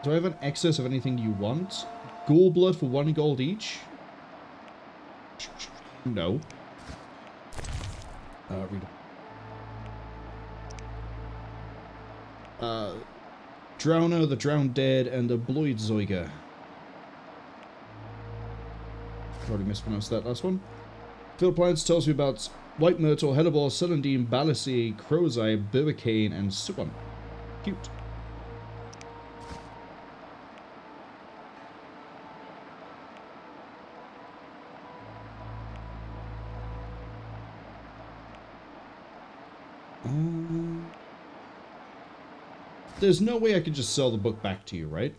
Do I have an excess of anything you want? Ghoul blood for 1 gold each? No. Read. Drowner, the Drowned Dead, and the Bloidzeuger. Probably mispronounced that last one. Field Plants tells you about White Myrtle, Hellebore, Celandine, Balassi, Crow's Eye, Burbicane, and Suwon. Cute. There's no way I could just sell the book back to you, right?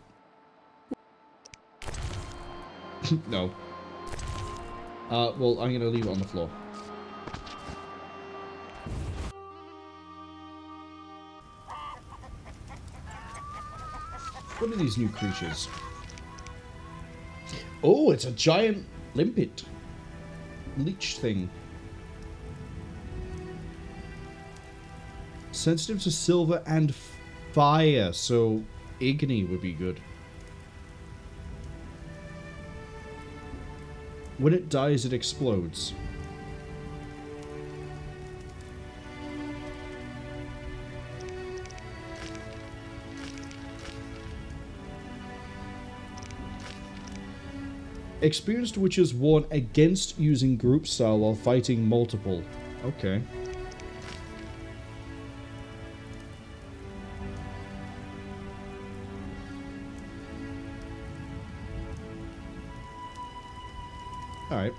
No. Well, I'm gonna leave it on the floor. What are these new creatures? Oh, it's a giant limpet. Leech thing. Sensitive to silver and fire, so Igni would be good. When it dies, it explodes. Experienced witches warn against using group style while fighting multiple. Okay. Alright.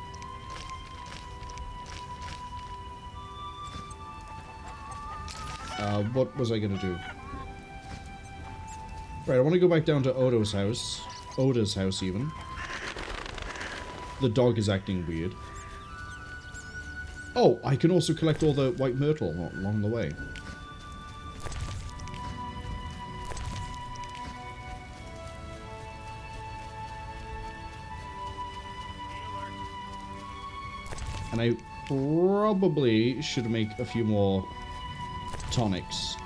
What was I gonna do? Right, I want to go back down to Odo's house. Oda's house, even. The dog is acting weird. Oh, I can also collect all the white myrtle along the way. And I probably should make a few more tonics.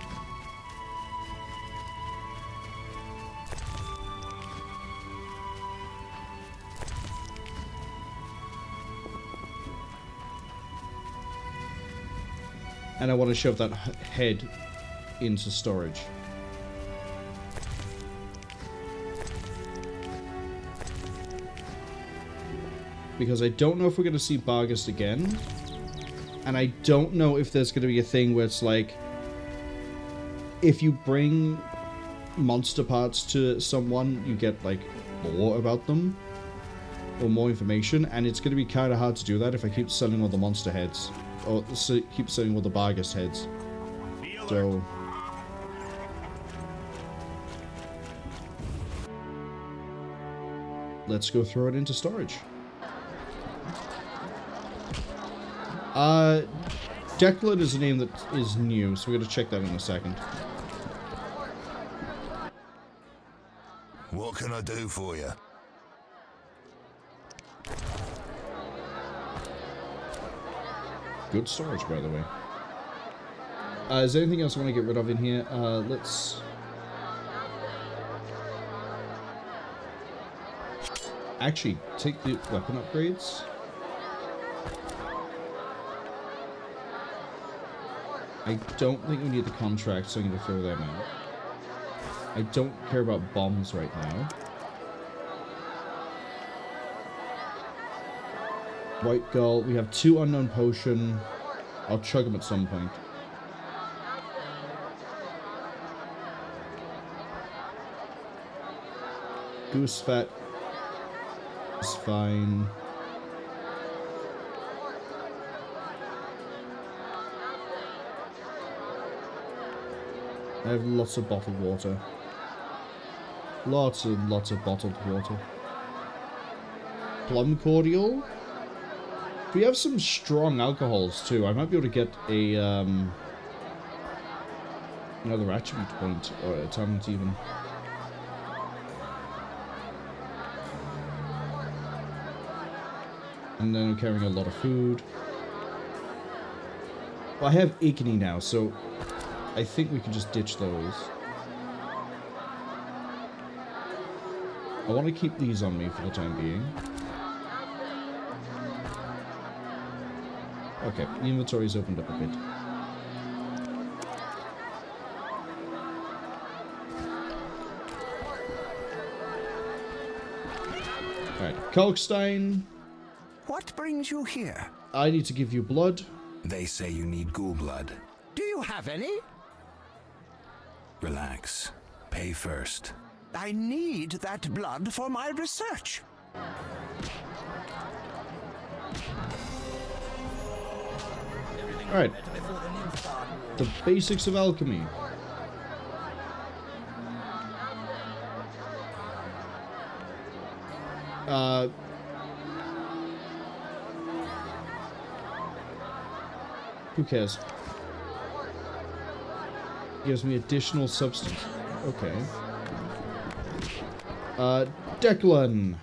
And I want to shove that head into storage. Because I don't know if we're going to see Barghest again. And I don't know if there's going to be a thing where it's like, if you bring monster parts to someone, you get like more about them. Or more information. And it's going to be kind of hard to do that if I keep selling all the monster heads. Or keep selling all the Barghest heads. So... let's go throw it into storage. Declan is a name that is new, so we're going to check that in a second. What can I do for you? Good storage, by the way. Is there anything else I want to get rid of in here? Let's... actually, take the weapon upgrades. I don't think we need the contract, so I'm going to throw them out. I don't care about bombs right now. White Gull, we have 2 unknown potion. I'll chug them at some point. Goose fat is fine. I have lots of bottled water. Lots and lots of bottled water. Plum cordial. We have some strong alcohols too. I might be able to get a another attribute point or a talent even. And then I'm carrying a lot of food. Well, I have Igni now, so I think we can just ditch those. I want to keep these on me for the time being. Okay, the inventory's opened up a bit. Alright, Kalkstein. What brings you here? I need to give you blood. They say you need ghoul blood. Do you have any? Relax. Pay first. I need that blood for my research. Alright. The basics of alchemy. Who cares? Gives me additional substance. Okay. Declan.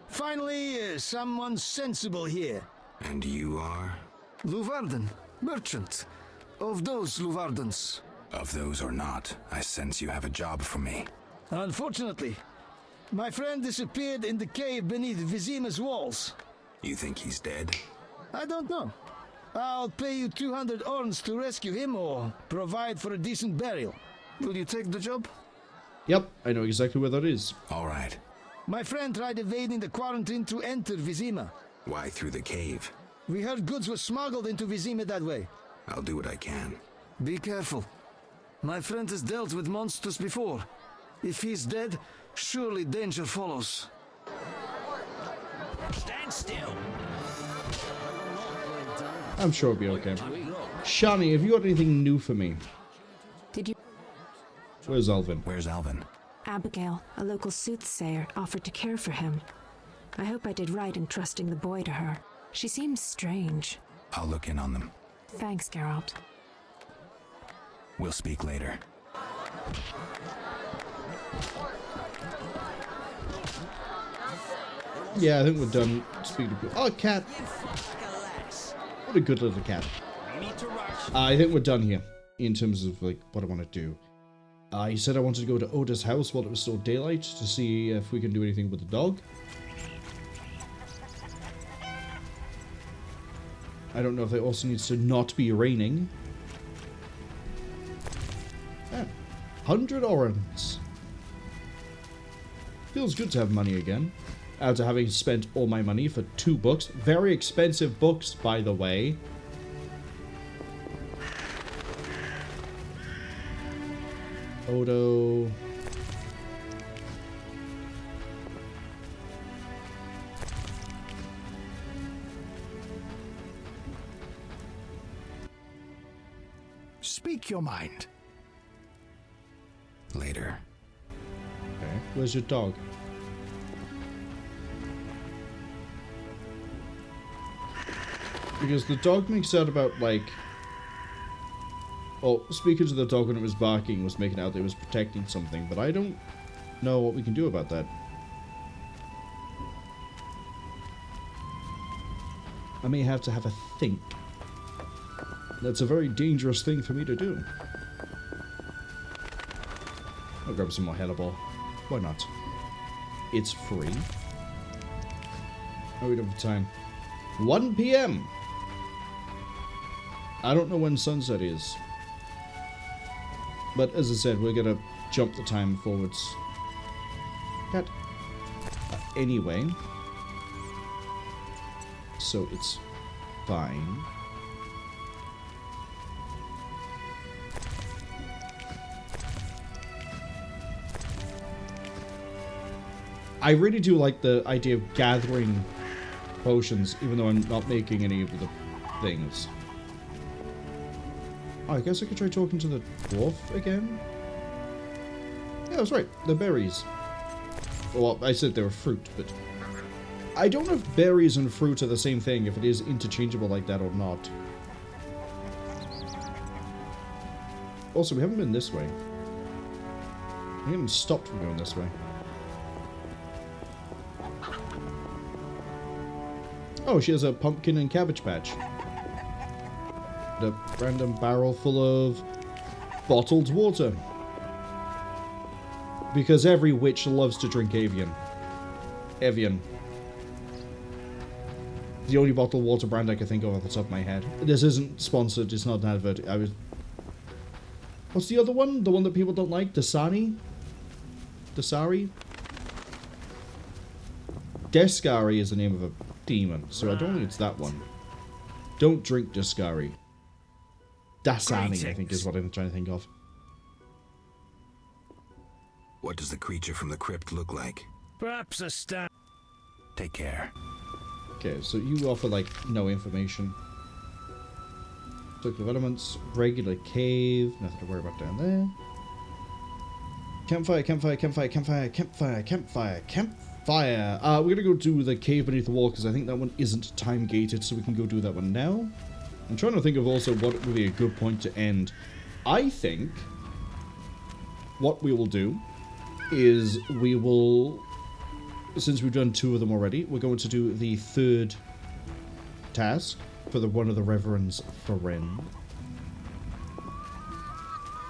Finally, someone sensible here. And you are? Luvarden, merchant. Of those Luvardens. Of those or not, I sense you have a job for me. Unfortunately, my friend disappeared in the cave beneath Vizima's walls. You think he's dead? I don't know. I'll pay you 200 orns to rescue him or provide for a decent burial. Will you take the job? Yep, I know exactly where that is. All right. My friend tried evading the quarantine to enter Vizima. Why through the cave? We heard goods were smuggled into Vizima that way. I'll do what I can. Be careful. My friend has dealt with monsters before. If he's dead, surely danger follows. Stand still. I'm sure it'll be okay. Shani, have you got anything new for me? Did you? Where's Alvin? Where's Alvin? Abigail, a local soothsayer, offered to care for him. I hope I did right in trusting the boy to her. She seems strange. I'll look in on them. Thanks, Geralt. We'll speak later. Yeah, I think we're done speaking to... Oh, cat! What a good little cat. I think we're done here, in terms of, like, what I want to do. He said I wanted to go to Oda's house while it was still daylight to see if we can do anything with the dog. I don't know if it also needs to not be raining. Yeah. 100 orens. Feels good to have money again. After having spent all my money for 2 books. Very expensive books, by the way. Odo. Speak your mind. Later. Okay, where's your dog? Because the dog makes out about, like... Oh, speaking to the dog when it was barking was making out that it was protecting something, but I don't know what we can do about that. I may have to have a think. That's a very dangerous thing for me to do. I'll grab some more Hellebore. Why not? It's free. How are we doing for time? 1 PM! I don't know when sunset is. But as I said, we're gonna jump the time forwards. Cat. Anyway. So it's fine. I really do like the idea of gathering potions, even though I'm not making any of the things. Oh, I guess I could try talking to the dwarf again? Yeah, that's right. The berries. Well, I said they were fruit, but... I don't know if berries and fruit are the same thing, if it is interchangeable like that or not. Also, we haven't been this way. We haven't stopped from going this way. Oh, she has a pumpkin and cabbage patch. A random barrel full of bottled water. Because every witch loves to drink Evian. Evian. The only bottled water brand I can think of off the top of my head. This isn't sponsored, it's not an advert. What's the other one? The one that people don't like? Dasani? Dasari? Descari is the name of a demon, so I don't think it's that one. Don't drink Descari. Dasani, I think, is what I'm trying to think of. What does the creature from the crypt look like? Perhaps a stand. Take care. Okay, so you offer, like, no information. Circle of elements, regular cave, nothing to worry about down there. Campfire, campfire, campfire, campfire, campfire, campfire, campfire. We're gonna go do the cave beneath the wall, because I think that one isn't time gated, so we can go do that one now. I'm trying to think of also what would be a good point to end. I think what we will do is we will, since we've done 2 of them already, we're going to do the 3rd task for one of the Reverend's friend.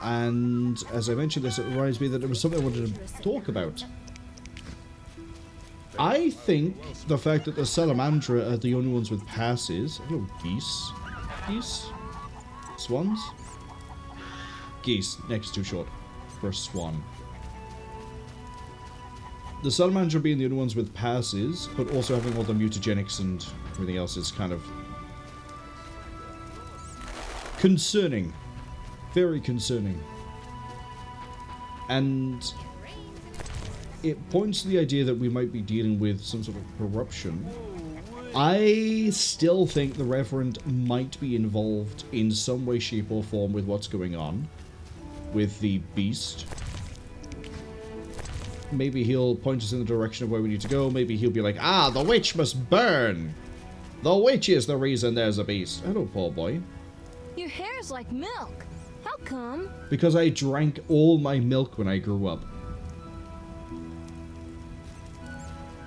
And as I mentioned this, it reminds me that there was something I wanted to talk about. I think the fact that the Salamandra are the only ones with passes. Hello, geese. Geese? Swans? Geese. Next too short for a swan. The Salamander being the only ones with passes, but also having all the mutagenics and everything else is kind of concerning. Very concerning. And it points to the idea that we might be dealing with some sort of corruption. I still think the Reverend might be involved in some way, shape, or form with what's going on with the beast. Maybe he'll point us in the direction of where we need to go. Maybe he'll be like, ah, the witch must burn. The witch is the reason there's a beast. Hello, poor boy. Your hair's like milk. How come? Because I drank all my milk when I grew up.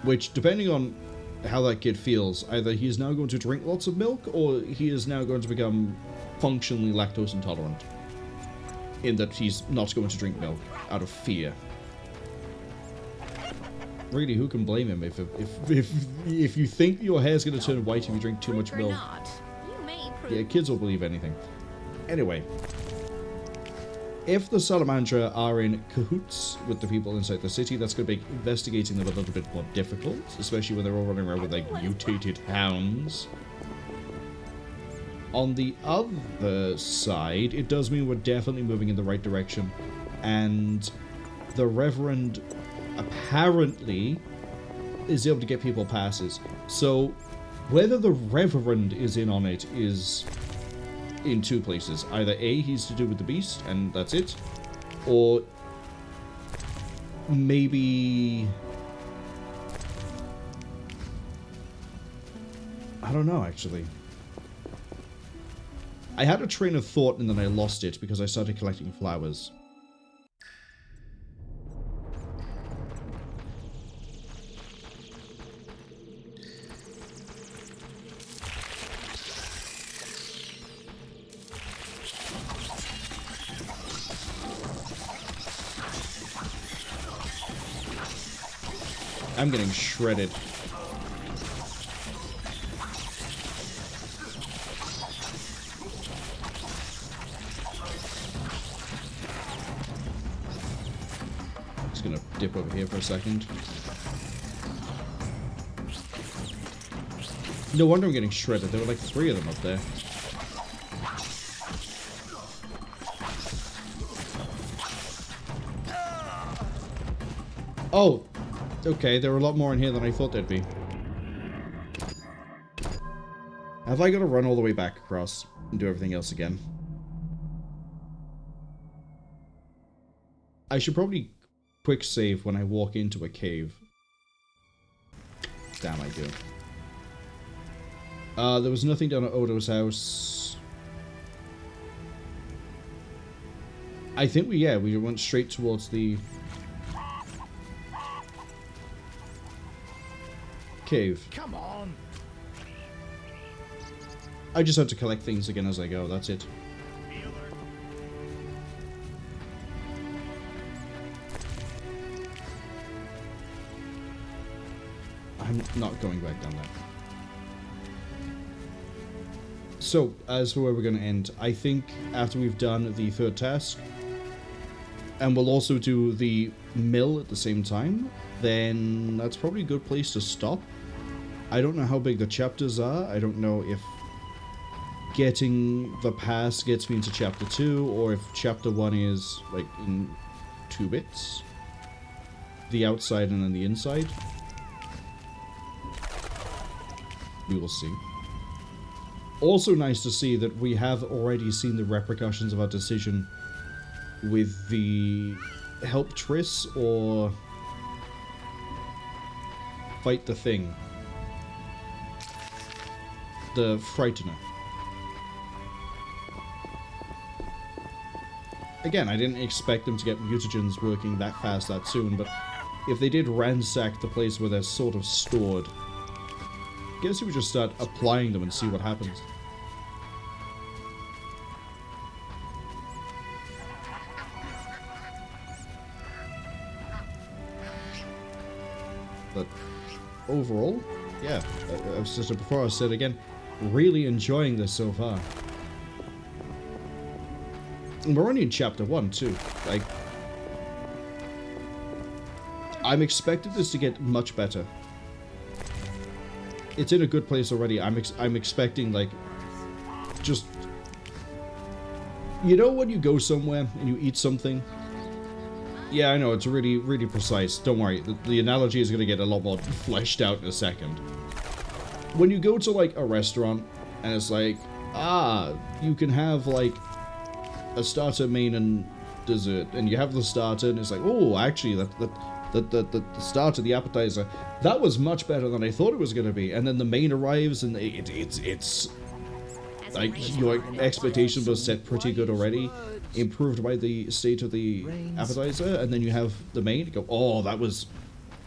Which, depending on how that kid feels, either he is now going to drink lots of milk, or he is now going to become functionally lactose intolerant. In that he's not going to drink milk out of fear. Really, who can blame him if you think your hair's going to turn white if you drink too much milk? Yeah, kids will believe anything. Anyway, if the Salamandra are in cahoots with the people inside the city, that's going to make investigating them a little bit more difficult, especially when they're all running around with, like, mutated hounds. On the other side, it does mean we're definitely moving in the right direction, and the Reverend apparently is able to get people passes. So whether the Reverend is in on it is in 2 places. Either A, he's to do with the beast, and that's it, or maybe, I don't know, actually. I had a train of thought and then I lost it because I started collecting flowers. I'm getting shredded. Just gonna dip over here for a second. No wonder I'm getting shredded. There were like 3 of them up there. Oh! Okay, there were a lot more in here than I thought there'd be. Have I got to run all the way back across and do everything else again? I should probably quick save when I walk into a cave. Damn, I do. There was nothing down at Odo's house. I think we went straight towards the cave. Come on. I just have to collect things again as I go, that's it. I'm not going back down there. so as for where we're going to end, I think after we've done the third task, and we'll also do the mill at the same time, then that's probably a good place to stop. I don't know how big the chapters are. I don't know if getting the pass gets me into chapter 2, or if chapter 1 is like in 2 bits. The outside and then the inside. We will see. Also nice to see that we have already seen the repercussions of our decision with the help Triss or fight the thing. The Frightener. Again, I didn't expect them to get mutagens working that fast that soon, but if they did ransack the place where they're sort of stored, I guess we would just start applying them and see what happens. But overall, yeah, I've said it before, I'll say it again, really enjoying this so far. And we're only in chapter 1 too. Like, I'm expecting this to get much better. It's in a good place already. I'm expecting, like, just, you know when you go somewhere and you eat something? Yeah, I know, it's really, really precise. Don't worry, the analogy is going to get a lot more fleshed out in a second. When you go to, like, a restaurant, and it's like, you can have, like, a starter, main, and dessert, and you have the starter, and it's like, oh, actually, the starter, the appetizer, that was much better than I thought it was going to be. And then the main arrives, and it's like, your expectation was set pretty good already, improved by the state of the appetizer, and then you have the main, you go, oh, that was,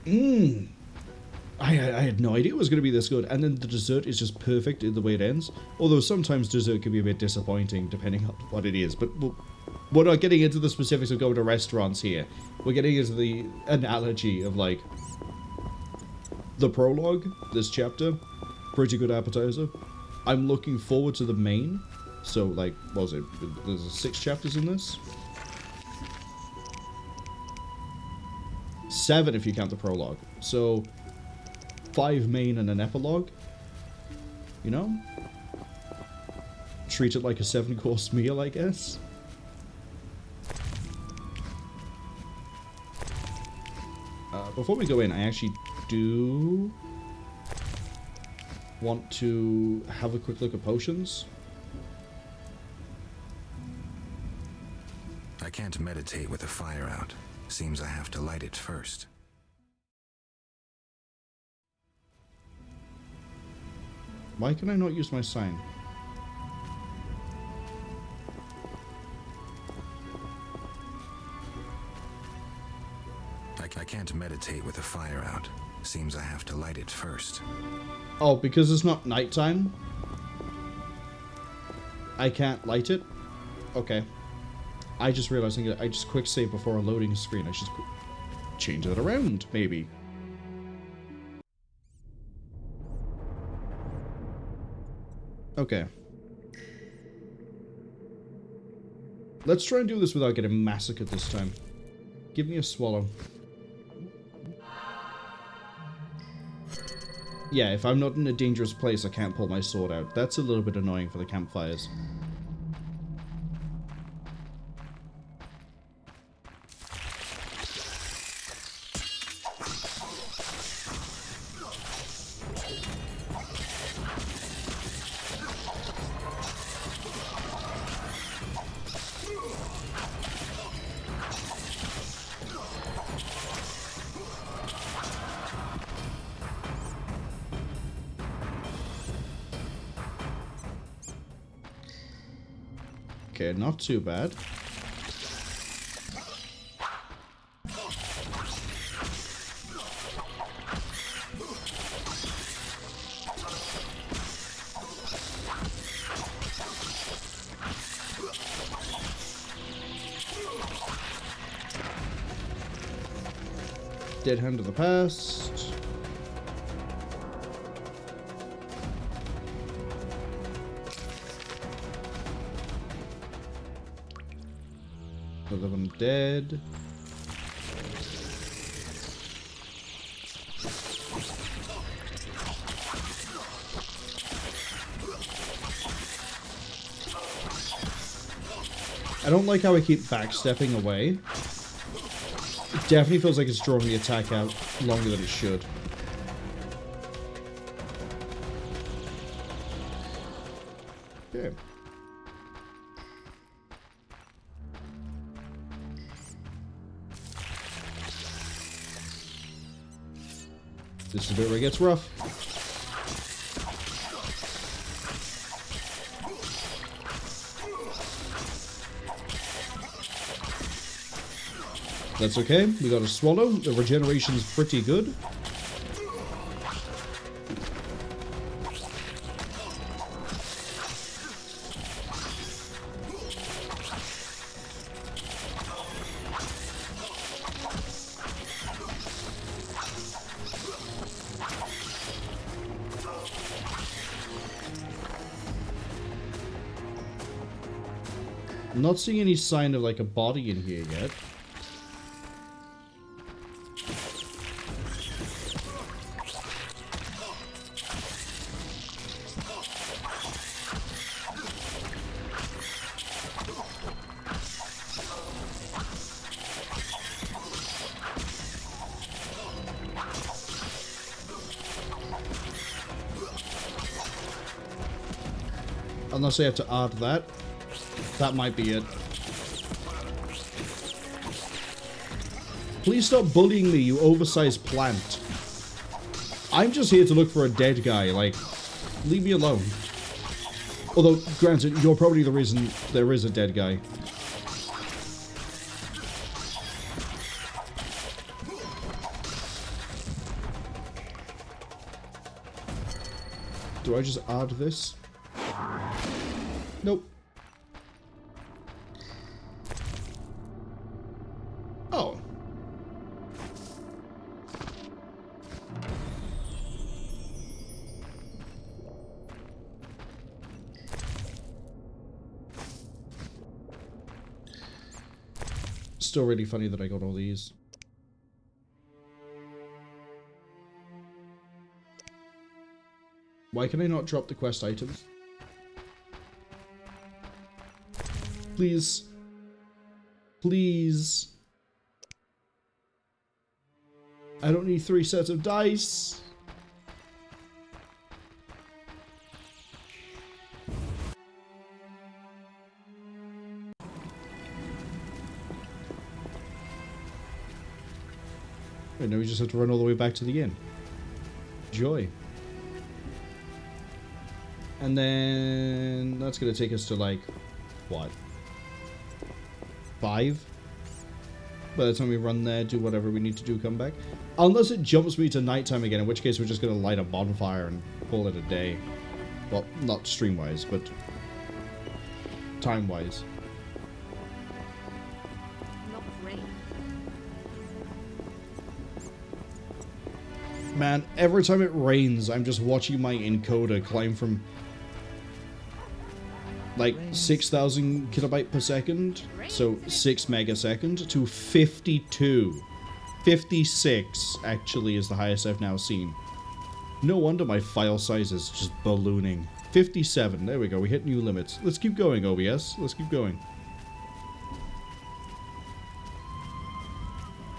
I had no idea it was going to be this good. And then the dessert is just perfect in the way it ends, although sometimes dessert can be a bit disappointing depending on what it is. But we're not getting into the specifics of going to restaurants here. We're getting into the analogy of, like, the prologue, this chapter, pretty good appetizer. I'm looking forward to the main. So, like, what was it? There's 6 chapters in this? 7 if you count the prologue. So, 5 main and an epilogue. You know? Treat it like a 7-course meal, I guess. Before we go in, I actually do want to have a quick look at potions. I can't meditate with the fire out. Seems I have to light it first. Why can I not use my sign? I can't meditate with the fire out. Seems I have to light it first. Oh, because it's not nighttime? I can't light it? Okay. I just realized I just quick save before a loading screen. I should change that around, maybe. Okay. Let's try and do this without getting massacred this time. Give me a swallow. Yeah, if I'm not in a dangerous place, I can't pull my sword out. That's a little bit annoying for the campfires. Okay, not too bad. Dead hand of the past. Another one dead. I don't like how I keep backstepping away. It definitely feels like it's drawing the attack out longer than it should. Okay. This is the bit where it gets rough. That's okay. We got a swallow. The regeneration's pretty good. I'm not seeing any sign of like a body in here yet. Unless I have to add that. That might be it. Please stop bullying me, you oversized plant. I'm just here to look for a dead guy, like, leave me alone. Although, granted, you're probably the reason there is a dead guy. Do I just add this? Nope. Oh. Still really funny that I got all these. Why can I not drop the quest items? Please. Please. I don't need 3 sets of dice. Right, now we just have to run all the way back to the inn. Joy. And then that's going to take us to like, what? 5? By the time we run there, do whatever we need to do, come back. Unless it jumps me to nighttime again, in which case we're just going to light a bonfire and call it a day. Well, not stream-wise, but time-wise. Man, every time it rains, I'm just watching my encoder climb from like 6,000 kilobyte per second, so 6 megasecond, to 52. 56, actually, is the highest I've now seen. No wonder my file size is just ballooning. 57, there we go, we hit new limits. Let's keep going, OBS, let's keep going.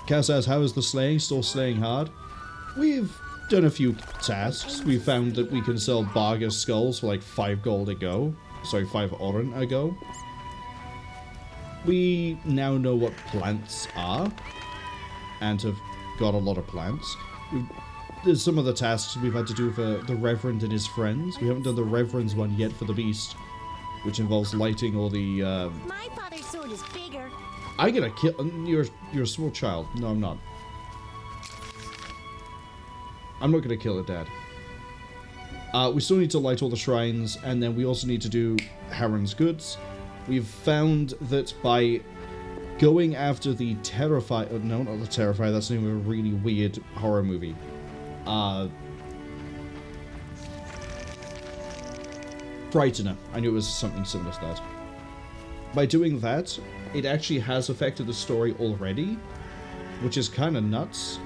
Cass asks, how is the slaying? Still slaying hard? We've done a few tasks. We found that we can sell Barga's skulls for like 5 gold a go. Sorry, 5 Oren a go. We now know what plants are, and have got a lot of plants. There's some of the tasks we've had to do for the Reverend and his friends. We haven't done the Reverend's one yet for the Beast, which involves lighting all the, My father's sword is bigger. I get a kill. You're a small child. No, I'm not. I'm not gonna kill it, Dad. We still need to light all the shrines, and then we also need to do Harren's goods. We've found that by going after the Terrifier... Oh, no, not the Terrifier, that's the name of a really weird horror movie. Frightener. I knew it was something similar to that. by doing that, it actually has affected the story already, which is kind of nuts.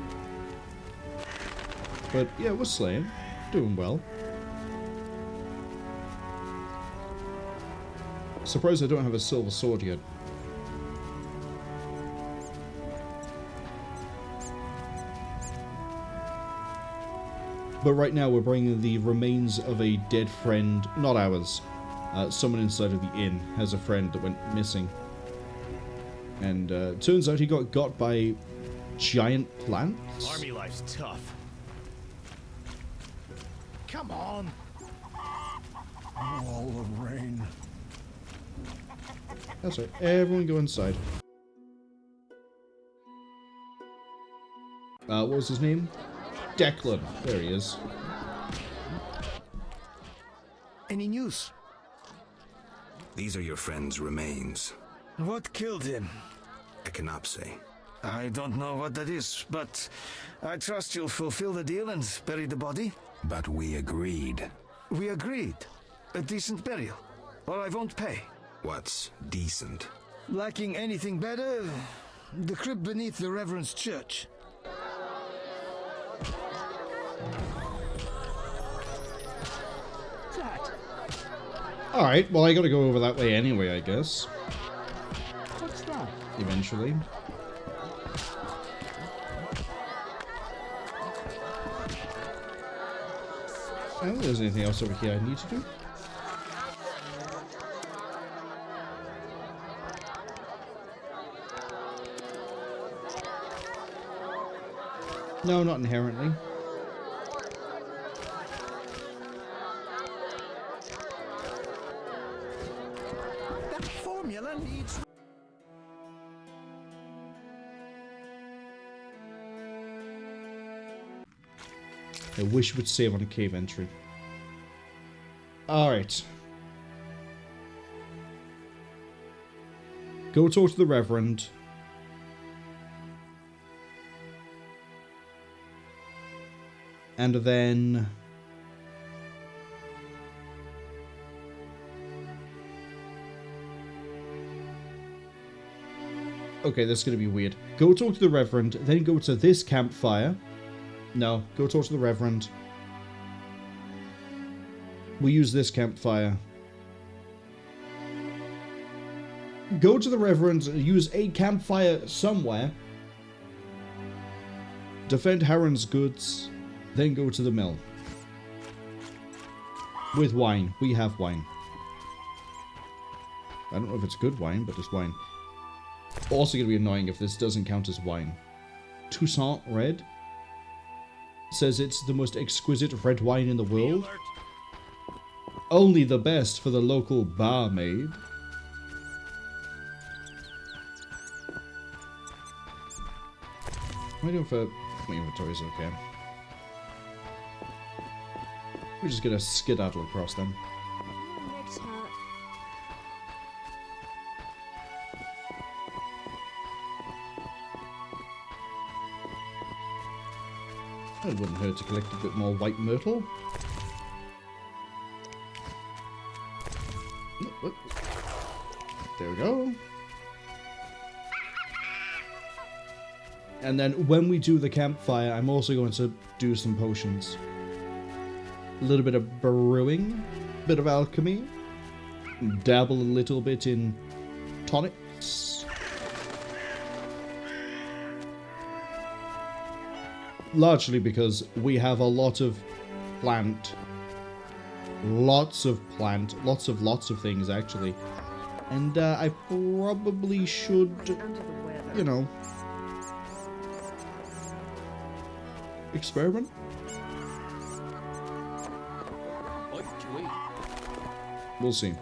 But yeah, we're slaying. Doing well. Surprised I don't have a silver sword yet. But right now we're bringing the remains of a dead friend, not ours. Someone inside of the inn has a friend that went missing. And turns out he got by giant plants. Army life's tough. Come on. All the rain. That's right. Everyone go inside. What was his name? Declan. There he is. Any news? These are your friend's remains. What killed him? Echinopsis. I don't know what that is, but I trust you'll fulfill the deal and bury the body. But we agreed. We agreed. A decent burial, or I won't pay. What's decent? Lacking anything better, the crypt beneath the Reverend's church. Alright, well I gotta go over that way anyway, I guess. What's that? Eventually. I don't think there's anything else over here I need to do. No, not inherently. That formula needs... I wish it would save on a cave entry. Alright. Go talk to the Reverend. And then... Okay, this is going to be weird. Go talk to the Reverend, then go to this campfire. No, go talk to the Reverend. We use this campfire. Go to the Reverend, use a campfire somewhere. Defend Harren's goods, then go to the mill. With wine. We have wine. I don't know if it's good wine, but it's wine. Also going to be annoying if this doesn't count as wine. Toussaint Red says it's the most exquisite red wine in the world. Only the best for the local barmaid. What am I doing for... My inventory's okay. We're just gonna skedaddle across them. It wouldn't hurt to collect a bit more white myrtle. There we go. And then when we do the campfire, I'm also going to do some potions. A little bit of brewing, bit of alchemy, dabble a little bit in tonics. Largely because we have a lot of plant. Lots of things actually. And I probably should, you know, experiment. We'll see.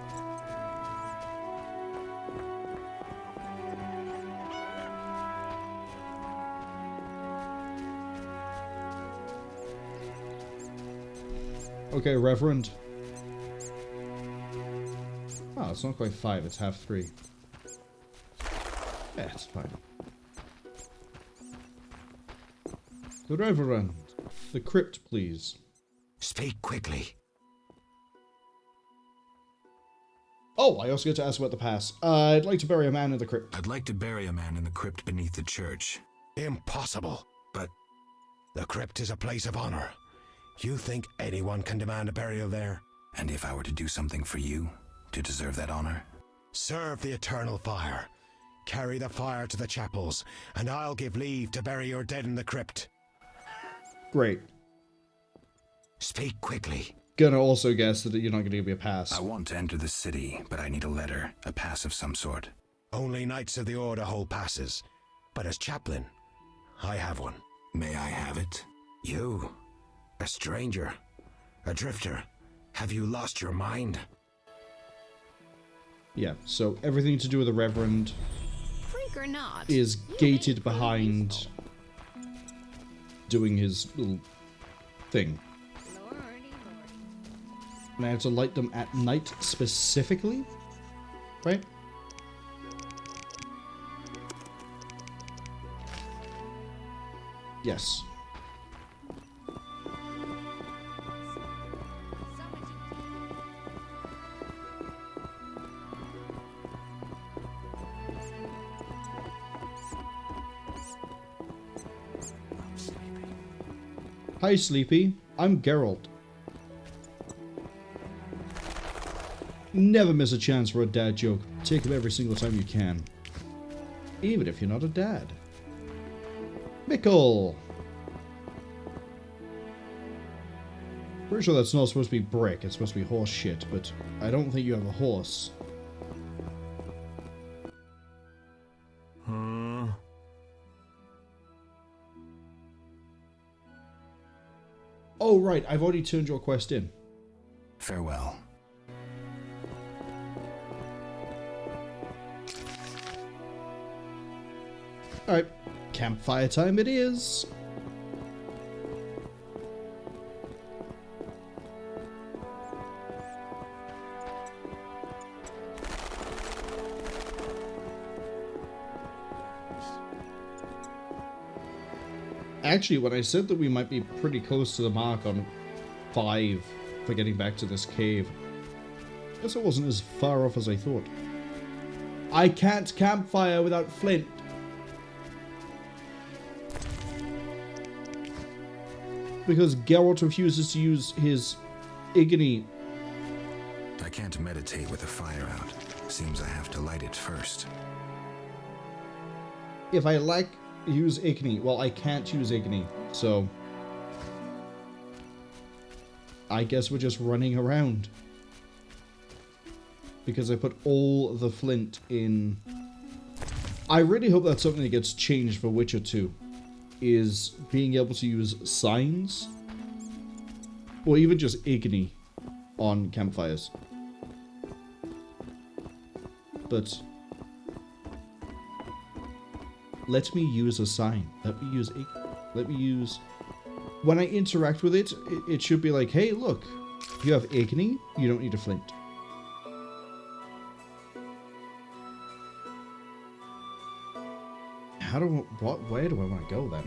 Okay, Reverend. Oh, it's not quite 5, it's half 3. Yeah, it's fine. The Reverend. The crypt, please. Speak quickly. Oh, I also get to ask about the pass. I'd like to bury a man in the crypt. I'd like to bury a man in the crypt beneath the church. Impossible. But the crypt is a place of honor. You think anyone can demand a burial there? And if I were to do something for you, to deserve that honor? Serve the eternal fire. Carry the fire to the chapels, and I'll give leave to bury your dead in the crypt. Great. Speak quickly. Gonna also guess that you're not gonna give me a pass. I want to enter the city, but I need a letter, a pass of some sort. Only Knights of the Order hold passes. But as chaplain, I have one. May I have it? You, a stranger, a drifter, have you lost your mind? Yeah, so everything to do with the Reverend Freak or not, is gated behind doing his little thing. And I have to light them at night specifically, right? Yes. Hi, Sleepy. I'm Geralt. Never miss a chance for a dad joke. Take them every single time you can. Even if you're not a dad. Mickle! Pretty sure that's not supposed to be brick, it's supposed to be horse shit, but I don't think you have a horse. Oh right, I've already turned your quest in. Farewell. Alright, campfire time it is. Actually, when I said that we might be pretty close to the mark on 5 for getting back to this cave, I guess I wasn't as far off as I thought. I can't campfire without flint. Because Geralt refuses to use his Igni. I can't meditate with the fire out. Seems I have to light it first. If I use Igni, well, I can't use Igni, so I guess we're just running around. Because I put all the flint in. I really hope that's something that gets changed for Witcher 2. Is being able to use signs, or even just Igni on campfires. But let me use a sign. Let me use let me use. When I interact with it, it should be like, hey, look, you have Igni, you don't need a flint. How do where do I want to go then?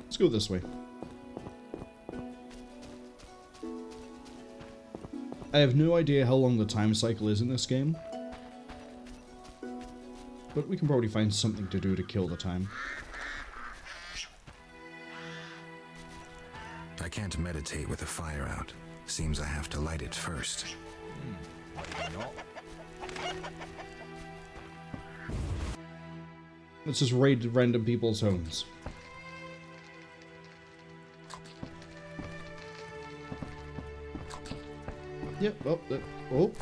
Let's go this way. I have no idea how long the time cycle is in this game. But we can probably find something to do to kill the time. I can't meditate with the fire out. Seems I have to light it first. Let's just raid random people's homes. Yep, oh.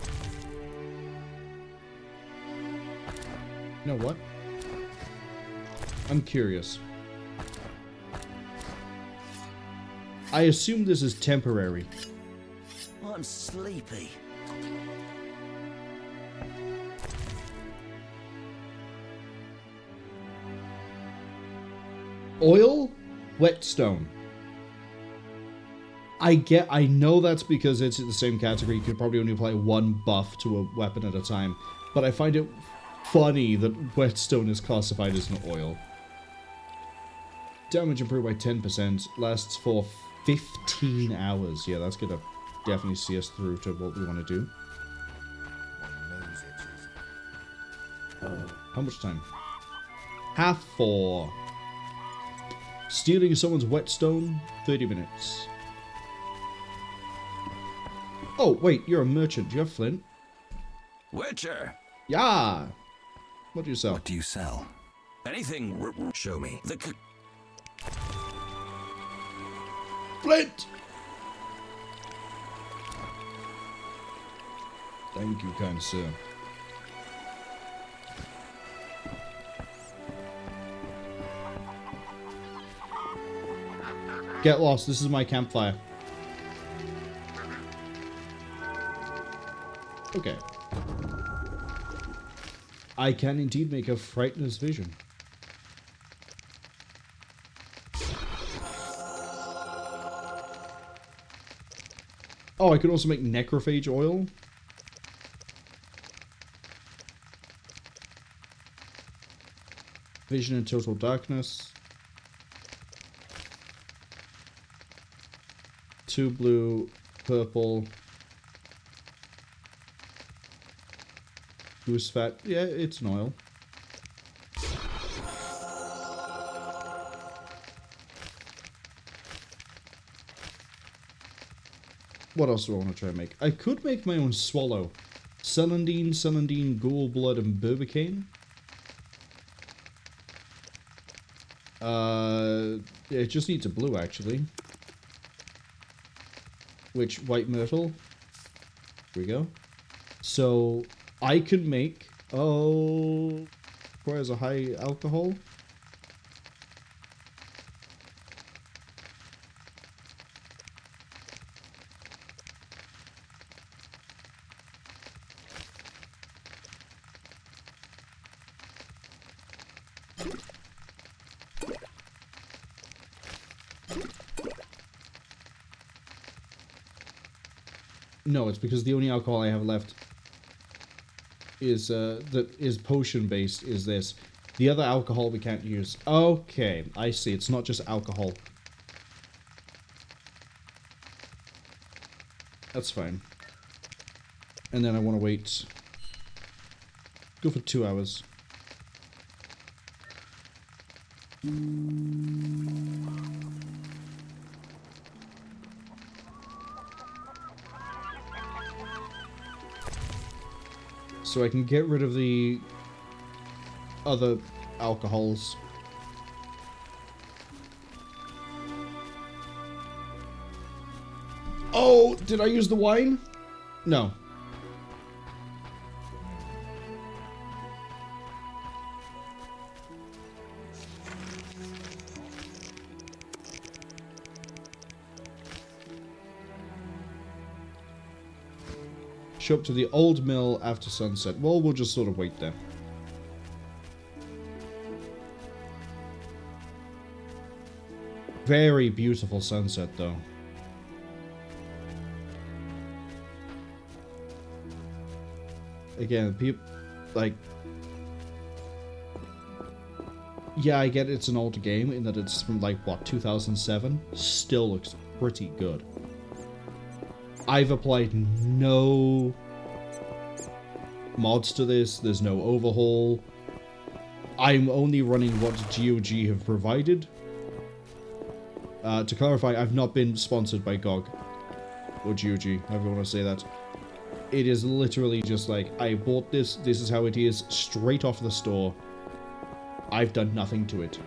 You know what? I'm curious. I assume this is temporary. I'm sleepy. Oil, whetstone. I know that's because it's in the same category. You could probably only apply one buff to a weapon at a time. But I find it funny that whetstone is classified as an oil. Damage improved by 10%. Lasts for 15 hours. Yeah, that's going to definitely see us through to what we want to do. How much time? 4:30. Stealing someone's whetstone, 30 minutes. Oh, wait, you're a merchant. Do you have flint? Witcher! Yeah! What do you sell? What do you sell? Anything. Show me. Flint! Thank you, kind sir. Get lost. This is my campfire. Okay. I can indeed make a Frightener's vision. Oh, I could also make necrophage oil. Vision in total darkness. 2 blue, purple. Goose fat. Yeah, it's an oil. What else do I want to try and make? I could make my own swallow. Celandine, ghoul blood, and Burbicane. It just needs a blue, actually. Which, white myrtle. Here we go. So, I could make... Oh... requires a high alcohol. No, it's because the only alcohol I have left is that is potion based is this. The other alcohol we can't use. Okay, I see. It's not just alcohol. That's fine. And then I want to wait. Go for 2 hours. So I can get rid of the other alcohols. Oh, did I use the wine? No. Show up to the old mill after sunset. Well, we'll just sort of wait there. Very beautiful sunset, though. Again, people, like... Yeah, I get it's an old game in that it's from, like, what, 2007? Still looks pretty good. I've applied no mods to this. There's no overhaul. I'm only running what GOG have provided. To clarify, I've not been sponsored by GOG or GOG, however you want to say that. It is literally just like, I bought this, this is how it is, straight off the store. I've done nothing to it.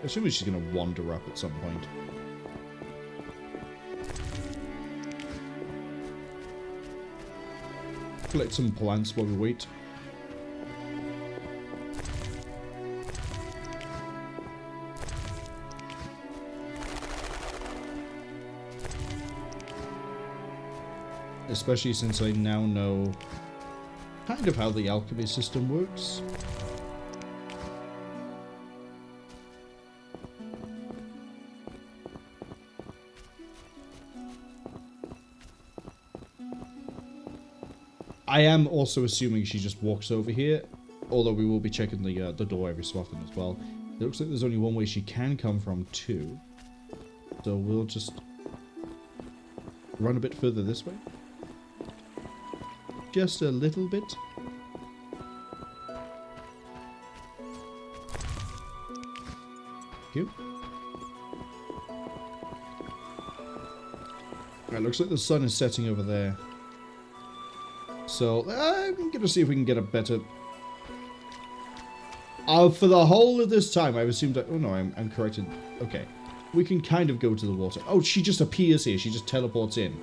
Assuming she's going to wander up at some point. Collect some plants while we wait. Especially since I now know kind of how the alchemy system works. I am also assuming she just walks over here, although we will be checking the door every so often as well. It looks like there's only one way she can come from, too. So we'll just run a bit further this way. Just a little bit. Thank you. It looks like the sun is setting over there. So, I'm gonna see if we can get a better... for the whole of this time, I've assumed that... Oh no, I'm corrected. Okay. We can kind of go to the water. Oh, she just appears here. She just teleports in.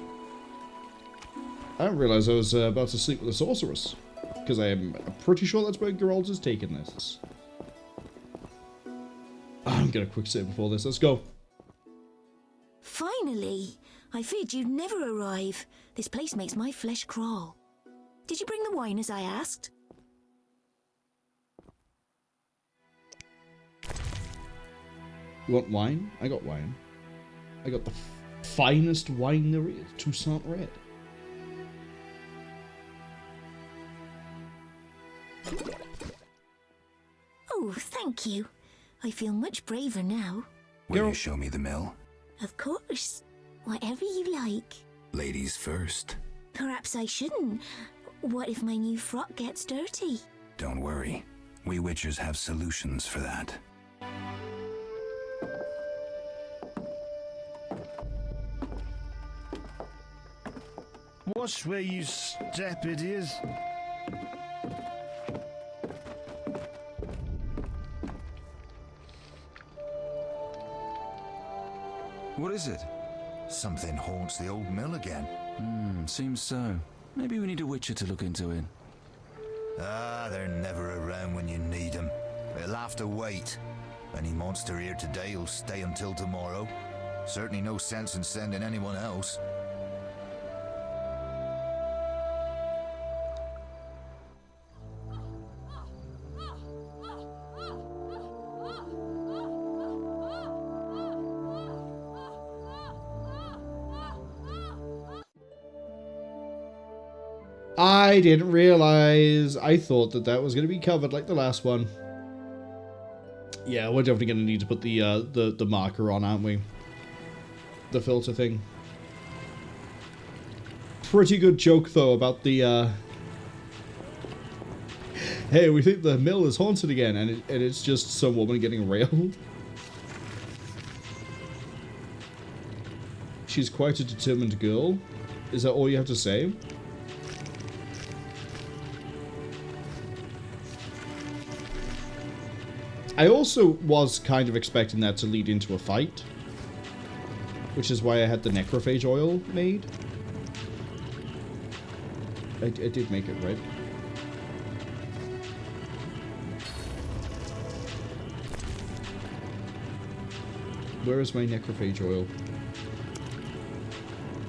I didn't realize I was about to sleep with a sorceress. Because I am pretty sure that's where Geralt has taken this. I'm gonna quick save before this. Let's go. Finally! I feared you'd never arrive. This place makes my flesh crawl. Did you bring the wine as I asked? You want wine? I got wine. I got the finest wine there is, Toussaint Red. Oh, thank you. I feel much braver now. Will you show me the mill? Of course. Whatever you like. Ladies first. Perhaps I shouldn't. What if my new frock gets dirty? Don't worry. We witchers have solutions for that. Watch where you step, idiots. What is it? Something haunts the old mill again. Seems so. Maybe we need a witcher to look into it. Ah, they're never around when you need them. They'll have to wait. Any monster here today will stay until tomorrow. Certainly no sense in sending anyone else. I didn't realize. I thought that was going to be covered like the last one. Yeah, we're definitely going to need to put the marker on, aren't we? The filter thing. Pretty good joke though about the hey, we think the mill is haunted again, and it's just some woman getting railed. She's quite a determined girl. Is that all you have to say? I also was kind of expecting that to lead into a fight, which is why I had the necrophage oil made. I did make it red. Where is my necrophage oil?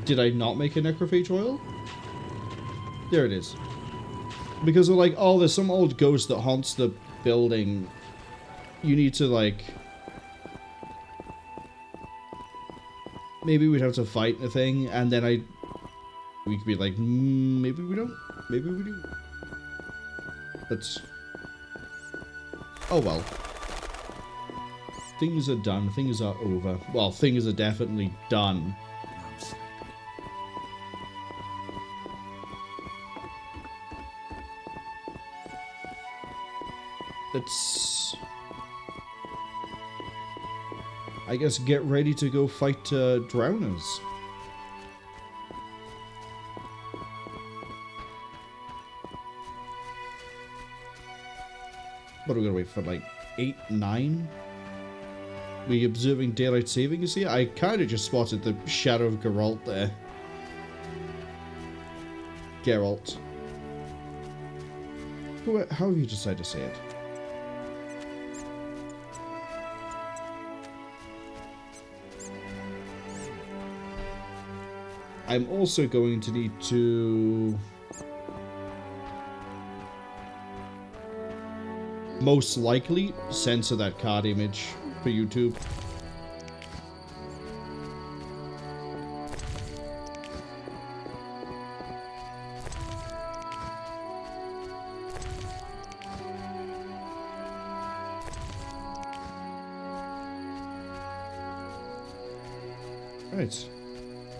Did I not make a necrophage oil? There it is. Because they're like, oh, there's some old ghost that haunts the building. You need to, like... Maybe we'd have to fight the thing, and then we could be like, maybe we don't. Maybe we do. But... Oh well. Things are done. Things are over. Well, things are definitely done. Let's... I guess get ready to go fight drowners. What are we gonna wait for, like 8, 9? We observing daylight savings here? I kind of just spotted the shadow of Geralt there. Geralt. How have you decided to say it? I'm also going to need to most likely censor that card image for YouTube. Right.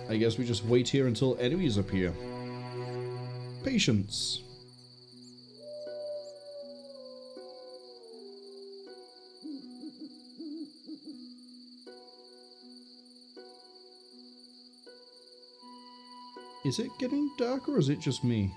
I guess we just wait here until enemies appear. Patience. Is it getting dark or is it just me?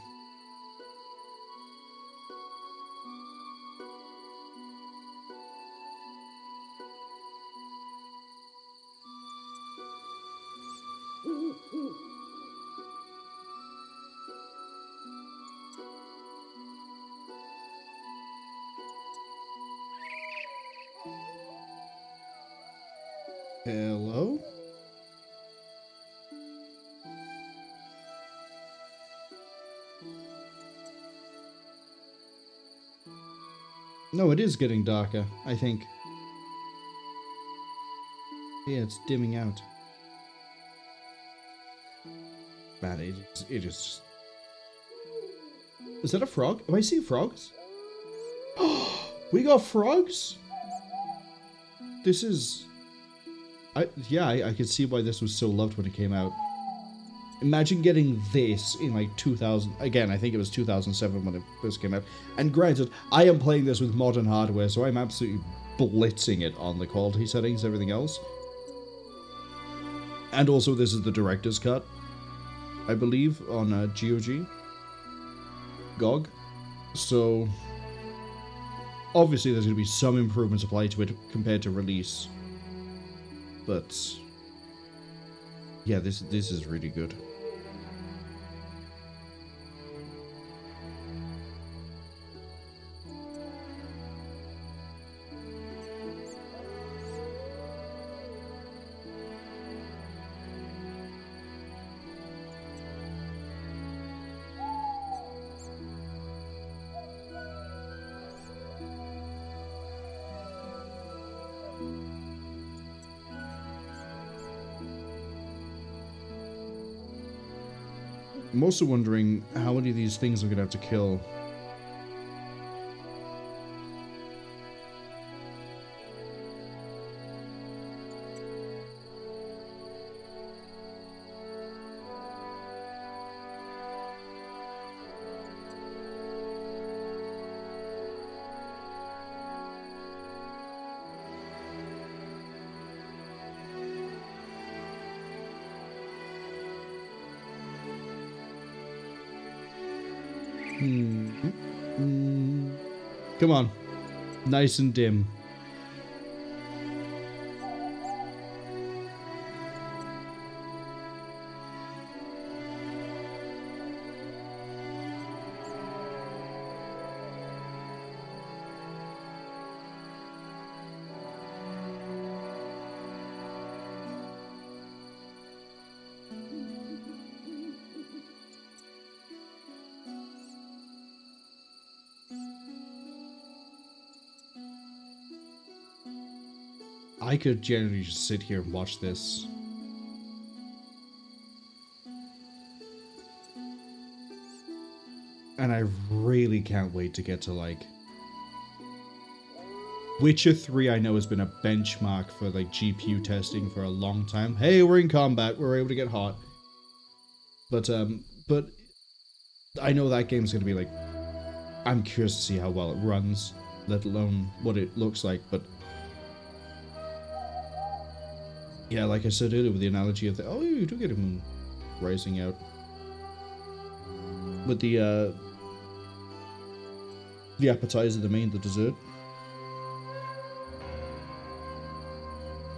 Hello? No, it is getting darker, I think. Yeah, it's dimming out. Man, it is... Is that a frog? Am I seeing frogs? We got frogs? This is... I can see why this was so loved when it came out. Imagine getting this in like 2000... Again, I think it was 2007 when it first came out. And granted, I am playing this with modern hardware, so I'm absolutely blitzing it on the quality settings, everything else. And also, this is the director's cut, I believe, on GOG. So, obviously there's going to be some improvements applied to it compared to release. But, yeah, this is really good. I'm also wondering how many of these things I'm going to have to kill. Come on. Nice and dim. I could generally just sit here and watch this. And I really can't wait to get to, like... Witcher 3, I know, has been a benchmark for, like, GPU testing for a long time. Hey, we're in combat, we're able to get hot. But I know that game's gonna be, like... I'm curious to see how well it runs, let alone what it looks like, but... Yeah, like I said earlier with the analogy of the... Oh, you do get a moon rising out. With the appetizer, the main, the dessert.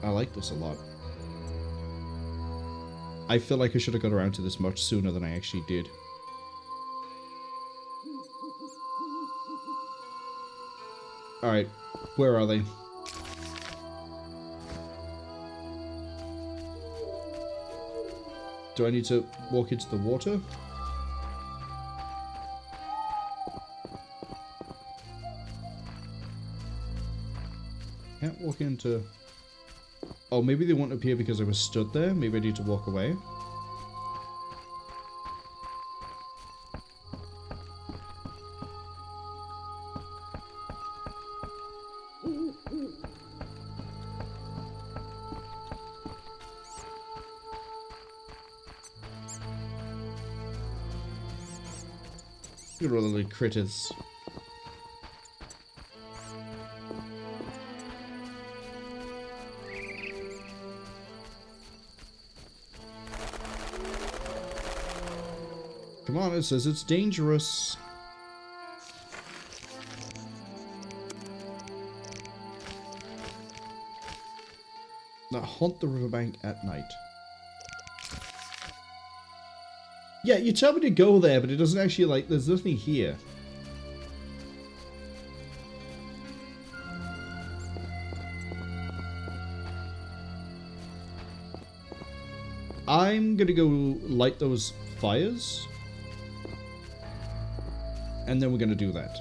I like this a lot. I feel like I should have got around to this much sooner than I actually did. Alright, where are they? Do I need to walk into the water? Can't walk into... Oh, maybe they won't appear because I was stood there. Maybe I need to walk away. Look at all the little critters. Come on, it says it's dangerous. Now haunt the riverbank at night. Yeah, you tell me to go there, but it doesn't actually, like, there's nothing here. I'm gonna go light those fires. And then we're gonna do that.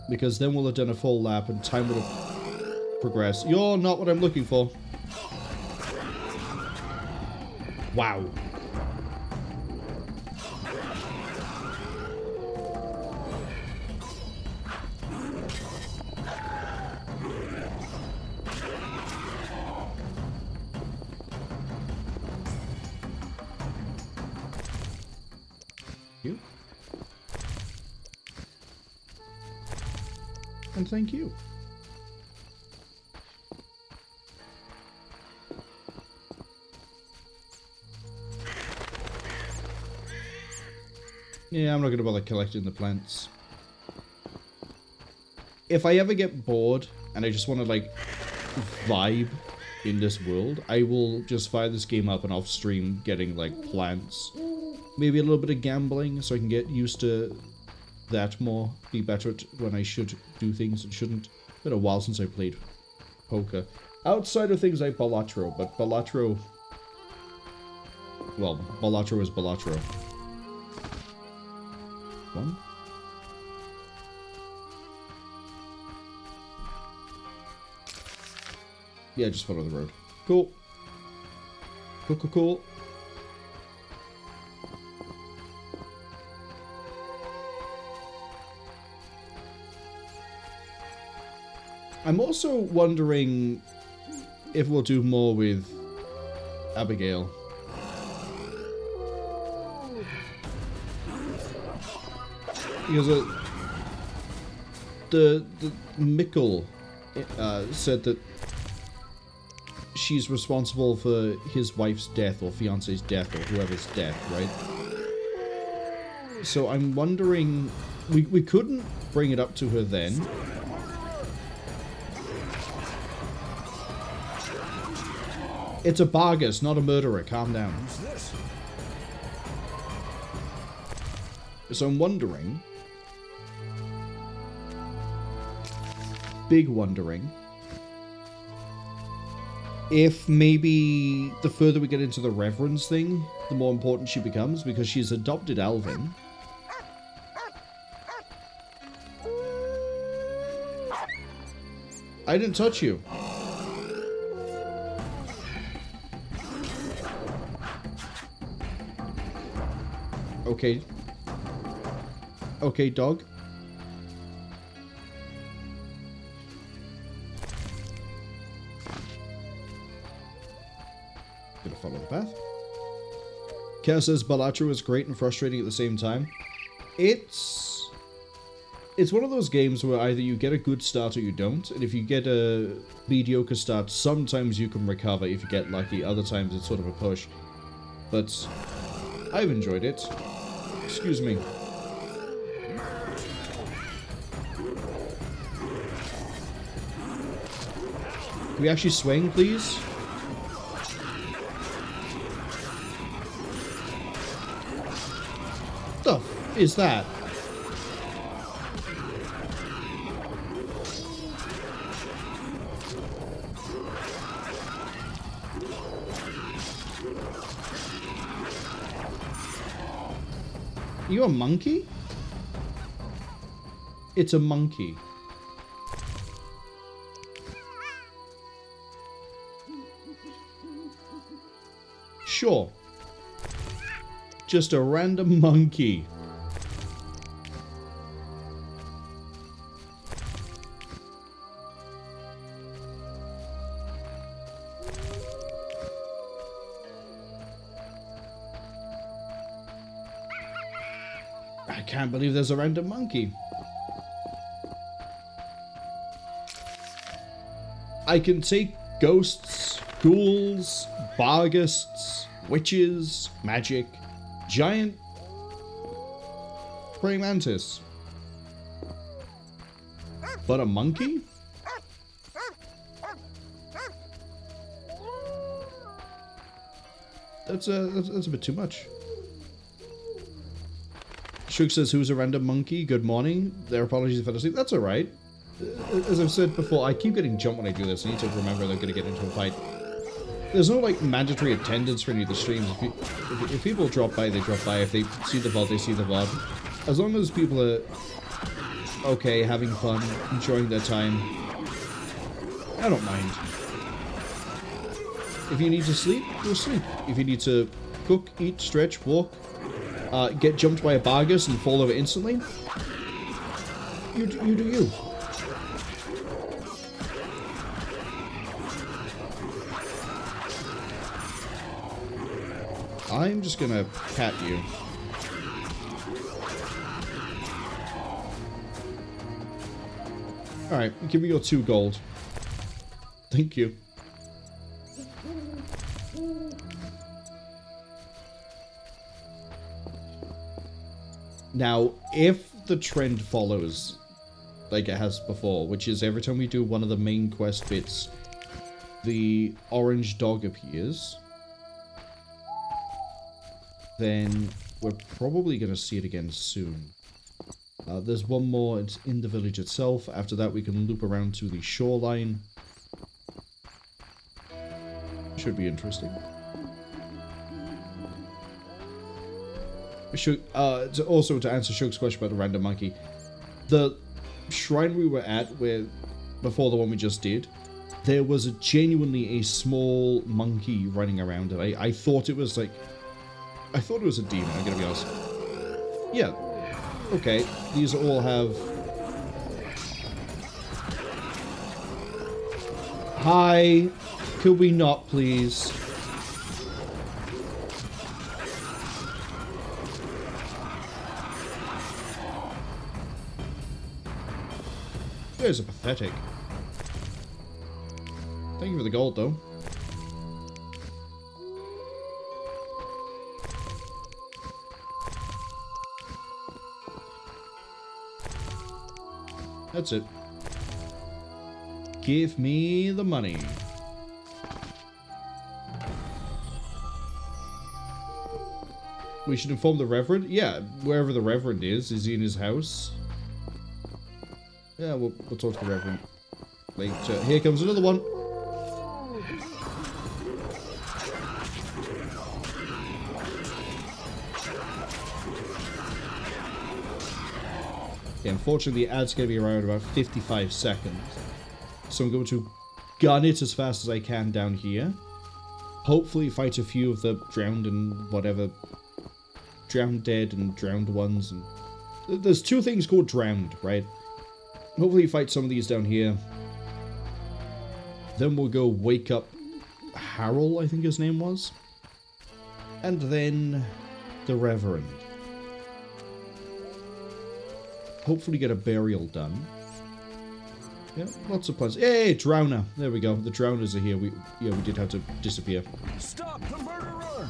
Because then we'll have done a full lap and time would have progressed. You're not what I'm looking for. Wow. And thank you. Yeah, I'm not going to bother collecting the plants. If I ever get bored and I just want to, like, vibe in this world, I will just fire this game up and off stream getting, like, plants. Maybe a little bit of gambling so I can get used to that more, be better at when I should do things and shouldn't. Been a while since I played poker. Outside of things like Balatro, but Balatro... Well, Balatro is Balatro. One? Yeah, just follow the road. Cool. Cool, cool, cool. I'm also wondering if we'll do more with Abigail. Because the Mikkel said that she's responsible for his wife's death or fiance's death or whoever's death, right? So I'm wondering, we couldn't bring it up to her then. It's a Bargus, not a murderer. Calm down. Who's this? So I'm wondering... Big wondering... if maybe the further we get into the reverence thing, the more important she becomes, because she's adopted Alvin. I didn't touch you. Okay. Okay, dog. Gonna follow the path. Kaer says Balatro is great and frustrating at the same time. It's one of those games where either you get a good start or you don't, and if you get a mediocre start, sometimes you can recover if you get lucky, other times it's sort of a push. But I've enjoyed it. Excuse me. Can we actually swing, please? The f is that? You a monkey? It's a monkey. Sure. Just a random monkey. Can't believe there's a random monkey. I can take ghosts, ghouls, barghists, witches, magic, giant praying mantis. But a monkey? That's a bit too much. Shug says, who's a random monkey? Good morning. Their apologies if I don't sleep. That's alright. As I've said before, I keep getting jumped when I do this. I need to remember they're going to get into a fight. There's no, like, mandatory attendance for any of the streams. If people drop by, they drop by. If they see the VOD, they see the VOD. As long as people are okay, having fun, enjoying their time, I don't mind. If you need to sleep, go sleep. If you need to cook, eat, stretch, walk, get jumped by a bargus and fall over instantly, you do you. I'm just gonna pat you. Alright, give me your 2 gold. Thank you. Now, if the trend follows like it has before, which is every time we do one of the main quest bits, the orange dog appears, then we're probably going to see it again soon. There's one more, it's in the village itself. After that we can loop around to the shoreline. Should be interesting. Also, to answer Shug's question about the random monkey, the shrine we were at, before the one we just did, there was genuinely a small monkey running around it. I thought it was like... I thought it was a demon, I'm gonna be honest. Yeah. Okay, these all have... Hi! Could we not, please? You guys are pathetic. Thank you for the gold, though. That's it. Give me the money. We should inform the Reverend? Yeah, wherever the Reverend is he in his house? Yeah, we'll talk to the Reverend later. Here comes another one. Yeah, unfortunately, the ad's going to be around about 55 seconds. So I'm going to gun it as fast as I can down here. Hopefully fight a few of the drowned and whatever. Drowned dead and drowned ones. And there's 2 things called drowned, right? Hopefully fight some of these down here. Then we'll go wake up Harold, I think his name was. And then the Reverend. Hopefully get a burial done. Yeah, lots of plans. Hey, Drowner! There we go. The Drowners are here. We did have to disappear. Stop the murderer!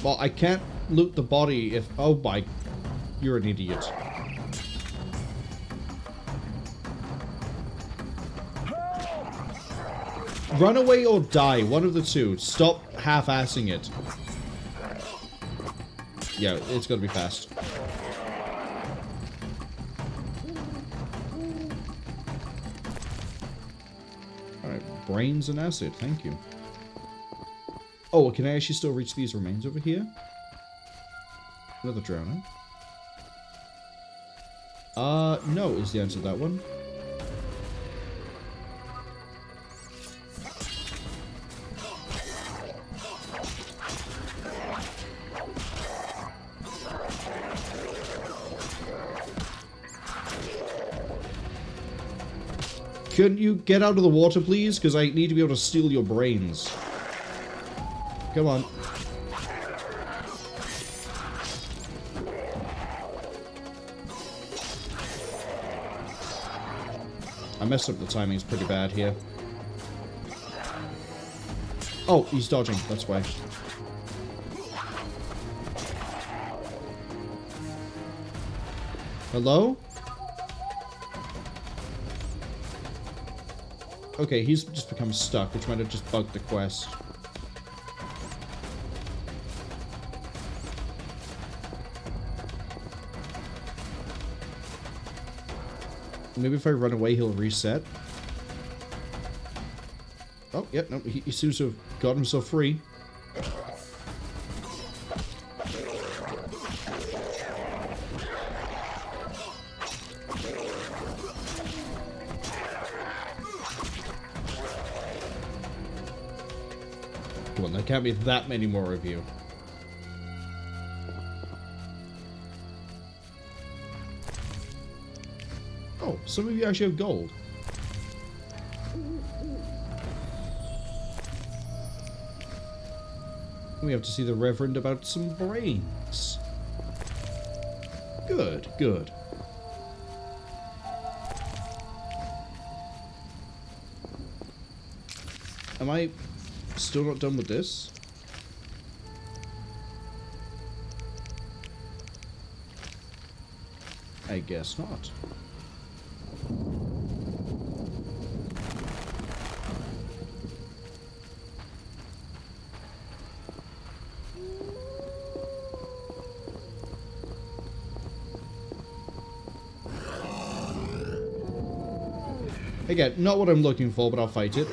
Well, I can't loot the body if... Oh my... You're an idiot. Run away or die. One of the two. Stop half-assing it. Yeah, it's gotta be fast. Alright, brains and acid. Thank you. Oh, can I actually still reach these remains over here? Another drowner. No is the answer to that one. Can you get out of the water, please? Because I need to be able to steal your brains. Come on. I messed up the timings pretty bad here. Oh, he's dodging. That's why. Hello? Okay, he's just become stuck, which might have just bugged the quest. Maybe if I run away, he'll reset. Oh, yeah, no, he seems to have got himself free. Come on, there can't be that many more of you. Oh, some of you actually have gold. We have to see the Reverend about some brains. Good, good. Am I still not done with this? I guess not. Again, not what I'm looking for, but I'll fight it.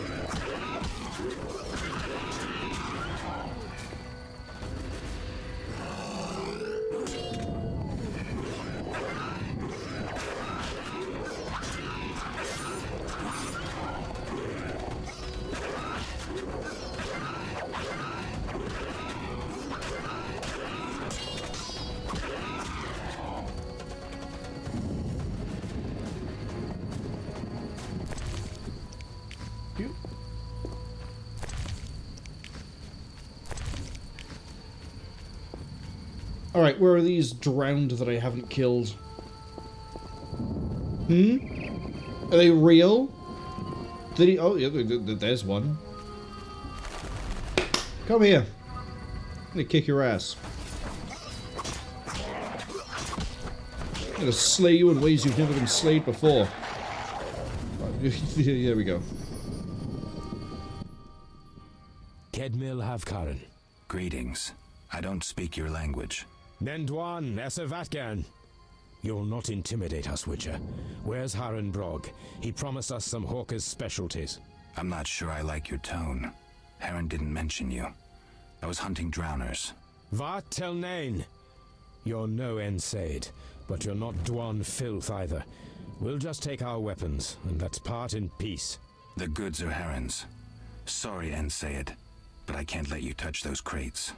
Alright, where are these drowned that I haven't killed? Hmm? Are they real? Did he... Oh, yeah, there's one. Come here. I'm gonna kick your ass. I'm gonna slay you in ways you've never been slayed before. There we go. Kedmil Havkaren. Greetings. I don't speak your language. Nendwan Esavatgan. You'll not intimidate us, Witcher. Where's Harren Brog? He promised us some hawker's specialties. I'm not sure I like your tone. Harren didn't mention you. I was hunting drowners. Vat tel nain. You're no Ensaid, but you're not Dwan filth either. We'll just take our weapons, and let's part in peace. The goods are Harren's. Sorry, Ensaid, but I can't let you touch those crates.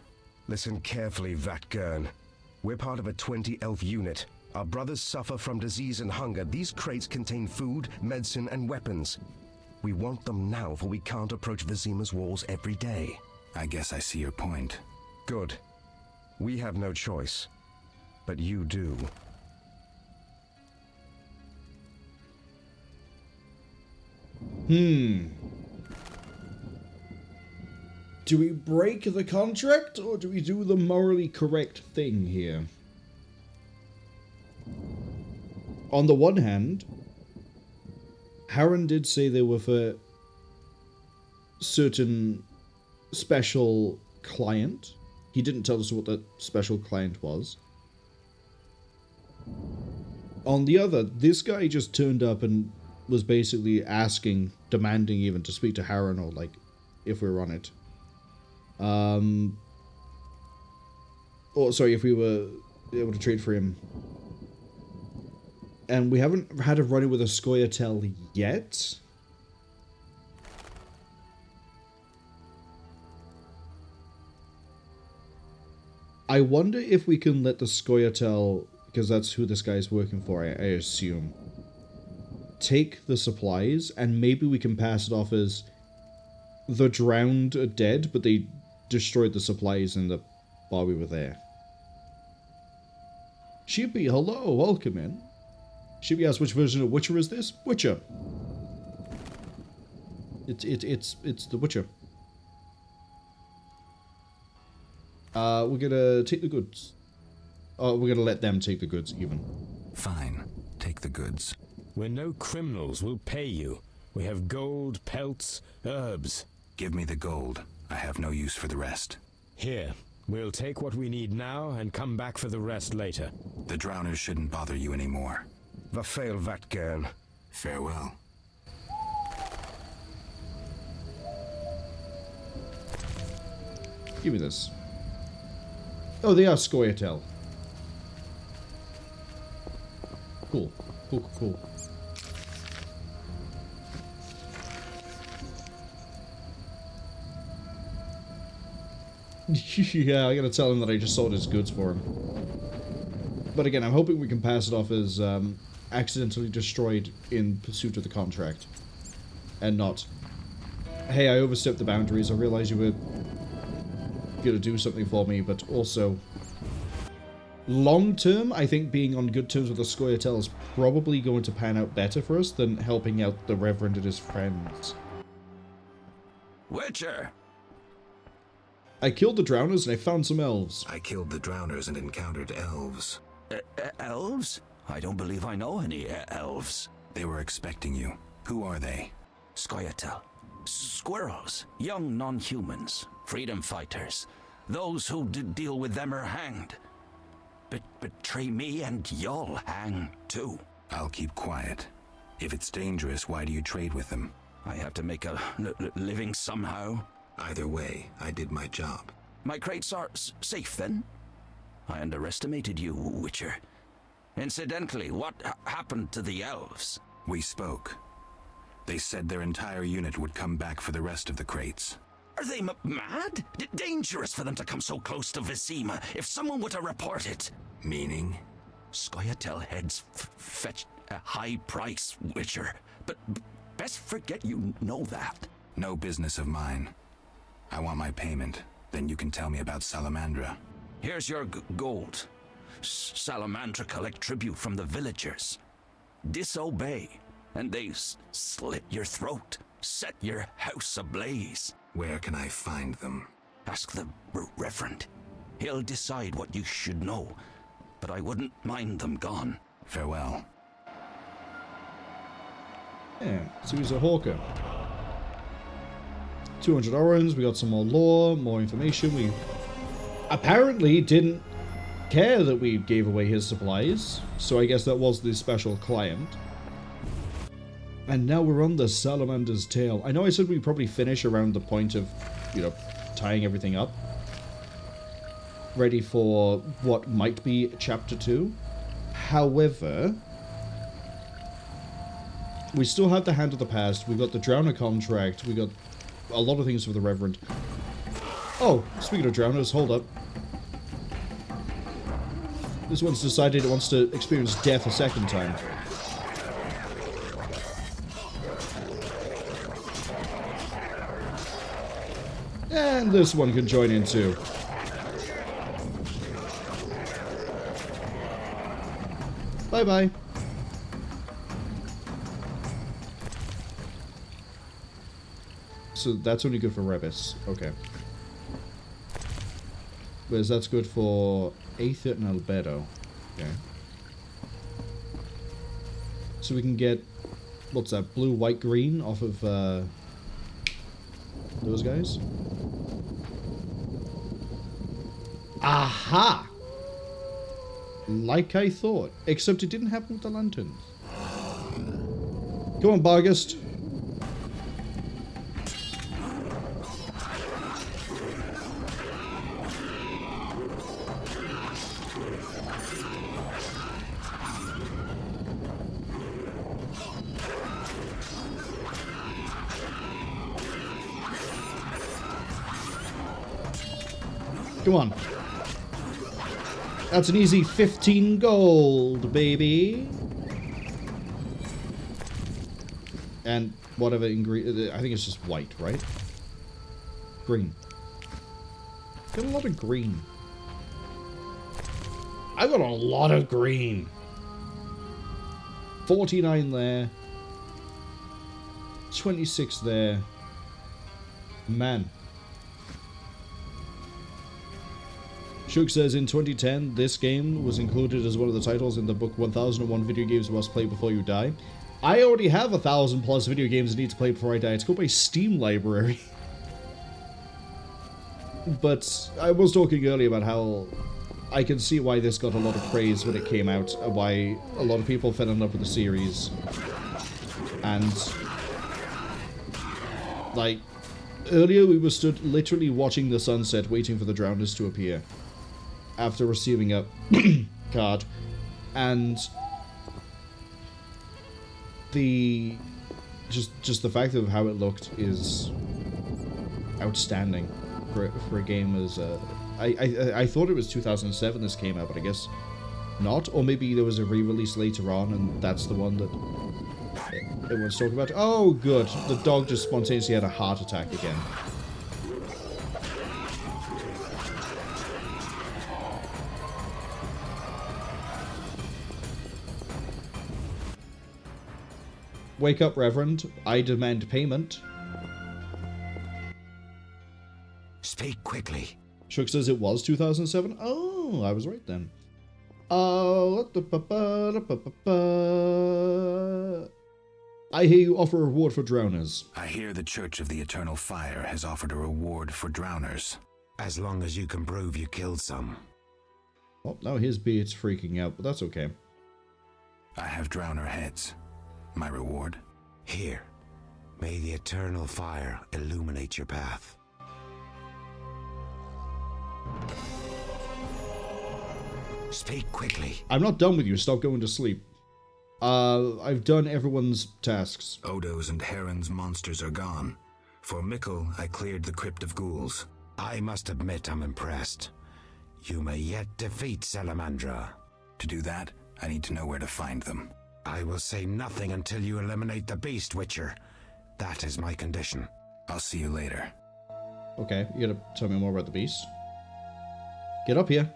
Listen carefully, Vatgern. We're part of a 20-elf unit. Our brothers suffer from disease and hunger. These crates contain food, medicine, and weapons. We want them now, for we can't approach Vizima's walls every day. I guess I see your point. Good. We have no choice. But you do. Do we break the contract, or do we do the morally correct thing here? On the one hand, Harren did say they were for certain special client. He didn't tell us what that special client was. On the other, this guy just turned up and was basically asking, demanding even, to speak to Harren, or like, if we were on it. Or sorry, if we were able to trade for him. And we haven't had a run-in with a Scoia'tael yet. I wonder if we can let the Scoia'tael, because that's who this guy's working for, I assume, take the supplies, and maybe we can pass it off as the drowned are dead, but they destroyed the supplies while we were there. Sheepy, hello, welcome in. Sheepy asks, which version of Witcher is this? Witcher. It's the Witcher. We're gonna take the goods. Oh, we're gonna let them take the goods, even. Fine. Take the goods. We're no criminals. We'll pay you. We have gold, pelts, herbs. Give me the gold. I have no use for the rest. Here. We'll take what we need now and come back for the rest later. The drowners shouldn't bother you anymore. Vafail Vatgern. Farewell. Give me this. Oh, they are Scoia'tael. Cool. Cool. Yeah, I gotta tell him that I just sold his goods for him. But again, I'm hoping we can pass it off as accidentally destroyed in pursuit of the contract. And not, hey, I overstepped the boundaries, I realized you were gonna do something for me, but also, long term, I think being on good terms with the Scoia'tael is probably going to pan out better for us than helping out the Reverend and his friends. Witcher! I killed the drowners and I found some elves. I killed the drowners and encountered elves. Elves? I don't believe I know any elves. They were expecting you. Who are they? Scoia'tael. Squirrels. Young non-humans. Freedom fighters. Those who deal with them are hanged. Betray me and you'll hang too. I'll keep quiet. If it's dangerous, why do you trade with them? I have to make a living somehow. Either way, I did my job. My crates are safe then? I underestimated you, Witcher. Incidentally, what happened to the elves? We spoke. They said their entire unit would come back for the rest of the crates. Are they mad? Dangerous for them to come so close to Vizima. If someone were to report it. Meaning? Scoia'tael heads fetch a high price, Witcher. But best forget you know that. No business of mine. I want my payment. Then you can tell me about Salamandra. Here's your gold. Salamandra collect tribute from the villagers. Disobey, and they slit your throat, set your house ablaze. Where can I find them? Ask the Reverend. He'll decide what you should know, but I wouldn't mind them gone. Farewell. Yeah, so he's a hawker. 200 orens, we got some more lore, more information. We apparently didn't care that we gave away his supplies, so I guess that was the special client. And now we're on the Salamander's tail. I know I said we'd probably finish around the point of, tying everything up. Ready for what might be Chapter 2. However, we still have the Hand of the Past, we got the Drowner contract, we got a lot of things for the Reverend. Oh, speaking of drowners, hold up. This one's decided it wants to experience death a second time. And this one can join in too. Bye-bye. So that's only good for Rebus. Okay. Whereas that's good for Aether and Albedo. Okay. So we can get, what's that, blue, white, green off of those guys. Aha! Like I thought. Except it didn't happen with the lanterns. Come on, Bargast. Come on. That's an easy 15 gold, baby. And whatever ingredient, I think it's just white, right? Green. Got a lot of green. I got a lot of green. 49 there. 26 there. Man. Shook says in 2010, this game was included as one of the titles in the book 1001 Video Games You Must Play Before You Die. I already have 1,000+ video games I need to play before I die. It's called my Steam library. But I was talking earlier about how I can see why this got a lot of praise when it came out, and why a lot of people fell in love with the series. And, like, earlier we were stood literally watching the sunset, waiting for the Drowners to appear, after receiving a card. And the just the fact of how it looked is outstanding for a game as I thought it was 2007 this came out, but I guess not. Or maybe there was a re-release later on, and that's the one that everyone's talking about. Oh, good. The dog just spontaneously had a heart attack again. Wake up, Reverend. I demand payment. Speak quickly. Shook says it was 2007. Oh, I was right then. I hear you offer a reward for drowners. I hear the Church of the Eternal Fire has offered a reward for drowners. As long as you can prove you killed some. Oh, now his beard's freaking out, but that's okay. I have drowner heads. My reward? Here. May the Eternal Fire illuminate your path. Speak quickly. I'm not done with you. Stop going to sleep. I've done everyone's tasks. Odo's and Heron's monsters are gone. For Mikkel, I cleared the Crypt of Ghouls. I must admit I'm impressed. You may yet defeat Salamandra. To do that, I need to know where to find them. I will say nothing until you eliminate the Beast Witcher. That is my condition. I'll see you later. Okay, you gotta tell me more about the beast. Get up here.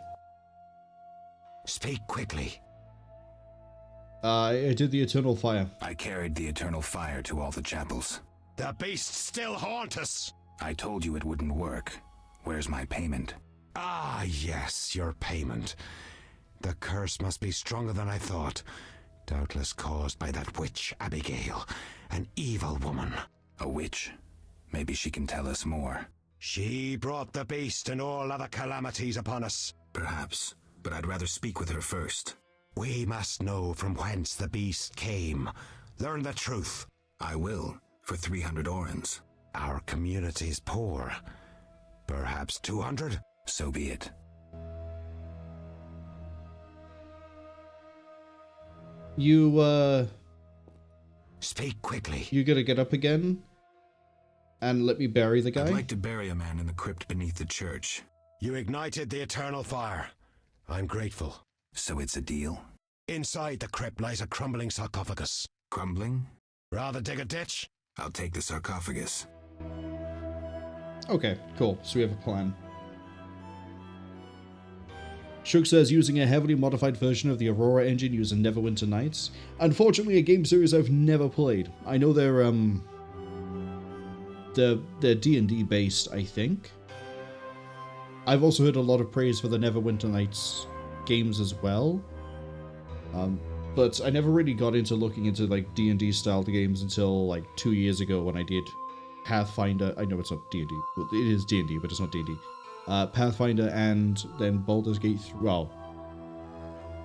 Speak quickly. I did the Eternal Fire. I carried the Eternal Fire to all the chapels. The beasts still haunt us. I told you it wouldn't work. Where's my payment? Ah, yes, your payment. The curse must be stronger than I thought. Doubtless caused by that witch, Abigail. An evil woman. A witch? Maybe she can tell us more. She brought the beast and all other calamities upon us. Perhaps, but I'd rather speak with her first. We must know from whence the beast came. Learn the truth. I will, for 300 orens. Our community's poor. Perhaps 200? So be it. You, Speak quickly. You gotta get up again and let me bury the guy? I'd like to bury a man in the crypt beneath the church. You ignited the Eternal Fire. I'm grateful. So it's a deal? Inside the crypt lies a crumbling sarcophagus. Crumbling? Rather dig a ditch? I'll take the sarcophagus. Okay, cool. So we have a plan. Shook says using a heavily modified version of the Aurora engine using Neverwinter Nights. Unfortunately, a game series I've never played. I know they're D&D based, I think. I've also heard a lot of praise for the Neverwinter Nights games as well. But I never really got into looking into like D&D style games until like 2 years ago when I did Pathfinder. I know it's not D&D. Well, it is D&D, but it's not D&D. Pathfinder and then Baldur's Gate 3. Well,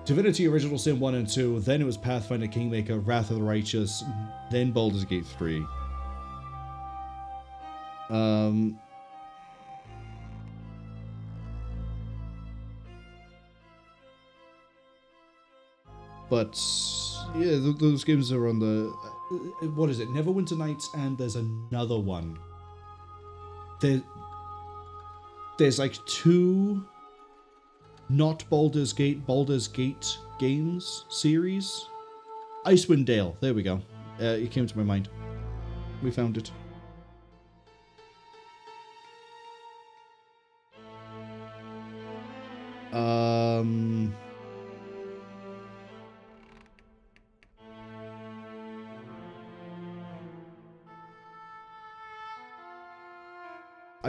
Divinity Original Sin 1 and 2. Then it was Pathfinder Kingmaker, Wrath of the Righteous. Then Baldur's Gate 3. But yeah, those games are on the what is it? Neverwinter Nights, and there's another one. There's like two not Baldur's Gate games series. Icewind Dale. There we go. It came to my mind. we found it.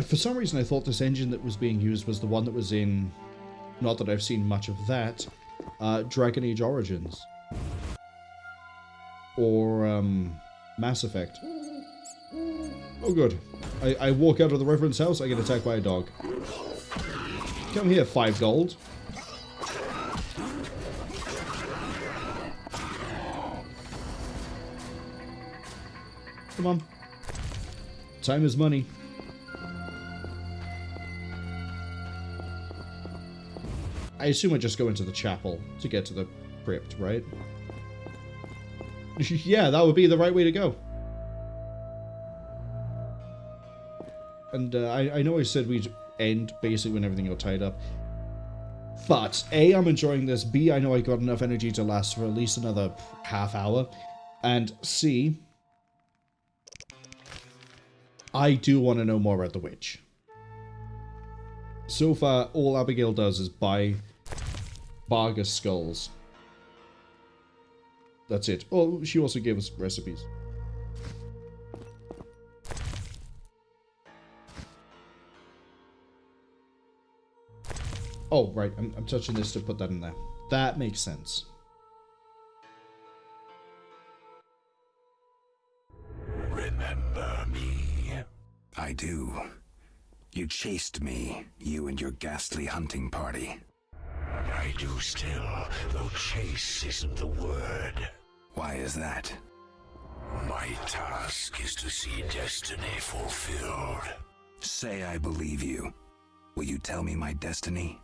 For some reason, I thought this engine that was being used was the one that was in, not that I've seen much of that, Dragon Age Origins. Or, Mass Effect. Oh, good. I walk out of the Reverend's house, I get attacked by a dog. Come here, 5 gold. Come on. Time is money. I assume I just go into the chapel to get to the crypt, right? Yeah, that would be the right way to go. And I know I said we'd end basically when everything got tied up. But A, I'm enjoying this. B, I know I got enough energy to last for at least another half hour. And C, I do want to know more about the witch. So far, all Abigail does is buy Bargus skulls. That's it. Oh, she also gave us recipes. Oh, right. I'm touching this to put that in there. That makes sense. Remember me? I do. You chased me, you and your ghastly hunting party. I do still, though chase isn't the word. Why is that? My task is to see destiny fulfilled. Say I believe you. Will you tell me my destiny?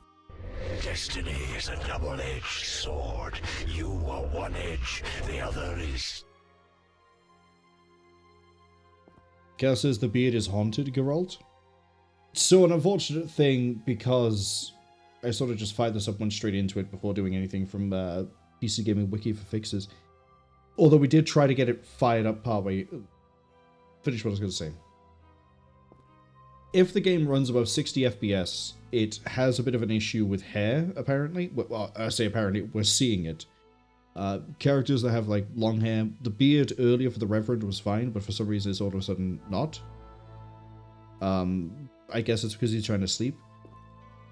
Destiny is a double-edged sword. You are one edge, the other is... Kaer says the beard is haunted, Geralt. So an unfortunate thing, because I sort of just fired this up, went straight into it before doing anything from PC Gaming Wiki for fixes. Although we did try to get it fired up partway. Finish what I was going to say. If the game runs above 60 FPS, it has a bit of an issue with hair, apparently. Well, I say apparently, we're seeing it. Characters that have, like, long hair. The beard earlier for the Reverend was fine, but for some reason it's all of a sudden not. I guess it's because he's trying to sleep.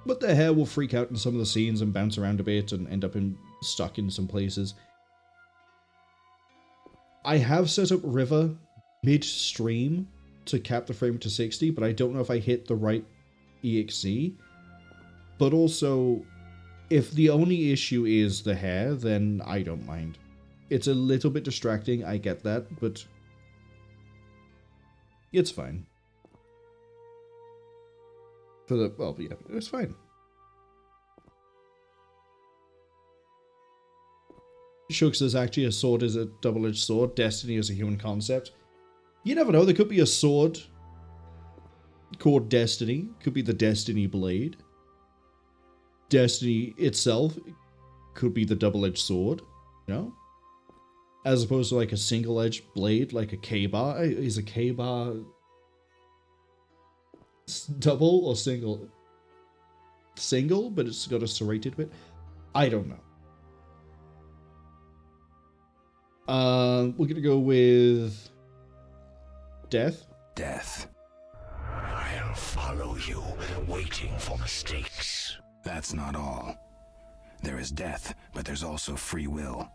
But the hair will freak out in some of the scenes and bounce around a bit and end up stuck in some places. I have set up River mid-stream to cap the frame to 60, but I don't know if I hit the right EXE. But also, if the only issue is the hair, then I don't mind. It's a little bit distracting, I get that, but it's fine. Well, yeah, it's fine. Shook says actually a sword is a double-edged sword. Destiny is a human concept. You never know, there could be a sword called Destiny. Could be the Destiny Blade. Destiny itself could be the double-edged sword, you know? As opposed to like a single-edged blade, like a K-bar. Is a K-bar double or single? Single, but it's got a serrated bit. I don't know. We're gonna go with death. Death. I'll follow you, waiting for mistakes. That's not all. There is death, but there's also free will.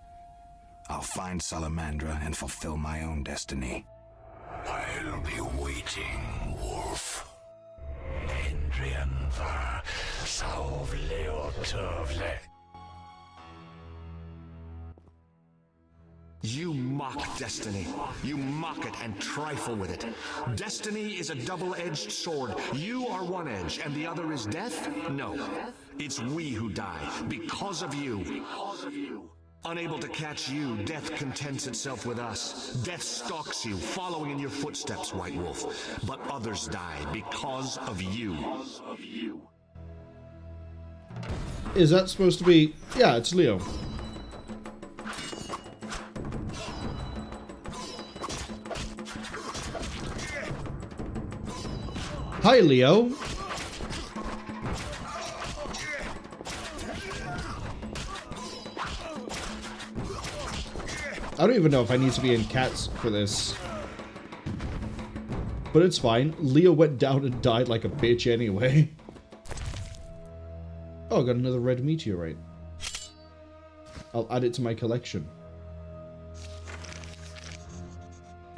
I'll find Salamandra and fulfill my own destiny. I'll be waiting, Wolf. Endrian var sauvle og tøvle. You mock destiny. You mock it and trifle with it. Destiny is a double-edged sword. You are one edge, and the other is death? No. It's we who die, because of you. Unable to catch you, death contents itself with us. Death stalks you, following in your footsteps, White Wolf. But others die because of you. Is that supposed to be... Yeah, it's Leo. Hi, Leo. I don't even know if I need to be in cats for this. But it's fine. Leo went down and died like a bitch anyway. Oh, I got another red meteorite. I'll add it to my collection.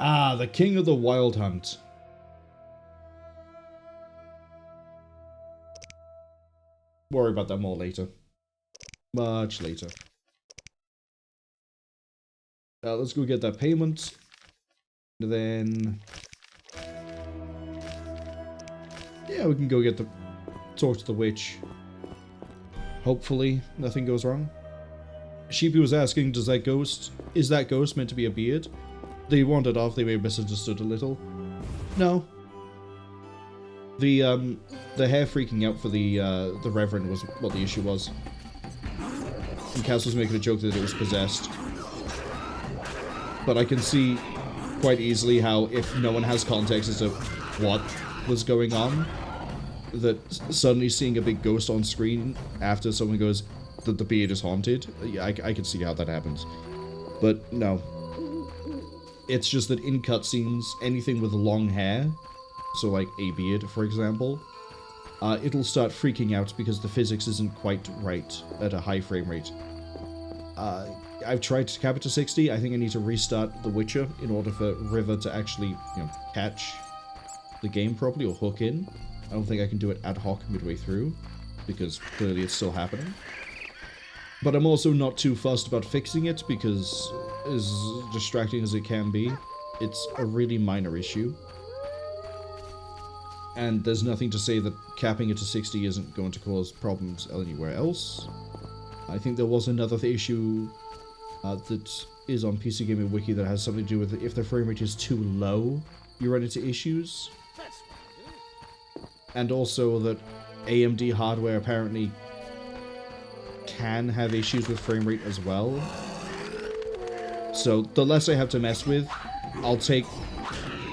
Ah, the King of the Wild Hunt. Worry about that more later. Much later. Let's go get that payment. And then... yeah, we can go get the... talk to the witch. Hopefully, nothing goes wrong. Sheepy was asking, does that ghost... is that ghost meant to be a beard? They wandered off, they may have misunderstood a little. No. The hair freaking out for the Reverend was what the issue was. And Cass was making a joke that it was possessed. But I can see quite easily how, if no one has context as to what was going on, that suddenly seeing a big ghost on screen after someone goes that the beard is haunted, I can see how that happens. But no. It's just that in cutscenes, anything with long hair, so like a beard, for example, it'll start freaking out because the physics isn't quite right at a high frame rate. I've tried to cap it to 60. I think I need to restart The Witcher in order for River to actually, you know, catch the game properly or hook in. I don't think I can do it ad hoc midway through, because clearly it's still happening. But I'm also not too fussed about fixing it, because as distracting as it can be, it's a really minor issue. And there's nothing to say that capping it to 60 isn't going to cause problems anywhere else. I think there was another issue that is on PC Gamer Wiki that has something to do with if the frame rate is too low, you run into issues. And also that AMD hardware apparently can have issues with frame rate as well. So the less I have to mess with, I'll take,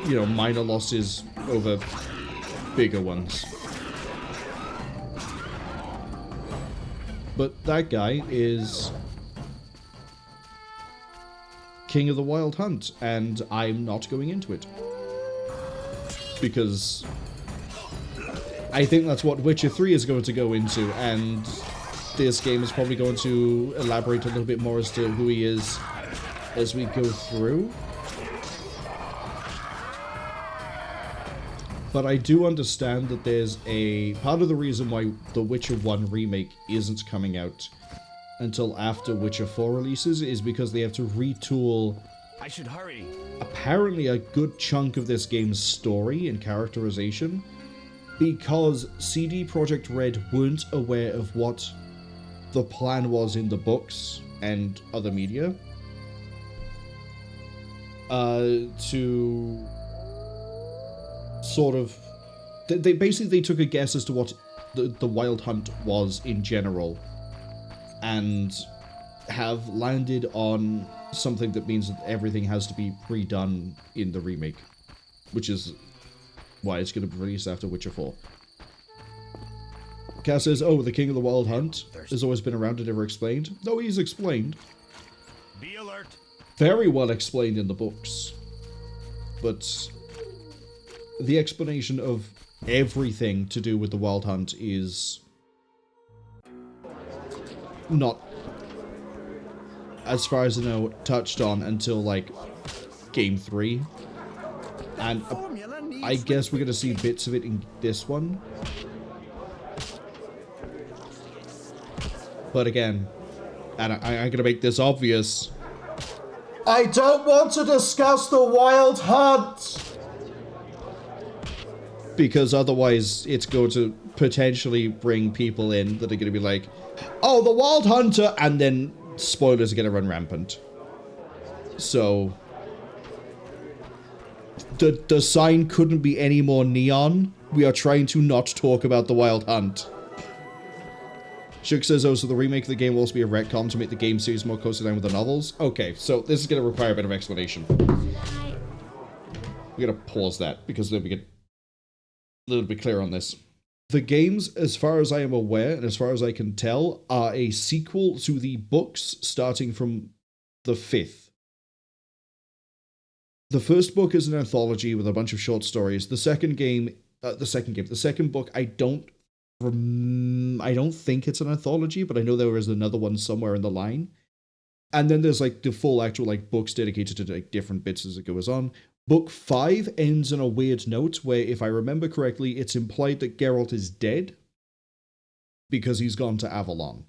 you know, minor losses over bigger ones. But that guy is King of the Wild Hunt, and I'm not going into it. Because I think that's what Witcher 3 is going to go into, and this game is probably going to elaborate a little bit more as to who he is as we go through. But I do understand that there's a... part of the reason why the Witcher 1 remake isn't coming out until after Witcher 4 releases is because they have to retool... I should hurry. Apparently a good chunk of this game's story and characterization, because CD Projekt Red weren't aware of what the plan was in the books and other media to sort of... They basically took a guess as to what the Wild Hunt was in general, and have landed on something that means that everything has to be redone in the remake, which is why it's going to be released after Witcher 4. Cass says, oh, the King of the Wild Hunt has always been around and never explained. No, he's explained. Be alert. Very well explained in the books. But the explanation of everything to do with the Wild Hunt is not, as far as I know, touched on until, like, Game 3. And I guess we're going to see bits of it in this one. But again, and I'm going to make this obvious, I don't want to discuss the Wild Hunt! Because otherwise it's going to potentially bring people in that are going to be like, oh, the Wild Hunter, and then spoilers are going to run rampant. So the sign couldn't be any more neon. We are trying to not talk about the Wild Hunt. Shook says, oh, so the remake of the game will also be a retcon to make the game series more closely aligned with the novels? Okay, so this is going to require a bit of explanation. We're going to pause that, because then we can little bit clear on this. The games, as far as I am aware, and as far as I can tell, are a sequel to the books starting from the 5th. The first book is an anthology with a bunch of short stories. The second book, I don't think it's an anthology, but I know there is another one somewhere in the line. And then there's like the full actual like books dedicated to like different bits as it goes on. Book 5 ends on a weird note where, if I remember correctly, it's implied that Geralt is dead because he's gone to Avalon.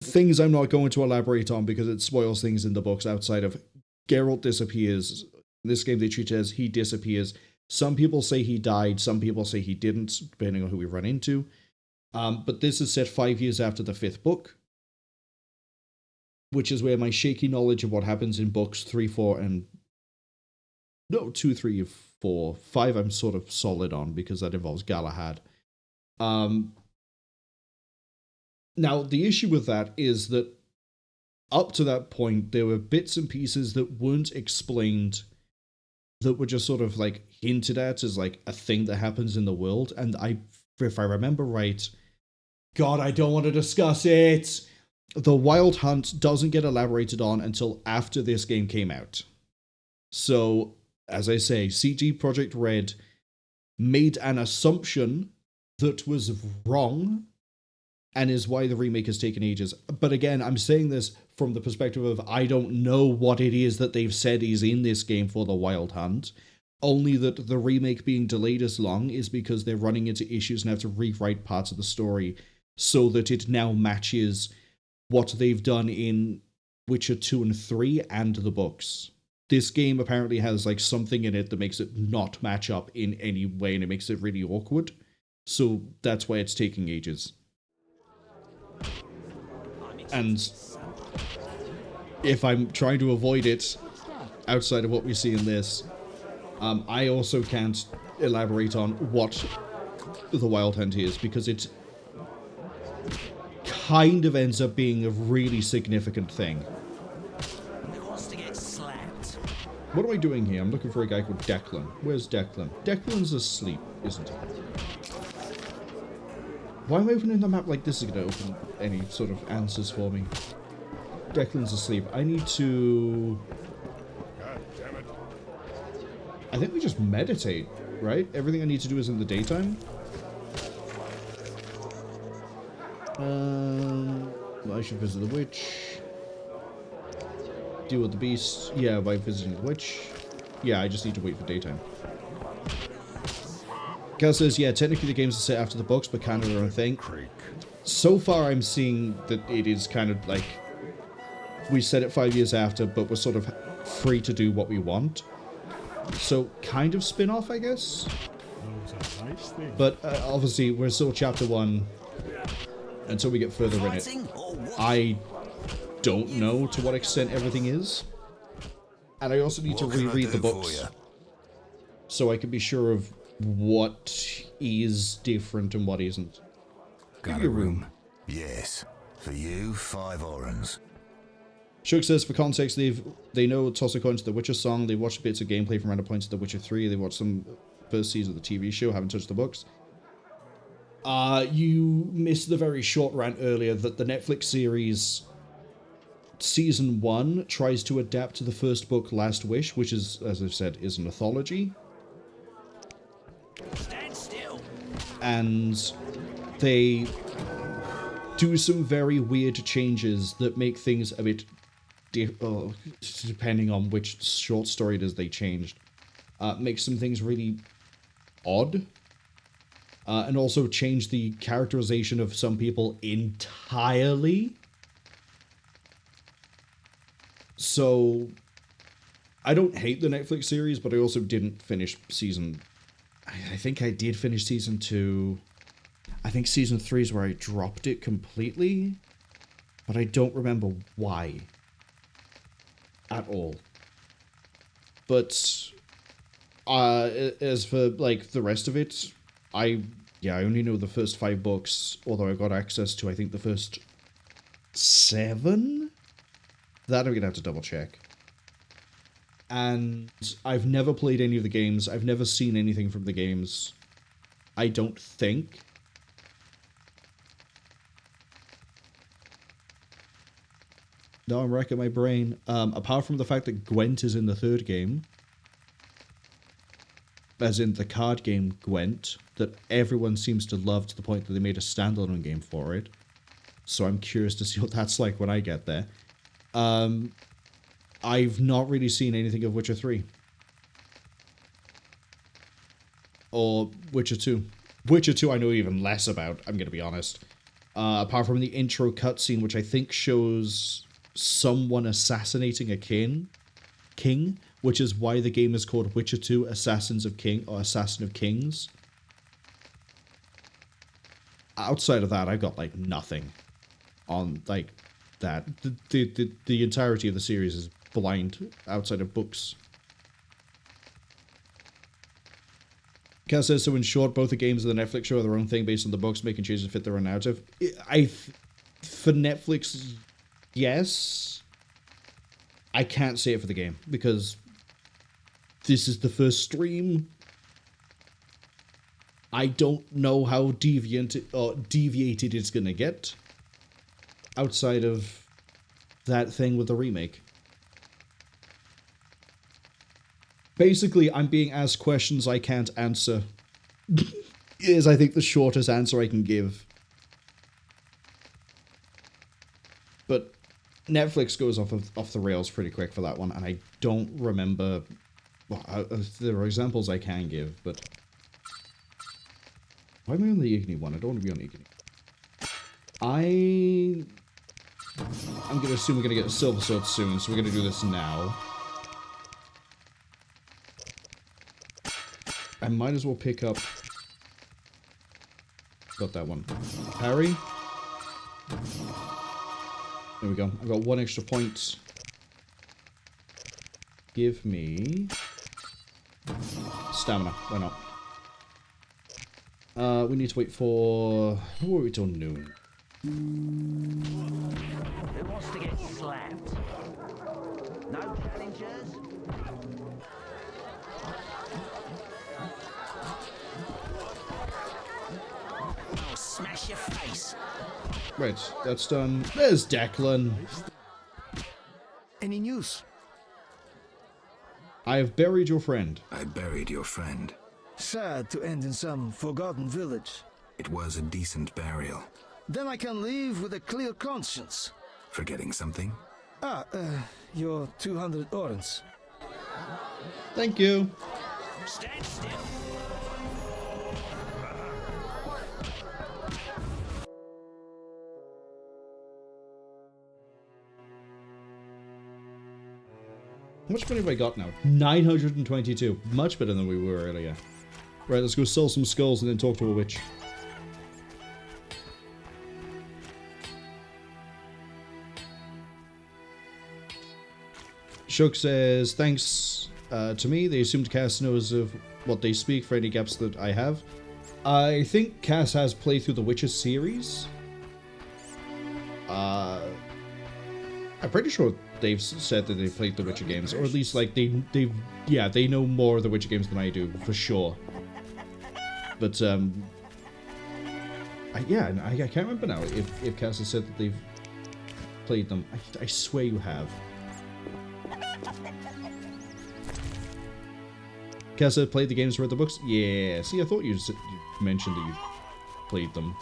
Things I'm not going to elaborate on because it spoils things in the books outside of Geralt disappears. In this game they treat it as he disappears. Some people say he died, some people say he didn't, depending on who we run into. But this is set 5 years after the 5th book, which is where my shaky knowledge of what happens in books 3, 4, and... No, 2, 3, 4, 5 I'm sort of solid on, because that involves Galahad. Now, the issue with that is that up to that point, there were bits and pieces that weren't explained, that were just sort of like hinted at as like a thing that happens in the world. And if I remember right, God, I don't want to discuss it. The Wild Hunt doesn't get elaborated on until after this game came out. So, as I say, CD Projekt Red made an assumption that was wrong, and is why the remake has taken ages. But again, I'm saying this from the perspective of I don't know what it is that they've said is in this game for the Wild Hunt, only that the remake being delayed as long is because they're running into issues and have to rewrite parts of the story so that it now matches what they've done in Witcher 2 and 3 and the books. This game apparently has like something in it that makes it not match up in any way, and it makes it really awkward. So that's why it's taking ages. And if I'm trying to avoid it outside of what we see in this, I also can't elaborate on what the Wild Hunt is, because it kind of ends up being a really significant thing. What am I doing here? I'm looking for a guy called Declan. Where's Declan? Declan's asleep, isn't he? Why am I opening the map like this is going to open any sort of answers for me? Declan's asleep. I need to... God damn it. I think we just meditate, right? Everything I need to do is in the daytime. I should visit the witch. Deal with the beast. Yeah, by visiting the witch. Yeah, I just need to wait for daytime. Cal says, yeah, technically the games are set after the books, but kind of their own thing. So far, I'm seeing that it is kind of like, we set it 5 years after, but we're sort of free to do what we want. So, kind of spin-off, I guess? But obviously, we're still chapter 1 until we get further in it. I don't know to what extent everything is. And I also need to reread the books so I can be sure of what is different and what isn't. Got a room? Yes. For you, 5 orens. Shug says, for context, they know Toss a Coin to the Witcher song, they watched bits of gameplay from random points of The Witcher 3, they watched some first season of the TV show, haven't touched the books. You missed the very short rant earlier that the Netflix series Season 1 tries to adapt to the first book, Last Wish, which is, as I've said, is an anthology. Stand still. And they do some very weird changes that make things a bit depending on which short story it is they changed. Make some things really odd. And also change the characterization of some people entirely. So, I don't hate the Netflix series, but I also didn't finish season... I think I did finish season 2. I think season 3 is where I dropped it completely. But I don't remember why. At all. But, as for, like, the rest of it, I only know the first 5 books, although I got access to, I think, the first 7? That I'm going to have to double check. And I've never played any of the games. I've never seen anything from the games. I don't think. No, I'm wrecking my brain. Apart from the fact that Gwent is in the third game, as in the card game Gwent, that everyone seems to love to the point that they made a standalone game for it. So I'm curious to see what that's like when I get there. I've not really seen anything of Witcher 3. Or Witcher 2. Witcher 2 I know even less about, I'm going to be honest. Apart from the intro cutscene, which I think shows someone assassinating a king, which is why the game is called Witcher 2 Assassins of King, or Assassin of Kings. Outside of that, I've got, like, nothing on, like, that. The entirety of the series is blind outside of books. Cass says, so in short, both the games and the Netflix show are their own thing based on the books, making changes to fit their own narrative. For Netflix, yes. I can't say it for the game, because this is the first stream. I don't know how deviated it's going to get outside of that thing with the remake. Basically, I'm being asked questions I can't answer. Is, I think, the shortest answer I can give. But Netflix goes off the rails pretty quick for that one, and I don't remember... Well, there are examples I can give, but... Why am I on the Igni one? I don't want to be on Igni. I'm going to assume we're going to get a Silver Sword soon, so we're going to do this now. I might as well pick up... Got that one. Parry. There we go. I've got 1 extra point. Give me... stamina. Why not? We need to wait for... What are we till noon? Who wants to get slapped? No challengers? I'll smash your face. Right, that's done. There's Declan. Any news? I have buried your friend. I buried your friend. Sad to end in some forgotten village. It was a decent burial. Then I can leave with a clear conscience. Forgetting something? Your 200 orens. Thank you. Stand still. How much money have I got now? 922. Much better than we were earlier. Right, let's go sell some skulls and then talk to a witch. Shook says, thanks to me. They assumed Cass knows of what they speak for any gaps that I have. I think Cass has played through the Witcher series. I'm pretty sure they've said that they've played the Witcher games, or at least like they know more of the Witcher games than I do, for sure. But I can't remember now if Cass has said that they've played them. I swear you have. Cass had played the games, read the books. Yeah. See, I thought you mentioned that you played them.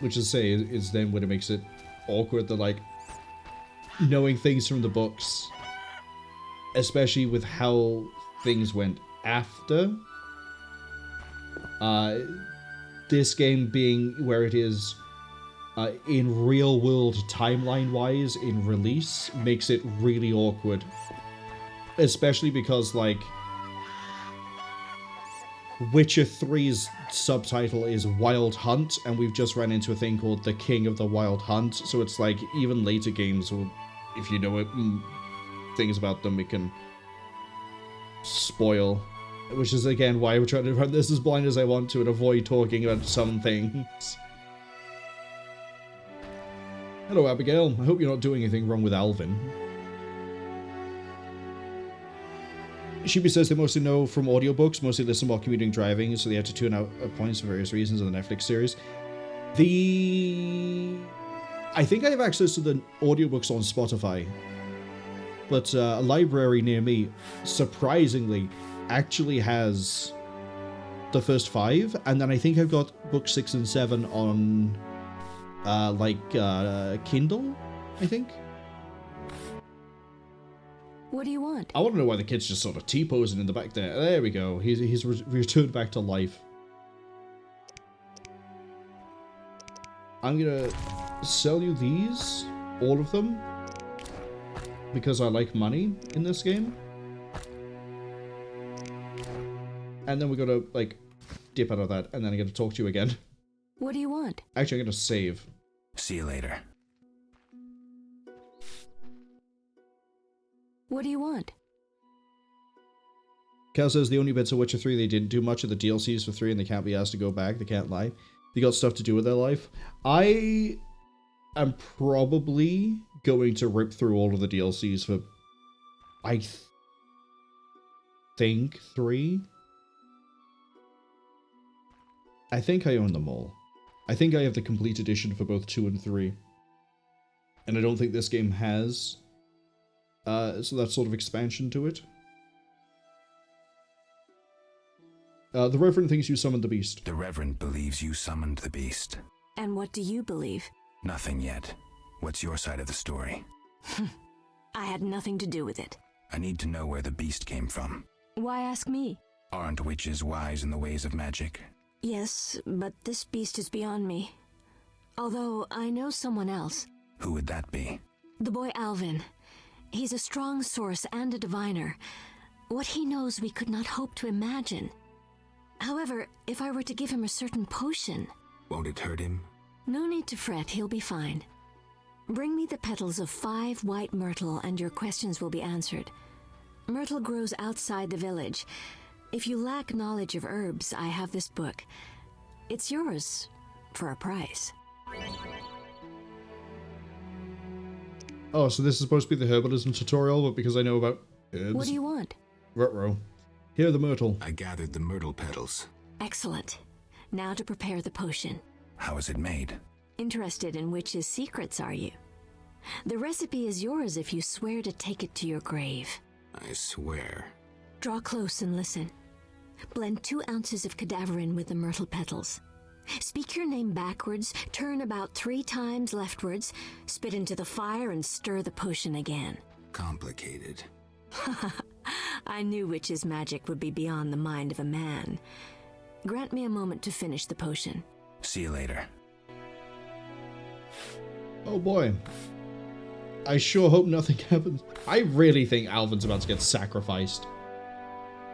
Which is say is then when it makes it awkward that like knowing things from the books, especially with how things went after this game being where it is in real world timeline wise in release, makes it really awkward, especially because like Witcher 3's subtitle is Wild Hunt, and we've just ran into a thing called The King of the Wild Hunt, so it's like even later games will, if you know it, things about them it can spoil, which is again why we're trying to run this as blind as I want to and avoid talking about some things. Hello Abigail, I hope you're not doing anything wrong with Alvin. Sheepy says they mostly know from audiobooks, mostly listen while commuting driving, so they have to tune out at points for various reasons in the Netflix series. I think I have access to the audiobooks on Spotify, but a library near me, surprisingly, actually has the first 5, and then I think I've got books 6 and 7 on, Kindle, I think. What do you want? I want to know why the kid's just sort of T-posing in the back there. There we go. He's returned back to life. I'm gonna sell you these, all of them, because I like money in this game. And then we're gonna, like, dip out of that, and then I'm gonna talk to you again. What do you want? Actually, I'm gonna save. See you later. What do you want? Cal says the only bits of Witcher 3 they didn't do much of the DLCs for 3 and they can't be asked to go back. They can't lie. They got stuff to do with their life. I am probably going to rip through all of the DLCs for, I think, 3. I think I own them all. I think I have the complete edition for both 2 and 3. And I don't think this game has so that sort of expansion to it. The Reverend thinks you summoned the beast. The Reverend believes you summoned the beast. And what do you believe? Nothing yet. What's your side of the story? I had nothing to do with it. I need to know where the beast came from. Why ask me? Aren't witches wise in the ways of magic? Yes, but this beast is beyond me. Although I know someone else. Who would that be? The boy Alvin. He's a strong source and a diviner. What he knows we could not hope to imagine. However, if I were to give him a certain potion... Won't it hurt him? No need to fret, he'll be fine. Bring me the petals of 5 white myrtle and your questions will be answered. Myrtle grows outside the village. If you lack knowledge of herbs, I have this book. It's yours, for a price. Oh, so this is supposed to be the herbalism tutorial, but because I know about herbs... What do you want? Ruh-roh. Here are the myrtle. I gathered the myrtle petals. Excellent. Now to prepare the potion. How is it made? Interested in witches' secrets, are you? The recipe is yours if you swear to take it to your grave. I swear. Draw close and listen. Blend 2 ounces of cadaverine with the myrtle petals. Speak your name backwards, turn about 3 times leftwards, spit into the fire and stir the potion again. Complicated. I knew witch's magic would be beyond the mind of a man. Grant me a moment to finish the potion. See you later. Oh boy. I sure hope nothing happens. I really think Alvin's about to get sacrificed.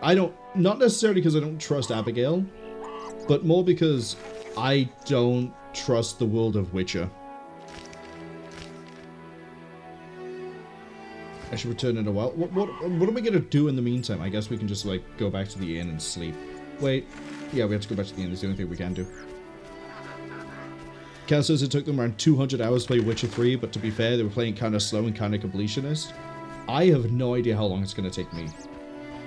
Not necessarily because I don't trust Abigail, but more because I don't trust the world of Witcher. I should return in a while. What am I going to do in the meantime? I guess we can just, like, go back to the inn and sleep. Wait. Yeah, we have to go back to the inn. It's the only thing we can do. Cal says it took them around 200 hours to play Witcher 3, but to be fair, they were playing kind of slow and kind of completionist. I have no idea how long it's going to take me.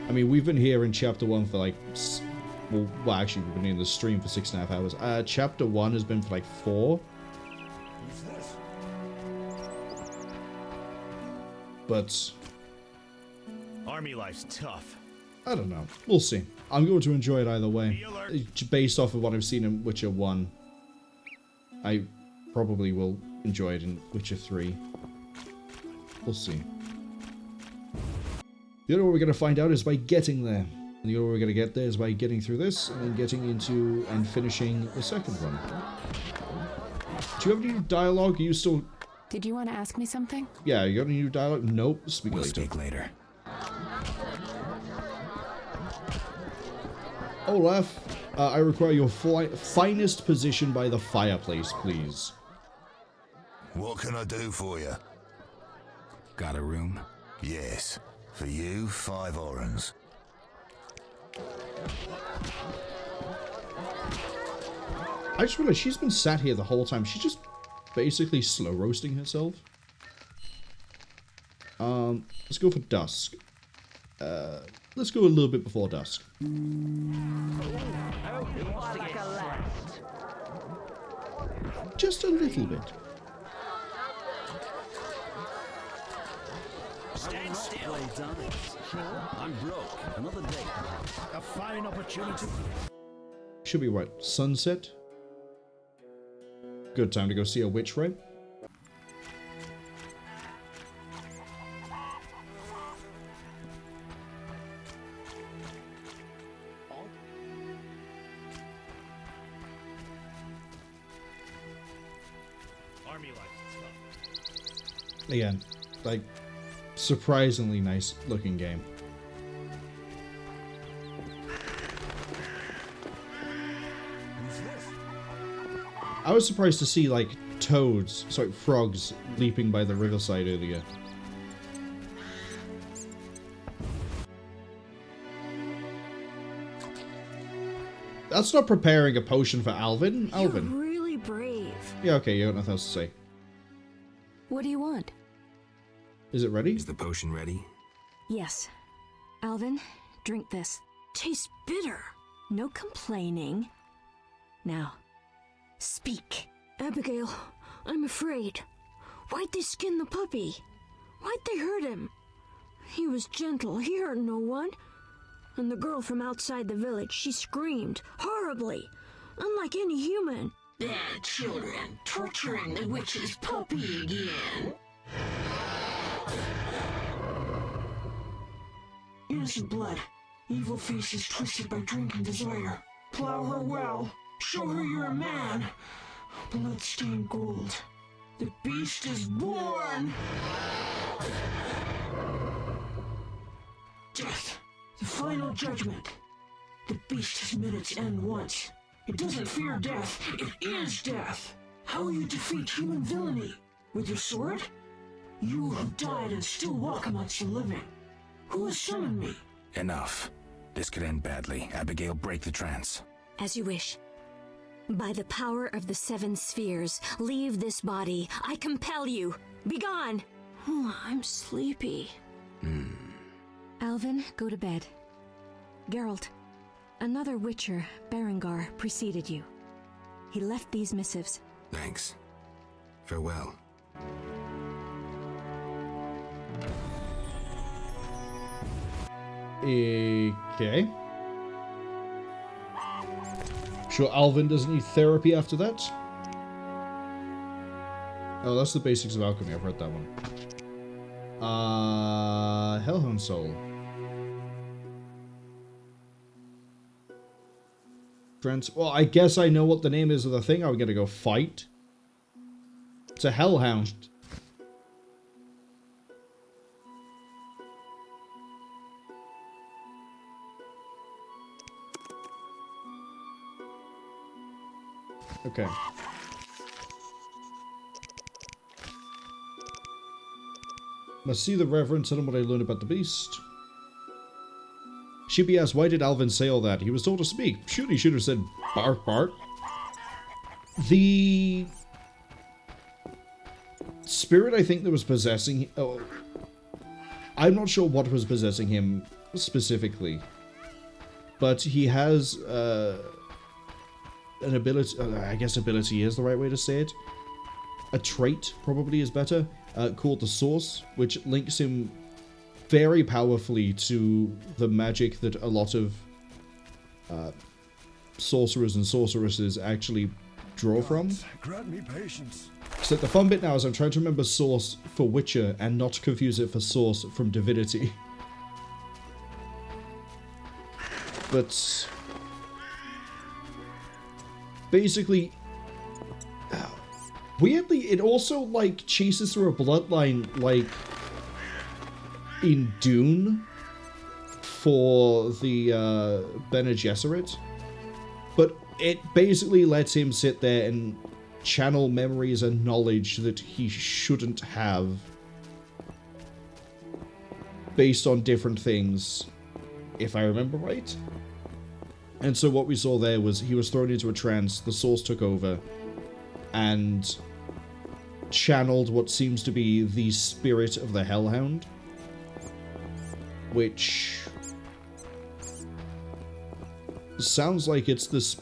I mean, we've been here in Chapter 1 for, like... Well, actually, we've been in the stream for 6.5 hours. Chapter 1 has been for, like, 4. But... Army life's tough. I don't know. We'll see. I'm going to enjoy it either way. Based off of what I've seen in Witcher 1. I probably will enjoy it in Witcher 3. We'll see. The only way we're going to find out is by getting there. And the only way we're going to get there is by getting through this and then getting into and finishing the second one. Do you have any dialogue? Are you still... Did you want to ask me something? Yeah, you got any new dialogue? Nope. We'll speak later. Olaf, I require your finest position by the fireplace, please. What can I do for you? Got a room? Yes. For you, 5 orens. I just realized she's been sat here the whole time. She's just basically slow roasting herself. Let's go for dusk. let's go a little bit before dusk. Just a little bit. Stand still. I'm broke. Another day. A fine opportunity. Should be what? Sunset? Good time to go see a witch, right? Army life stuff. Again, like, surprisingly nice looking game. I was surprised to see, like, frogs leaping by the riverside earlier. That's not preparing a potion for Alvin. Alvin. You're really brave. Yeah, okay, you got nothing else to say. What do you want? Is it ready? Is the potion ready? Yes. Alvin, drink this. Tastes bitter. No complaining. Now, speak. Abigail, I'm afraid. Why'd they skin the puppy? Why'd they hurt him? He was gentle. He hurt no one. And the girl from outside the village, she screamed horribly, unlike any human. Bad children torturing the witch's puppy again. Innocent blood. Evil faces twisted by drink and desire. Plow her well. Show her you're a man. Blood-stained gold. The beast is born! Death. The final judgment. The beast has met its end once. It doesn't fear death. It is death. How will you defeat human villainy? With your sword? You have died and still walk amongst the living. Who has summoned me? Enough. This could end badly. Abigail, break the trance. As you wish. By the power of the 7 spheres, leave this body. I compel you. Begone! Oh, I'm sleepy. Alvin, go to bed. Geralt, another witcher, Berengar, preceded you. He left these missives. Thanks. Farewell. Okay. Sure Alvin doesn't need therapy after that? Oh, that's the basics of alchemy. I've read that one. Hellhound Soul. Well, I guess I know what the name is of the thing I'm gonna go fight. It's a Hellhound. Okay. Must see the Reverend, tell him what I learned about the beast. Shippy asks, why did Alvin say all that? He was told to speak. He should have said bark bark. The spirit I think that was possessing... Oh, I'm not sure what was possessing him specifically. But he has an ability... I guess ability is the right way to say it. A trait probably is better. Called the Source, which links him very powerfully to the magic that a lot of sorcerers and sorceresses actually draw from. Grant me patience. So the fun bit now is I'm trying to remember Source for Witcher and not confuse it for Source from Divinity. But basically, weirdly, it also like chases through a bloodline like in Dune for the Bene Gesserit, but it basically lets him sit there and channel memories and knowledge that he shouldn't have based on different things, if I remember right. And so what we saw there was he was thrown into a trance, the Source took over, and channeled what seems to be the spirit of the Hellhound. which sounds like it's this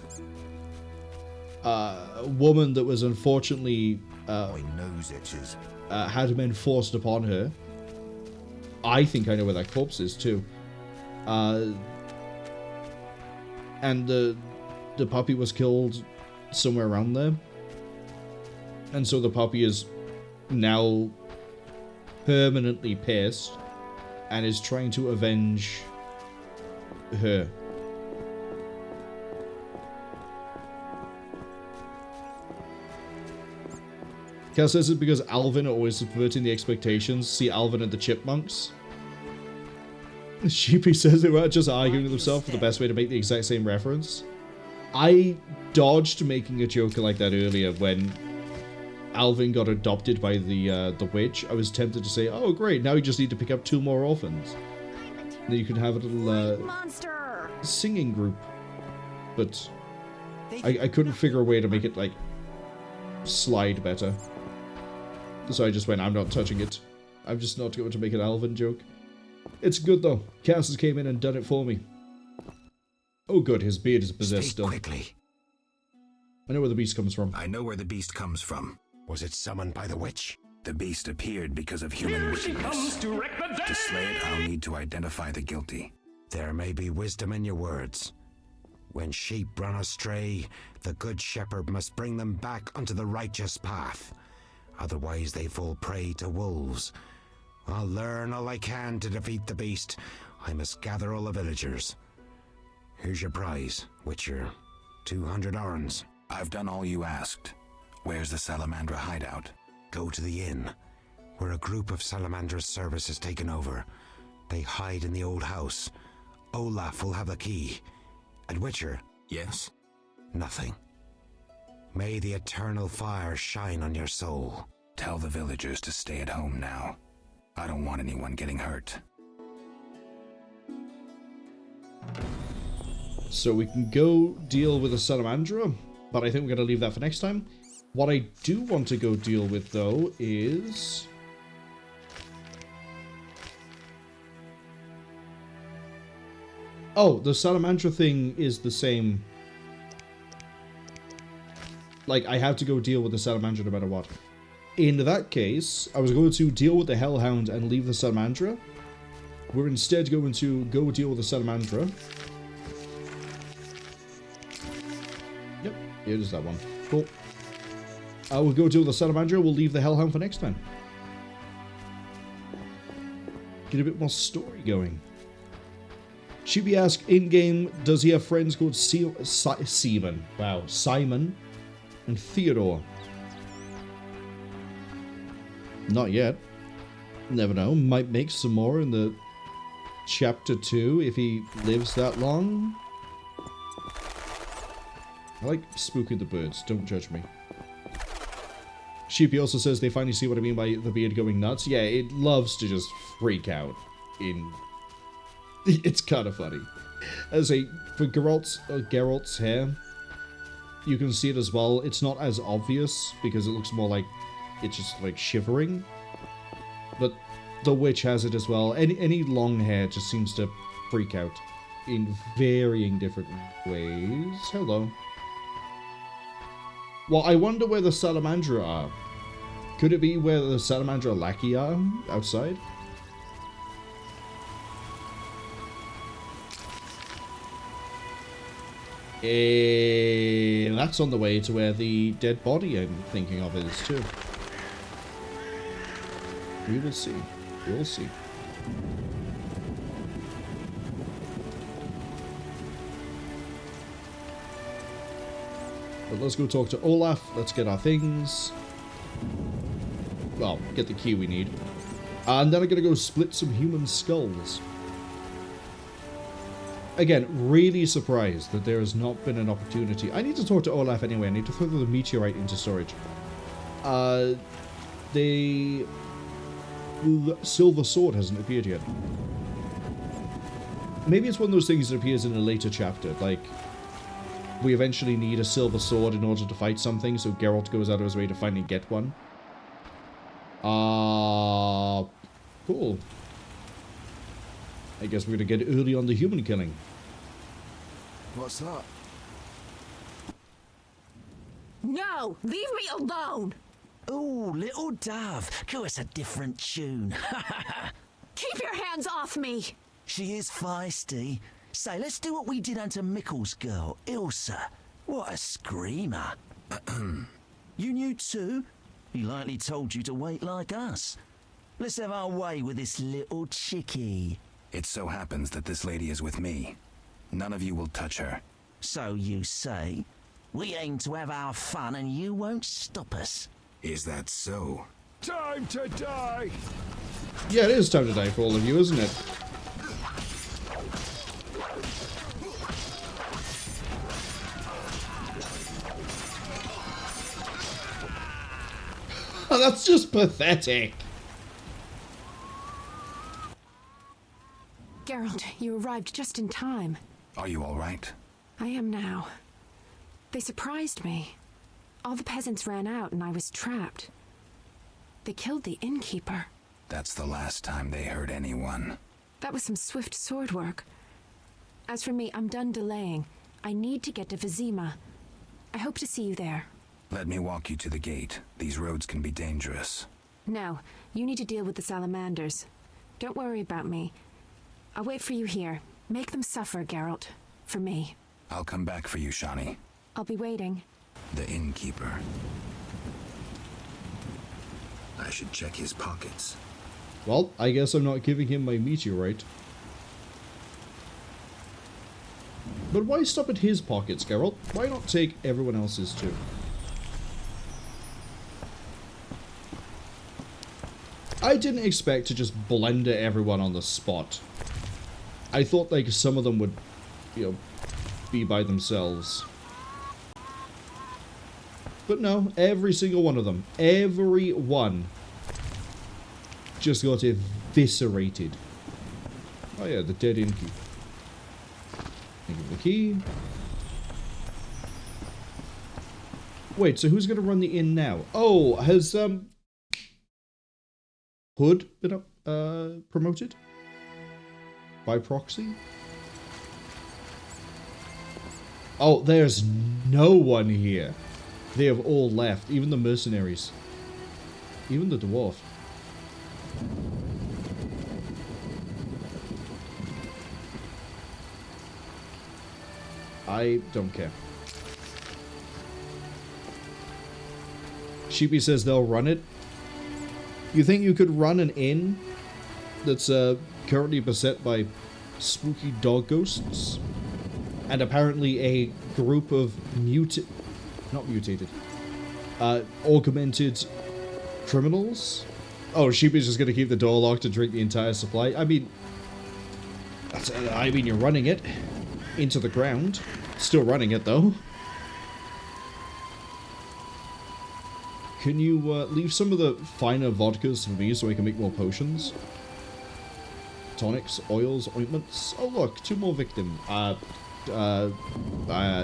woman that was unfortunately My nose itches. had men forced upon her. I think I know where that corpse is too. And the puppy was killed somewhere around there. And so the puppy is now permanently pissed and is trying to avenge her. Cal says it's because Alvin are always subverting the expectations. See Alvin and the Chipmunks. Sheepy says they were just arguing with themselves for the best way to make the exact same reference. I dodged making a joke like that earlier when Alvin got adopted by the witch. I was tempted to say, oh great, now you just need to pick up 2 more orphans. And then you can have a little singing group. But I couldn't figure a way to make it like slide better. So I just went, I'm not touching it. I'm just not going to make an Alvin joke. It's good though. Cass has came in and done it for me. Oh good, his beard is possessed still. Quickly. I know where the beast comes from. I know where the beast comes from. Was it summoned by the witch? The beast appeared because of human wickedness. To slay it, I'll need to identify the guilty. There may be wisdom in your words. When sheep run astray, the good shepherd must bring them back onto the righteous path. Otherwise they fall prey to wolves. I'll learn all I can to defeat the beast. I must gather all the villagers. Here's your prize, Witcher. 200 orens. I've done all you asked. Where's the Salamander hideout? Go to the inn, where a group of Salamander's service has taken over. They hide in the old house. Olaf will have the key. And Witcher? Yes? Nothing. May the eternal fire shine on your soul. Tell the villagers to stay at home now. I don't want anyone getting hurt. So we can go deal with the Salamandra, but I think we're going to leave that for next time. What I do want to go deal with, though, is... Oh, the Salamandra thing is the same. Like, I have to go deal with the Salamandra no matter what. In that case, I was going to deal with the Hellhound and leave the Salamandra. We're instead going to go deal with the Salamandra. Yep, it is that one. Cool. We'll go deal with the Salamandra. We'll leave the Hellhound for next time. Get a bit more story going. Sheepy asks, in-game, does he have friends called Simon? Wow, Simon and Theodore. Not yet. Never know. Might make some more in the chapter 2 if he lives that long. I like spooking the birds. Don't judge me. Sheepy also says they finally see what I mean by the beard going nuts. Yeah, it loves to just freak out in... It's kind of funny. As for Geralt's hair, you can see it as well. It's not as obvious because it looks more like it's just like shivering. But the witch has it as well. Any long hair just seems to freak out in varying different ways. Hello. Well, I wonder where the Salamandra are. Could it be where the Salamandra lackey are outside? That's on the way to where the dead body I'm thinking of is too. We will see. We'll see. But let's go talk to Olaf. Let's get our things. Well, get the key we need. And then I'm going to go split some human skulls. Again, really surprised that there has not been an opportunity. I need to talk to Olaf anyway. I need to throw the meteorite into storage. The silver sword hasn't appeared yet. Maybe it's one of those things that appears in a later chapter. Like, we eventually need a silver sword in order to fight something, so Geralt goes out of his way to finally get one. Cool. I guess we're gonna get early on the human killing. What's that? No! Leave me alone! Oh, little dove, go us a different tune. Keep your hands off me! She is feisty. Say, let's do what we did unto Mickle's girl, Ilsa. What a screamer. You knew too? He likely told you to wait like us. Let's have our way with this little chickie. It so happens that this lady is with me. None of you will touch her. So you say? We aim to have our fun and you won't stop us. Is that so? Time to die! Yeah, it is time to die for all of you, isn't it? Oh, that's just pathetic. Geralt, you arrived just in time. Are you all right? I am now. They surprised me. All the peasants ran out and I was trapped. They killed the innkeeper. That's the last time they hurt anyone. That was some swift sword work. As for me, I'm done delaying. I need to get to Vizima. I hope to see you there. Let me walk you to the gate. These roads can be dangerous. No, you need to deal with the Salamanders. Don't worry about me. I'll wait for you here. Make them suffer, Geralt. For me. I'll come back for you, Shani. I'll be waiting. The innkeeper. I should check his pockets. Well, I guess I'm not giving him my meteorite. But why stop at his pockets, Geralt? Why not take everyone else's too? I didn't expect to just blender everyone on the spot. I thought like some of them would, you know, be by themselves. But no, every single one of them, every one, just got eviscerated. Oh yeah, the dead innkeeper. Think of the key. Wait, so who's gonna run the inn now? Oh, has Hood been promoted by proxy? Oh, there's no one here. They have all left, even the mercenaries, even the dwarf. I don't care. Sheepy says they'll run it. You think you could run an inn that's currently beset by spooky dog ghosts? And apparently a group of augmented criminals? Oh, Sheepy's just gonna keep the door locked and drink the entire supply? I mean, you're running it into the ground. Still running it, though. Can you leave some of the finer vodkas for me so I can make more potions? Tonics, oils, ointments. Oh look, 2 more victims. I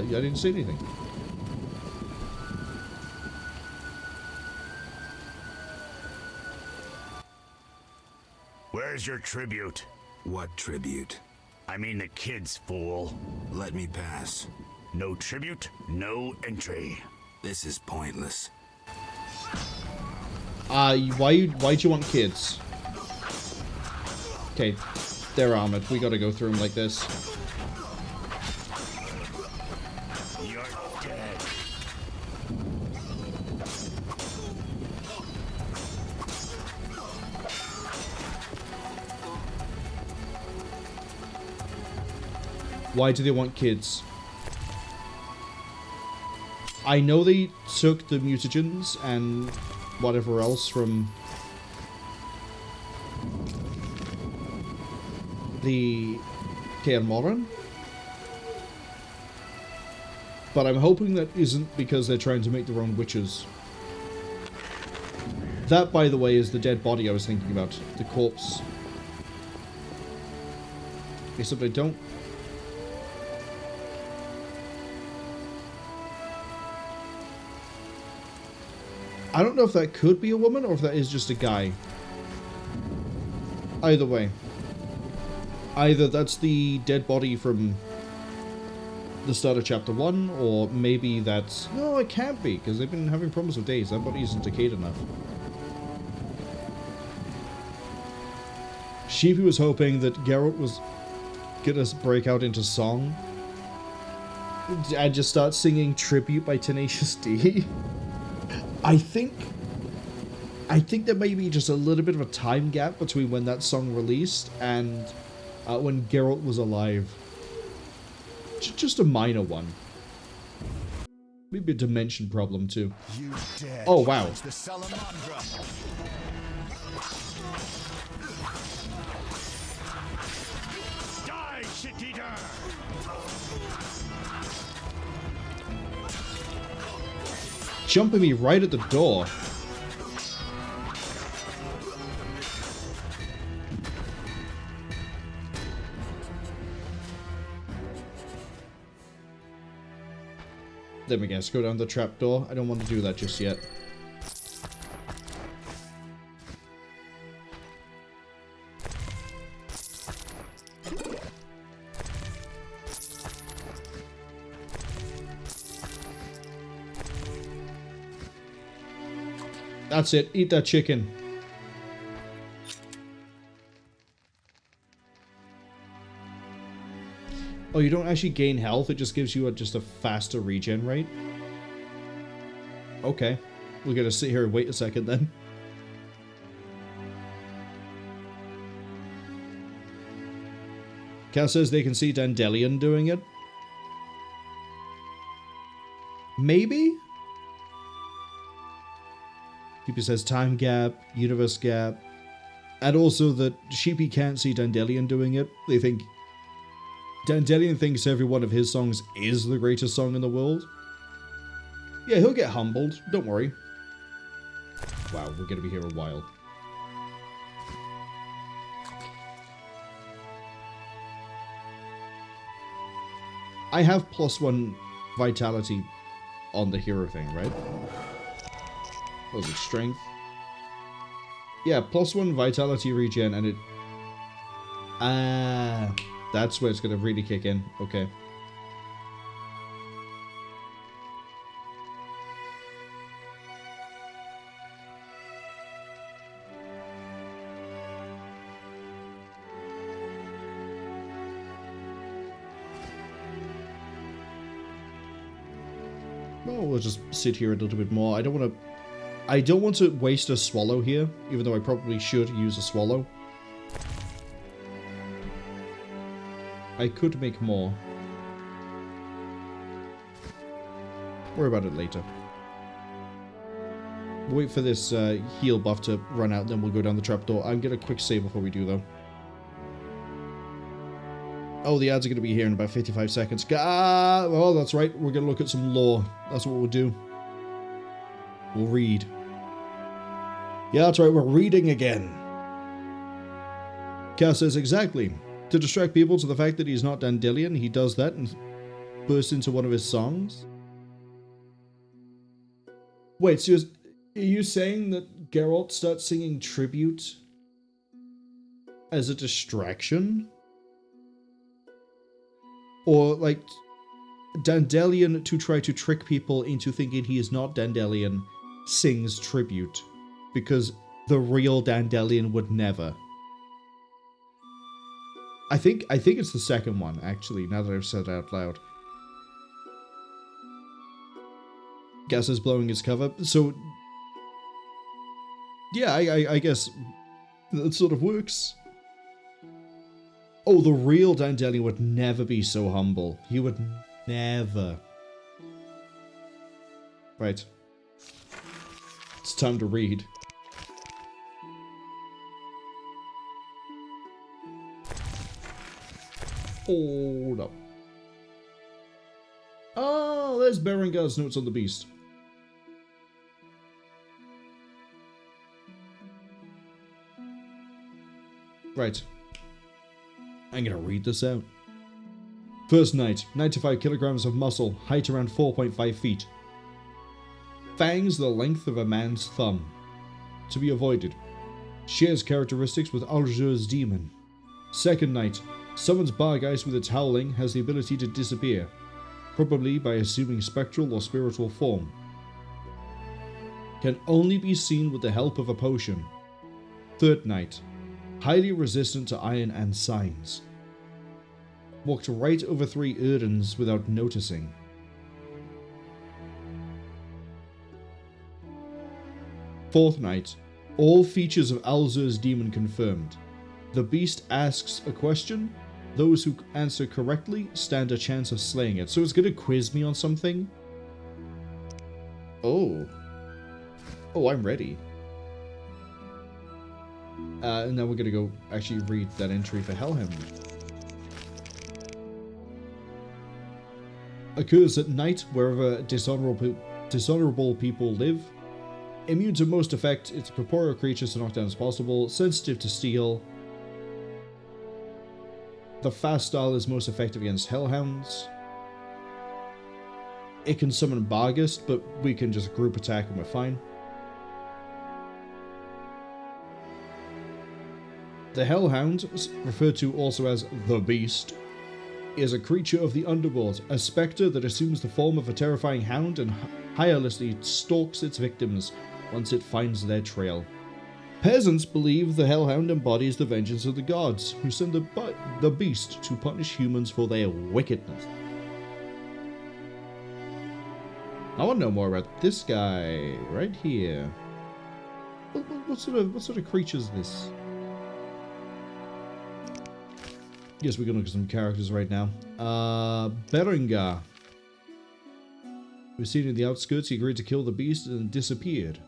didn't say anything. Where's your tribute? What tribute? I mean the kids, fool. Let me pass. No tribute, no entry. This is pointless. Why do you want kids? Okay, they're armored. We gotta go through them like this. You're dead. Why do they want kids? I know they took the mutagens and whatever else from the Kaer Morhen, but I'm hoping that isn't because they're trying to make their own witches. That, by the way, is the dead body I was thinking about. The corpse. Except I don't... I don't know if that could be a woman or if that is just a guy. Either way. Either that's the dead body from the start of chapter 1, or maybe that's... No, it can't be, because they've been having problems with days. That body isn't decayed enough. Sheepy was hoping that Geralt was gonna break out into song and just start singing Tribute by Tenacious D. I think there may be just a little bit of a time gap between when that song released and when Geralt was alive. Just a minor one. Maybe a dimension problem too. Oh wow. The Salamander. Die, shit-eater! Jumping me right at the door. There we go, let's go down the trapdoor. I don't want to do that just yet. That's it, eat that chicken. Oh, you don't actually gain health, it just gives you just a faster regen rate? Okay. We're gonna sit here and wait a second then. Cal says they can see Dandelion doing it. Maybe? Sheepy says time gap, universe gap, and also that Sheepy can't see Dandelion doing it. They think Dandelion thinks every one of his songs is the greatest song in the world. Yeah, he'll get humbled, don't worry. Wow, we're gonna be here a while. I have +1 vitality on the hero thing, right? What was it, strength? Yeah, +1 vitality regen, and it... that's where it's gonna really kick in. Okay. Well, we'll just sit here a little bit more. I don't want to waste a swallow here, even though I probably should use a swallow. I could make more. Worry about it later. Wait for this heal buff to run out, then we'll go down the trapdoor. I'm gonna quick save before we do, though. Oh, the ads are gonna be here in about 55 seconds. Oh, that's right. We're gonna look at some lore. That's what we'll do. We'll read. Yeah, that's right. We're reading again. Cass says, exactly. To distract people to the fact that he's not Dandelion, he does that and bursts into one of his songs. Wait, so are you saying that Geralt starts singing Tribute as a distraction? Or, like, Dandelion, to try to trick people into thinking he is not Dandelion, sings Tribute, because the real Dandelion would never. I think it's the second one, actually, now that I've said it out loud. Gas is blowing his cover, so... Yeah, I guess that sort of works. Oh, the real Dandelion would never be so humble. He would never. Right. It's time to read. Hold up. Oh, there's Berengar's notes on the beast. Right. I'm gonna read this out. First night, 95 kilograms of muscle, height around 4.5 feet. Fangs the length of a man's thumb. To be avoided. Shares characteristics with Alger's demon. Second night, Summons Bargeist with its howling, has the ability to disappear, probably by assuming spectral or spiritual form. Can only be seen with the help of a potion. Third Night. Highly resistant to iron and signs. Walked right over 3 Urdens without noticing. Fourth Night. All features of Alzur's demon confirmed. The beast asks a question. Those who answer correctly stand a chance of slaying it. So it's going to quiz me on something? Oh. Oh, I'm ready. And then we're going to go actually read that entry for Hellhound. Occurs at night wherever dishonorable people live. Immune to most effect, it's a corporeal creature so knockdown as possible. Sensitive to steel. The fast style is most effective against Hellhounds. It can summon Bargeist, but we can just group attack and we're fine. The Hellhound, referred to also as the Beast, is a creature of the underworld, a spectre that assumes the form of a terrifying hound and tirelessly stalks its victims once it finds their trail. Peasants believe the Hellhound embodies the vengeance of the gods, who send the beast to punish humans for their wickedness. I want to know more about this guy right here. What sort of creature is this? Yes, we're gonna look at some characters right now. Berengar. We're seen in the outskirts. He agreed to kill the beast and disappeared.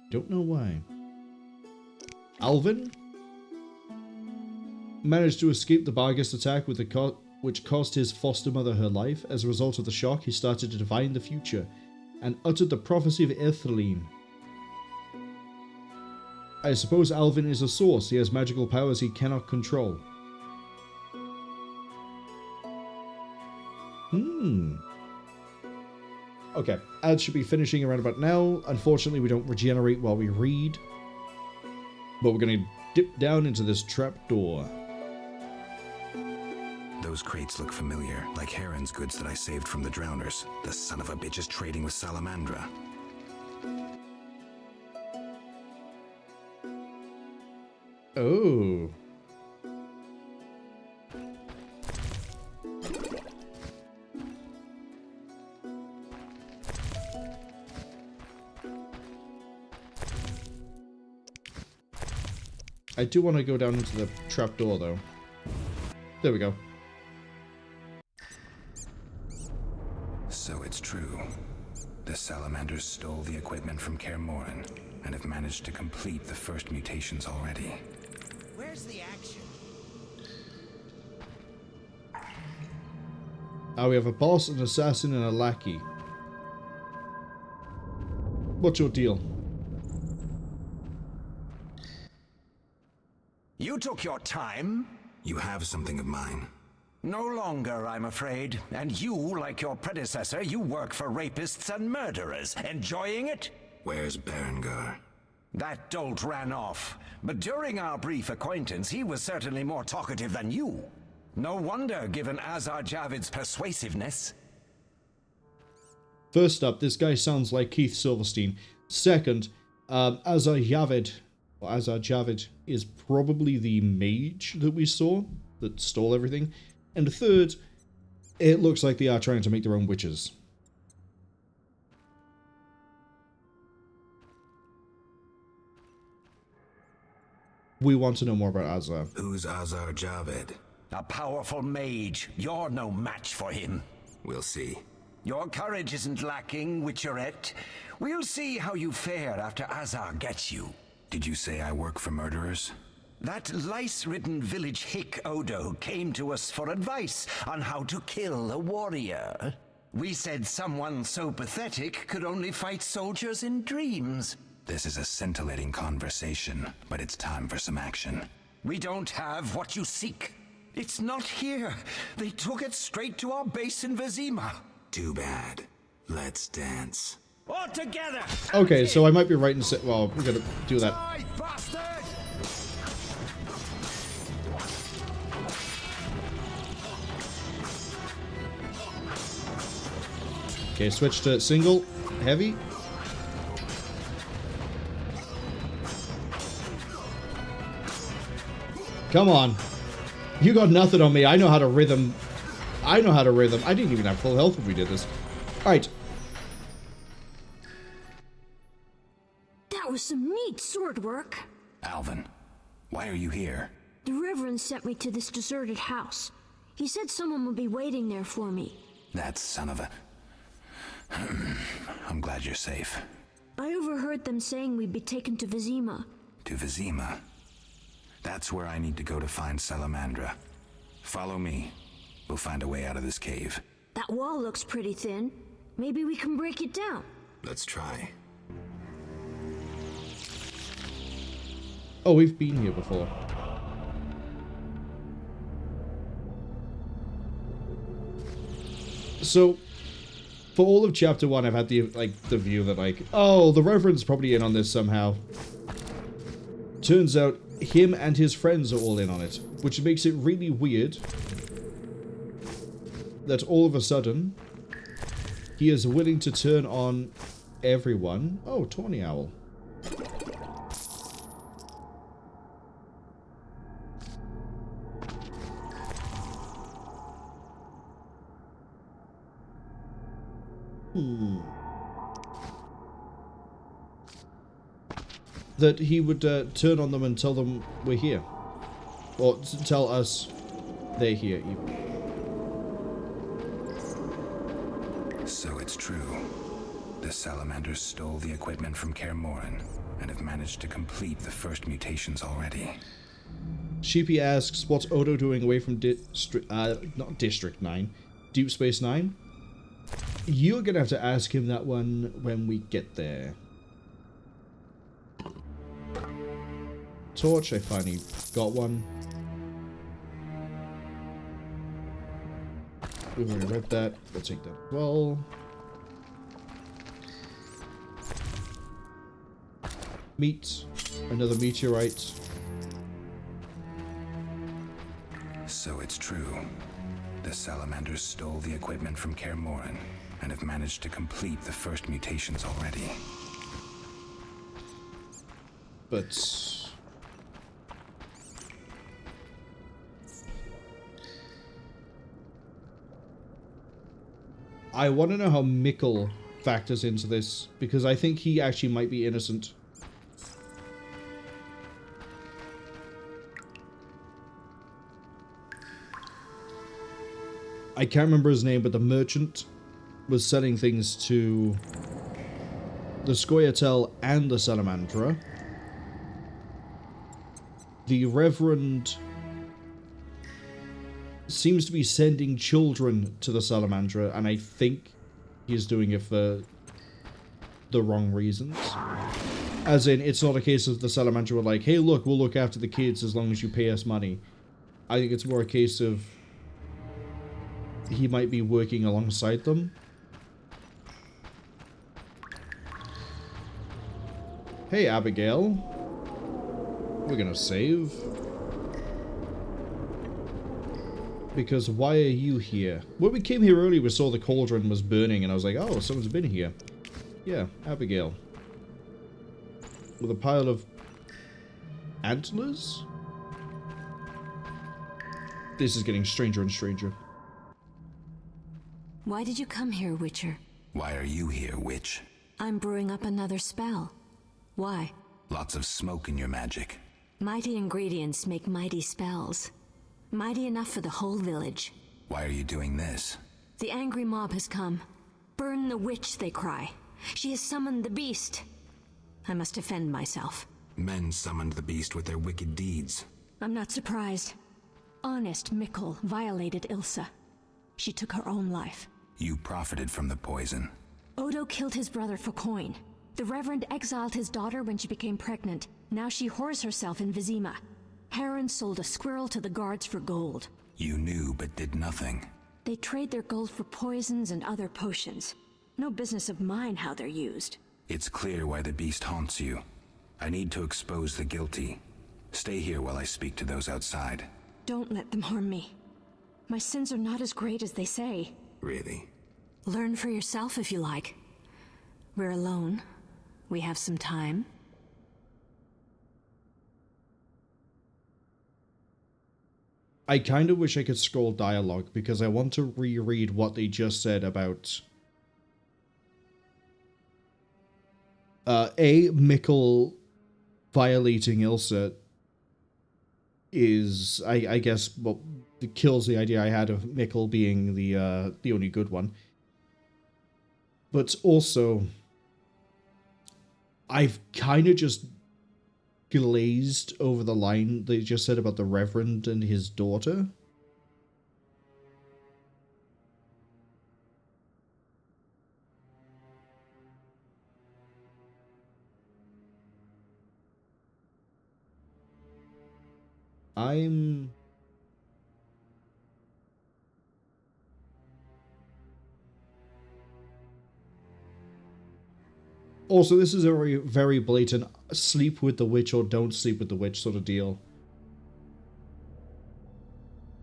Don't know why. Alvin managed to escape the Bargeist attack with which cost his foster mother her life. As a result of the shock, he started to divine the future and uttered the prophecy of Aethelene. I suppose Alvin is a source. He has magical powers he cannot control. Okay, ads should be finishing around about now. Unfortunately, we don't regenerate while we read. But we're going to dip down into this trapdoor. Those crates look familiar, like Heron's goods that I saved from the drowners. The son of a bitch is trading with Salamandra. Oh. I do want to go down into the trapdoor, though. There we go. So it's true. The Salamanders stole the equipment from Kaer Morhen and have managed to complete the first mutations already. Where's the action? We have a boss, an assassin, and a lackey. What's your deal? You took your time. You have something of mine. No longer, I'm afraid. And you, like your predecessor, you work for rapists and murderers. Enjoying it? Where's Berengar? That dolt ran off. But during our brief acquaintance, he was certainly more talkative than you. No wonder, given Azar Javid's persuasiveness. First up, this guy sounds like Keith Silverstein. Second, Azar Javid is probably the mage that we saw that stole everything. And third, it looks like they are trying to make their own witches. We want to know more about Azar. Who's Azar Javid? A powerful mage. You're no match for him. We'll see. Your courage isn't lacking, Witcherette. We'll see how you fare after Azar gets you. Did you say I work for murderers? That lice-ridden village hick Odo came to us for advice on how to kill a warrior. We said someone so pathetic could only fight soldiers in dreams. This is a scintillating conversation, but it's time for some action. We don't have what you seek. It's not here. They took it straight to our base in Vizima. Too bad. Let's dance. All together! Okay, so I might be right in saying... Well, we're gonna do that. Okay, switch to single. Heavy. Come on. You got nothing on me. I know how to rhythm. I know how to rhythm. I didn't even have full health when we did this. Alright. That was some neat sword work. Alvin, why are you here? The Reverend sent me to this deserted house. He said someone would be waiting there for me. That son of a... I'm glad you're safe. I overheard them saying we'd be taken to Vizima. To Vizima? That's where I need to go to find Salamandra. Follow me. We'll find a way out of this cave. That wall looks pretty thin. Maybe we can break it down. Let's try. Oh, we've been here before. So, for all of chapter 1, I've had the view that oh, the Reverend's probably in on this somehow. Turns out, him and his friends are all in on it, which makes it really weird that all of a sudden, he is willing to turn on everyone. Oh, Tawny Owl. That he would turn on them and tell them we're here. Or tell us they're here, even. So it's true. The Salamanders stole the equipment from Kaer Morhen and have managed to complete the first mutations already. Sheepy asks, what's Odo doing away from not District 9, Deep Space 9? You're gonna have to ask him that one when we get there. Torch, I finally got one. We've already read that. We'll take that as well. Meat. Another meteorite. So it's true. The Salamanders stole the equipment from Kaer Morhen and have managed to complete the first mutations already. But... I want to know how Mikkel factors into this, because I think he actually might be innocent. I can't remember his name, but the merchant was selling things to the Scoia'tael and the Salamandra. The Reverend seems to be sending children to the Salamandra, and I think he's doing it for the wrong reasons. As in, it's not a case of the Salamandra were like, hey look, we'll look after the kids as long as you pay us money. I think it's more a case of he might be working alongside them. Hey Abigail. We're gonna save. Because why are you here? When we came here earlier, we saw the cauldron was burning, and I was like, oh, someone's been here. Yeah, Abigail. With a pile of antlers? This is getting stranger and stranger. Why did you come here, Witcher? Why are you here, witch? I'm brewing up another spell. Why? Lots of smoke in your magic. Mighty ingredients make mighty spells. Mighty enough for the whole village. Why are you doing this? The angry mob has come. Burn the witch, they cry. She has summoned the beast. I must defend myself. Men summoned the beast with their wicked deeds. I'm not surprised. Honest Mikkel violated Ilsa. She took her own life. You profited from the poison. Odo killed his brother for coin. The Reverend exiled his daughter when she became pregnant. Now she whores herself in Vizima. Heron sold a squirrel to the guards for gold. You knew, but did nothing. They trade their gold for poisons and other potions. No business of mine how they're used. It's clear why the beast haunts you. I need to expose the guilty. Stay here while I speak to those outside. Don't let them harm me. My sins are not as great as they say. Really? Learn for yourself if you like. We're alone. We have some time. I kind of wish I could scroll dialogue because I want to reread what they just said about Mikkel violating Ilsa is, I guess, what kills the idea I had of Mikkel being the only good one. But also, I've kind of just glazed over the line they just said about the Reverend and his daughter. Also, this is a very, very blatant sleep with the witch or don't sleep with the witch sort of deal.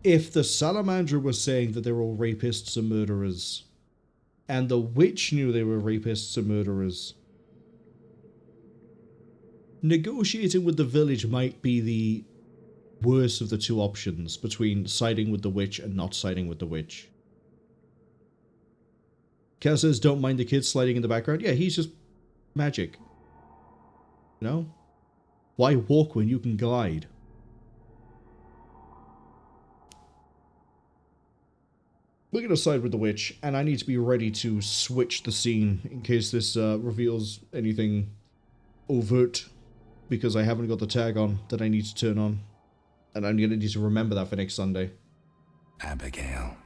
If the Salamander was saying that they were all rapists and murderers, and the witch knew they were rapists and murderers, negotiating with the village might be the worst of the two options between siding with the witch and not siding with the witch. Kel says, don't mind the kids sliding in the background. Yeah, he's just magic. You know? Why walk when you can glide? We're going to side with the witch, and I need to be ready to switch the scene in case this reveals anything overt, because I haven't got the tag on that I need to turn on. And I'm going to need to remember that for next Sunday. Abigail,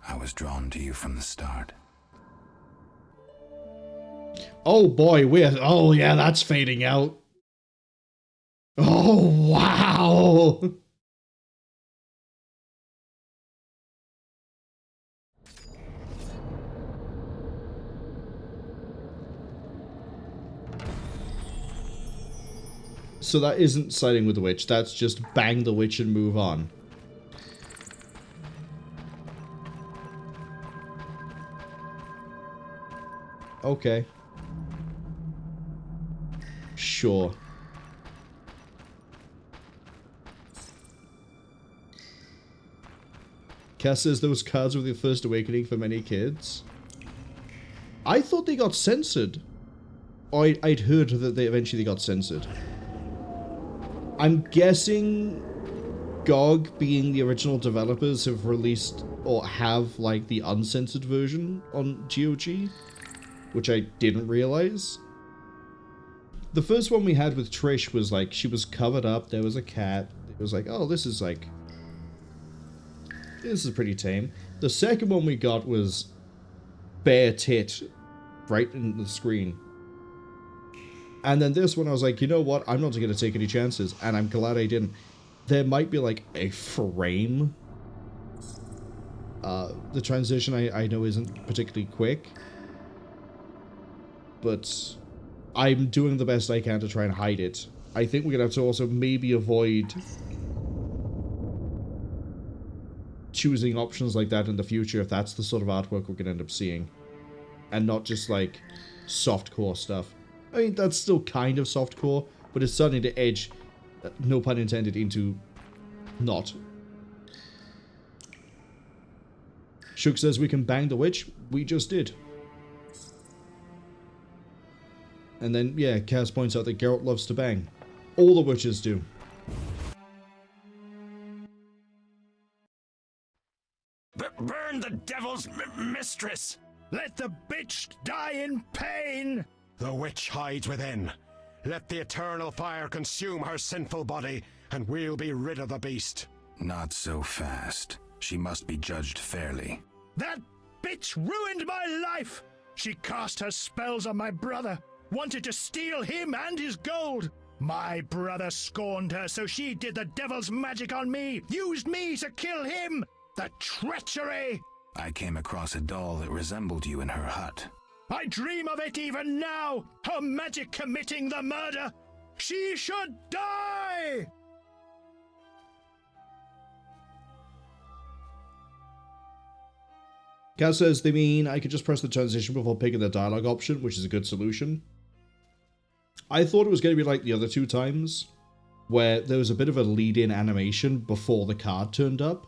I was drawn to you from the start. Oh boy, oh yeah, that's fading out. Oh wow! So that isn't siding with the witch, that's just bang the witch and move on. Okay. Sure. Cass says those cards were the first awakening for many kids. I thought they got censored. I'd heard that they eventually got censored. I'm guessing GOG, being the original developers, have released or have like the uncensored version on GOG, which I didn't realize. The first one we had with Trish was like, she was covered up, there was a cat. It was like, oh, this is pretty tame. The second one we got was bare tit right in the screen. And then this one I was like, you know what, I'm not going to take any chances, and I'm glad I didn't. There might be like a frame. The transition I know isn't particularly quick. But I'm doing the best I can to try and hide it. I think we're going to have to also maybe avoid choosing options like that in the future if that's the sort of artwork we're going to end up seeing. And not just like softcore stuff. I mean, that's still kind of softcore, but it's starting to edge, no pun intended, into not. Shook says we can bang the witch. We just did. And then, yeah, Kaz points out that Geralt loves to bang. All the witches do. Burn the devil's mistress! Let the bitch die in pain! The witch hides within. Let the eternal fire consume her sinful body, and we'll be rid of the beast. Not so fast. She must be judged fairly. That bitch ruined my life! She cast her spells on my brother, wanted to steal him and his gold. My brother scorned her, so she did the devil's magic on me, used me to kill him! The treachery! I came across a doll that resembled you in her hut. I dream of it even now! Her magic committing the murder! She should die! Kaz says they mean I could just press the transition before picking the dialogue option, which is a good solution. I thought it was going to be like the other two times, where there was a bit of a lead-in animation before the card turned up.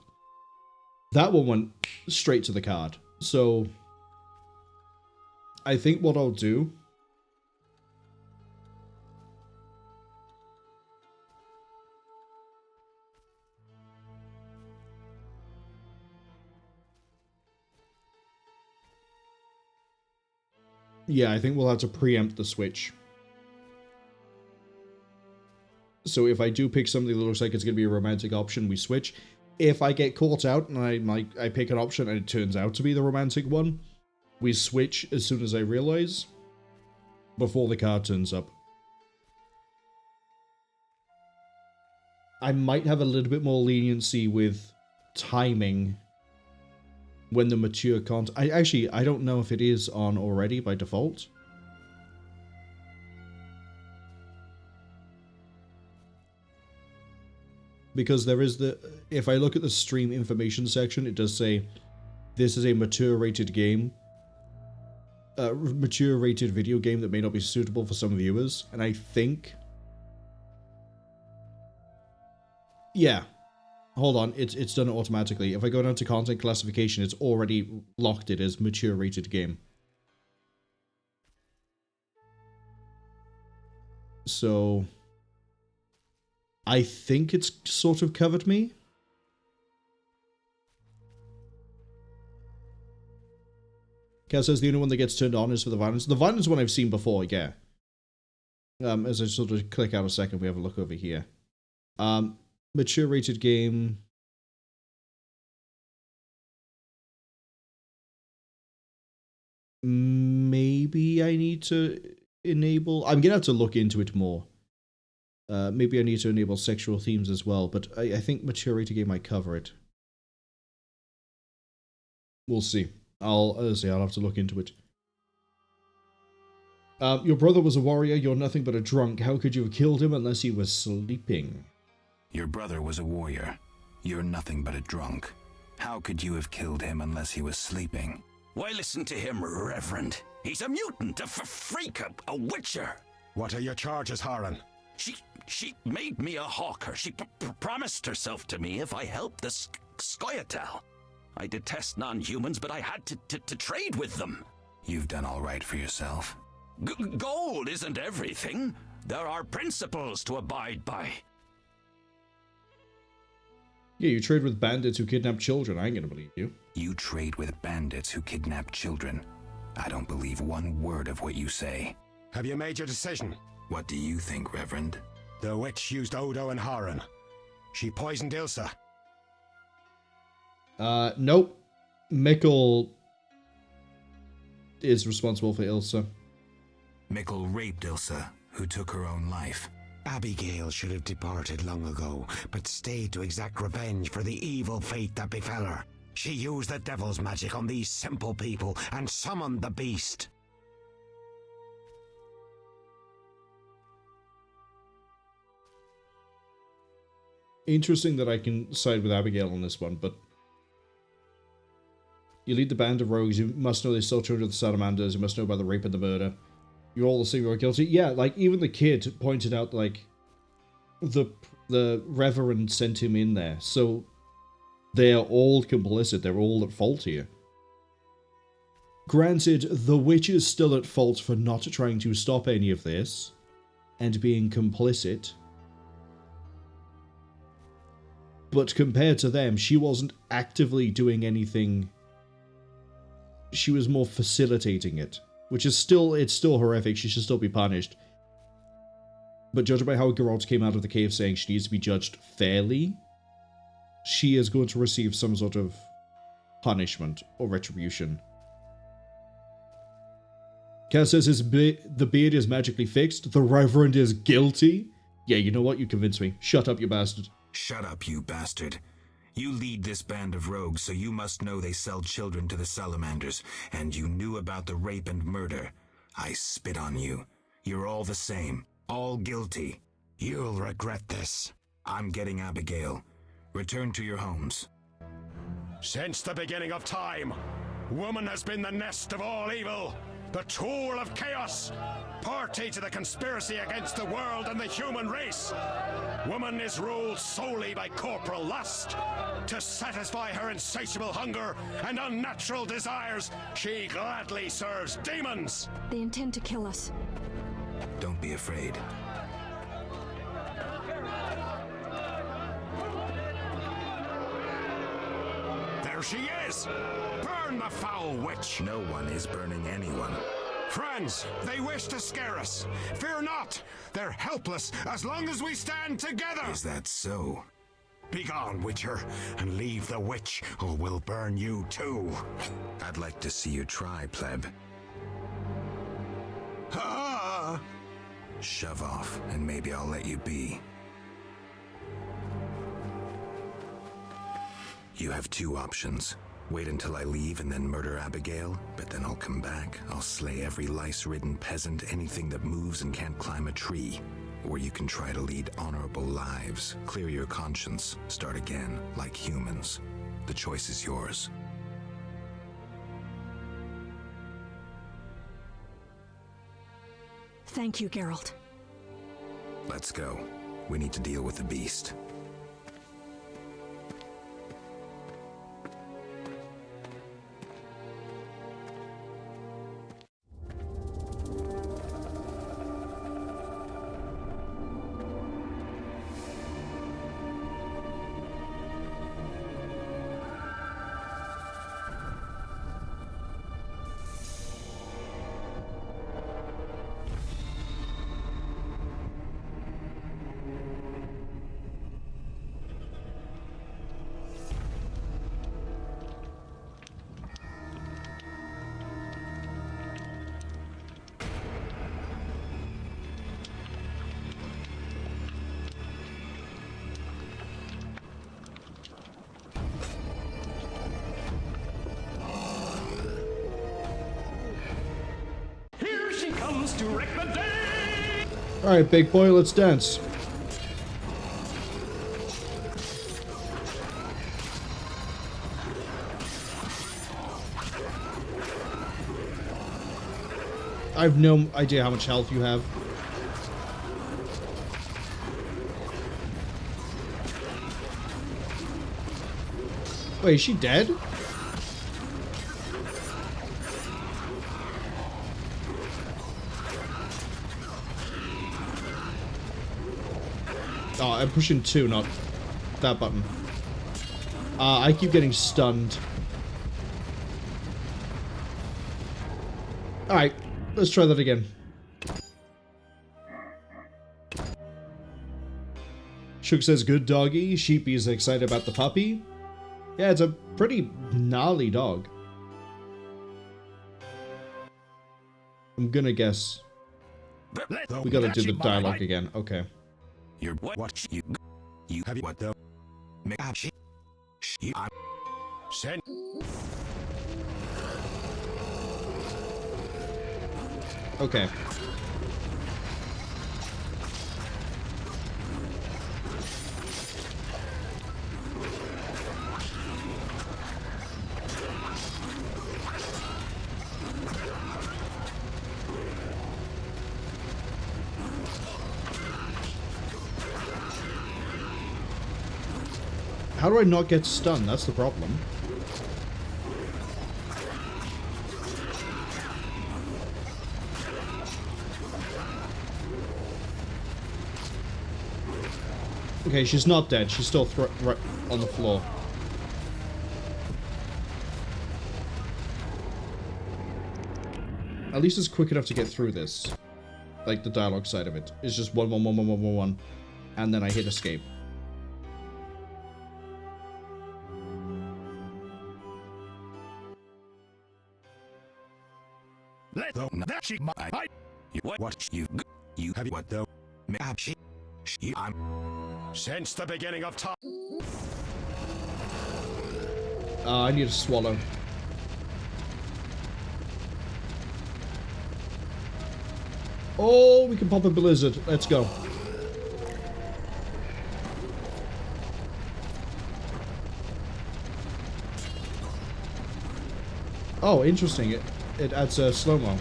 That one went straight to the card. So, I think what I'll do... Yeah, I think we'll have to preempt the switch. So if I do pick something that looks like it's going to be a romantic option, we switch. If I get caught out and I pick an option and it turns out to be the romantic one, we switch as soon as I realize, before the card turns up. I might have a little bit more leniency with timing when the mature content... I don't know if it is on already by default. Because there is the... If I look at the stream information section, it does say this is a mature rated game. Mature rated video game that may not be suitable for some viewers. And I think... Yeah. Hold on, it's done it automatically. If I go down to content classification, it's already locked it as mature rated game. So... I think it's sort of covered me. Kaz says the only one that gets turned on is for the violence. The violence one I've seen before, yeah. As I sort of click out a second, we have a look over here. Mature rated game. Maybe I need to enable... I'm going to have to look into it more. Maybe I need to enable sexual themes as well, but I think mature rated game might cover it. We'll see. I'll have to look into it. Your brother was a warrior, you're nothing but a drunk. How could you have killed him unless he was sleeping? Your brother was a warrior. You're nothing but a drunk. How could you have killed him unless he was sleeping? Why listen to him, Reverend? He's a mutant, a freak, a witcher. What are your charges, Haran? She made me a hawker. She promised herself to me if I helped the Scoia'tael. I detest non-humans, but I had to trade with them. You've done all right for yourself. Gold isn't everything. There are principles to abide by. Yeah, you trade with bandits who kidnap children. I ain't gonna believe you. You trade with bandits who kidnap children. I don't believe one word of what you say. Have you made your decision? What do you think, Reverend? The witch used Odo and Haran. She poisoned Ilsa. Nope. Mikkel is responsible for Ilsa. Mikkel raped Ilsa, who took her own life. Abigail should have departed long ago, but stayed to exact revenge for the evil fate that befell her. She used the devil's magic on these simple people and summoned the beast. Interesting that I can side with Abigail on this one, but... You lead the band of rogues, you must know they stole children of the Salamanders, you must know about the rape and the murder. You're all the same, you're guilty. Yeah, like, even the kid pointed out, like, the Reverend sent him in there, so they're all complicit, they're all at fault here. Granted, the witch is still at fault for not trying to stop any of this, and being complicit. But compared to them, she wasn't actively doing anything. She was more facilitating it. Which is still, it's still horrific, she should still be punished. But judging by how Geralt came out of the cave saying she needs to be judged fairly, she is going to receive some sort of punishment or retribution. Kaz says the beard is magically fixed, the Reverend is guilty? Yeah, you know what, you convinced me. Shut up, you bastard. Shut up, you bastard. You lead this band of rogues, so you must know they sell children to the Salamanders, and you knew about the rape and murder. I spit on you. You're all the same. All guilty. You'll regret this. I'm getting Abigail. Return to your homes. Since the beginning of time, Woman has been the nest of all evil, the tool of chaos, party to the conspiracy against the world and the human race. Woman is ruled solely by corporal lust. To satisfy her insatiable hunger and unnatural desires, she gladly serves demons. They intend to kill us. Don't be afraid. There she is! Burn the foul witch! No one is burning anyone. Friends, they wish to scare us. Fear not! They're helpless as long as we stand together! Is that so? Begone, Witcher, and leave the witch, or we'll burn you too. I'd like to see you try, pleb. Ah! Shove off, and maybe I'll let you be. You have two options. Wait until I leave and then murder Abigail, but then I'll come back. I'll slay every lice-ridden peasant, anything that moves and can't climb a tree. Or you can try to lead honorable lives, clear your conscience, start again, like humans. The choice is yours. Thank you, Geralt. Let's go. We need to deal with the beast. To wreck the day! Alright, big boy, let's dance. I have no idea how much health you have. Wait, is she dead? Oh, I'm pushing 2, not that button. I keep getting stunned. Alright, let's try that again. Shook says, good doggy. Sheepy is excited about the puppy. Yeah, it's a pretty gnarly dog. I'm gonna guess. We gotta do the dialogue again. Okay. You're what you have what the send. Okay. How do I not get stunned? That's the problem. Okay, she's not dead. She's still right on the floor. At least it's quick enough to get through this. Like the dialogue side of it. It's just 1, 1, 1, 1, 1, 1, 1. And then I hit escape. You have what though? I'm since the beginning of time. I need to swallow. Oh, we can pop a blizzard. Let's go. Oh, interesting. It adds a slow-mo.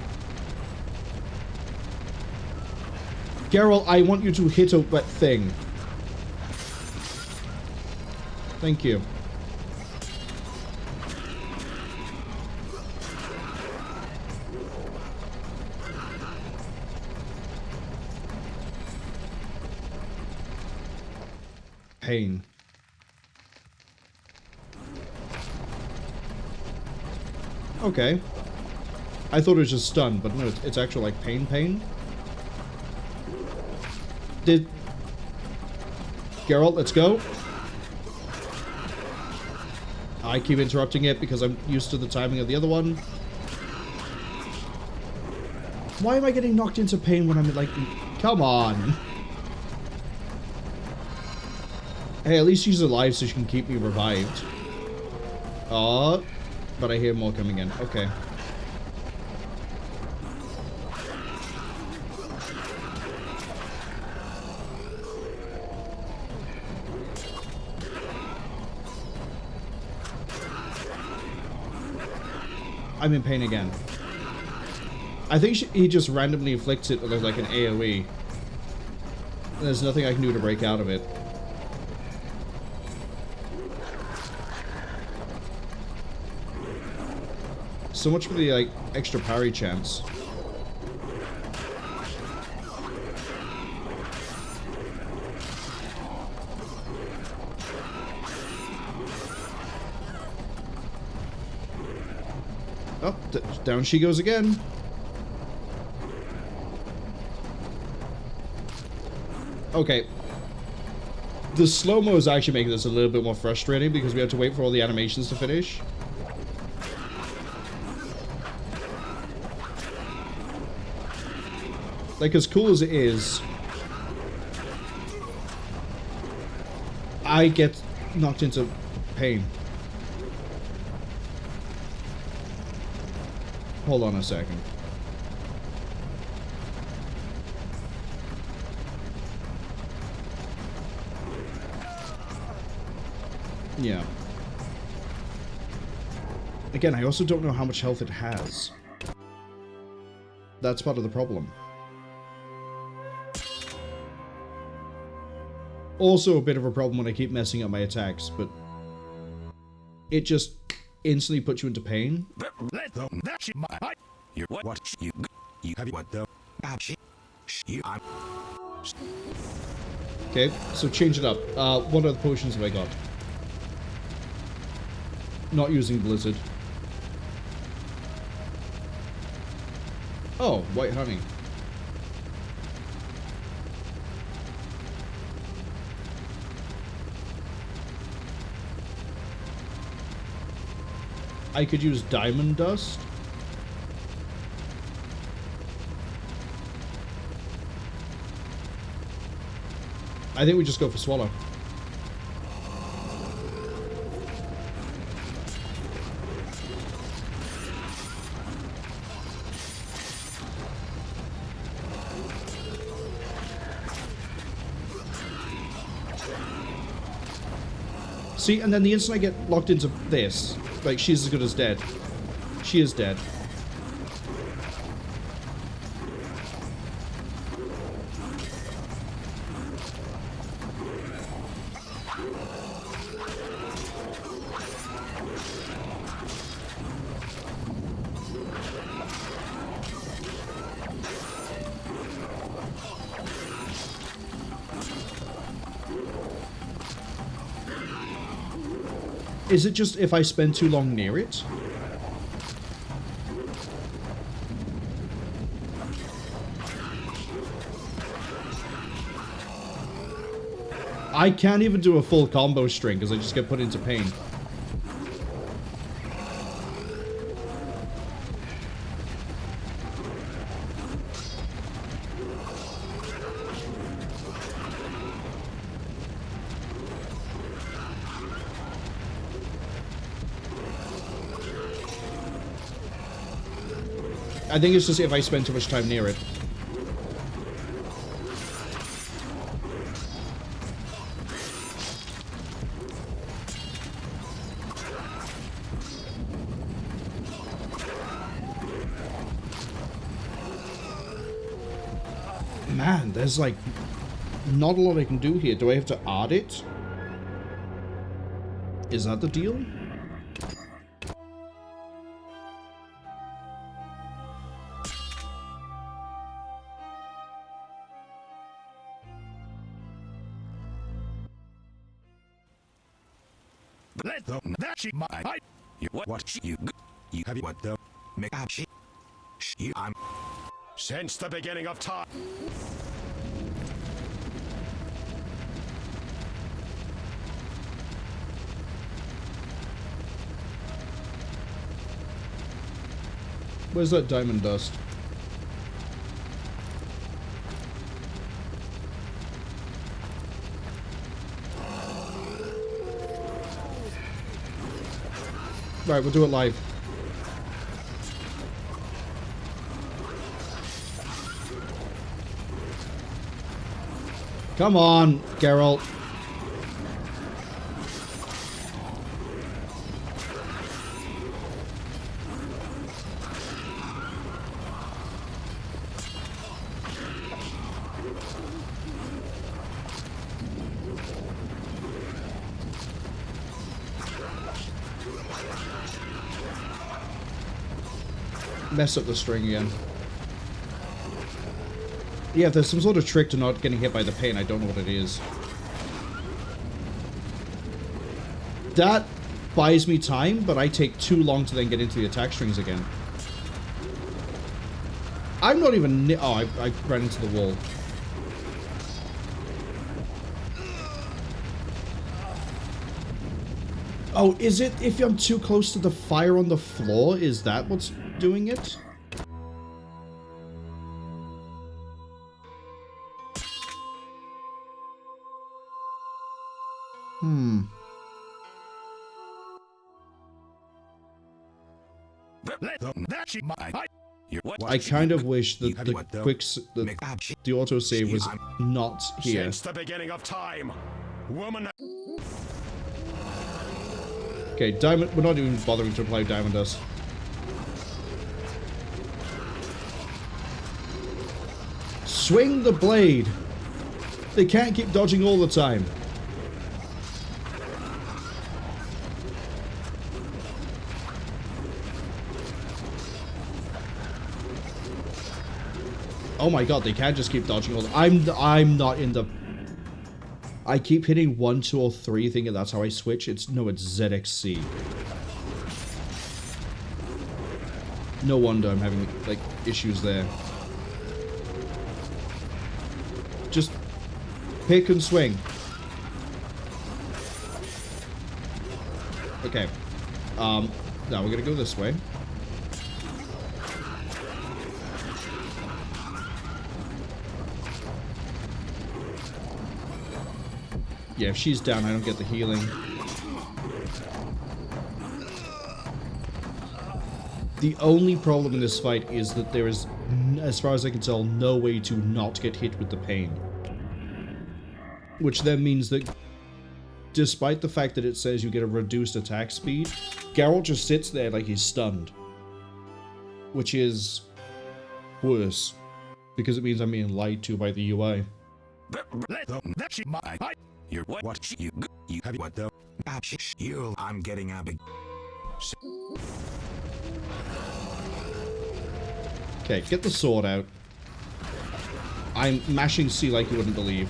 Geralt, I want you to hit a wet thing. Thank you. Pain. Okay. I thought it was just stun, but no, it's actual like pain. Geralt, let's go. I keep interrupting it because I'm used to the timing of the other one. Why am I getting knocked into pain when I'm like... Come on. Hey, at least she's alive so she can keep me revived. Oh, but I hear more coming in. Okay. I'm in pain again. I think he just randomly inflicts it with like an AoE. There's nothing I can do to break out of it. So much for the like extra parry chance. Oh, down she goes again. Okay. The slow-mo is actually making this a little bit more frustrating because we have to wait for all the animations to finish. Like, as cool as it is, I get knocked into pain. Hold on a second. Yeah. Again, I also don't know how much health it has. That's part of the problem. Also a bit of a problem when I keep messing up my attacks, but it just instantly puts you into pain. Okay, so change it up. What other potions have I got? Not using Blizzard. Oh, white honey. I could use diamond dust. I think we just go for swallow. See, and then the instant I get locked into this, like, she's as good as dead. She is dead. Is it just if I spend too long near it? I can't even do a full combo string because I just get put into pain. I think it's just if I spend too much time near it. Man, there's like not a lot I can do here. Do I have to add it? Is that the deal? Let that she my you have what the you I'm since the beginning of time. Where's that diamond dust? Right, we'll do it live. Come on, Geralt. Mess up the string again. Yeah, if there's some sort of trick to not getting hit by the pain, I don't know what it is. That buys me time, but I take too long to then get into the attack strings again. I'm not even... Oh, I ran into the wall. Oh, is it if I'm too close to the fire on the floor? Is that what's doing it? I kind of wish that the the autosave was not here. Since the beginning of time, woman. Okay, diamond. We're not even bothering to apply diamond dust. Swing the blade. They can't keep dodging all the time. Oh my god, they can't just keep dodging all the... I'm not in the... I keep hitting 1, 2, or 3 thinking that's how I switch. No, it's ZXC. No wonder I'm having, like, issues there. Just pick and swing. Okay. Now we're gonna go this way. Yeah, if she's down, I don't get the healing. The only problem in this fight is that there is, as far as I can tell, no way to not get hit with the pain. Which then means that, despite the fact that it says you get a reduced attack speed, Geralt just sits there like he's stunned. Which is worse, because it means I'm being lied to by the UI. You're what you have what the I'm getting a big. Okay, get the sword out. I'm mashing C like you wouldn't believe.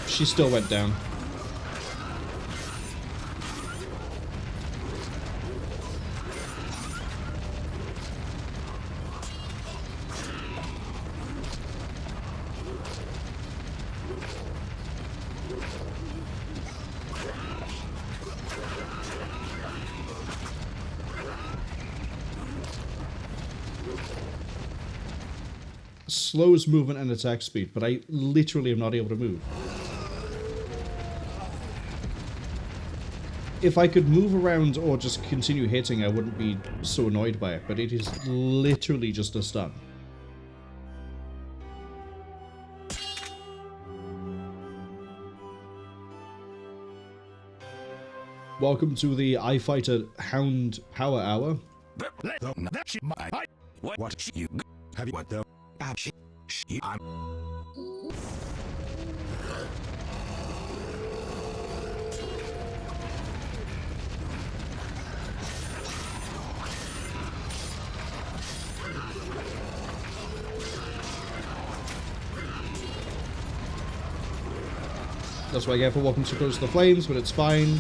She still went down. Slows movement and attack speed, but I literally am not able to move. If I could move around or just continue hitting, I wouldn't be so annoyed by it, but it is literally just a stun. Welcome to the I Fight a Hound Power Hour. What you have you what the I'm That's what I get for walking too close to the flames, but it's fine.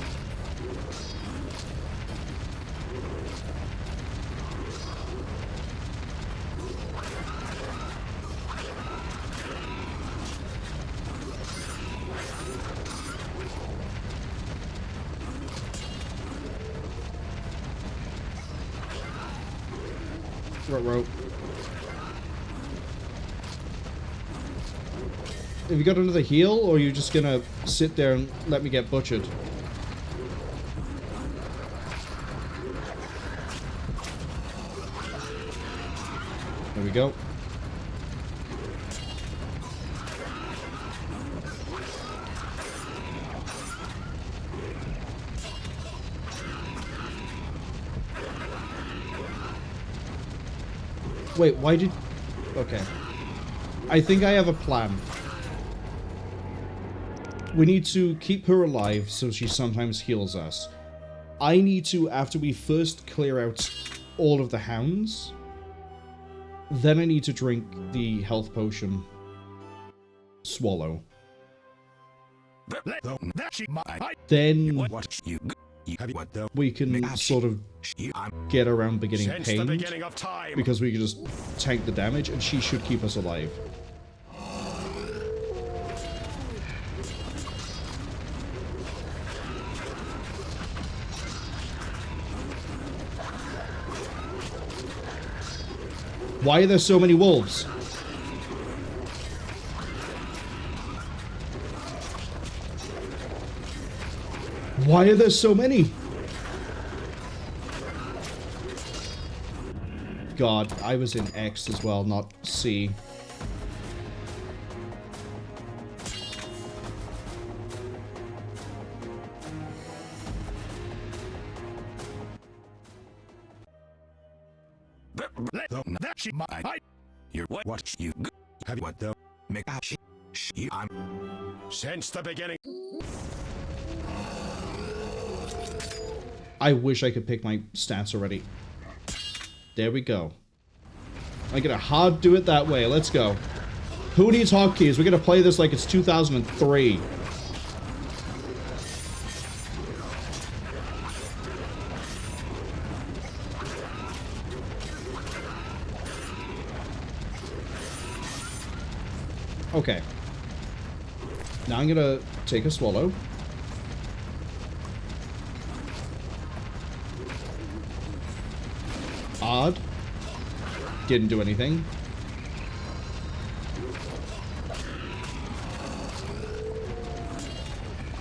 Rope. Have you got another heal, or are you just gonna sit there and let me get butchered? There we go. Wait, why did... Okay. I think I have a plan. We need to keep her alive so she sometimes heals us. I need to, after we first clear out all of the hounds, then I need to drink the health potion. Swallow. Then we can sort of get around beginning pain, because we can just tank the damage, and she should keep us alive. Why are there so many wolves? Why are there so many? God, I was in X as well, not C. You're what you have what the I'm since the beginning. I wish I could pick my stats already. There we go. I'm gonna hard do it that way. Let's go. Who needs hotkeys? We're gonna play this like it's 2003. Okay. Now I'm gonna take a swallow. Odd. Didn't do anything.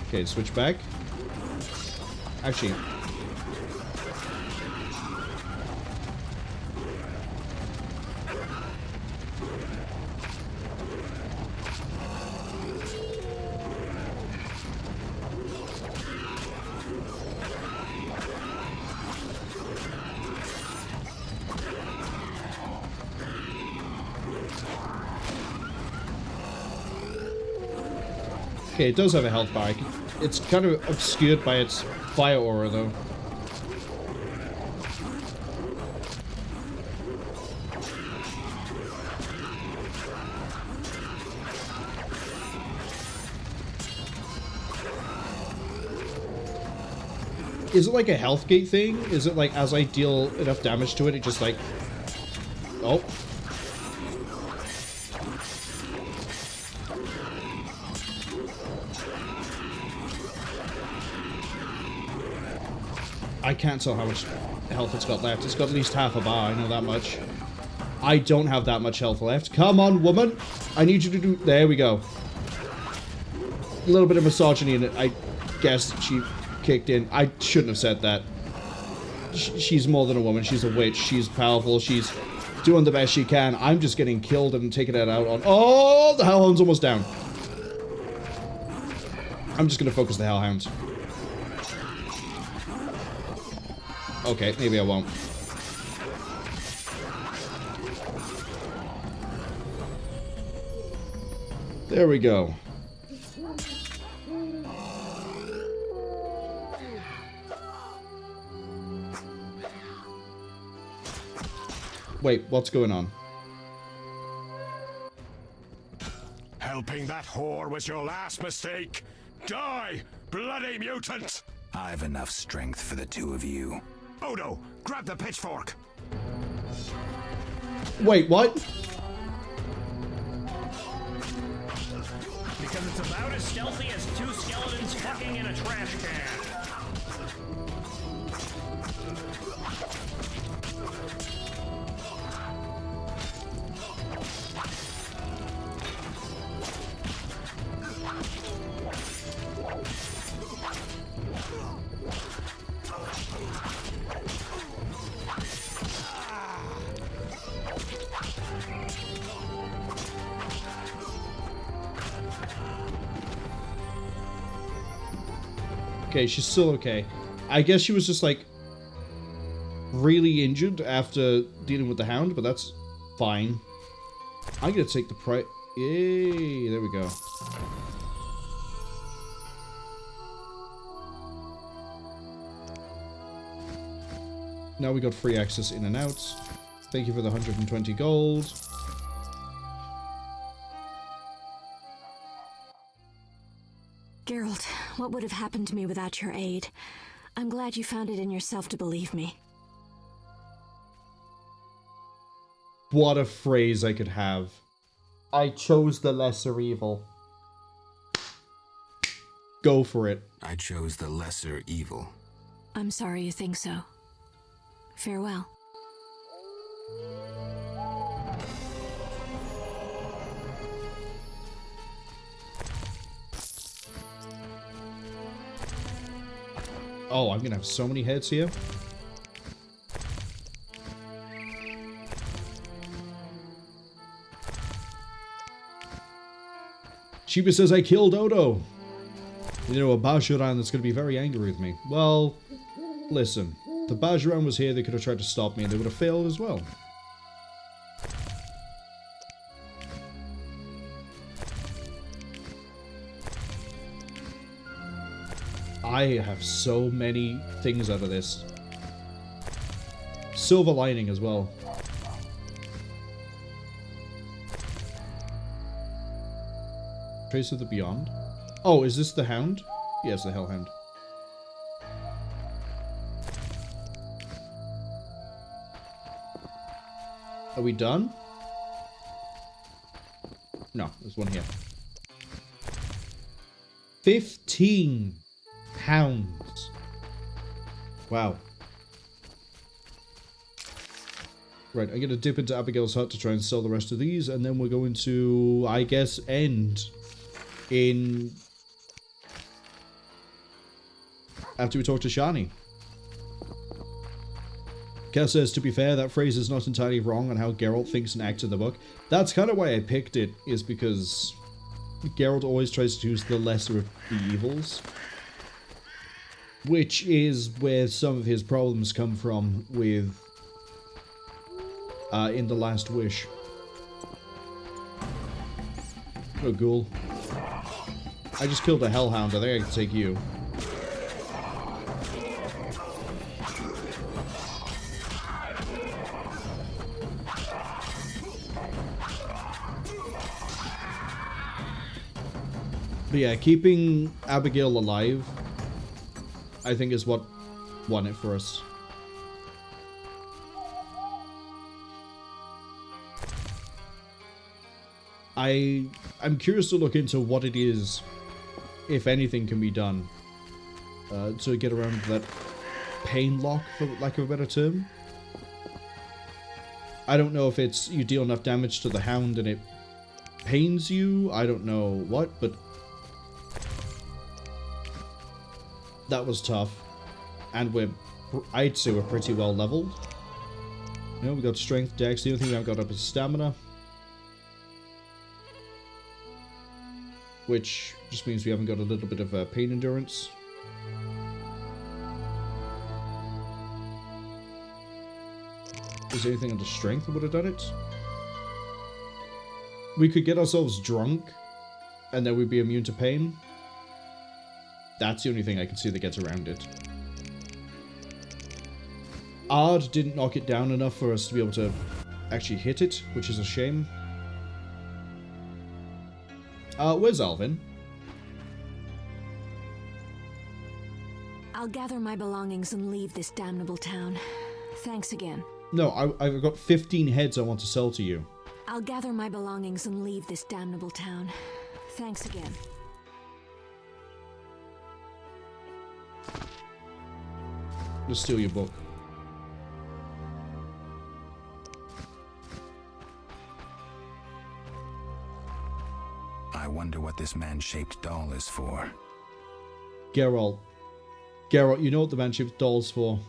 Okay, switch back. Actually. Okay, it does have a health bar. It's kind of obscured by its fire aura, though. Is it like a health gate thing? Is it like as I deal enough damage to it, it just like... Oh. I can't tell how much health it's got left. It's got at least half a bar, I know that much. I don't have that much health left. Come on, woman! I need you to do... There we go. A little bit of misogyny in it. I guess she kicked in. I shouldn't have said that. She's more than a woman. She's a witch. She's powerful. She's doing the best she can. I'm just getting killed and taking it out on... Oh! The Hellhound's almost down. I'm just going to focus the Hellhound. Okay, maybe I won't. There we go. Wait, what's going on? Helping that whore was your last mistake. Die, bloody mutant! I've enough strength for the two of you. Odo, grab the pitchfork. Wait, what? Because it's about as stealthy as two skeletons fucking in a trash can. Okay, she's still okay. I guess she was just, like, really injured after dealing with the Hound, but that's fine. I'm gonna take the price. Yay, there we go. Now we got free access in and out. Thank you for the 120 gold. Geralt, what would have happened to me without your aid? I'm glad you found it in yourself to believe me. What a phrase I could have. I chose the lesser evil. Go for it. I chose the lesser evil. I'm sorry you think so. Farewell. Oh, I'm gonna have so many heads here. Sheba says I killed Odo. You know, a Bajoran that's gonna be very angry with me. Well, listen. If the Bajoran was here, they could have tried to stop me and they would have failed as well. I have so many things out of this. Silver lining as well. Trace of the Beyond. Oh, is this the Hound? Yes, the Hellhound. Are we done? No, there's one here. 15 hounds. Wow. Right, I'm going to dip into Abigail's hut to try and sell the rest of these, and then we're going to, I guess, end in... after we talk to Shani. Kel says, to be fair, that phrase is not entirely wrong on how Geralt thinks and acts in the book. That's kind of why I picked it, is because Geralt always tries to choose the lesser of the evils. Which is where some of his problems come from with in The Last Wish. Oh, ghoul. I just killed a Hellhound. I think I can take you. But yeah, keeping Abigail alive, I think, is what won it for us. I'm curious to look into what it is, if anything can be done, to get around that pain lock, for lack of a better term. I don't know if it's you deal enough damage to the Hound and it pains you, I don't know what, but that was tough. And I'd say we're pretty well leveled. You know, we got strength, dex, the only thing we haven't got up is stamina. Which just means we haven't got a little bit of pain endurance. Is there anything under strength that would have done it? We could get ourselves drunk, and then we'd be immune to pain. That's the only thing I can see that gets around it. Ard didn't knock it down enough for us to be able to actually hit it, which is a shame. Where's Alvin? I'll gather my belongings and leave this damnable town. Thanks again. No, I've got 15 heads I want to sell to you. I'll gather my belongings and leave this damnable town. Thanks again. Let's steal your book. I wonder what this man-shaped doll is for. Geralt. Geralt, you know what the man-shaped doll's for.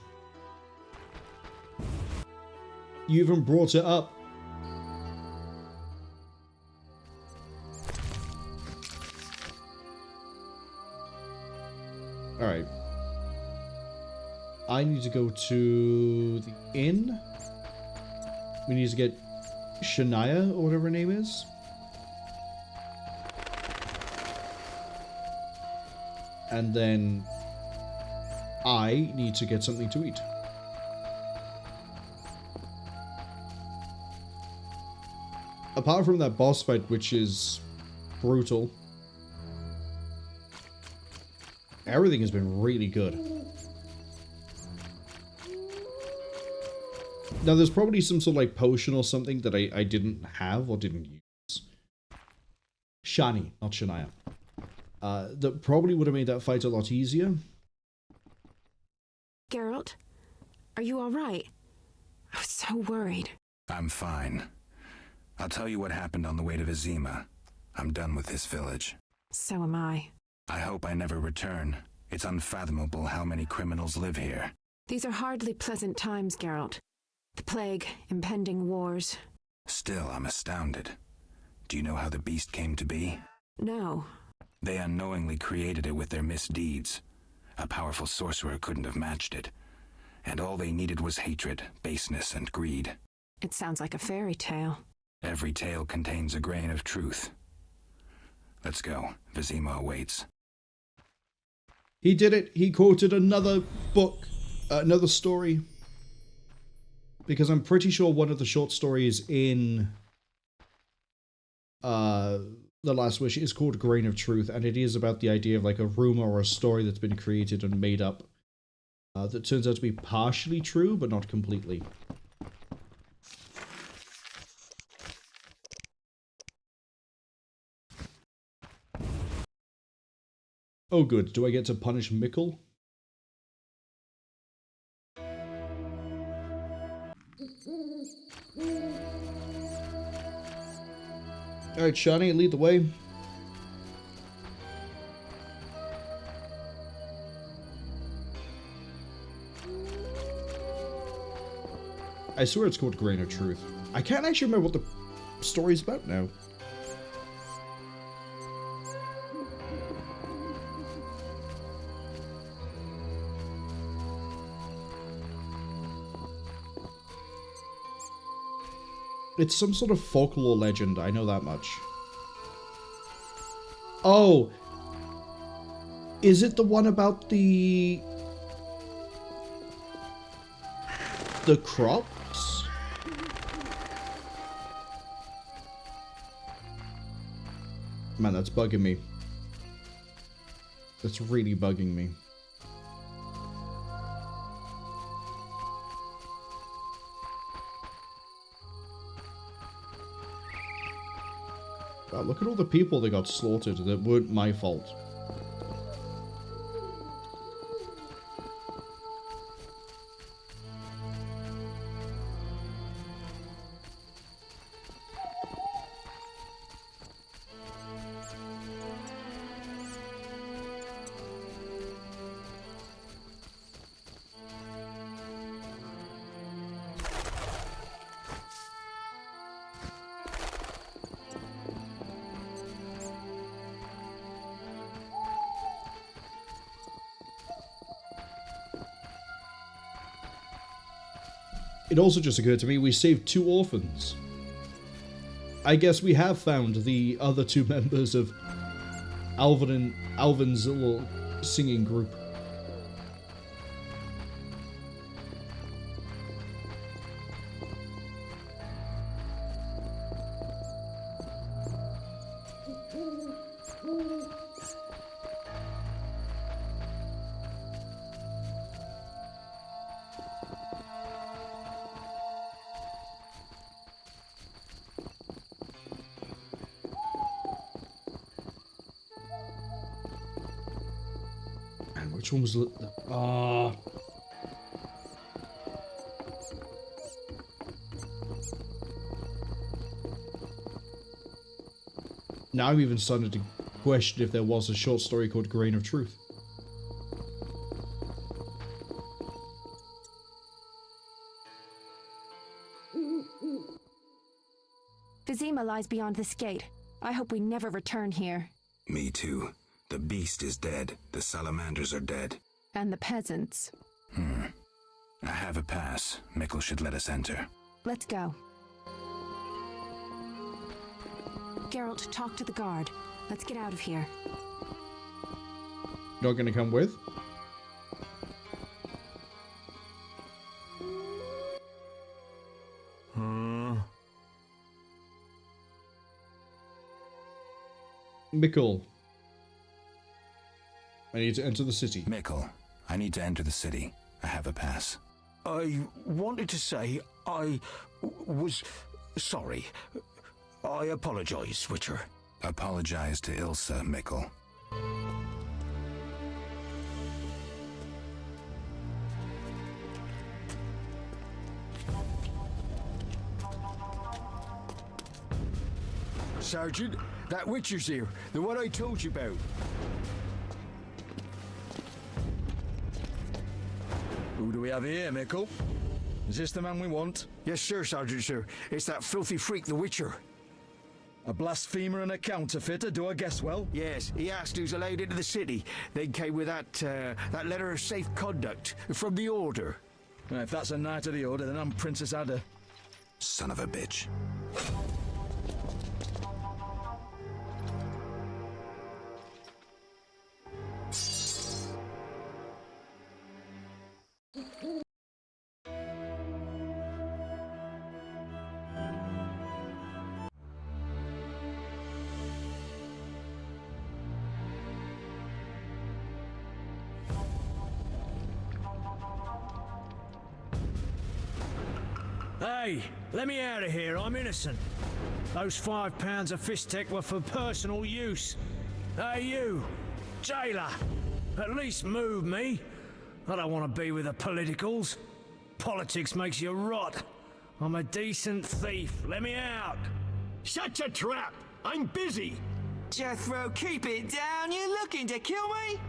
You even brought it up. Alright. I need to go to the inn. We need to get Shania, or whatever her name is. And then I need to get something to eat. Apart from that boss fight, which is brutal, everything has been really good. Now, there's probably some sort of like potion or something that I didn't have or didn't use. Shani, not Shania. That probably would have made that fight a lot easier. Geralt, are you alright? I was so worried. I'm fine. I'll tell you what happened on the way to Vizima. I'm done with this village. So am I. I hope I never return. It's unfathomable how many criminals live here. These are hardly pleasant times, Geralt. The plague, impending wars. Still, I'm astounded. Do you know how the beast came to be? No. They unknowingly created it with their misdeeds. A powerful sorcerer couldn't have matched it. And all they needed was hatred, baseness, and greed. It sounds like a fairy tale. Every tale contains a grain of truth. Let's go. Vizima awaits. He did it. He quoted another book, another story. Because I'm pretty sure one of the short stories in The Last Wish is called Grain of Truth, and it is about the idea of like a rumor or a story that's been created and made up that turns out to be partially true, but not completely. Oh good, do I get to punish Mikkel? Alright, Shani, lead the way. I swear it's called Grain of Truth. I can't actually remember what the story's about now. It's some sort of folklore legend, I know that much. Oh! Is it the one about the crops? Man, that's bugging me. That's really bugging me. Wow, look at all the people that got slaughtered that weren't my fault. It also just occurred to me we saved 2 orphans. I guess we have found the other 2 members of Alvin's little singing group. Which one was the... Now I'm even starting to question if there was a short story called Grain of Truth. Vizima lies beyond this gate. I hope we never return here. Me too. The beast is dead. The salamanders are dead. And the peasants. I have a pass. Mikkel should let us enter. Let's go. Geralt, talk to the guard. Let's get out of here. Not gonna come with? Mikkel. I need to enter the city. Mikkel, I need to enter the city. I have a pass. I wanted to say I was sorry. I apologize, Witcher. Apologize to Ilsa, Mikkel. Sergeant, that Witcher's here. The one I told you about. Who do we have here, Mikkel? Is this the man we want? Yes, sir, Sergeant, sir. It's that filthy freak, the Witcher. A blasphemer and a counterfeiter, do I guess well? Yes, he asked who's allowed into the city. They came with that letter of safe conduct from the Order. Well, if that's a knight of the Order, then I'm Princess Ada. Son of a bitch. Hey, let me out of here. I'm innocent. Those £5 of fishtech were for personal use. Hey, you, jailer, at least move me. I don't want to be with the politicals. Politics makes you rot. I'm a decent thief. Let me out. Shut your trap. I'm busy. Jethro, keep it down. You looking to kill me?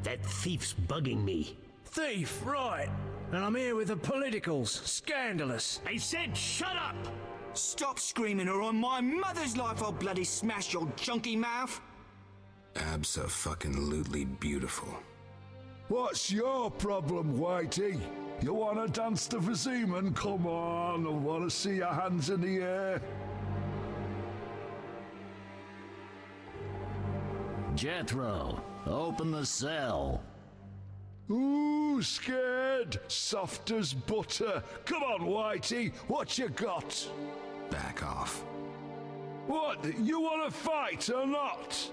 That thief's bugging me. Thief, right. And I'm here with the politicals. Scandalous. I said shut up! Stop screaming or on my mother's life I'll bloody smash your junky mouth. Abso-fucking-lutely beautiful. What's your problem, Whitey? You wanna dance to Viziman? Come on, I wanna see your hands in the air. Jethro, open the cell. Ooh, scared? Soft as butter. Come on, Whitey, what you got? Back off. What, you wanna fight or not?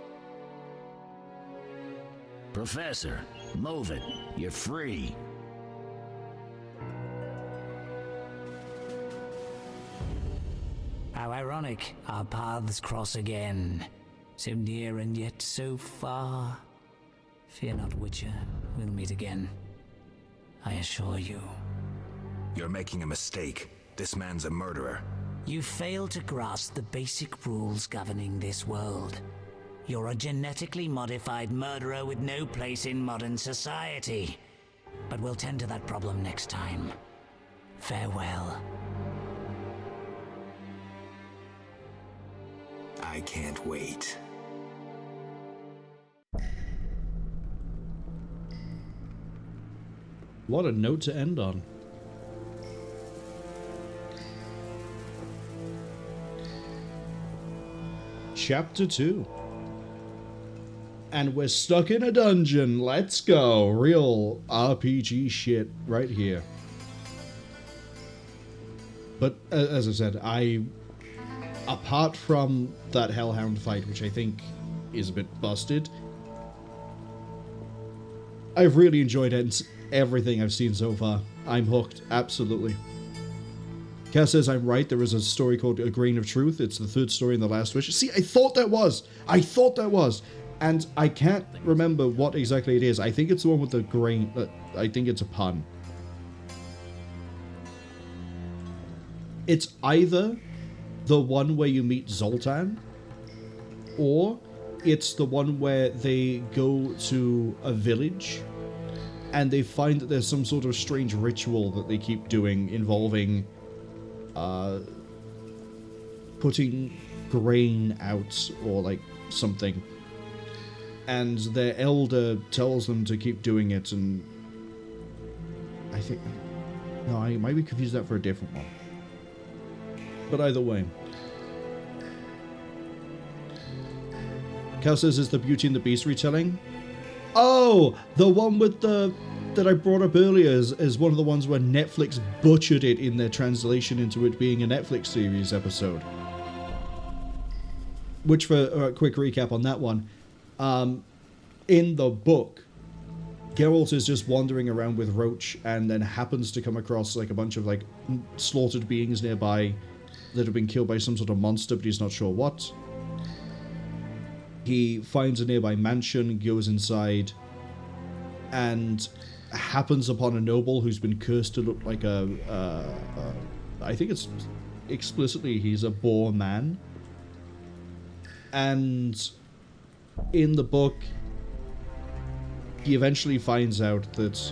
Professor, move it. You're free. How ironic, our paths cross again. So near and yet so far. Fear not, Witcher. We'll meet again. I assure you. You're making a mistake. This man's a murderer. You fail to grasp the basic rules governing this world. You're a genetically modified murderer with no place in modern society. But we'll tend to that problem next time. Farewell. I can't wait. What a note to end on. chapter 2. And we're stuck in a dungeon. Let's go. Real RPG shit right here. But as I said, apart from that Hellhound fight, which I think is a bit busted, I've really enjoyed everything I've seen so far. I'm hooked, absolutely. Cass says I'm right, there is a story called A Grain of Truth. It's the third story in The Last Wish. See, I thought that was. And I can't remember what exactly it is. I think it's the one with the grain. I think it's a pun. It's either the one where you meet Zoltan, or it's the one where they go to a village and they find that there's some sort of strange ritual that they keep doing involving putting grain out or like something, and their elder tells them to keep doing it, and I think, no, I might be confused that for a different one, but either way. Cal says, is the Beauty and the Beast retelling? Oh, the one with that I brought up earlier is one of the ones where Netflix butchered it in their translation into it being a Netflix series episode. Which, for a quick recap on that one, in the book, Geralt is just wandering around with Roach and then happens to come across like a bunch of like slaughtered beings nearby that have been killed by some sort of monster, but he's not sure what. He finds a nearby mansion, goes inside, and happens upon a noble who's been cursed to look like I think it's explicitly he's a boar man. And in the book, he eventually finds out that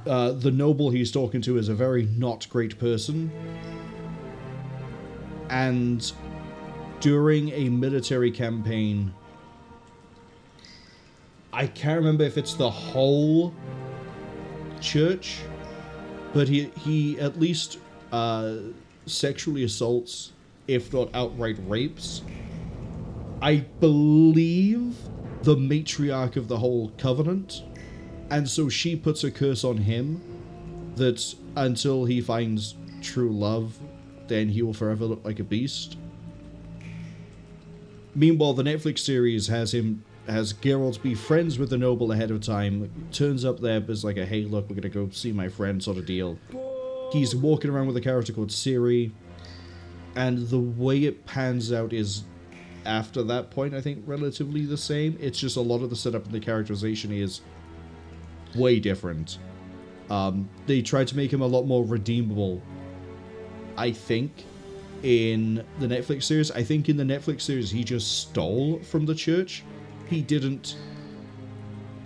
the noble he's talking to is a very not great person. And during a military campaign, I can't remember if it's the whole church, but he at least sexually assaults, if not outright rapes, I believe, the matriarch of the whole covenant. And so she puts a curse on him that until he finds true love, then he will forever look like a beast. Meanwhile, the Netflix series has Geralt be friends with the noble ahead of time, turns up there as like a, hey look, we're gonna go see my friend sort of deal. He's walking around with a character called Ciri, and the way it pans out is, after that point, I think relatively the same. It's just a lot of the setup and the characterization is way different. They tried to make him a lot more redeemable, I think, in the Netflix series. I think in the Netflix series he just stole from the church. He didn't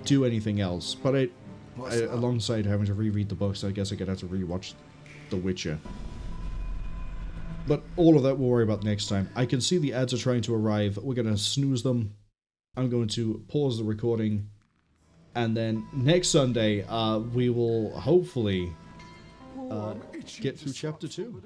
do anything else. But alongside having to reread the books, I guess I could have to rewatch The Witcher. But all of that we'll worry about next time. I can see the ads are trying to arrive. We're going to snooze them. I'm going to pause the recording. And then next Sunday, we will hopefully get through chapter 2.